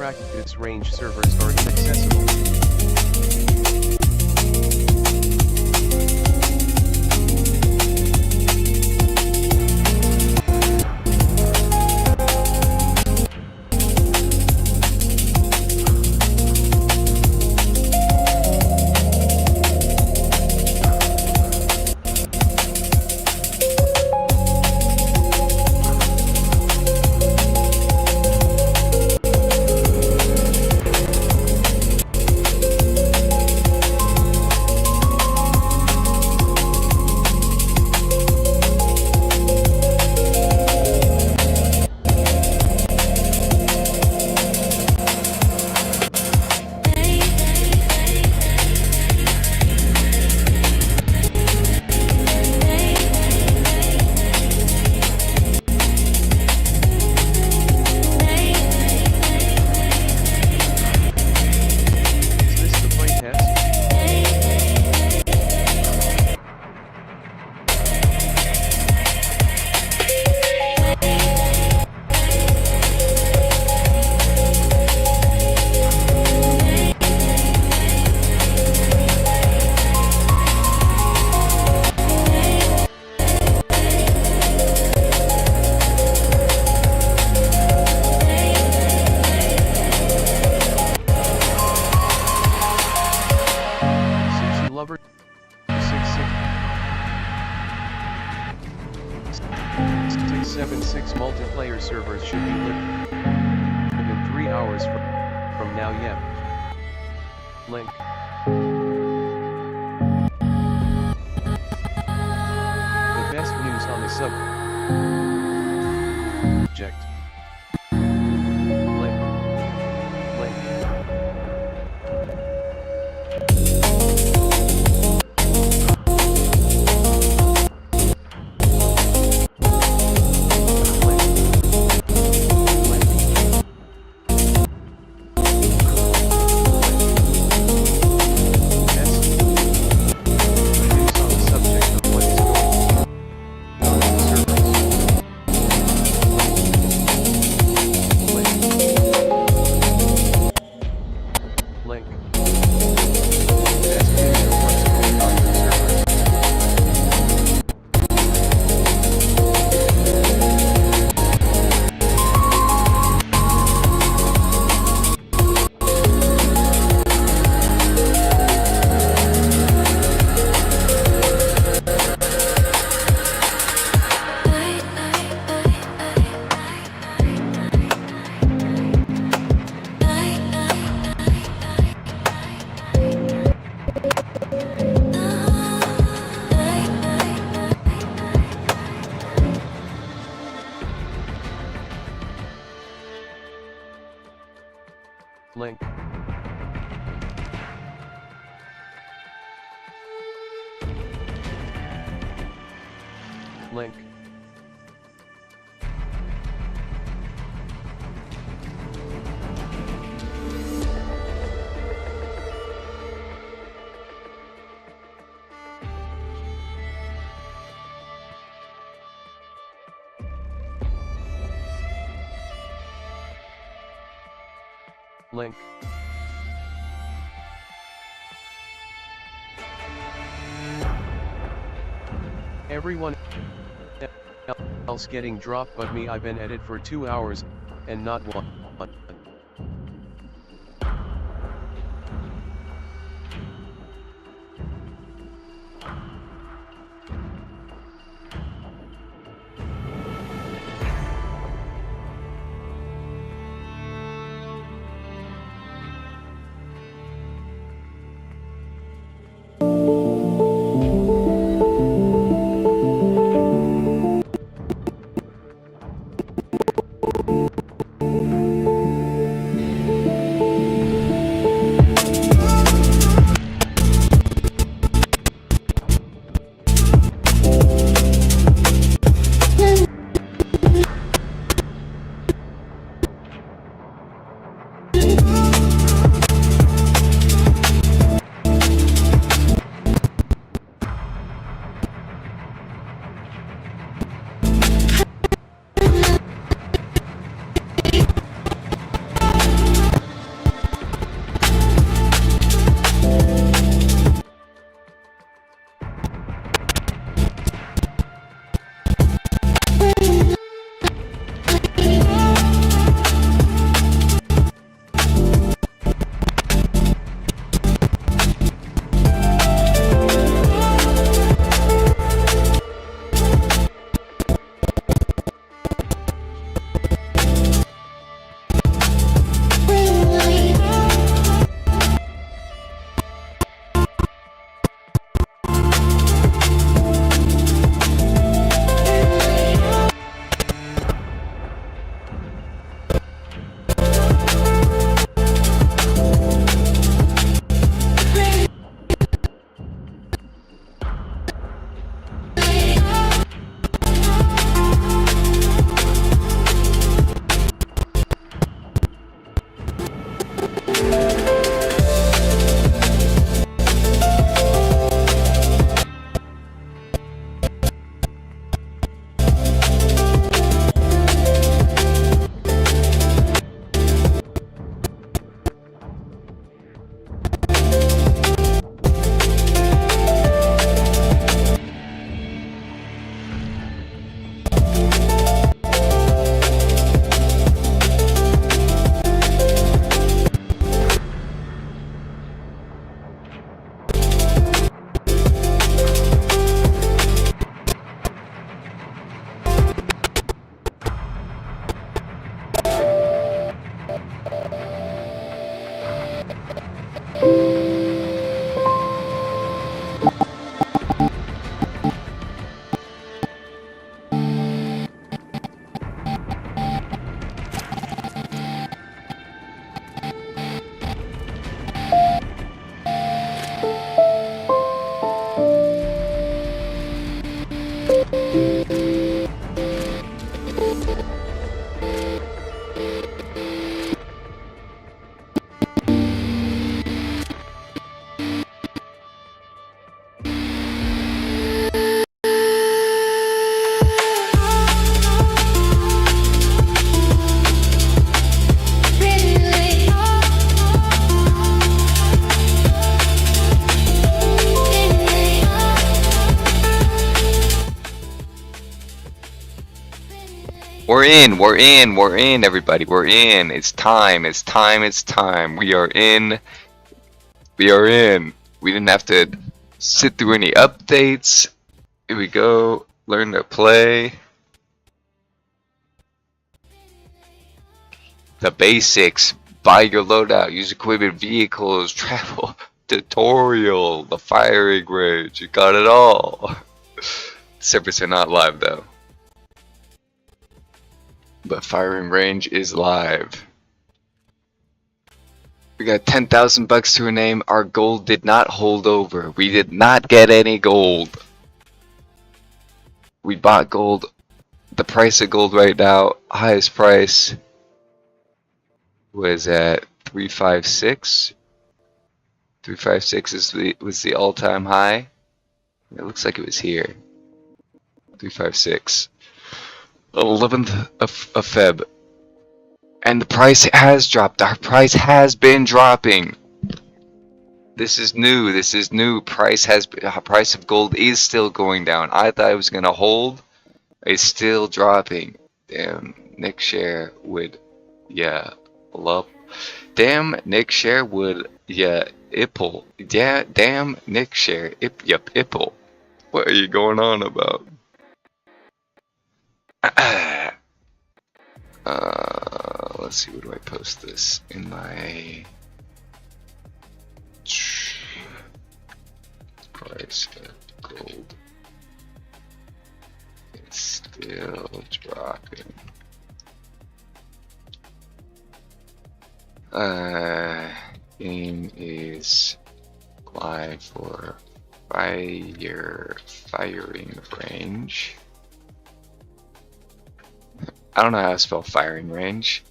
practice range servers are inaccessible. Lover 676 multiplayer servers should be lit within 3 hours from now. Yep. Link. The best news on the subject. Link. Link. Link. Best news of what's going on the server. Link. Link. Link. Everyone else getting dropped but me. I've been at it for 2 hours, and not one. We're in, everybody. We're in. It's time. We are in. We didn't have to sit through any updates. Here we go. Learn to play. The basics. Buy your loadout. Use equipment, vehicles, travel, tutorial, the firing range. You got it all. Servers are not live though. But firing range is live. We got 10,000 bucks to a name. Our gold did not hold over. We did not get any gold. We bought gold. The price of gold right now, highest price was at 356. 356 was the all-time high. It looks like it was here. 356. 11th of Feb. And the price has dropped. Our price has been dropping. This is new. Price of gold is still going down. I thought it was gonna hold. It's still dropping. Damn, Nick Share would, yeah, love. Damn, Nick Share would, yeah, ipple. Yeah, damn, Nick Share, yep, ipple. What are you going on about? Let's see, where do I post this? In my price of gold is still dropping. Game is live for firing range. I don't know how to spell firing range.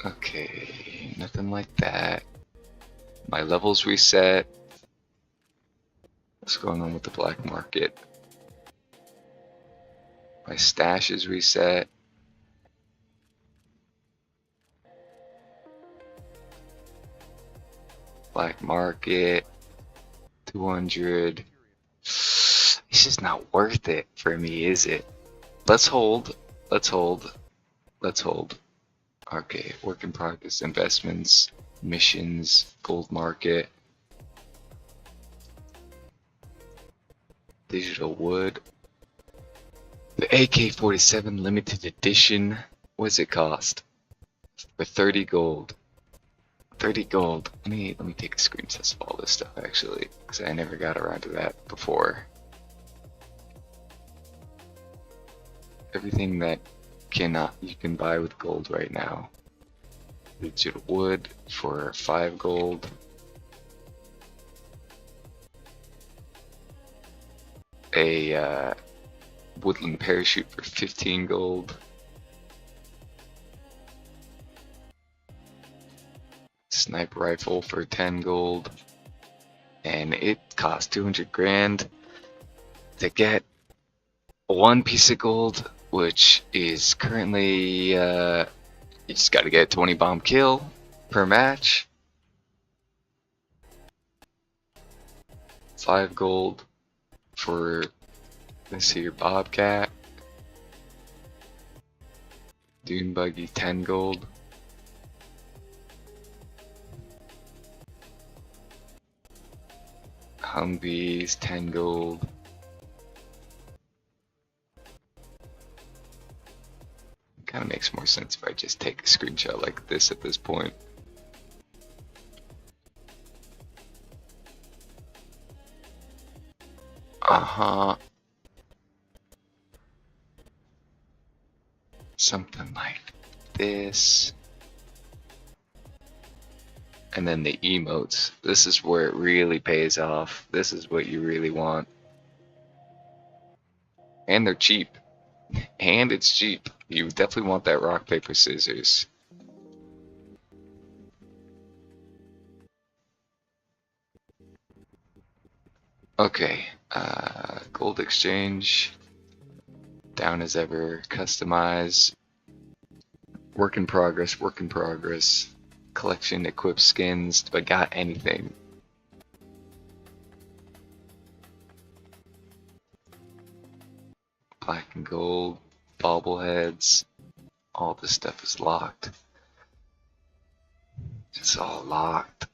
Okay, nothing like that. My levels reset. What's going on with the black market? My stash is reset. Black market, 200. It's just not worth it for me, is it? Let's hold. Okay, work in progress, investments, missions, gold market, digital wood. The AK-47 limited edition, what's it cost? For 30 gold. 30 gold. Let me take a screenshot of all this stuff actually, because I never got around to that before. Everything that you can buy with gold right now. Digital wood for 5 gold. A woodland parachute for 15 gold. Sniper rifle for 10 gold. And it costs 200 grand to get one piece of gold, which is currently, you just gotta get 20 bomb kill per match. 5 gold for, let's see, your Bobcat. Dune Buggy, 10 gold. Humvees, 10 gold. Kind of makes more sense if I just take a screenshot like this at this point. Something like this. And then the emotes. This is where it really pays off. This is what you really want. And they're cheap. And it's cheap. You definitely want that rock, paper, scissors. Okay, gold exchange. Down as ever. Customize. Work in progress, Collection, equip skins. Do I got anything? black and gold, bobbleheads. All this stuff is locked. It's all locked.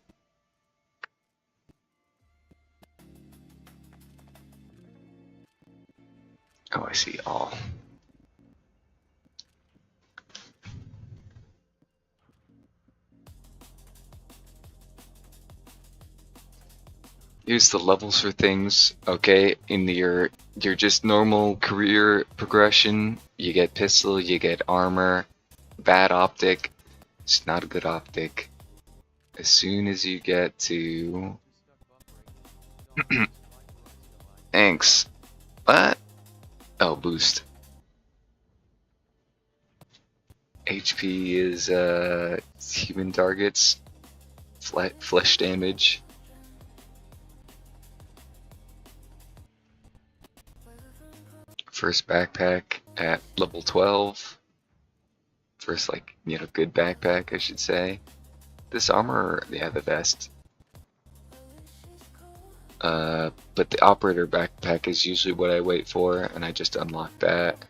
Oh, I see all. Here's the levels for things, okay? In your just normal career progression, you get pistol, you get armor, bad optic. It's not a good optic. As soon as you get to Anks, what? Oh, boost. HP is human targets, flesh damage. First backpack at level 12. First, like, good backpack, I should say. This armor, yeah, the best. But the operator backpack is usually what I wait for, and I just unlock that.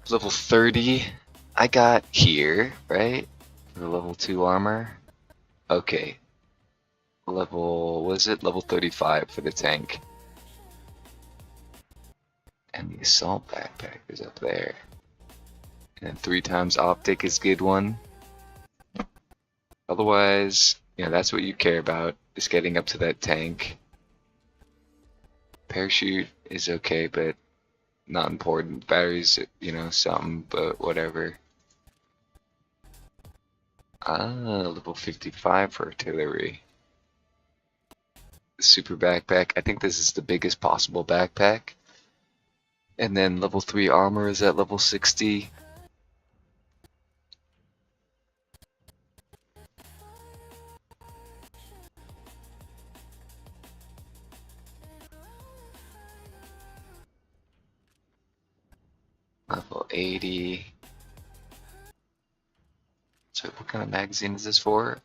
Level 30, I got here, right? For the level 2 armor. Okay. Level 35 for the tank. And the assault backpack is up there. And 3 times optic is good one. Otherwise, that's what you care about, is getting up to that tank. Parachute is okay, but not important. Batteries, something, but whatever. Level 55 for artillery. Super backpack. I think this is the biggest possible backpack. And then level 3 armor is at level 60. Level 80. So what kind of magazine is this for?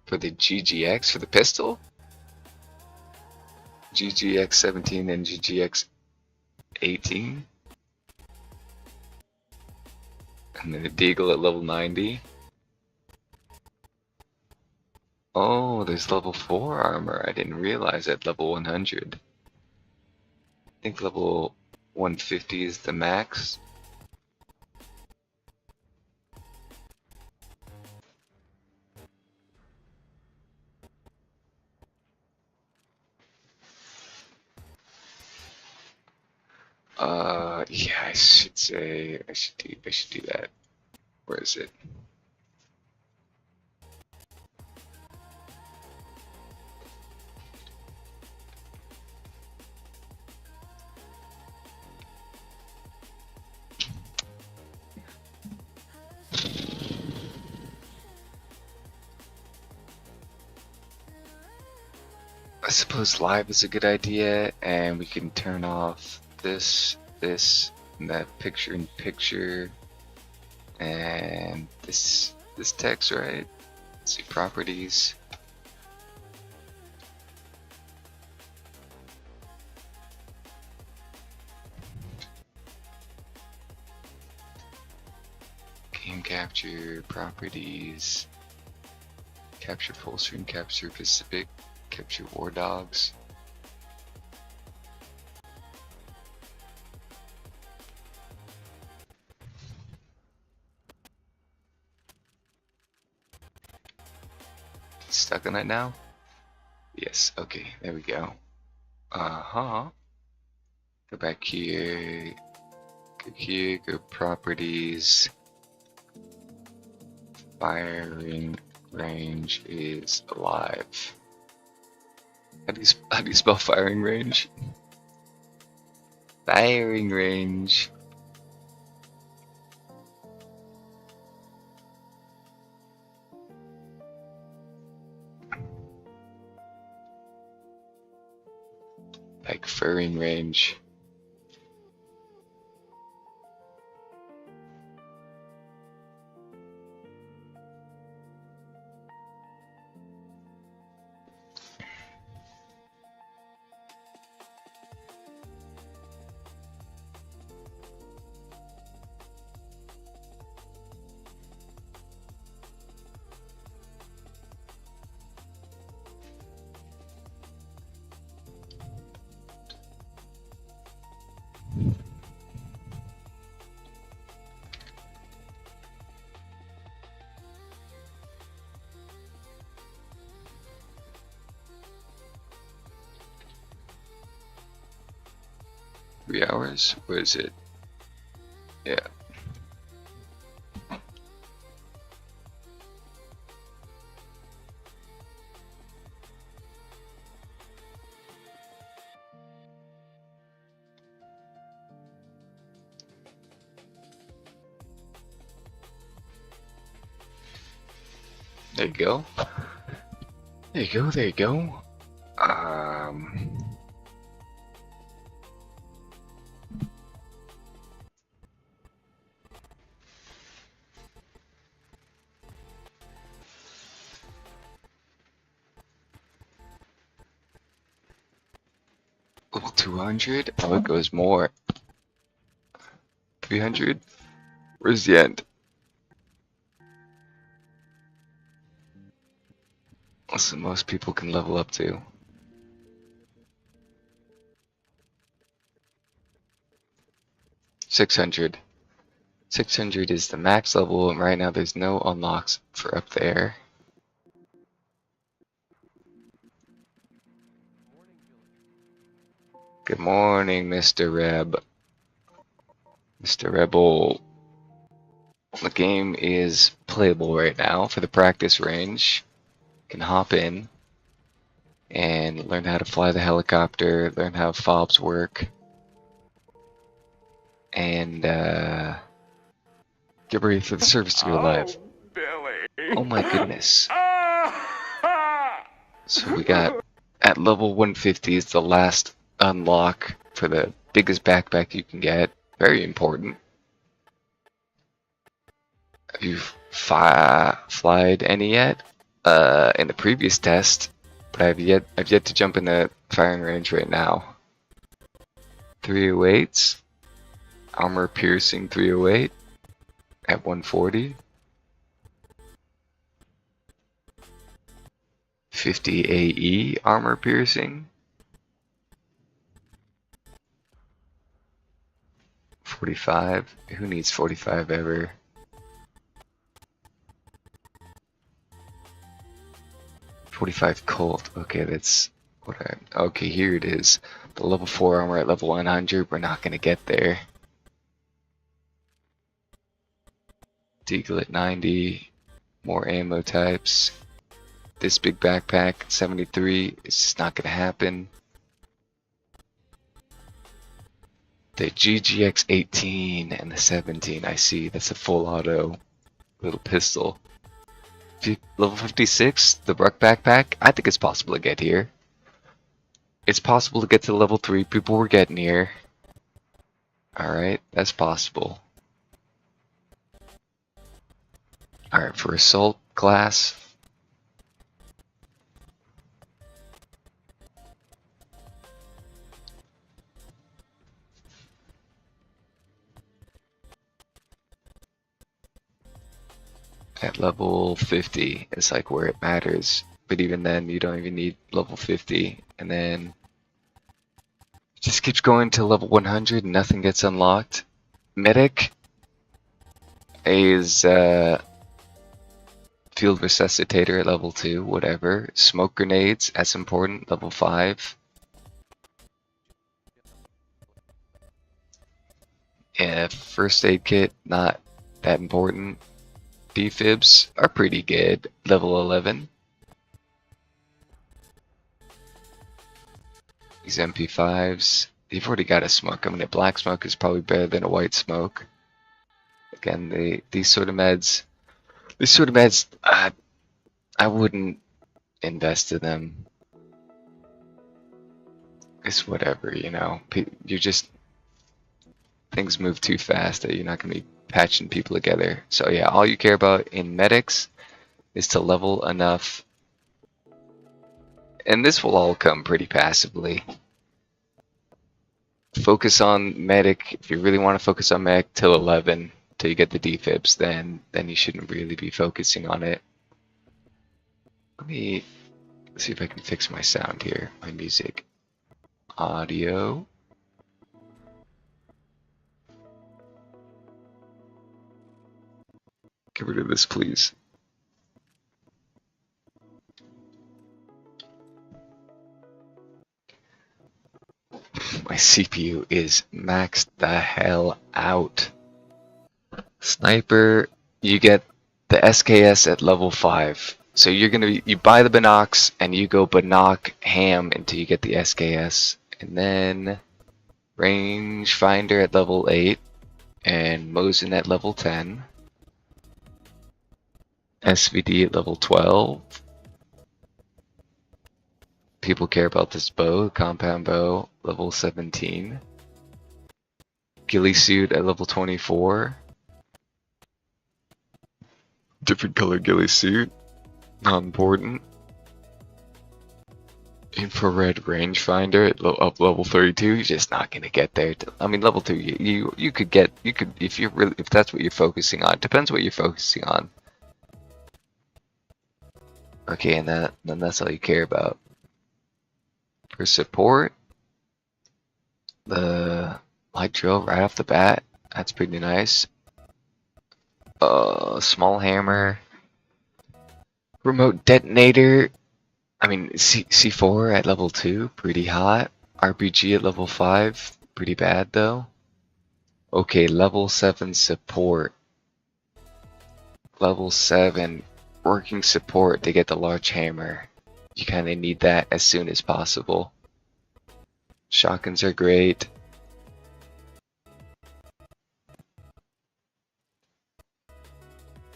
For the GGX, for the pistol? GGX 17 and GGX 18. And then a Deagle at level 90. Oh, there's level 4 armor. I didn't realize at level 100. I think level 150 is the max. Yeah, I should say I should do that. Where is it? I suppose live is a good idea, and we can turn off this, and that picture-in-picture, and this text, right? Let's see, properties. Game capture, properties, capture full screen, capture Pacific, capture WARDOGS. Stuck on it now? Yes, okay, there we go. Go back here, go properties. Firing range is alive. How do you spell firing range? Firing range. Like firing range. 3 hours? Where is it? Yeah. There you go. There you go, there you go. Level 200? Oh, it goes more. 300? Where's the end? Listen, most people can level up to. $600. 600 is the max level, and right now there's no unlocks for up there. Good morning, Mr. Reb. Mr. Rebel. The game is playable right now for the practice range. You can hop in and learn how to fly the helicopter, learn how fobs work, and get ready for the service to go live. Billy. Oh my goodness. So we got at level 150 is the last unlock for the biggest backpack you can get. Very important. Have you flied any yet? In the previous test, but I've yet to jump in the firing range right now. 308s, armor piercing 308 at 140. 50 AE armor piercing. 45. Who needs 45 ever? .45 Colt. Okay, that's what okay, here it is. The level 4 armor at level 100. We're not gonna get there. Deagle at 90. More ammo types. This big backpack 73. It's just not gonna happen. The GGX 18 and the 17. I see. That's a full auto little pistol. Level 56, the Bruck backpack, I think it's possible to get here. It's possible to get to level 3, people were getting here. Alright, that's possible. Alright, for assault class. At level 50 is like where it matters, but even then you don't even need level 50, and then it just keeps going to level 100 and nothing gets unlocked. Medic is field resuscitator at level 2, whatever. Smoke grenades, that's important, level 5. Yeah, first aid kit, not that important. Defibs are pretty good, level 11. These MP5s, you've already got a smoke. I mean, a black smoke is probably better than a white smoke. Again, these sort of meds, I wouldn't invest in them. It's whatever, you know. You're just, things move too fast that you're not going to be patching people together. So yeah, all you care about in medics is to level enough. And this will all come pretty passively. Focus on medic. If you really want to focus on medic till 11, till you get the defibs, then you shouldn't really be focusing on it. Let me see if I can fix my sound here, my music. Audio. Get rid of this, please. My CPU is maxed the hell out. Sniper, you get the SKS at level 5. So you buy the Binocs and you go Binoc ham until you get the SKS. And then Rangefinder at level 8 and Mosin at level 10. SVD at level 12. People care about this bow, compound bow, level 17. Ghillie suit at level 24. Different color ghillie suit, not important. Infrared rangefinder at up level 32. You're just not gonna get there. I mean, level 2. You could if that's what you're focusing on. Depends what you're focusing on. Okay, and then that's all you care about. For support, the light drill right off the bat. That's pretty nice. Small hammer. Remote detonator. I mean, C4 at level 2, pretty hot. RPG at level 5, pretty bad though. Okay, level 7 support. Level 7 working support to get the large hammer. You kind of need that as soon as possible. Shotguns are great.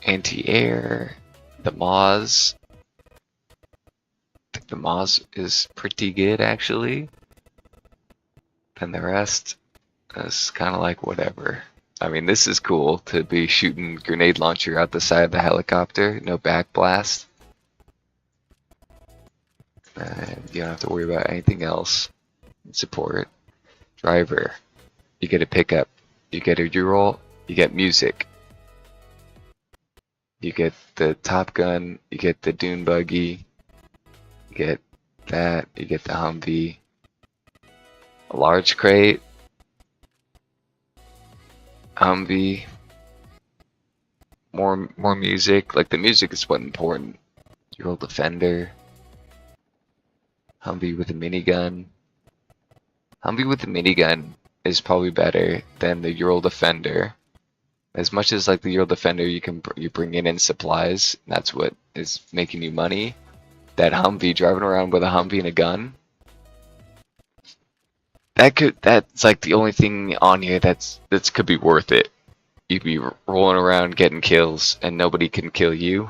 Anti-air. The Moz. I think the Moz is pretty good actually. And the rest is kind of like whatever. I mean, this is cool to be shooting grenade launcher out the side of the helicopter. No backblast. And you don't have to worry about anything else. Support. Driver. You get a pickup. You get a U-roll. You get music. You get the Top Gun. You get the Dune Buggy. You get that. You get the Humvee. A large crate. Humvee. More music. Like the music is what important. Ural Defender. Humvee with a minigun. Humvee with a minigun is probably better than the Ural Defender. As much as like the Ural Defender, you bring in supplies. That's what is making you money. That Humvee, driving around with a Humvee and a gun. That's like the only thing on here that could be worth it. You'd be rolling around getting kills and nobody can kill you.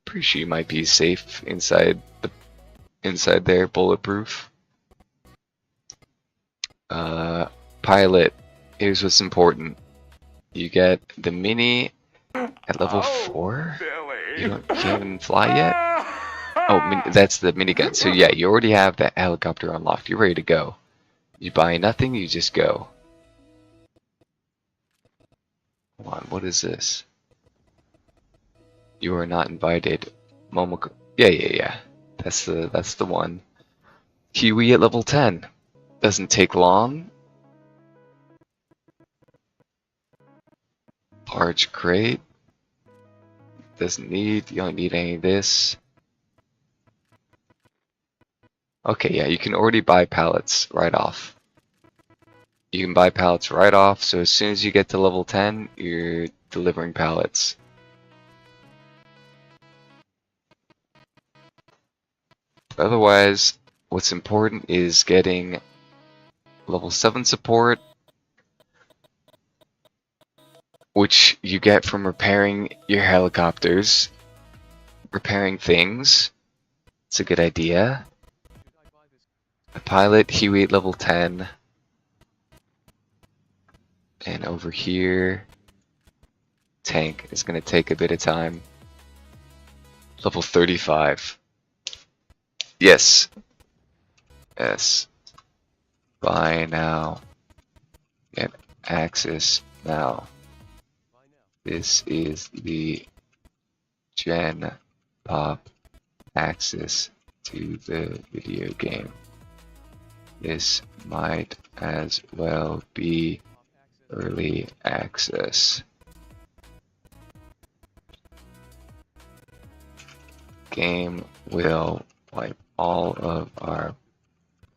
Pretty sure you might be safe inside there, bulletproof. Pilot. Here's what's important. You get the mini at level 4. You can't even fly yet. Oh, that's the minigun. So yeah, you already have that helicopter unlocked. You're ready to go. You buy nothing, you just go. Hold on, what is this? You are not invited. Momoko. Yeah. That's the one. Kiwi at level 10. Doesn't take long. Large crate. You don't need any of this. Okay, yeah, you can already buy pallets right off. You can buy pallets right off, so as soon as you get to level 10, you're delivering pallets. Otherwise, what's important is getting level 7 support, which you get from repairing your helicopters, repairing things. It's a good idea. A pilot, Huey at level 10. And over here, tank is going to take a bit of time. Level 35. Yes. Buy now. Get access now. This is the Gen Pop access to the video game. This might as well be early access. Game will wipe all of our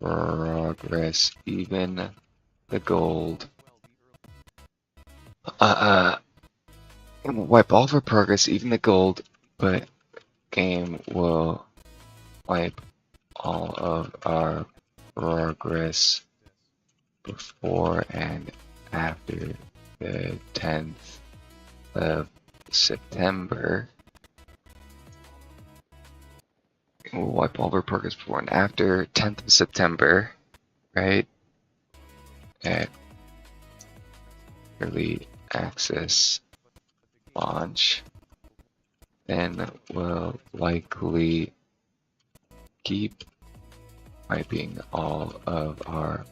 progress, even the gold. Wipe all of our progress, even the gold, but game will wipe all of our progress before and after the 10th of September. We'll wipe all of our progress before and after 10th of September, right? At early access launch. Then we'll likely keep wiping all of our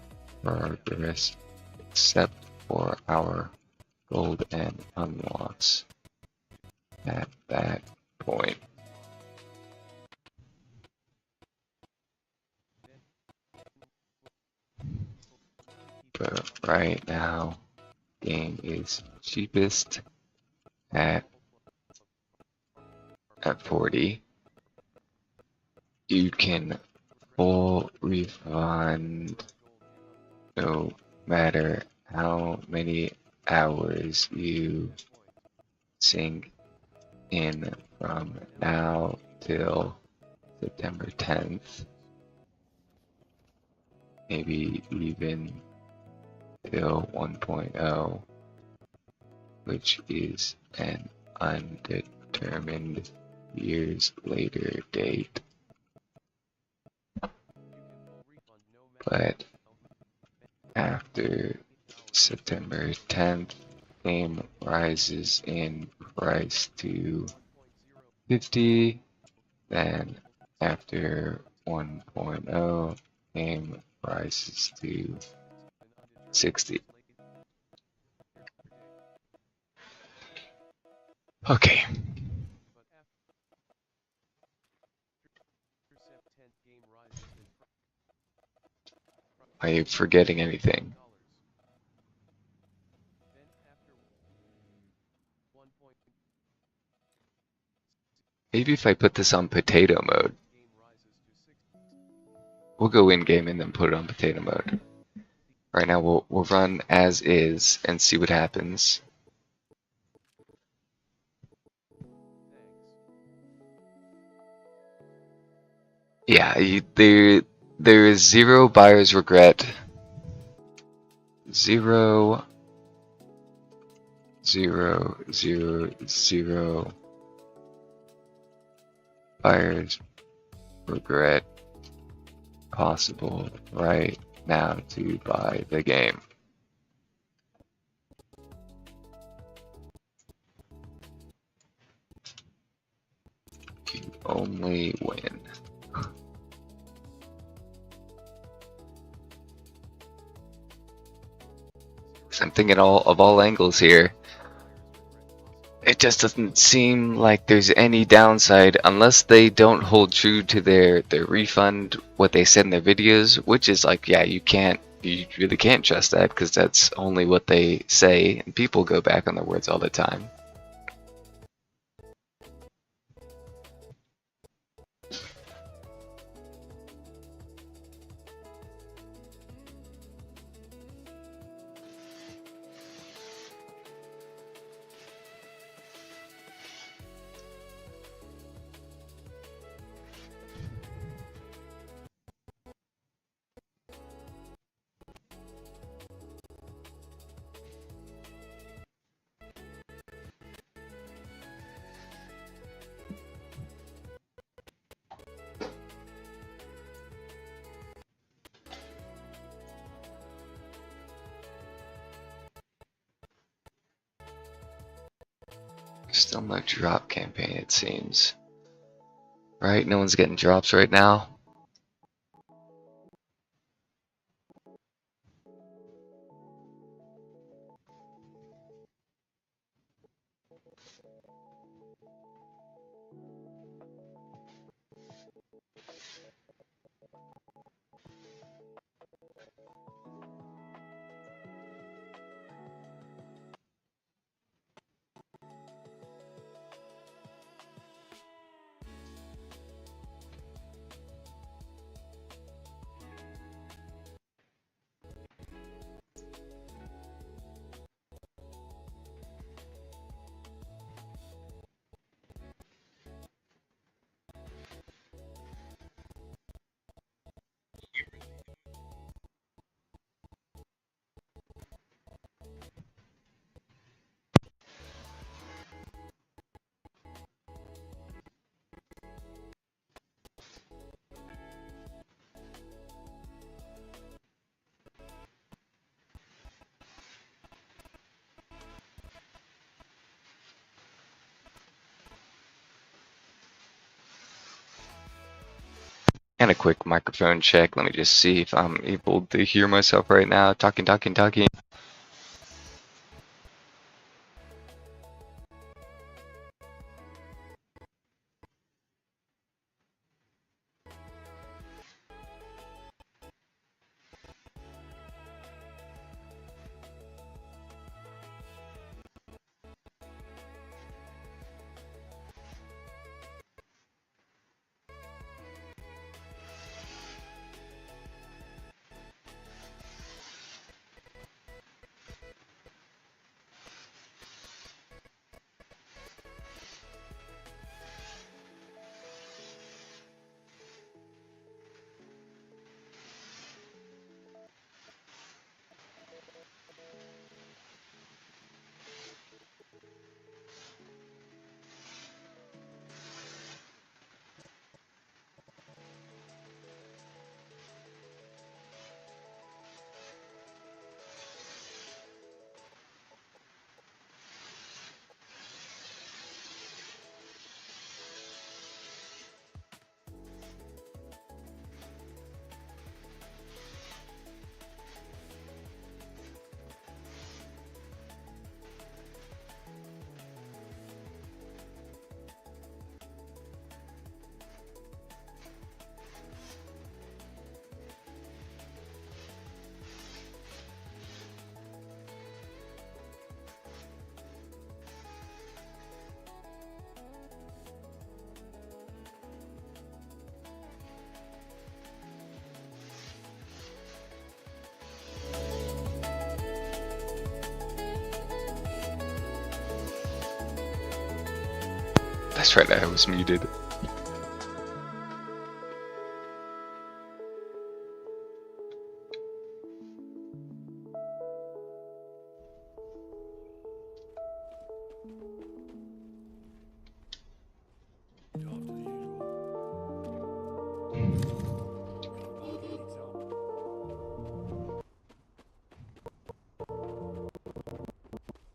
progress except for our gold and unlocks at that point. But right now, game is cheapest at 40. You can full refund no matter how many hours you sink in from now till September 10th, maybe even till 1.0, which is an undetermined years later date. But after September 10th, game rises in price to 50. Then after 1.0, game rises to 60. Okay. Are you forgetting anything? Maybe if I put this on potato mode. We'll go in game and then put it on potato mode. Right now we'll run as is and see what happens. Yeah, there is 0 buyer's regret. 0, 0, 0, 0 buyer's regret possible right now to buy the game. You only win. I'm thinking of all angles here. It just doesn't seem like there's any downside unless they don't hold true to their refund, what they said in their videos, which is like, yeah, you really can't trust that because that's only what they say, and people go back on their words all the time. Still no drop campaign, it seems. Right? No one's getting drops right now. And a quick microphone check. Let me just see if I'm able to hear myself right now. Talking. That's right, I was muted.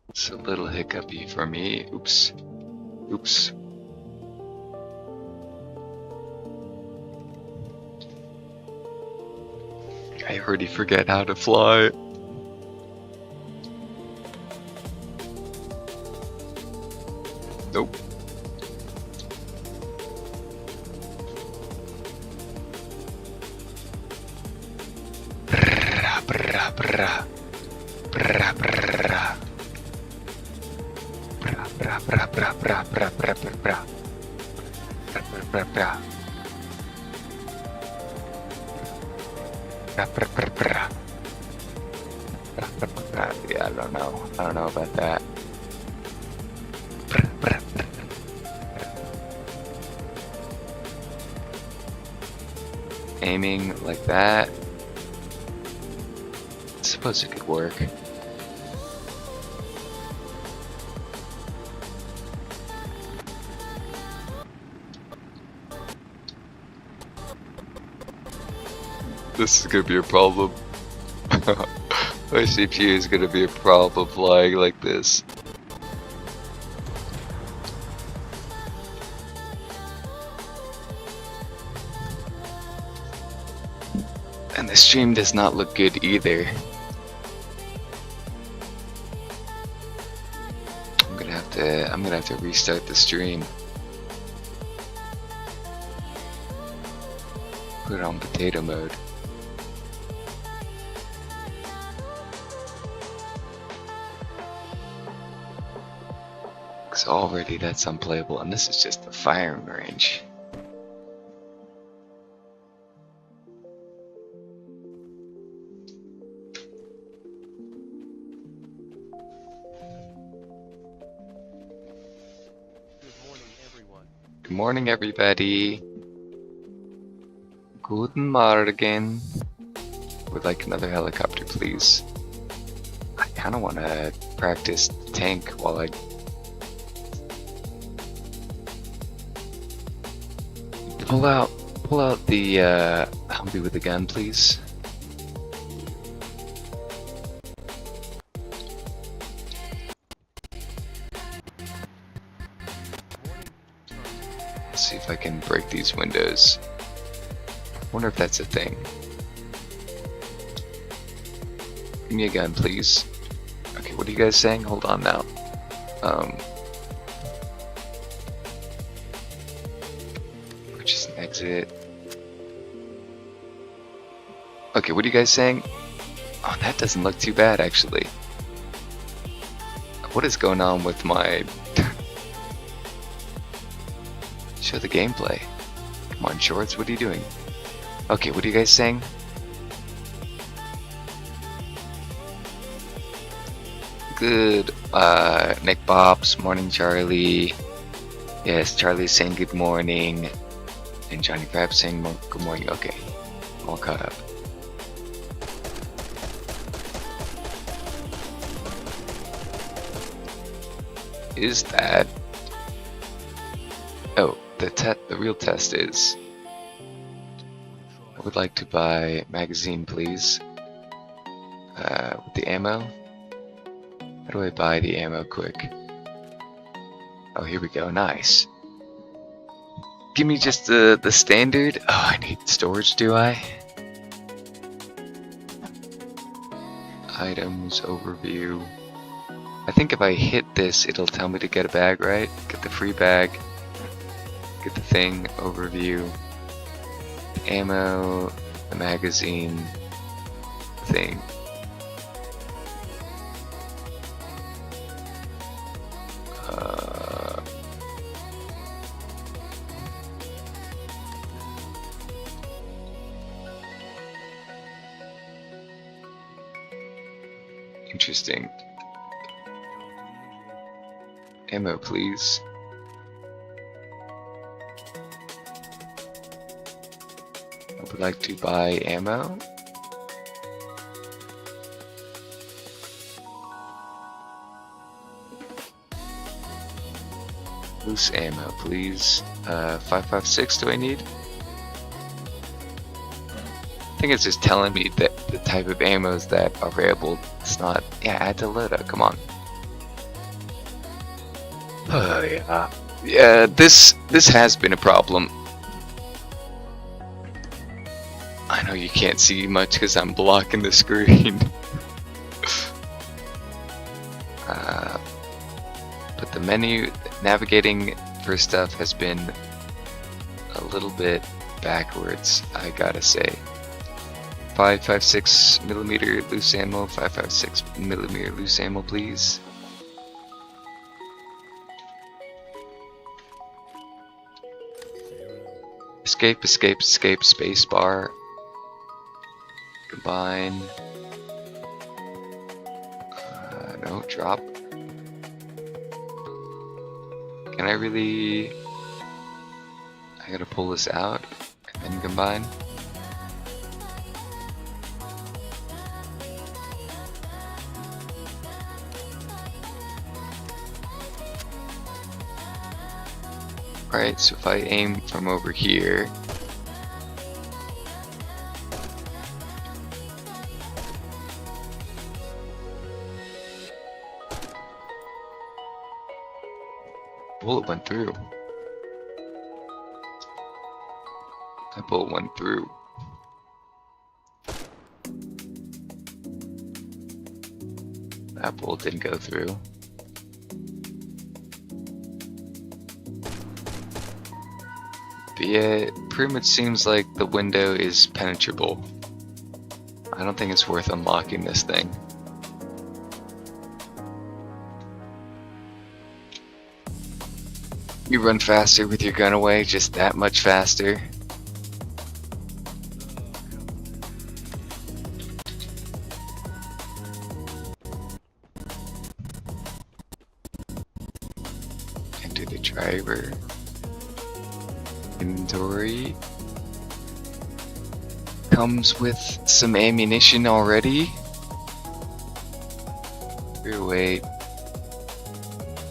It's a little hiccupy for me. Oops. I already forget how to fly. Nope. Brah, brah, brah. Brah, brah. Brah, brah, brah, brah, brah, brah, brah, brah, brah. Brah, brah, brah, brah. Brah, brah, brah, brah. Brah, brah, brah, brah. Yeah, I don't know about that. Brah, brah, brah. Aiming like that. I suppose it could work. This is gonna be a problem. My CPU is gonna be a problem flying like this. And the stream does not look good either. I'm gonna have to restart the stream. Put it on potato mode. Cause already that's unplayable, and this is just the firing range. Good morning, everybody. Guten Morgen. Would like another helicopter, please. I kind of want to practice tank while I pull out the Humvee with the gun, please. Let's see if I can break these windows. Wonder if that's a thing. Give me a gun, please. Okay, what are you guys saying? Hold on now. Purchase an exit. Okay, what are you guys saying? Oh, that doesn't look too bad, actually. What is going on with my... Show the gameplay. Come on, Shorts, what are you doing? Okay, what are you guys saying? Good, Nick Bops, morning Charlie. Yes, Charlie's saying good morning. And Johnny Crab saying good morning. Okay, I'm all caught up. Is that... Oh, the real test is... I would like to buy magazine, please. With the ammo. How do I buy the ammo quick? Oh, here we go. Nice. Give me just the standard. Oh, I need storage, do I? Items, overview. I think if I hit this, it'll tell me to get a bag, right? Get the free bag. Get the thing, overview. Ammo, the magazine, thing. Interesting. Ammo, please. I would like to buy ammo. Loose ammo, please. 5.56 do I need? I think it's just telling me that the type of ammos that are available. It's not. Yeah, add to Loda. Come on. Oh yeah. Yeah, this has been a problem. I know you can't see much because I'm blocking the screen. But the menu navigating for stuff has been a little bit backwards, I gotta say. 5.56mm loose ammo, 5.56mm loose ammo, please. Escape, escape, escape, space bar. Combine. No, drop. Can I really... I gotta pull this out and then combine. Alright, so if I aim from over here, bullet went through. That bullet went through. That bullet didn't go through. But yeah, it pretty much seems like the window is penetrable. I don't think it's worth unlocking this thing. You run faster with your gun away, just that much faster. Enter the driver. Inventory. Comes with some ammunition already. Rear weight.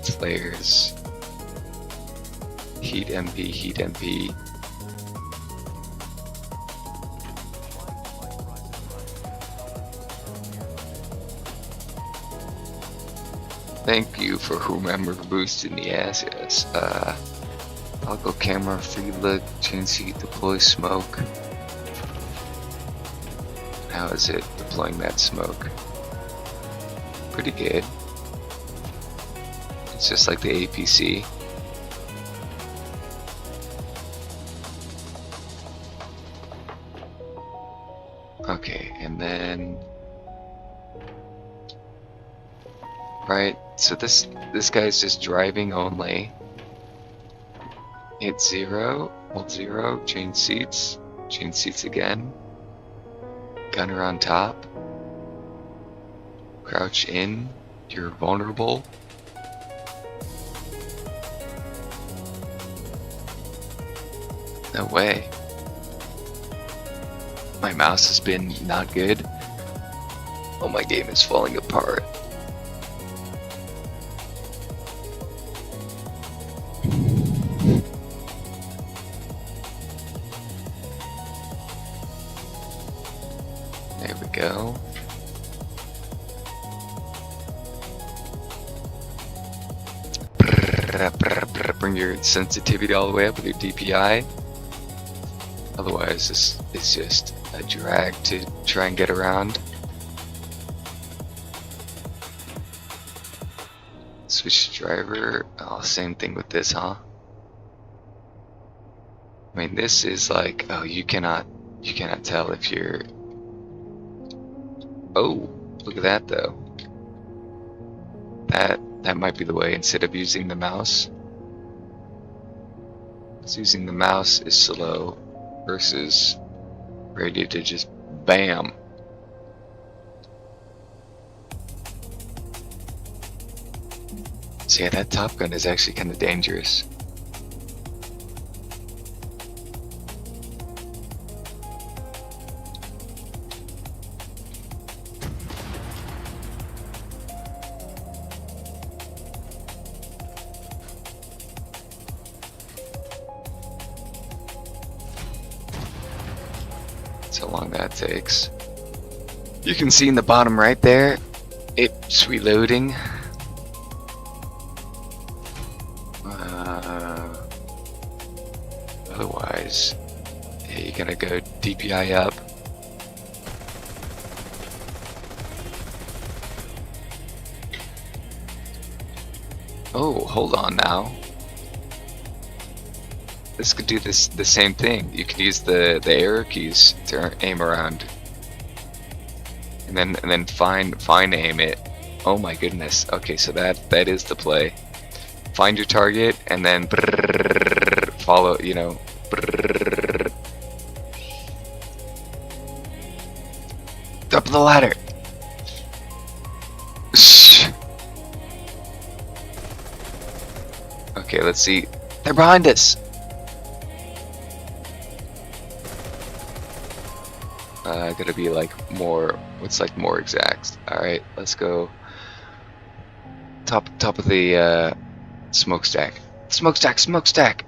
Flares. Heat MP, heat MP. Thank you for whomever boosted the ass, yes. Toggle camera, free look, change seat, deploy smoke. How is it deploying that smoke? Pretty good. It's just like the APC. Okay, and then right, so this guy's just driving only. Hit 0, hold 0, change seats again. Gunner on top. Crouch in, you're vulnerable. No way. My mouse has been not good. Oh, my game is falling apart. There we go. Bring your sensitivity all the way up with your DPI. Otherwise, this is just a drag to try and get around. Switch driver. Oh, same thing with this, huh? I mean, this is like, oh, you cannot tell if you're. Oh, look at that though. That might be the way. Instead of using the mouse, it's using the mouse is slow versus ready to just bam. So yeah, that Top Gun is actually kind of dangerous. That's how long that takes. You can see in the bottom right there, it's reloading. Otherwise, yeah, you're gonna go DPI up. Oh, hold on now. This could do the same thing. You could use the arrow keys to aim around, and then fine aim it. Oh my goodness. Okay, so that is the play. Find your target and then follow. You know. Up the ladder. Okay, let's see. They're behind us. Gotta be like more. What's like more exact? All right, let's go. Top of the smokestack. Smokestack.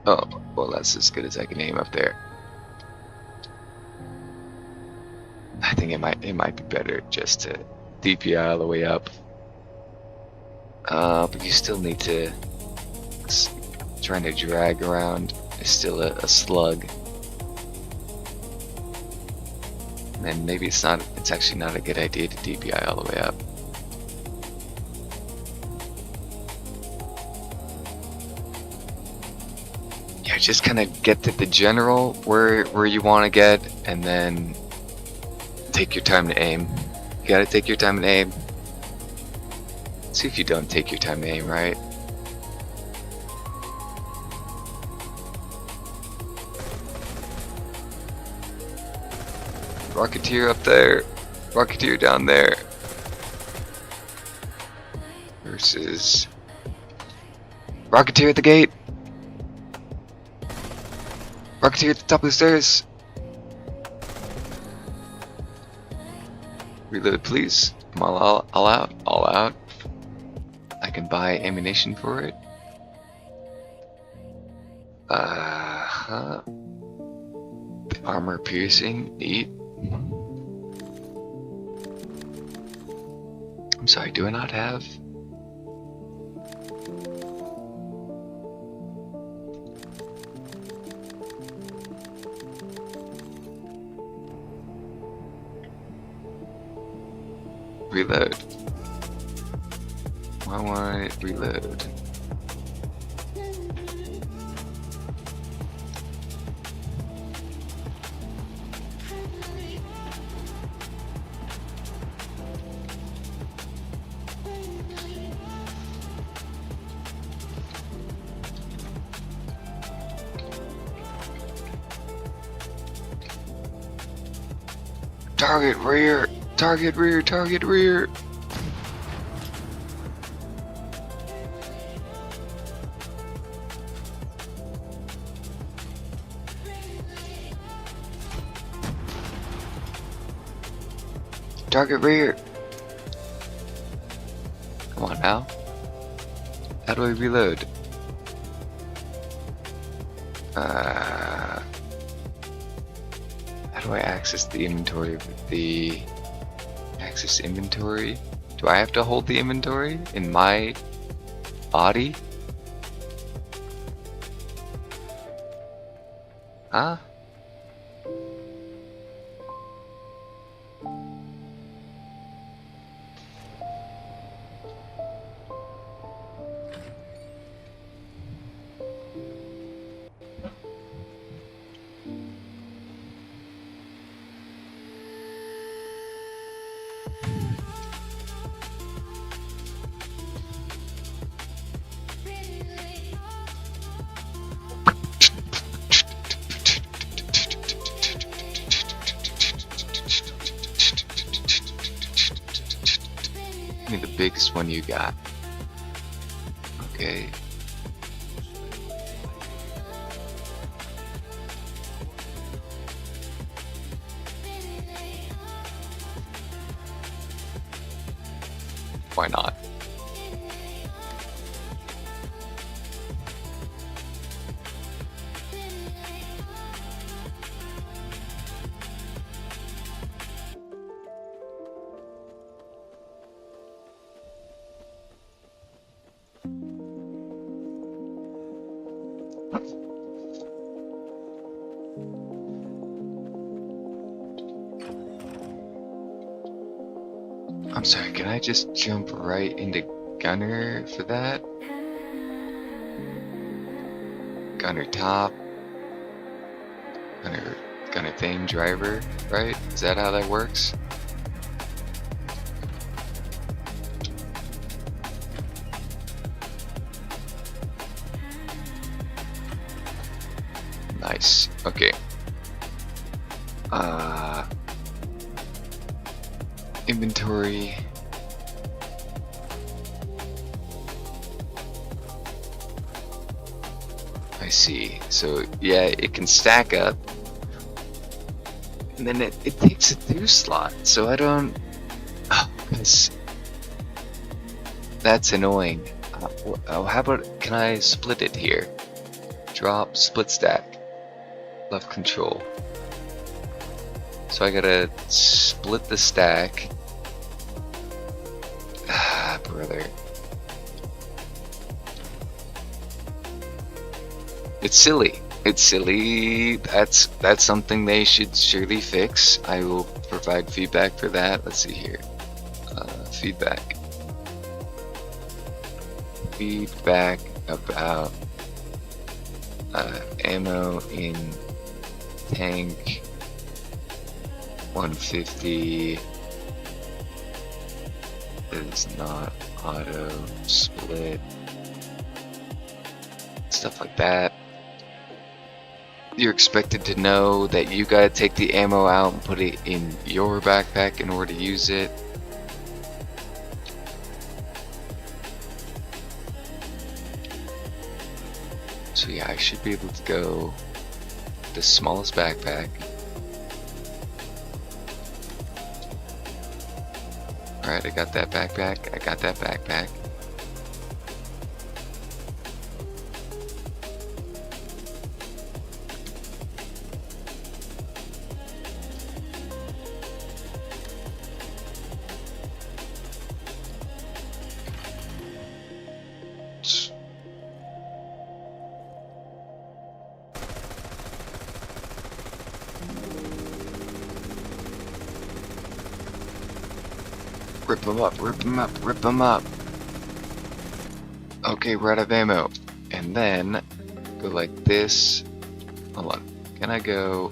Oh, well, that's as good as I can aim up there. I think it might be better just to DPI all the way up. But you still need to. Trying to drag around is still a slug. And maybe it's actually not a good idea to DPI all the way up. Yeah, just kind of get to the general where you want to get, and then take your time to aim. You gotta take your time to aim. See if you don't take your time to aim right. Rocketeer up there. Rocketeer down there. Versus Rocketeer at the gate. Rocketeer at the top of the stairs. Reload, please. I'm all out. I can buy ammunition for it. Armor piercing, neat. I'm sorry, do I not have? reload? Why won't it reload? Target rear! Target rear! Target rear! Target rear! Come on now. How do I reload? How do I access the inventory with the access inventory? Do I have to hold the inventory in my body? Huh? Give me the biggest one you got. Okay. Why not? I'm sorry, can I just jump right into Gunner for that? Gunner top. Gunner thing driver, right? Is that how that works? Nice. Okay. Inventory. I see. So yeah, it can stack up, and then it takes a through slot. So I don't. Oh, that's annoying. How about, can I split it here? Drop, split stack, left control. So I gotta split the stack. Ah, brother. It's silly. It's silly. That's something they should surely fix. I will provide feedback for that. Let's see here. Feedback. Feedback about ammo in tank 150 is not auto split. Stuff like that. You're expected to know that you gotta take the ammo out and put it in your backpack in order to use it. So yeah, I should be able to go the smallest backpack. Alright, I got that backpack. I got that backpack. Rip them up, rip them up, rip them up. Okay, we're out of ammo. And then go like this. Hold on. Can I go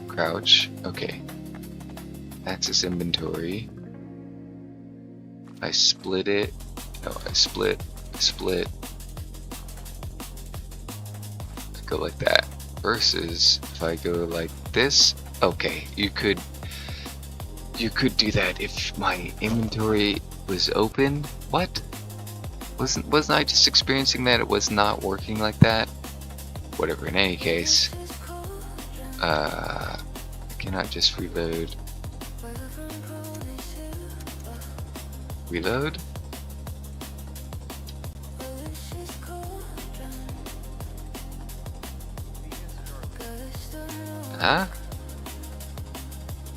crouch? Okay. Access inventory. I split it. No, I split. Go like that. Versus if I go like this. Okay, you could do that if my inventory was open. What? Wasn't I just experiencing that it was not working like that? Whatever, in any case. I cannot just reload. Reload? Huh?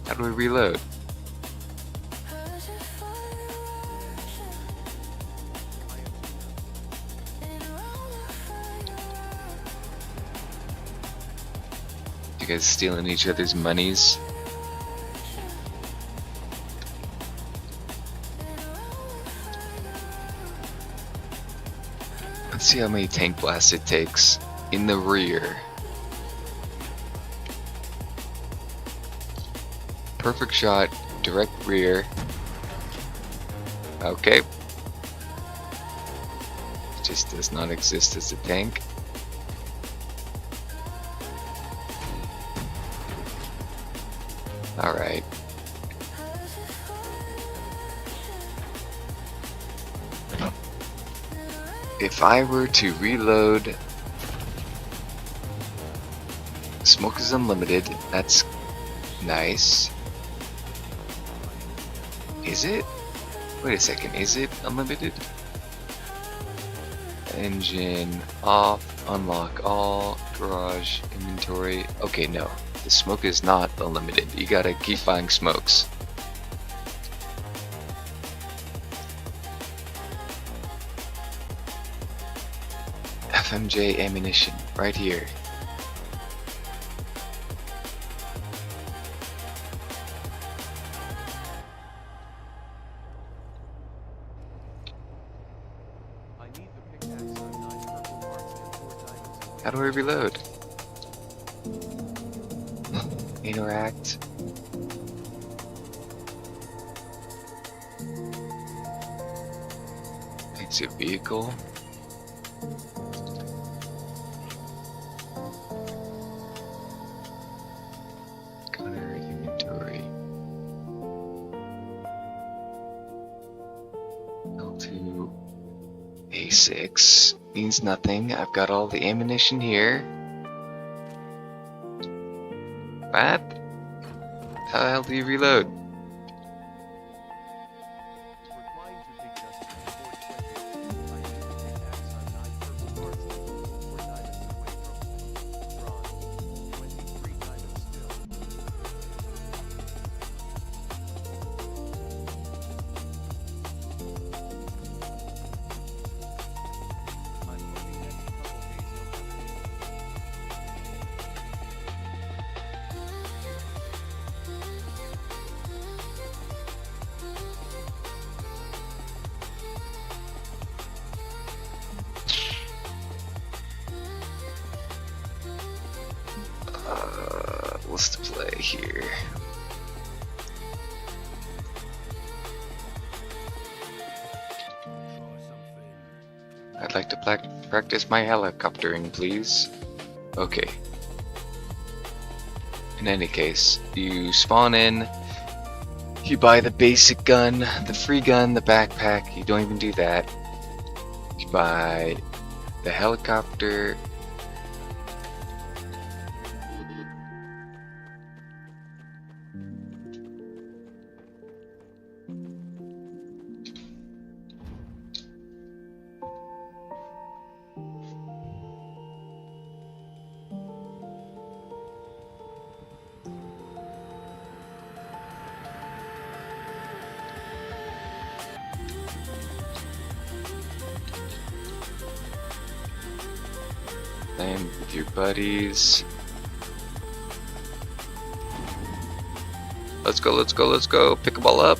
How do we reload? You guys stealing each other's monies? Let's see how many tank blasts it takes in the rear. Perfect shot, direct rear. Okay. It just does not exist as a tank. Alright. If I were to reload, smoke is unlimited. That's nice. Is it? Wait a second, is it unlimited? Engine off, unlock all, garage, inventory. Okay, no. The smoke is not unlimited. You gotta keep buying smokes. FMJ ammunition, right here. How do I reload? Interact. Exit vehicle. Gunner inventory. L2 A6 means nothing. I've got all the ammunition here. What? How the hell do you reload? What's the play here? I'd like to practice my helicoptering, please. Okay. In any case, you spawn in, you buy the basic gun, the free gun, the backpack. You don't even do that. You buy the helicopter. Playing with your buddies. Let's go, let's go, let's go. Pick them all up.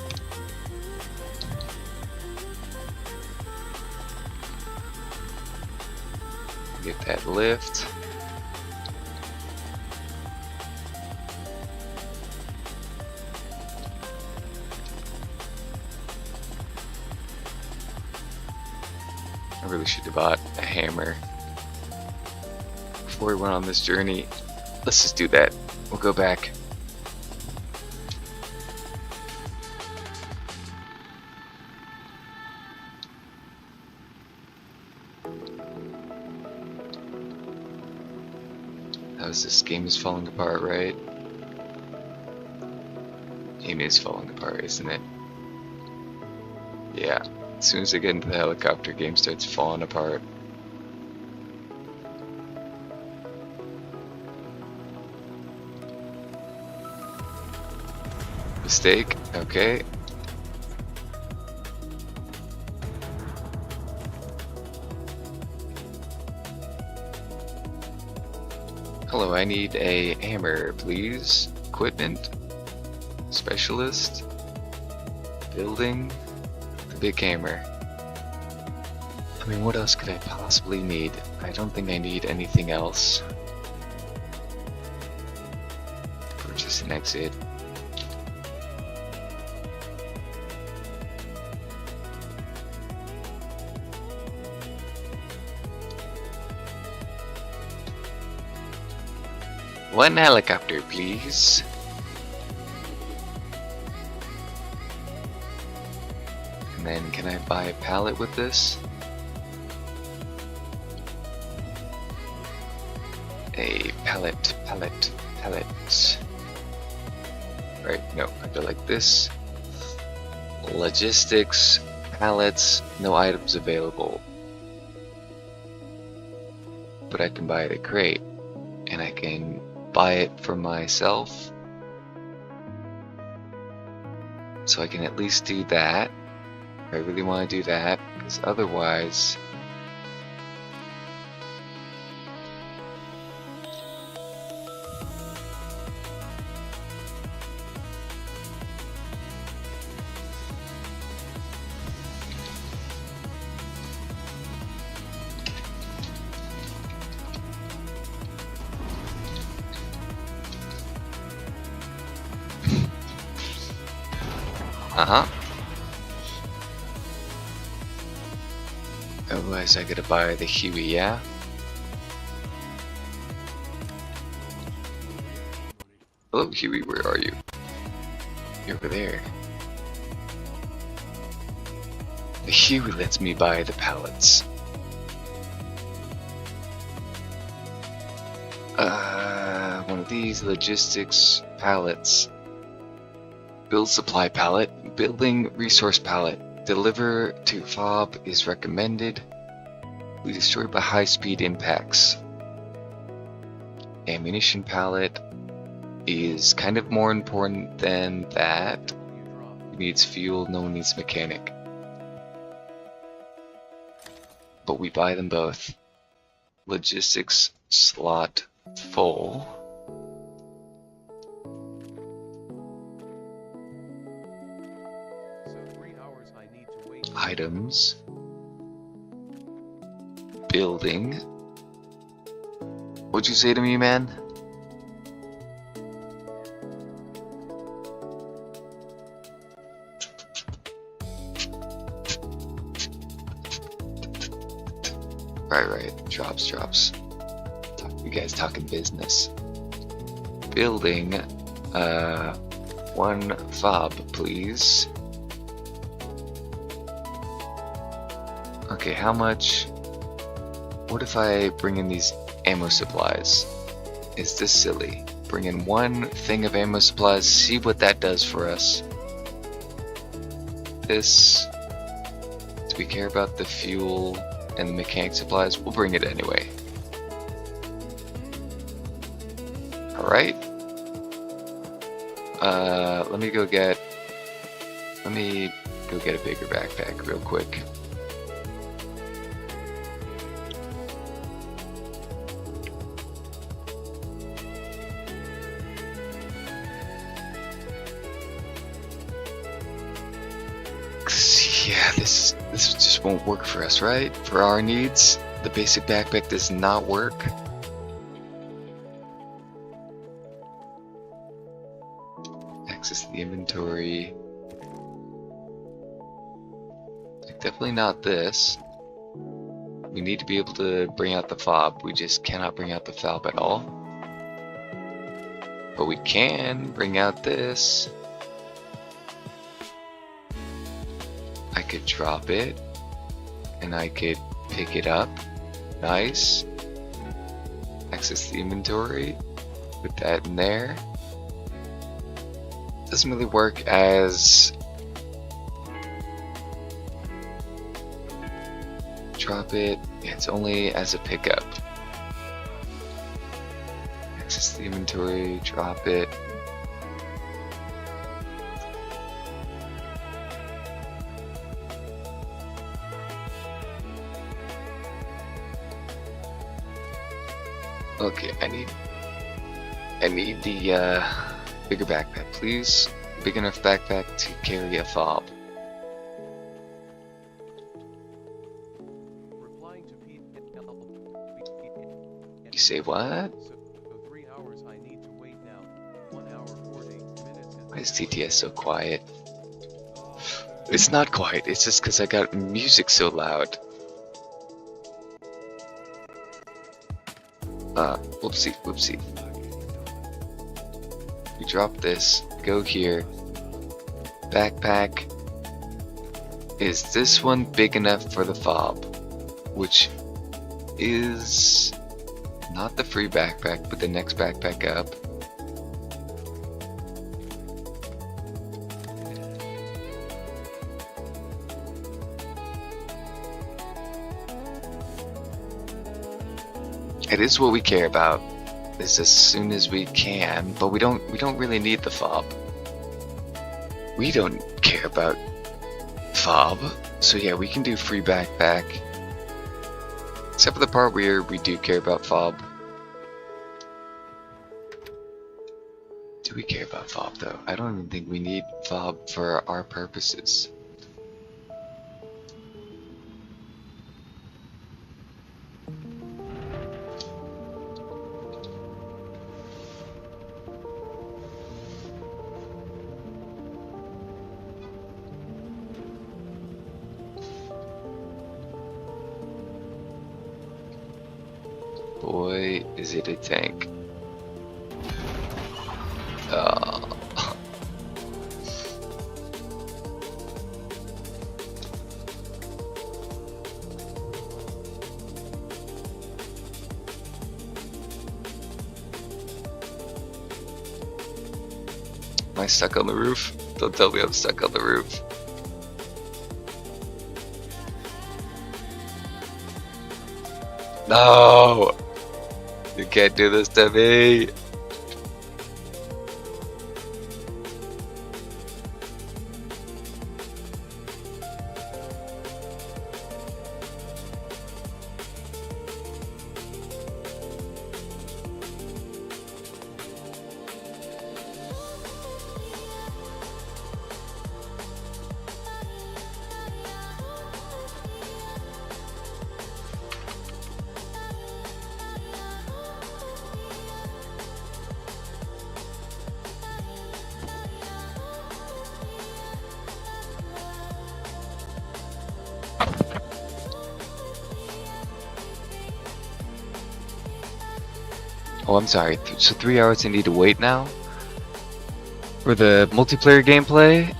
Get that lift. I really should have bought a hammer before we went on this journey. Let's just do that. We'll go back. How's this game is falling apart, right? Game is falling apart, isn't it? Yeah. As soon as I get into the helicopter, game starts falling apart. Mistake. Okay. Hello, I need a hammer, please. Equipment. Specialist. Building. The big hammer. I mean, what else could I possibly need? I don't think I need anything else. Purchase and exit. One helicopter, please. And then, can I buy a pallet with this? A pallet. Right, no, I go like this. Logistics, pallets, no items available. But I can buy a crate, and I can buy it for myself. So I can at least do that. I really want to do that, because otherwise... Otherwise I gotta buy the Huey, yeah? Hello Huey, where are you? You're over there. The Huey lets me buy the pallets. One of these logistics pallets. Build supply pallet. Building resource pallet. Deliver to fob is recommended. We destroy by high-speed impacts. Ammunition pallet is kind of more important than that. It needs fuel, no one needs mechanic. But we buy them both. Logistics slot full. Items. Building. What'd you say to me, man? Right. Drops. You guys talking business. Building. One fob, please. Okay, how much? What if I bring in these ammo supplies? Is this silly? Bring in one thing of ammo supplies, see what that does for us. This. Do we care about the fuel and the mechanic supplies? We'll bring it anyway. Alright. Let me go get a bigger backpack real quick. Yeah, this just won't work for us, right? For our needs, The basic backpack does not work. Access the inventory. Definitely not this. We need to be able to bring out the fob. We just cannot bring out the fob at all. But we can bring out this. I could drop it. And I could pick it up. Nice. Access the inventory. Put that in there. Doesn't really work as... Drop it. Yeah, it's only as a pickup. Access the inventory, drop it. Okay, I need the bigger backpack, please. Big enough backpack to carry a fob. You say what? So 3 hours I need to wait now. 1 hour 40 minutes. Why is TTS so quiet? It's not quiet, it's just because I got music so loud. Whoopsie, whoopsie. We drop this, go here. Backpack. Is this one big enough for the fob? Which is not the free backpack, but the next backpack up. It is what we care about. Is as soon as we can, but we don't really need the fob. We don't care about fob. So yeah, we can do free backpack. Except for the part where we do care about fob. Do we care about fob though? I don't even think we need fob for our purposes. Boy, is it a tank. Am I stuck on the roof? Don't tell me I'm stuck on the roof. No! You can't do this to me! Oh, I'm sorry. So 3 hours I need to wait now? For the multiplayer gameplay?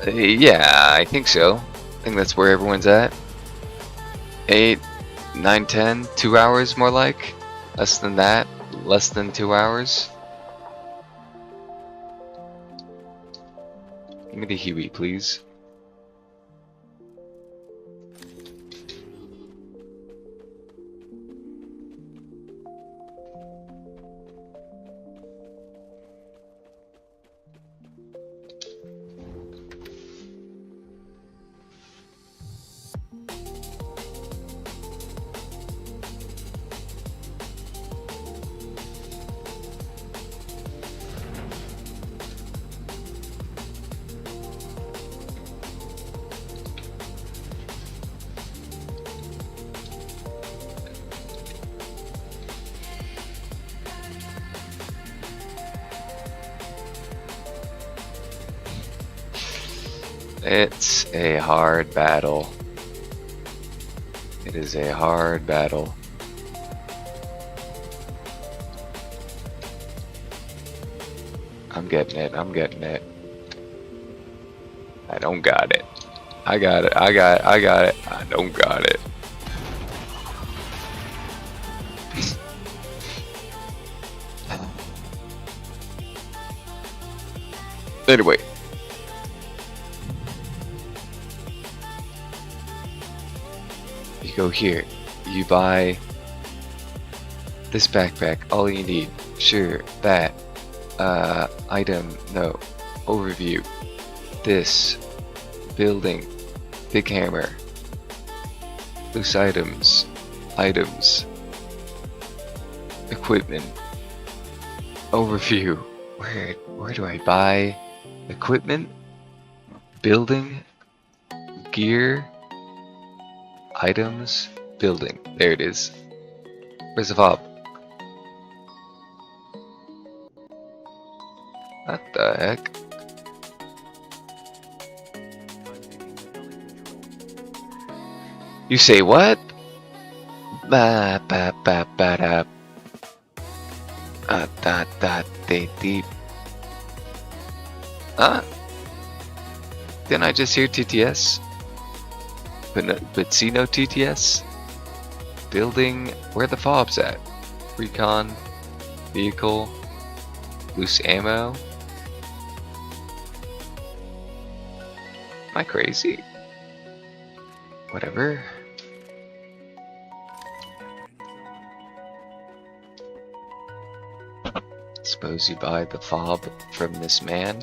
Yeah, I think so. I think that's where everyone's at. 8, 9, 10, 2 hours more like? Less than that? Less than 2 hours? Give me the Huey, please. It's a hard battle. It is a hard battle. I'm getting it. I'm getting it. I don't got it. I got it. I got it. I got it. I don't got it. Anyway. You go here. You buy this backpack. All you need. Sure. That. Item. No. Overview. This. Building. Big hammer. Loose items. Items. Equipment. Overview. Where do I buy equipment? Building. Gear. Items. Building. There it is. Where's the fob? What the heck? You say what? Ba ba ba ba da. Da de deep. Huh? Didn't I just hear TTS? But see no TTS? Building. Where the fobs at? Recon. Vehicle. Loose ammo. Am I crazy? Whatever. Suppose you buy the fob from this man.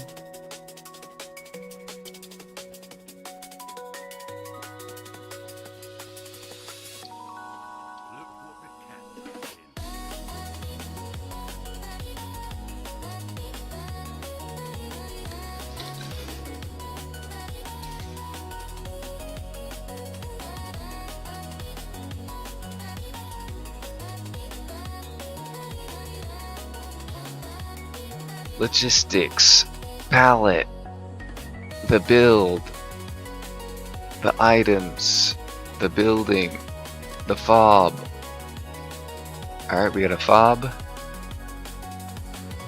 Logistics, pallet, the build, the items, the building, the fob. Alright, we got a fob,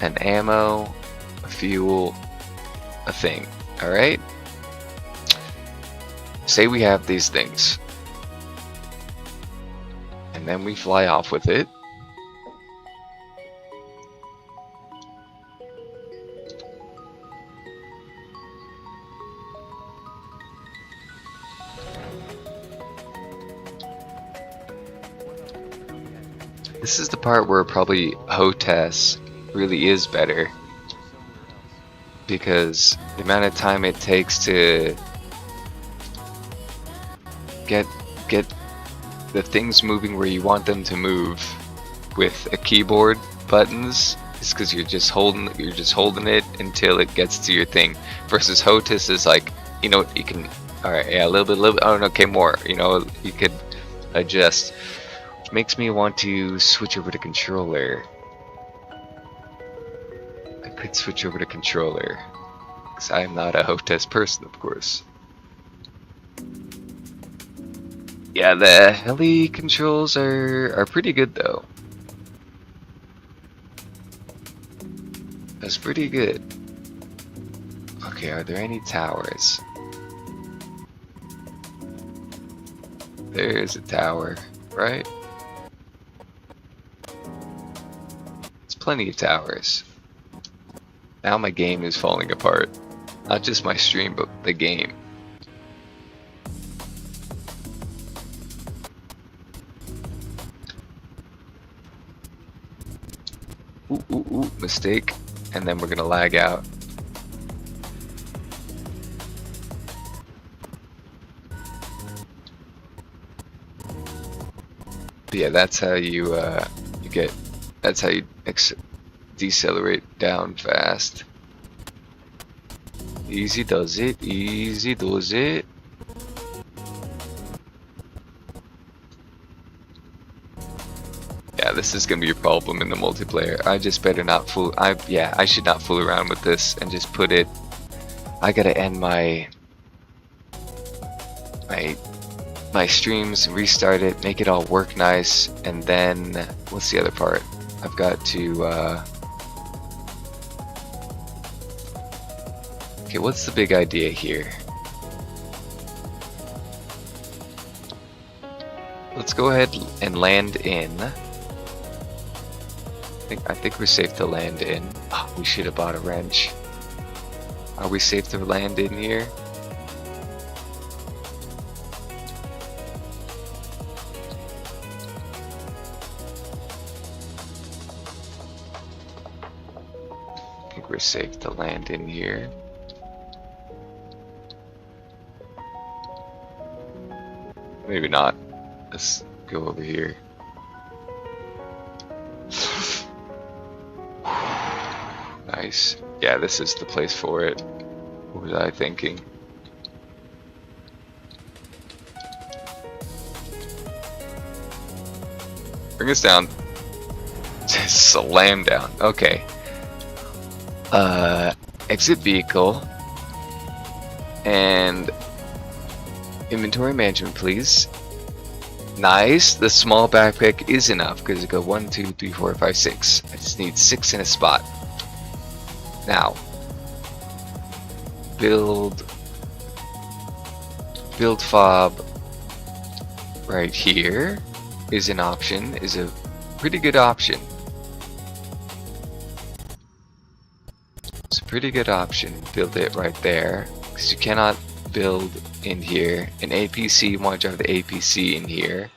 an ammo, a fuel, a thing. Alright? Say we have these things. And then we fly off with it. This is the part where probably HOTAS really is better, because the amount of time it takes to get the things moving where you want them to move with a keyboard buttons is because you're just holding it until it gets to your thing. Versus HOTAS is like, you know, you can, alright, yeah, a little bit, oh no, okay, more, you know, you could adjust. Makes me want to switch over to controller. I could switch over to controller, because I am not a HOTAS person, of course. Yeah, the heli controls are pretty good though. That's pretty good. Okay, are there any towers? There's a tower, right? Plenty of towers. Now my game is falling apart. Not just my stream, but the game. Ooh, mistake. And then we're gonna lag out. But yeah, that's how you get. That's how you decelerate down fast. Easy does it. Easy does it. Yeah, this is gonna be a problem in the multiplayer. I just better not fool. I should not fool around with this and just put it. I gotta end my my streams, restart it, make it all work nice, and then what's the other part? I've got to okay, what's the big idea here? Let's go ahead and land in. I think we're safe to land in. Oh, we should have bought a wrench. Are we safe to land in here? I think we're safe to land in here. Maybe not. Let's go over here. Nice. Yeah, this is the place for it. What was I thinking? Bring us down. Slam down. Okay. Exit vehicle. And inventory management, please. Nice. The small backpack is enough because it go 1, 2, 3, 4, 5, 6. I just need 6 in a spot. Now, build fob right here is an option, is a pretty good option. It's a pretty good option. Build it right there because you cannot build in here. An APC, you want to drive the APC in here.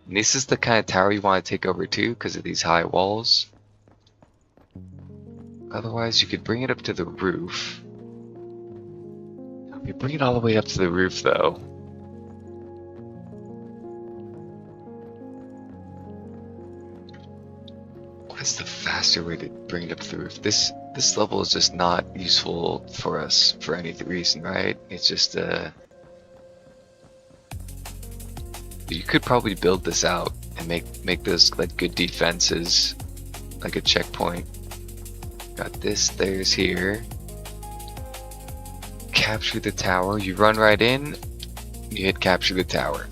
And this is the kind of tower you want to take over too because of these high walls. Otherwise, you could bring it up to the roof. You bring it all the way up to the roof, though. What's the faster way to bring it up to the roof? This level is just not useful for us for any reason, right? It's just you could probably build this out and make those like good defenses, like a checkpoint. Got this, there's here. Capture the tower, you run right in, you hit capture the tower.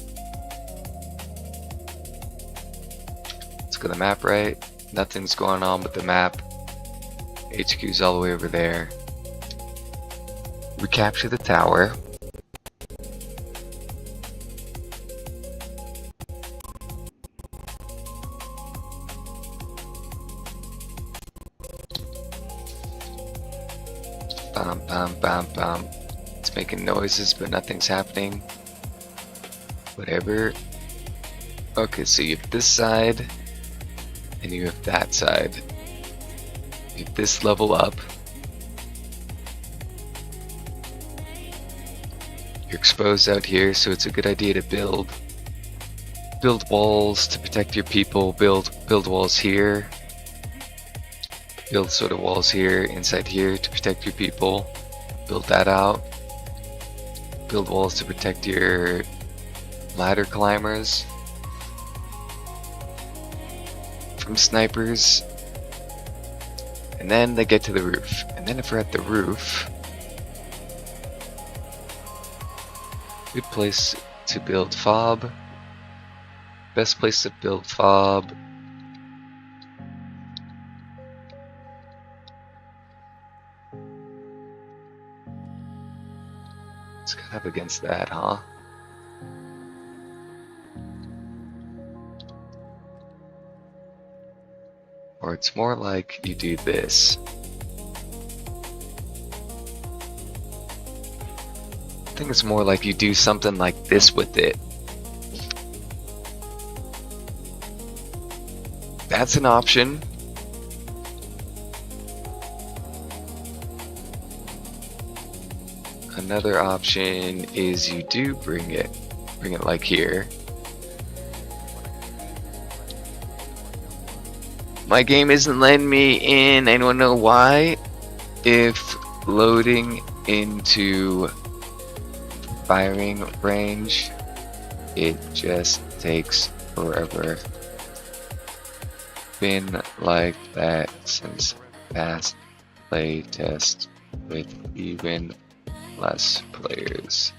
Let's go to the map, right? Nothing's going on with the map. HQ's all the way over there. We capture the tower. Bam, bam, bam, bam. It's making noises, but nothing's happening. Whatever. Okay, so you have this side, and you have that side. You have this level up. You're exposed out here, so it's a good idea to build walls to protect your people. Build walls here. Build sort of walls here, inside here to protect your people. Build that out. Build walls to protect your ladder climbers from snipers. And then they get to the roof. And then if we're at the roof, good place to build fob. Best place to build fob. It's kind of against that, huh? Or it's more like you do this. I think it's more like you do something like this with it. That's an option. Another option is you do bring it like here. My game isn't letting me in. Anyone know why? If loading into firing range, it just takes forever. Been like that since past play test with even less players.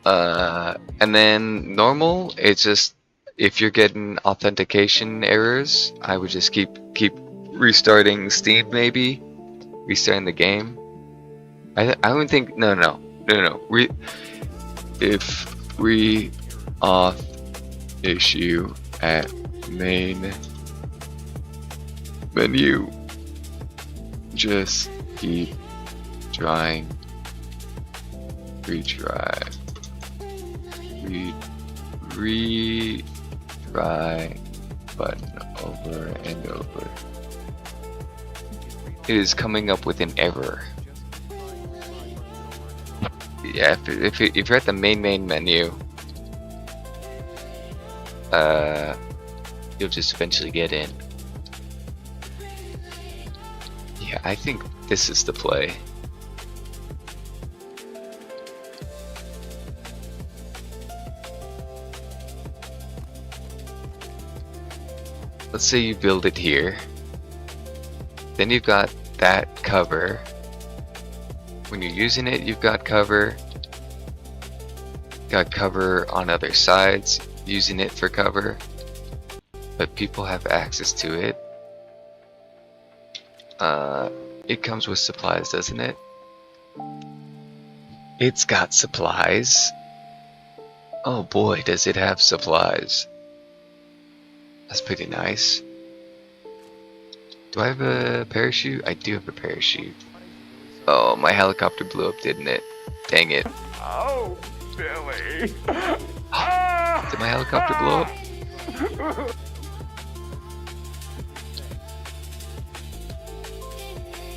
And then normal, it's just if you're getting authentication errors, I would just keep restarting Steam, maybe restarting the game. I don't think no. If we auth issue at main menu, just keep trying. Retry button over and over. It is coming up with an error. Yeah, if you're at the main menu, you'll just eventually get in. Yeah, I think this is the play. Let's say you build it here. Then you've got that cover. When you're using it, you've got cover. Got cover on other sides, using it for cover. But people have access to it. It comes with supplies, doesn't it? It's got supplies. Oh boy, does it have supplies. That's pretty nice. Do I have a parachute? I do have a parachute. Oh, my helicopter blew up, didn't it? Dang it. Oh, Billy. Did my helicopter blow up?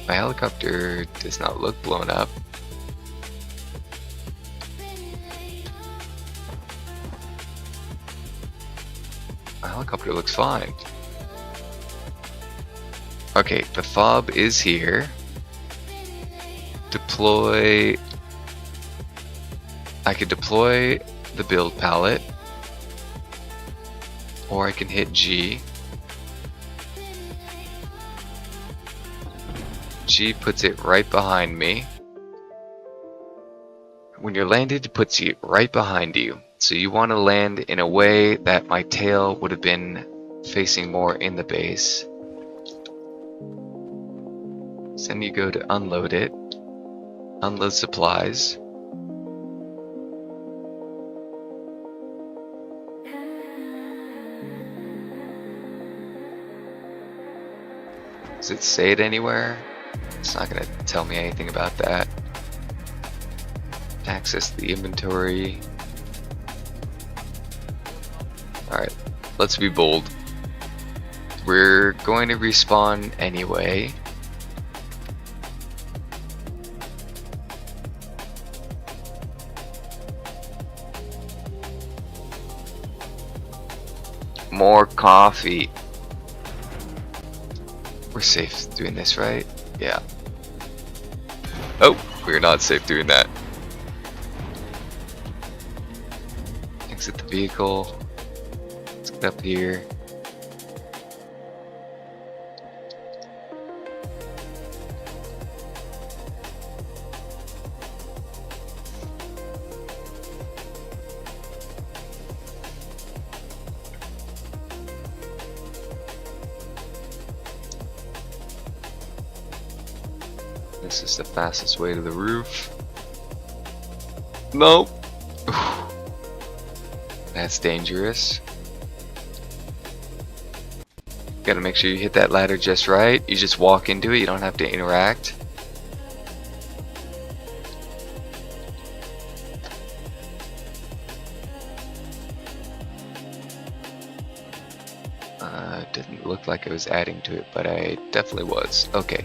My helicopter does not look blown up. My helicopter looks fine. Okay, the fob is here. Deploy. I could deploy the build palette, or I can hit G. G puts it right behind me. When you're landed, it puts you right behind you. So you want to land in a way that my tail would have been facing more in the base. So then you go to unload it. Unload supplies. Does it say it anywhere? It's not going to tell me anything about that. Access the inventory. Alright, let's be bold. We're going to respawn anyway. More coffee. We're safe doing this, right? Yeah. Oh, we're not safe doing that. Exit the vehicle. Let's get up here. This is the fastest way to the roof. Nope. That's dangerous. Gotta make sure you hit that ladder just right. You just walk into it, you don't have to interact. Didn't look like I was adding to it, but I definitely was. Okay.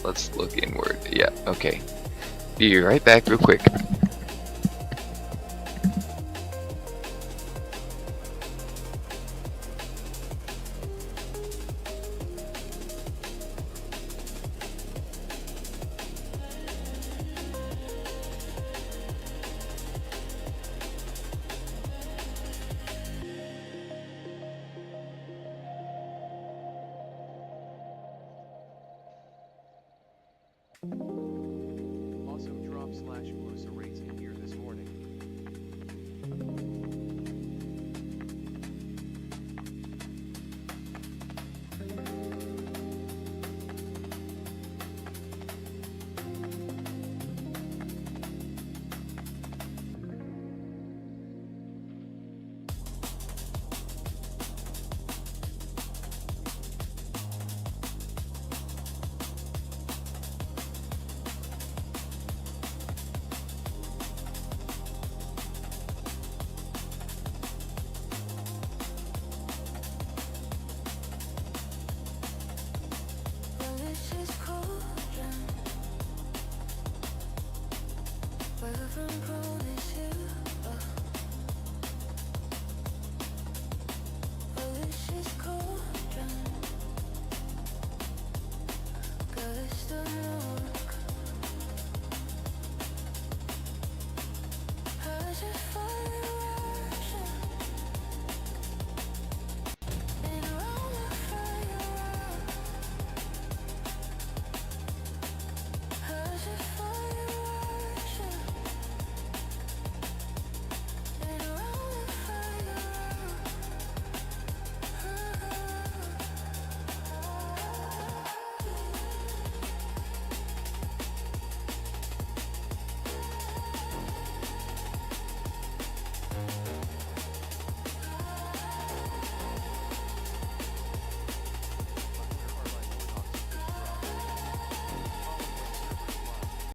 Let's look inward. Yeah, okay. Be right back real quick. Awesome drop slash Blusa rates in here this morning.